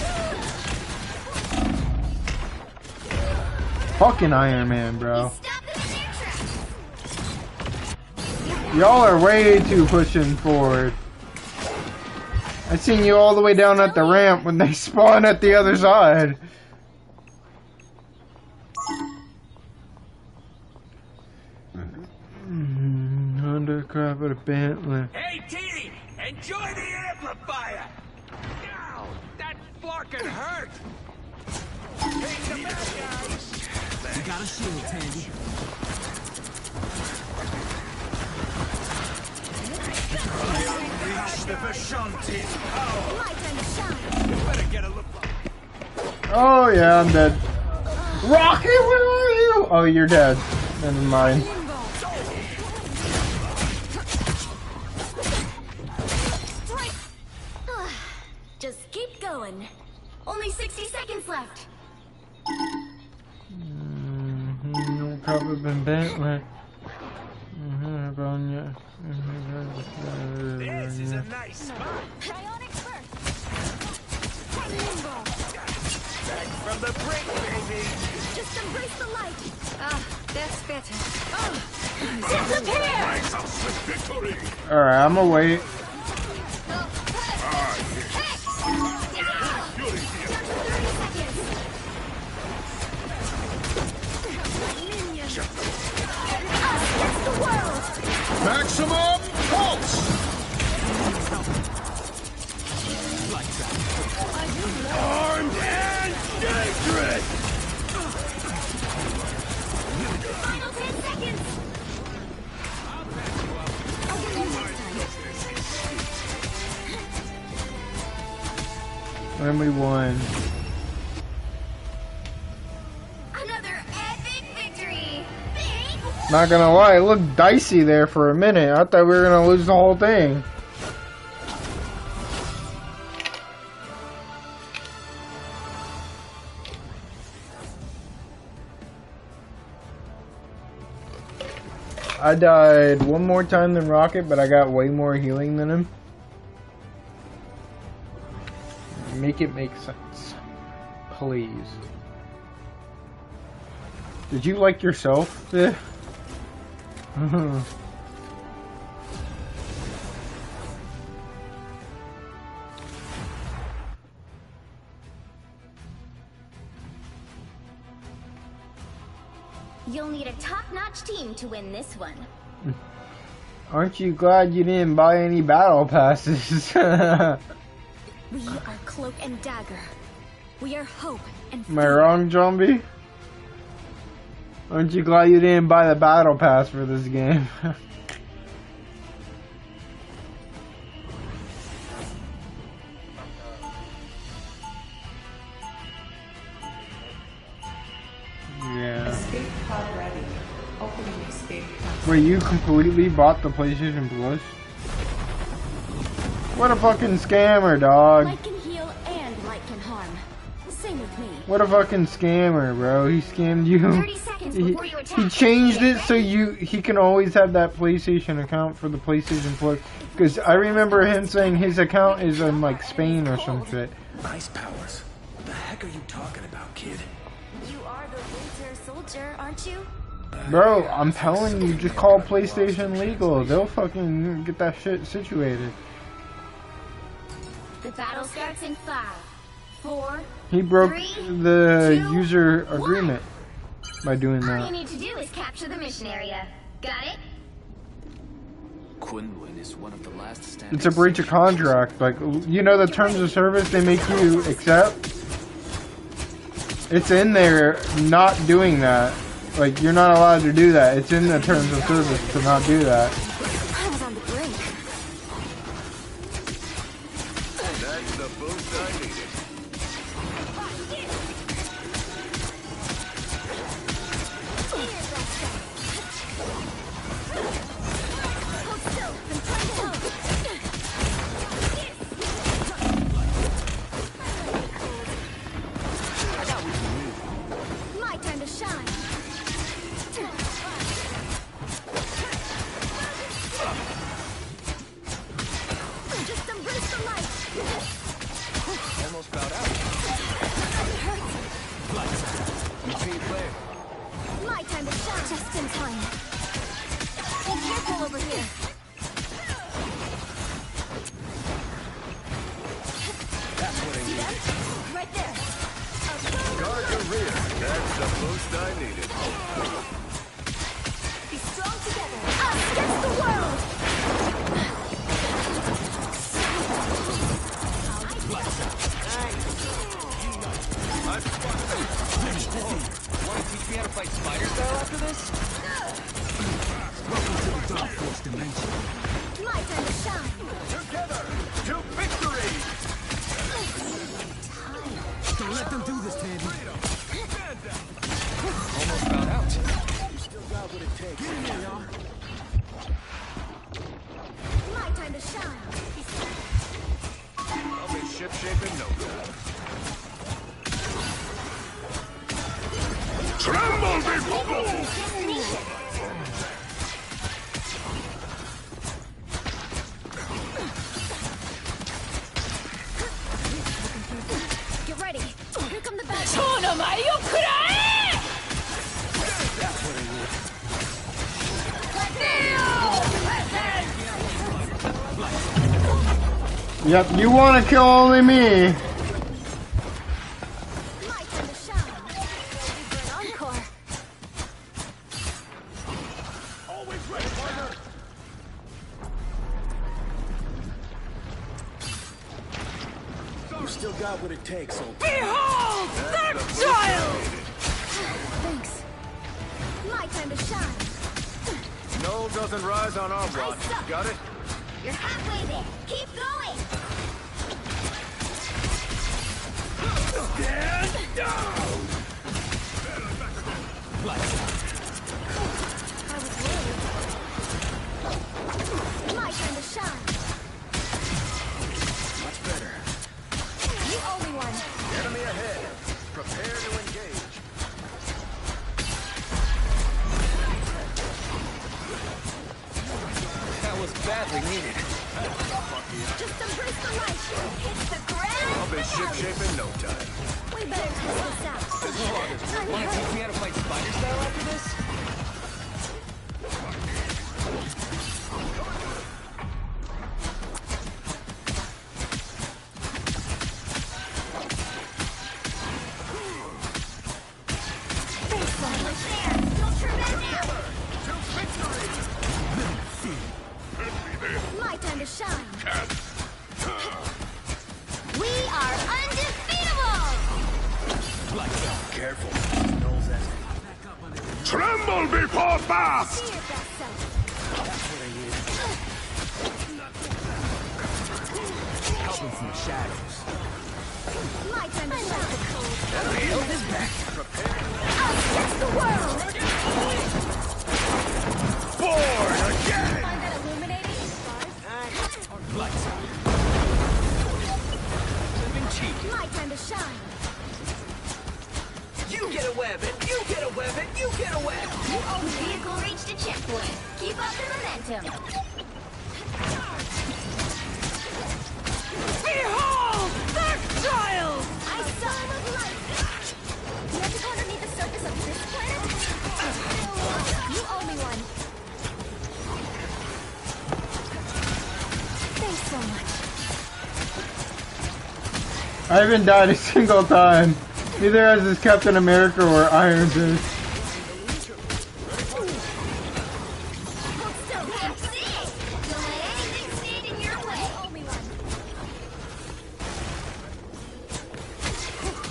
Fucking Iron Man, bro. Y'all are way too pushing forward. I seen you all the way down at the ramp when they spawn at the other side. Undercrop with a Bentley. Hey, team! Enjoy the amplifier! Ow! That fucking hurt! Take the bad guys! You got a shield, Tandy. Unleash the Vishanti power! My time to shine. You better get a look. Oh yeah, I'm dead. Rocky, where are you? Oh, you're dead. Never mind. Just keep going. Only 60 seconds left. Probably been Bentley. This is a nice spot. Bionic first. Back from the brink, baby. Just embrace the light. Ah, that's better. Disappear! Victory! Alright, I'm gonna wait. Maximum pulse! Armed and dangerous! Final 10 seconds. And we won. Another epic victory. Not gonna lie, it looked dicey there for a minute. I thought we were gonna lose the whole thing. I died one more time than Rocket, but I got way more healing than him. Make it make sense. Please. Did you like yourself? Yeah. You'll need a top-notch team to win this one. Aren't you glad you didn't buy any battle passes? We are Cloak and Dagger. We are hope and Am I wrong, Zombie? Aren't you glad you didn't buy the battle pass for this game? Yeah. Escape pod ready. Opening escape pod. Wait, you completely bought the PlayStation Plus? What a fucking scammer, dog. Light can heal and light can harm. Same with me. What a fucking scammer, bro. He scammed you. 30 seconds before you attack. He changed it so he can always have that PlayStation account for the PlayStation Plus. Because I remember him saying his account is in like Spain or some shit. Ice powers. What the heck are you talking about, kid? You are the Winter Soldier, aren't you? Bro, I'm telling you, just call PlayStation Legal. They'll fucking get that shit situated. The battle starts in 5, 4. He broke 3, the 2, user 1. agreement by doing All you that. need to do is capture the mission area. Got it? Quinlan is one of the last standing. It's a breach of contract. Like, you know the terms of service they make you accept? It's in there not doing that. Like, you're not allowed to do that. It's in the terms of service to not do that. I was on the brink. That's the boost I needed. My time to shine. Just embrace the light. Almost bowed out. You team player. My time to shine. Just in time. Be careful over here. That's what I needed. Right there. Guard your rear. That's the boost I needed. Be strong together. Us against the world. Want to teach me how to fight spider style after this? Welcome to the Dark Force dimension. My time to shine. Together to victory. Don't let them do this, Tandy. Almost bowed out. You still got what it takes. Here they are. My time to shine. I'll be ship-shape in no time. Tremble before! Get ready. Here come the bad guys. That's what I need. Yep, you want to kill only me. My time to shine. Ready for an encore. Always ready, partner. You still got what it takes, old Behold that child! Thanks. My time to shine. Snow doesn't rise on our watch. Got it? You're halfway there. Keep going. Stand down! I was worried. My time to shine. Much better. You owe me one. Enemy ahead. Prepare to engage. needed. Just embrace the light. Hit the ground. I'll be shipshape in no time. We better test this out. Want to teach me how to fight spider style after this? My time to shine. We are undefeatable! Careful. Tremble before fast! Be your best self. Help him from the shadows. My time to shine. Build his back. I'll catch the world! Born again! Find that illuminating? Lights out. Living cheek. My time to shine. You get a web and you get a web and you get a web. Vehicle reached a checkpoint. Keep up the momentum. Behold! That child! I saw of light. You have to go underneath the surface of this planet? You owe me one. Thanks so much. I haven't died a single time. Neither has this Captain America or Iron Fist. Hold still, that's it! Don't let anything stand in your way. You owe me one.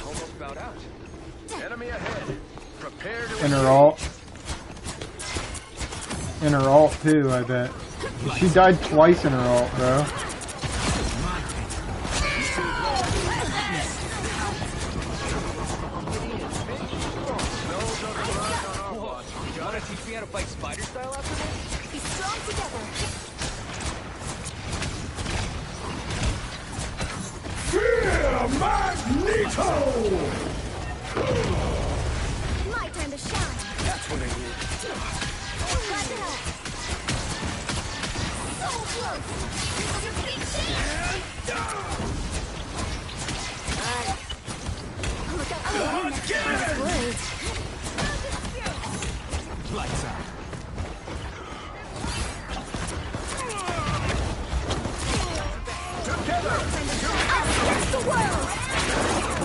Almost about out. Enemy ahead. Prepare to In her ult. In her ult too, I bet. She died twice in her ult, bro. Want to teach me how to fight spider style after this? Be strong together. Fear Magneto! My time to shine. That's what I need. Wrap it up. So close. Your big Look out for the wind. Lights out. Together! That's the world.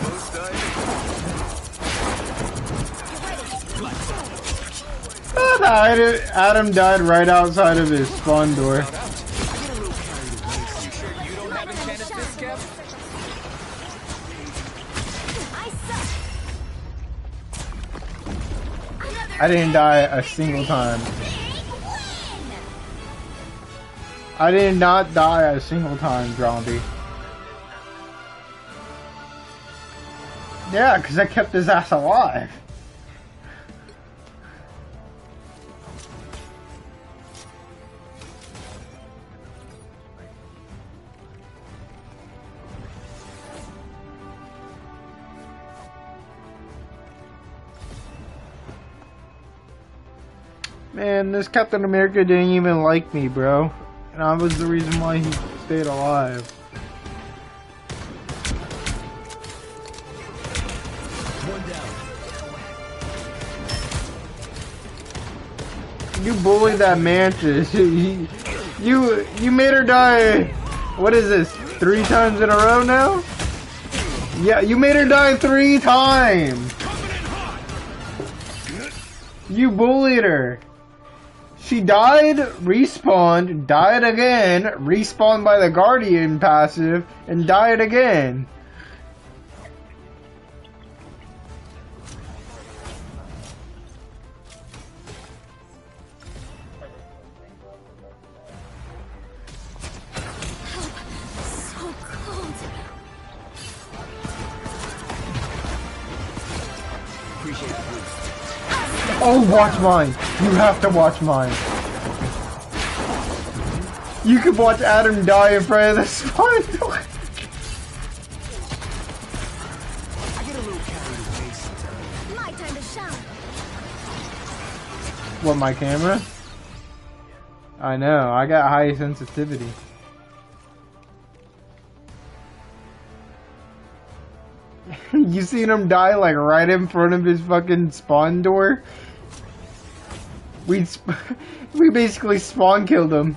Most Oh, no, Adam died right outside of his spawn door. You sure you don't have enchanted fist, Kev? I didn't die a single time. I did not die a single time, Drombie. Yeah, because I kept his ass alive. Man, this Captain America didn't even like me, bro. And I was the reason why he stayed alive. One down. You bullied that Mantis. You made her die. What is this? 3 times in a row now? Yeah, you made her die 3 times. You bullied her. She died, respawned, died again, respawned by the Guardian passive, and died again. So cold. Appreciate it. Oh, watch mine. You have to watch mine. You could watch Adam die in front of the spawn door. I get a little carried away sometimes. My time to shine. What, my camera? I know, I got high sensitivity. You seen him die like right in front of his fucking spawn door? We basically spawn killed him.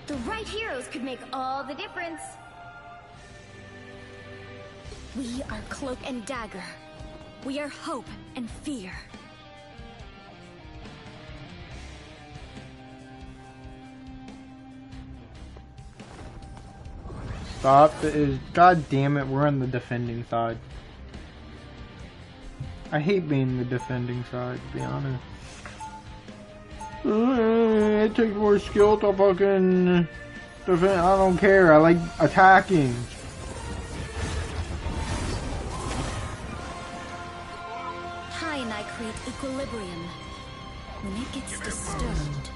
The right heroes could make all the difference. We are Cloak and Dagger. We are hope and fear. Stop. God damn it, we're on the defending side. I hate being the defending side, to be honest. It takes more skill to fucking defend. I don't care. I like attacking. Hi and I create equilibrium. When it gets disturbed.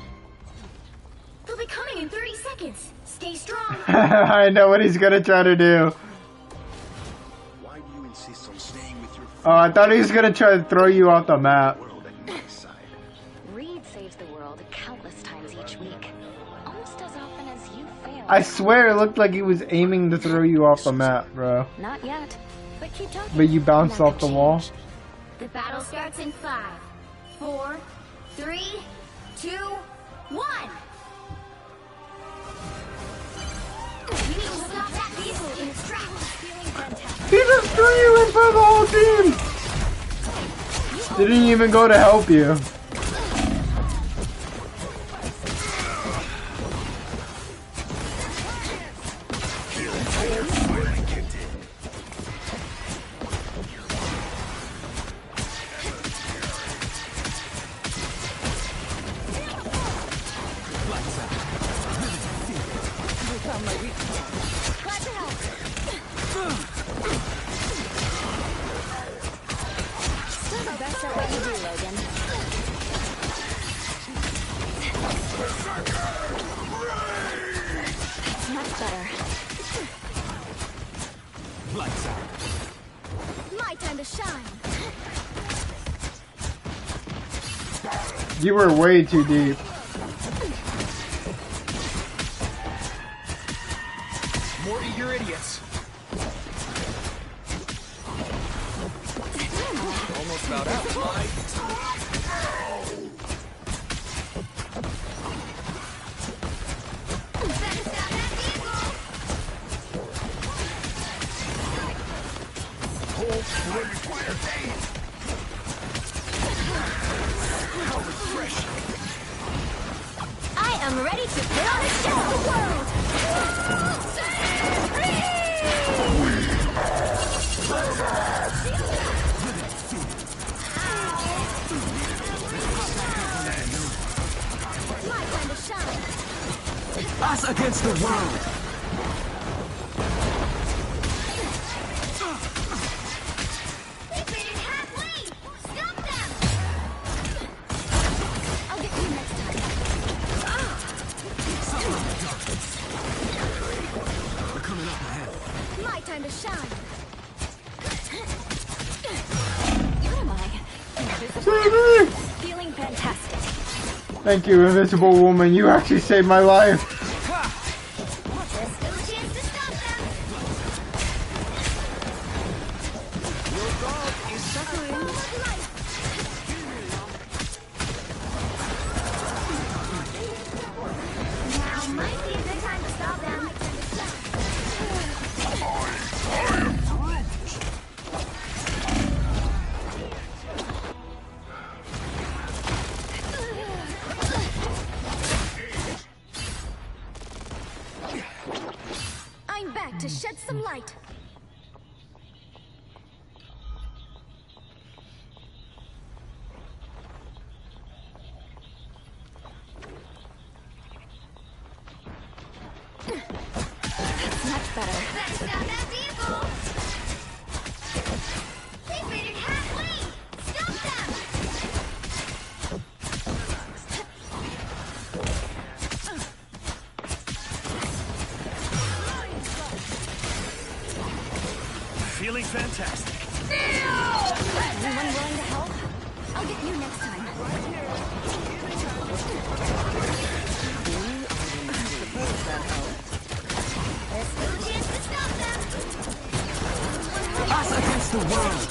They'll be coming in 30 seconds. Stay strong. I know what he's gonna try to do. Why do you insist on staying with your Oh, I thought he was gonna try to throw you off the map. Reed saves the world countless times each week. Almost as often as you fail. I swear it looked like he was aiming to throw you off the map, bro. Not yet. But keep talking. But you bounced off the wall. The battle starts in 5, 4, 3, 2, 1. We need to stop that vehicle in its tracks. He just threw you in front of the whole team! Didn't even go to help you. My time to shine. You were way too deep. More eager idiots. Almost about out. I am ready to put on a show the world. My time to shine. Us against the world. They made it halfway. Stop them. I'll get you next time. They're coming up ahead. My time to shine. What am I? Feeling fantastic. Thank you, Invisible Woman. You actually saved my life. There's still a chance to stop them. Your dog is suffering. Now might be a good time to stop them. Feeling fantastic. Anyone willing to help? I'll get you next time. There's no chance to stop them. Us against the world.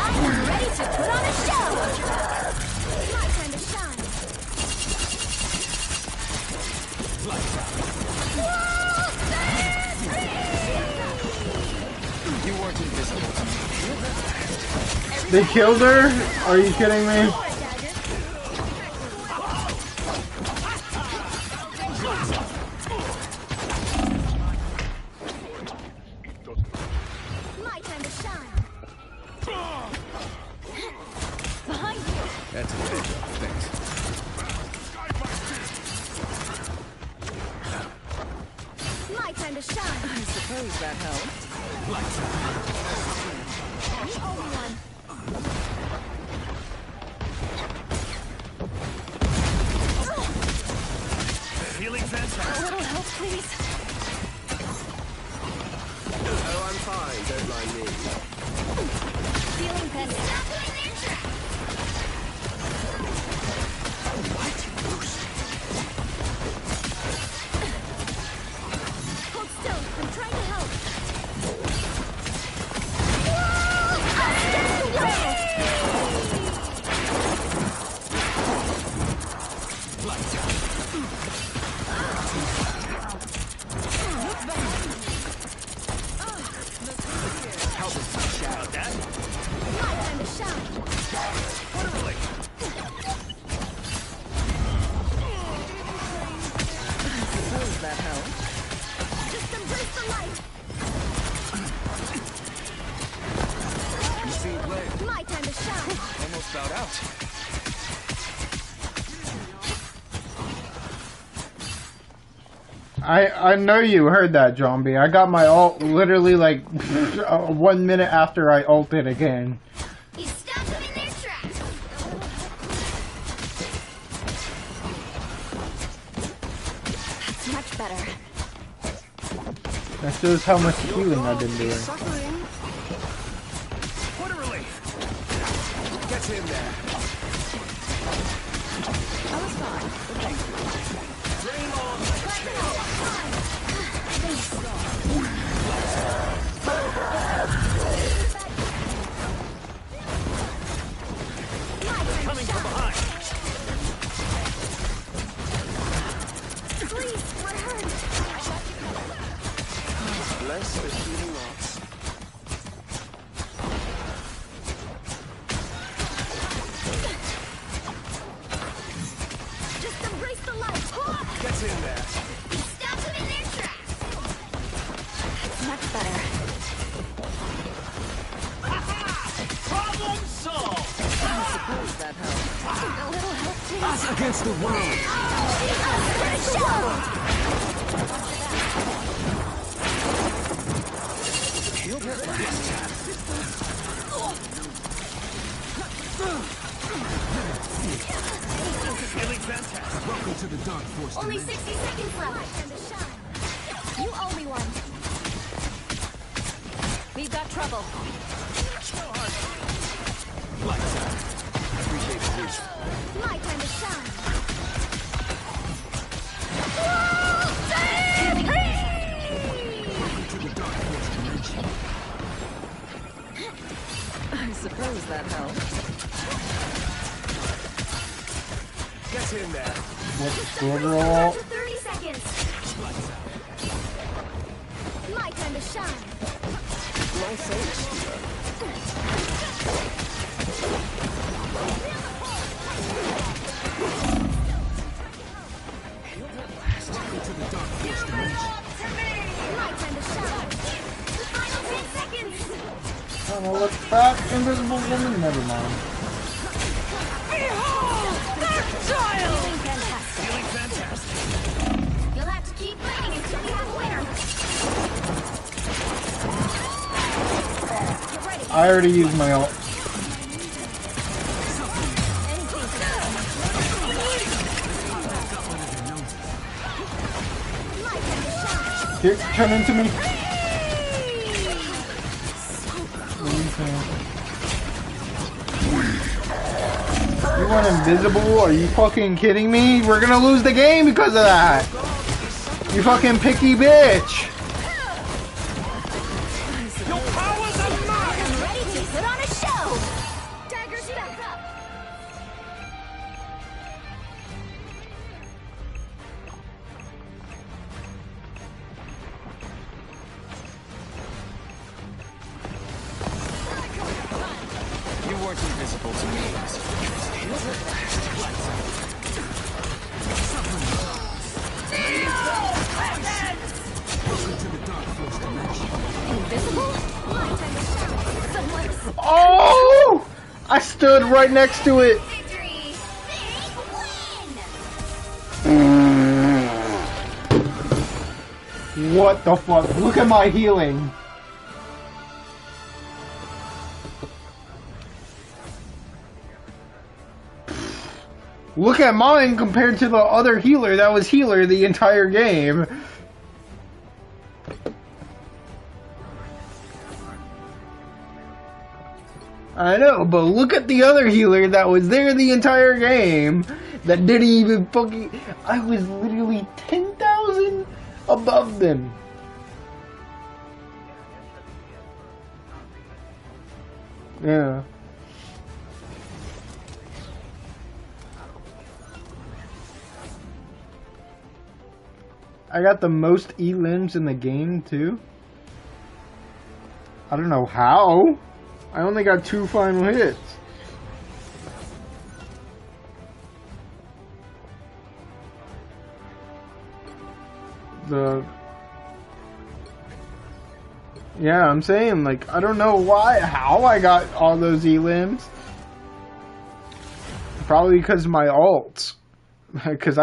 I'm ready to put on a show. It's my time to shine. You weren't invisible. They killed her? Are you kidding me? My time to shine. Behind you. That's a bit. Thanks. My time to shine. I suppose that helped. The only one. Feeling fantastic. A little help, please. Oh, I'm fine. Don't mind me. Feeling fantastic. Hold still. I'm trying to help. Help us shout that. My time to shine. What a relief. I suppose that helped. Just embrace the light. You see it play. My time to shine. Almost bowed out. I know you heard that, Zombie. I got my ult literally like 1 minute after I ulted again. You stopped them in their tracks. That's much better. That shows how much healing I've been doing. What a relief. Get him there. I was fine. But thank you. Dream on. Coming from behind. Please, what hurt? Bless the healing arts. Just embrace the light. Get in there. You stopped them in their tracks. That's much better. Problem solved. I suppose that helped. A little help, please. Us against the world. He'll get last. Feeling fantastic. Welcome to the Dark Force. Only 60 seconds left. Time to shine. You owe me one. We've got trouble. Lights out. Appreciate the boost. My time to shine. Welcome to the Dark Force dimension. I suppose that helped. Get in there. Overall, 30 seconds. Lights out. My time to shine. My thanks, dear. Welcome to the Dark Force dimension. My time to shine. The final 10 seconds. I don't know what's that invisible woman. Never mind. Feeling fantastic. Feeling fantastic. You'll have to keep fighting until we have a winner. Get ready. I already used my ult. My time to shine. Here, turn into me. You went invisible? Are you fucking kidding me? We're gonna lose the game because of that! You fucking picky bitch! Your powers are mine! I'm ready to put on a show! Daggers back up! You weren't invisible to me, Mr. Oh! I stood right next to it. What the fuck? Look at my healing. Look at mine compared to the other healer that was healer the entire game. I know, but look at the other healer that was there the entire game that didn't even fucking... I was literally 10,000 above them. Yeah. I got the most E-limbs in the game too. I don't know how. I only got 2 final hits. Yeah, I'm saying, like, I don't know how I got all those E-limbs. Probably because of my ults. Because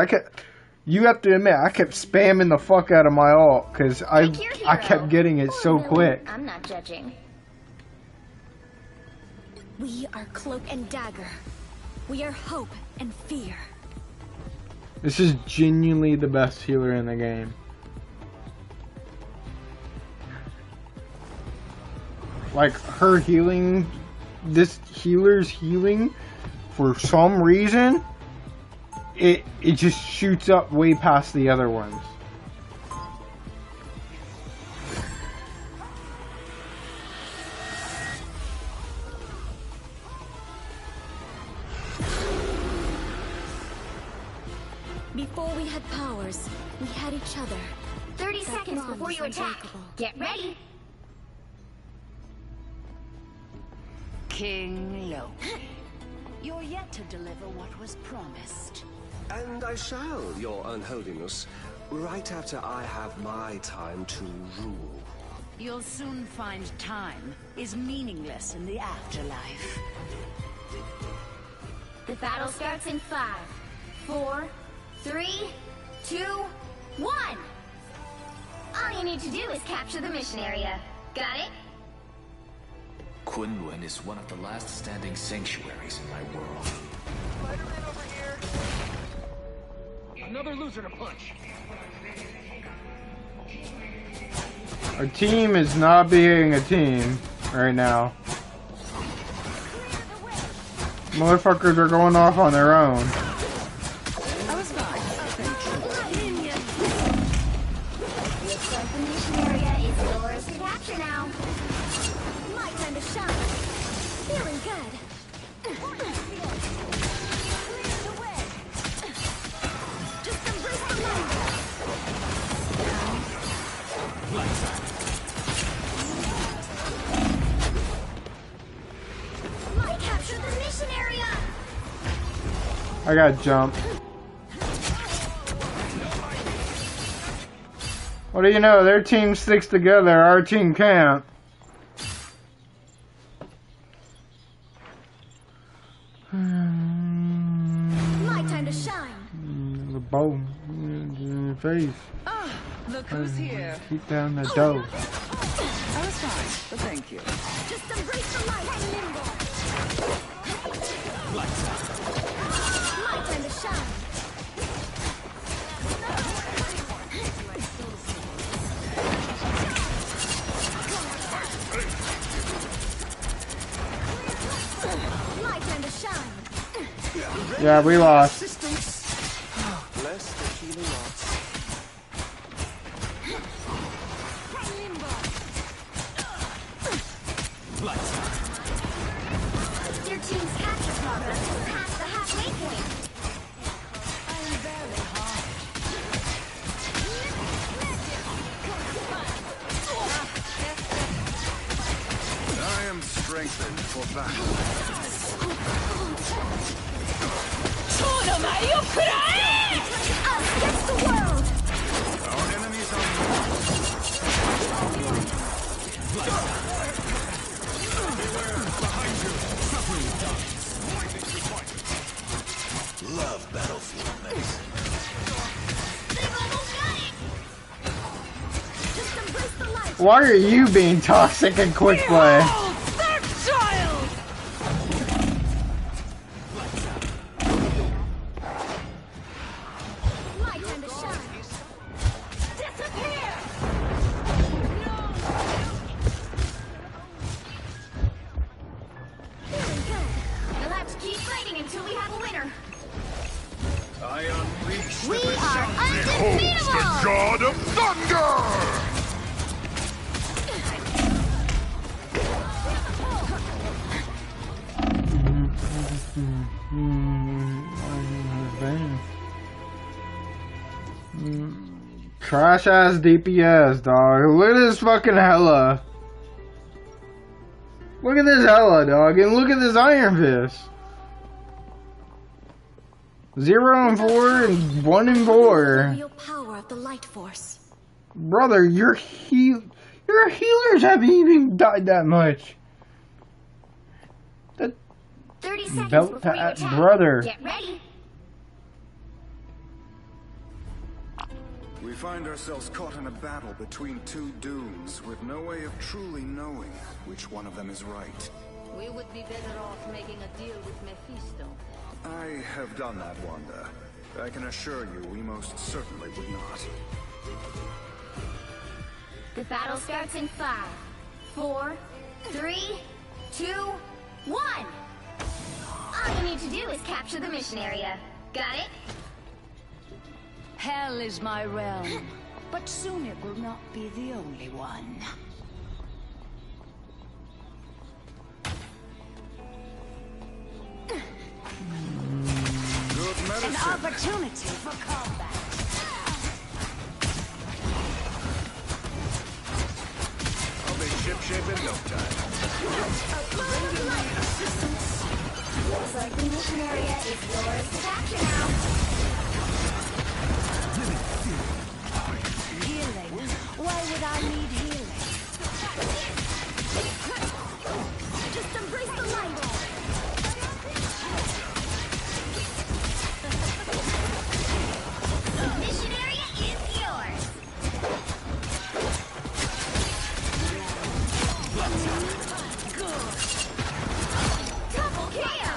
you have to admit, I kept spamming the fuck out of my ult, because I kept getting it so quick. I'm not judging. We are Cloak and Dagger. We are hope and fear. This is genuinely the best healer in the game. Like, her healing, this healer's healing, for some reason, it just shoots up way past the other ones. Before we had powers, we had each other. 30 seconds before you attack. Get ready. King Loki, you're yet to deliver what was promised. And I shall, your unholiness, right after I have my time to rule. You'll soon find time is meaningless in the afterlife. The battle starts in 5, 4, 3, 2, 1! All you need to do is capture the mission area. Got it? Kunlun is one of the last standing sanctuaries in my world. Spider-Man over here. Another loser to punch. Our team is not being a team right now. Motherfuckers are going off on their own. I was fine. Looks like the mission area is yours to capture now. My time to shine. Feeling good. Just embrace the light. Might capture the mission area. I got jumped. What do you know? Their team sticks together, our team can't. My time to shine. The bow in your face. Ah, look who's here. Keep down the dough. I was fine, but thank you. Just embrace the light and nimble. My time to shine. Yeah, we lost. Bless the healing arts. Your team's capture progress has passed the halfway point. I'm very hot. I am strengthened for battle. Us against the world! Our enemies are Love battlefield mates. They've almost got it! Just embrace the light! Why are you being toxic and quick play? That child! My time to shine! Disappear! Feeling good. You'll have to keep fighting until we have a winner. I unleash We the are Behold the undefeatable! God of Thunder! Trash ass DPS, dog. Look at this fucking Hella. Look at this Hella, dog, and look at this Iron Fist. 0 and 4 and 1 and 4. Real power of the light force. Brother, your healers haven't even died that much. 30 seconds Belt before you to attack. brother. Get ready. We find ourselves caught in a battle between two dooms, with no way of truly knowing which one of them is right. We would be better off making a deal with Mephisto. I have done that, Wanda. I can assure you we most certainly would not. The battle starts in 5, 4, 3, 2, 1. All you need to do is capture the mission area. Got it? Hell is my realm, but soon it will not be the only one. Good medicine. An opportunity for combat. I'll be ship-shape in no time. Looks like the mission area is yours to capture now. Healing. Why would I need healing? Just embrace the light. The mission area is yours. Double KO.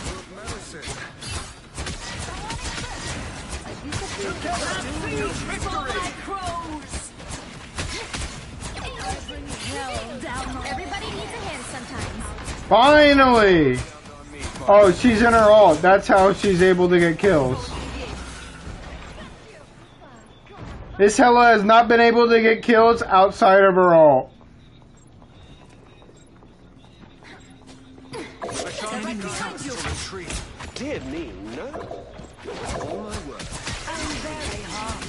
Good medicine. Everybody needs a hand sometimes. Finally! Oh, she's in her ult. That's how she's able to get kills. This Hella has not been able to get kills outside of her ult. Dear me, no. All my work. I'm very hot.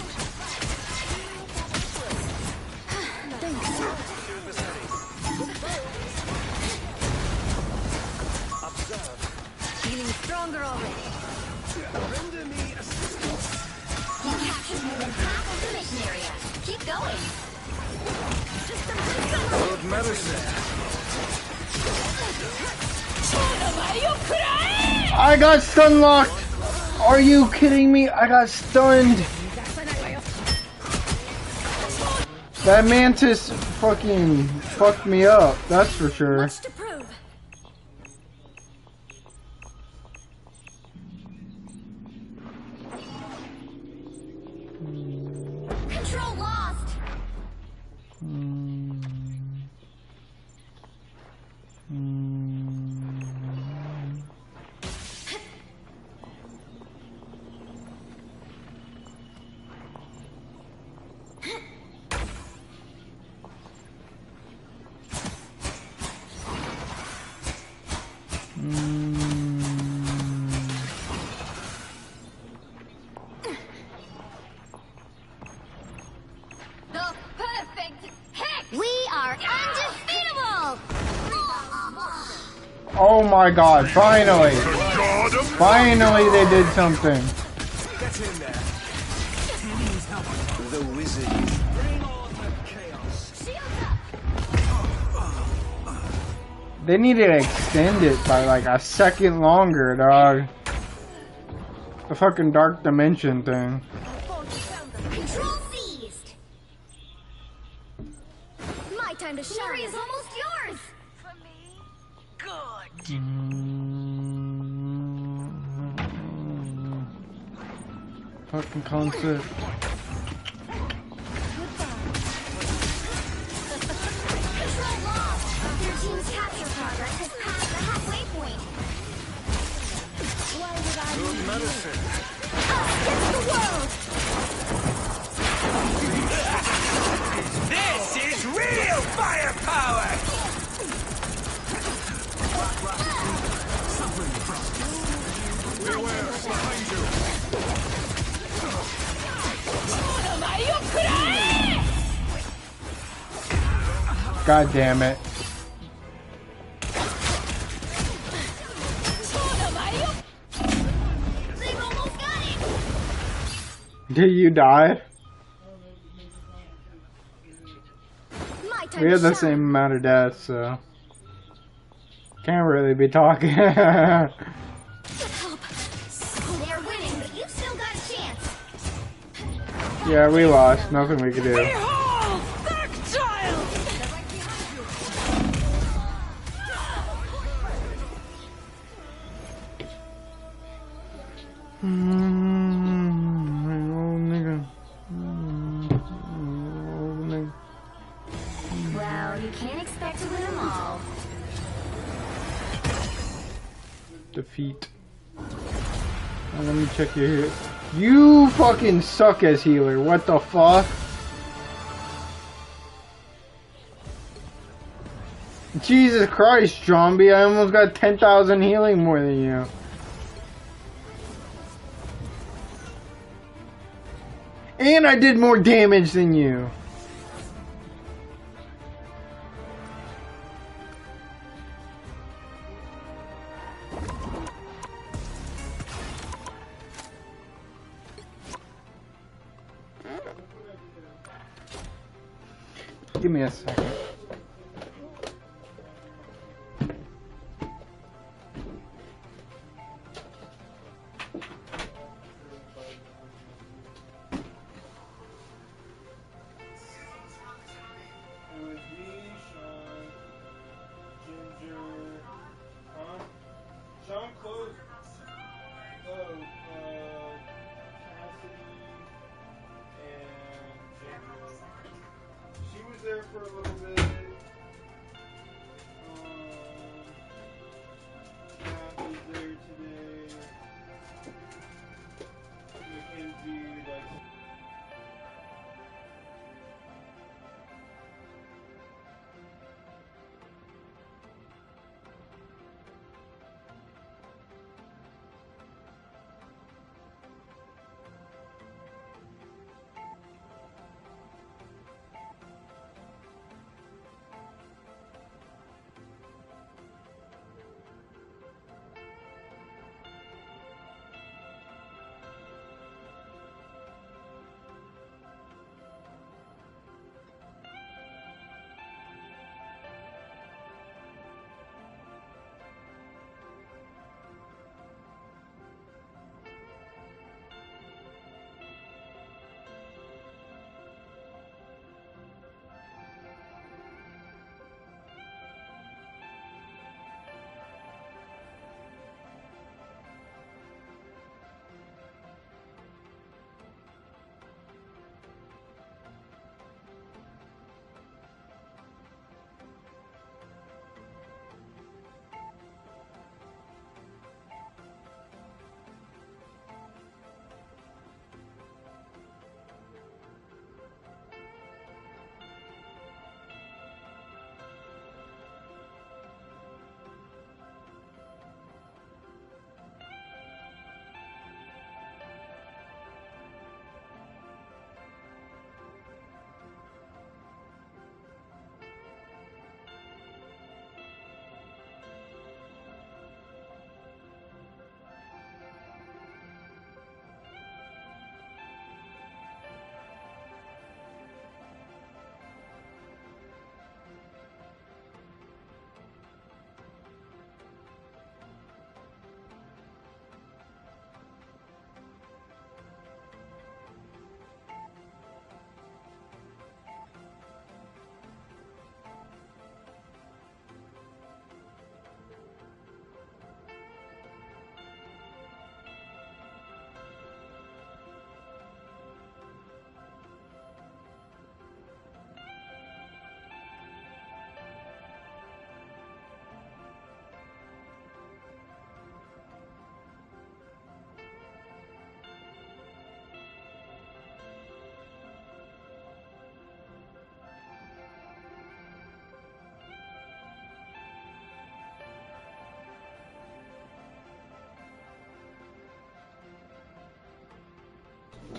Feeling stronger already. Render me assistance. You captured more than half of the mission area. Keep going. Just embrace the light. Good medicine. I got stun locked! Are you kidding me? I got stunned! That mantis fucking fucked me up, that's for sure. Much to prove. Control lost. Oh my god, finally! Finally they did something. That's him there. The wizard. Bring on the chaos. They need to extend it by like a second longer, dog. The fucking dark dimension thing. Control seized. My time to shine. Glory is almost yours. Fucking concept. Control lost. Your team's capture progress has passed the halfway point. Why would I Good medicine. against the world? This is real firepower! Beware, behind you! God damn it. They've almost got it. Did you die? My time We to have the shine. same amount of deaths, so can't really be talking. They're winning, but you've still got a chance. Yeah, we lost. Nothing we could do. Well, you can't expect to win them all. Defeat. Now let me check your heal. You fucking suck as healer. What the fuck? Jesus Christ, zombie. I almost got 10,000 healing more than you. And I did more damage than you. Give me a second. There for a little bit.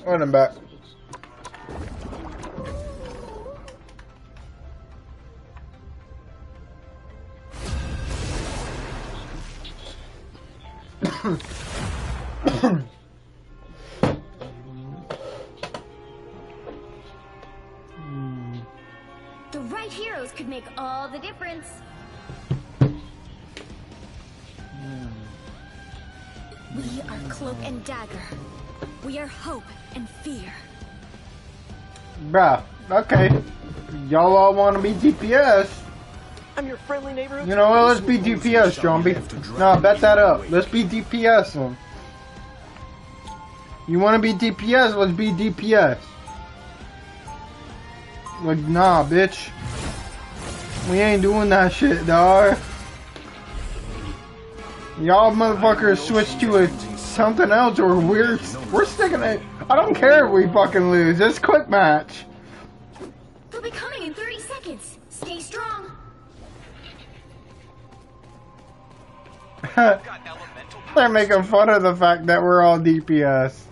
And I'm back. The right heroes could make all the difference. We are Cloak and Dagger. We are hope and fear. Bruh, okay. Y'all all want to be DPS. I'm your friendly neighborhood. You know what? Let's be DPS, Zombie. Nah, bet that up. Let's be DPS then. You want to be DPS? Let's be DPS. Like, nah, bitch. We ain't doing that shit, dawg. Y'all motherfuckers switch to something else or we're sticking it. I don't care if we fucking lose. It's quick match. They'll be coming in 30 seconds. Stay strong. They're making fun of the fact that we're all DPS.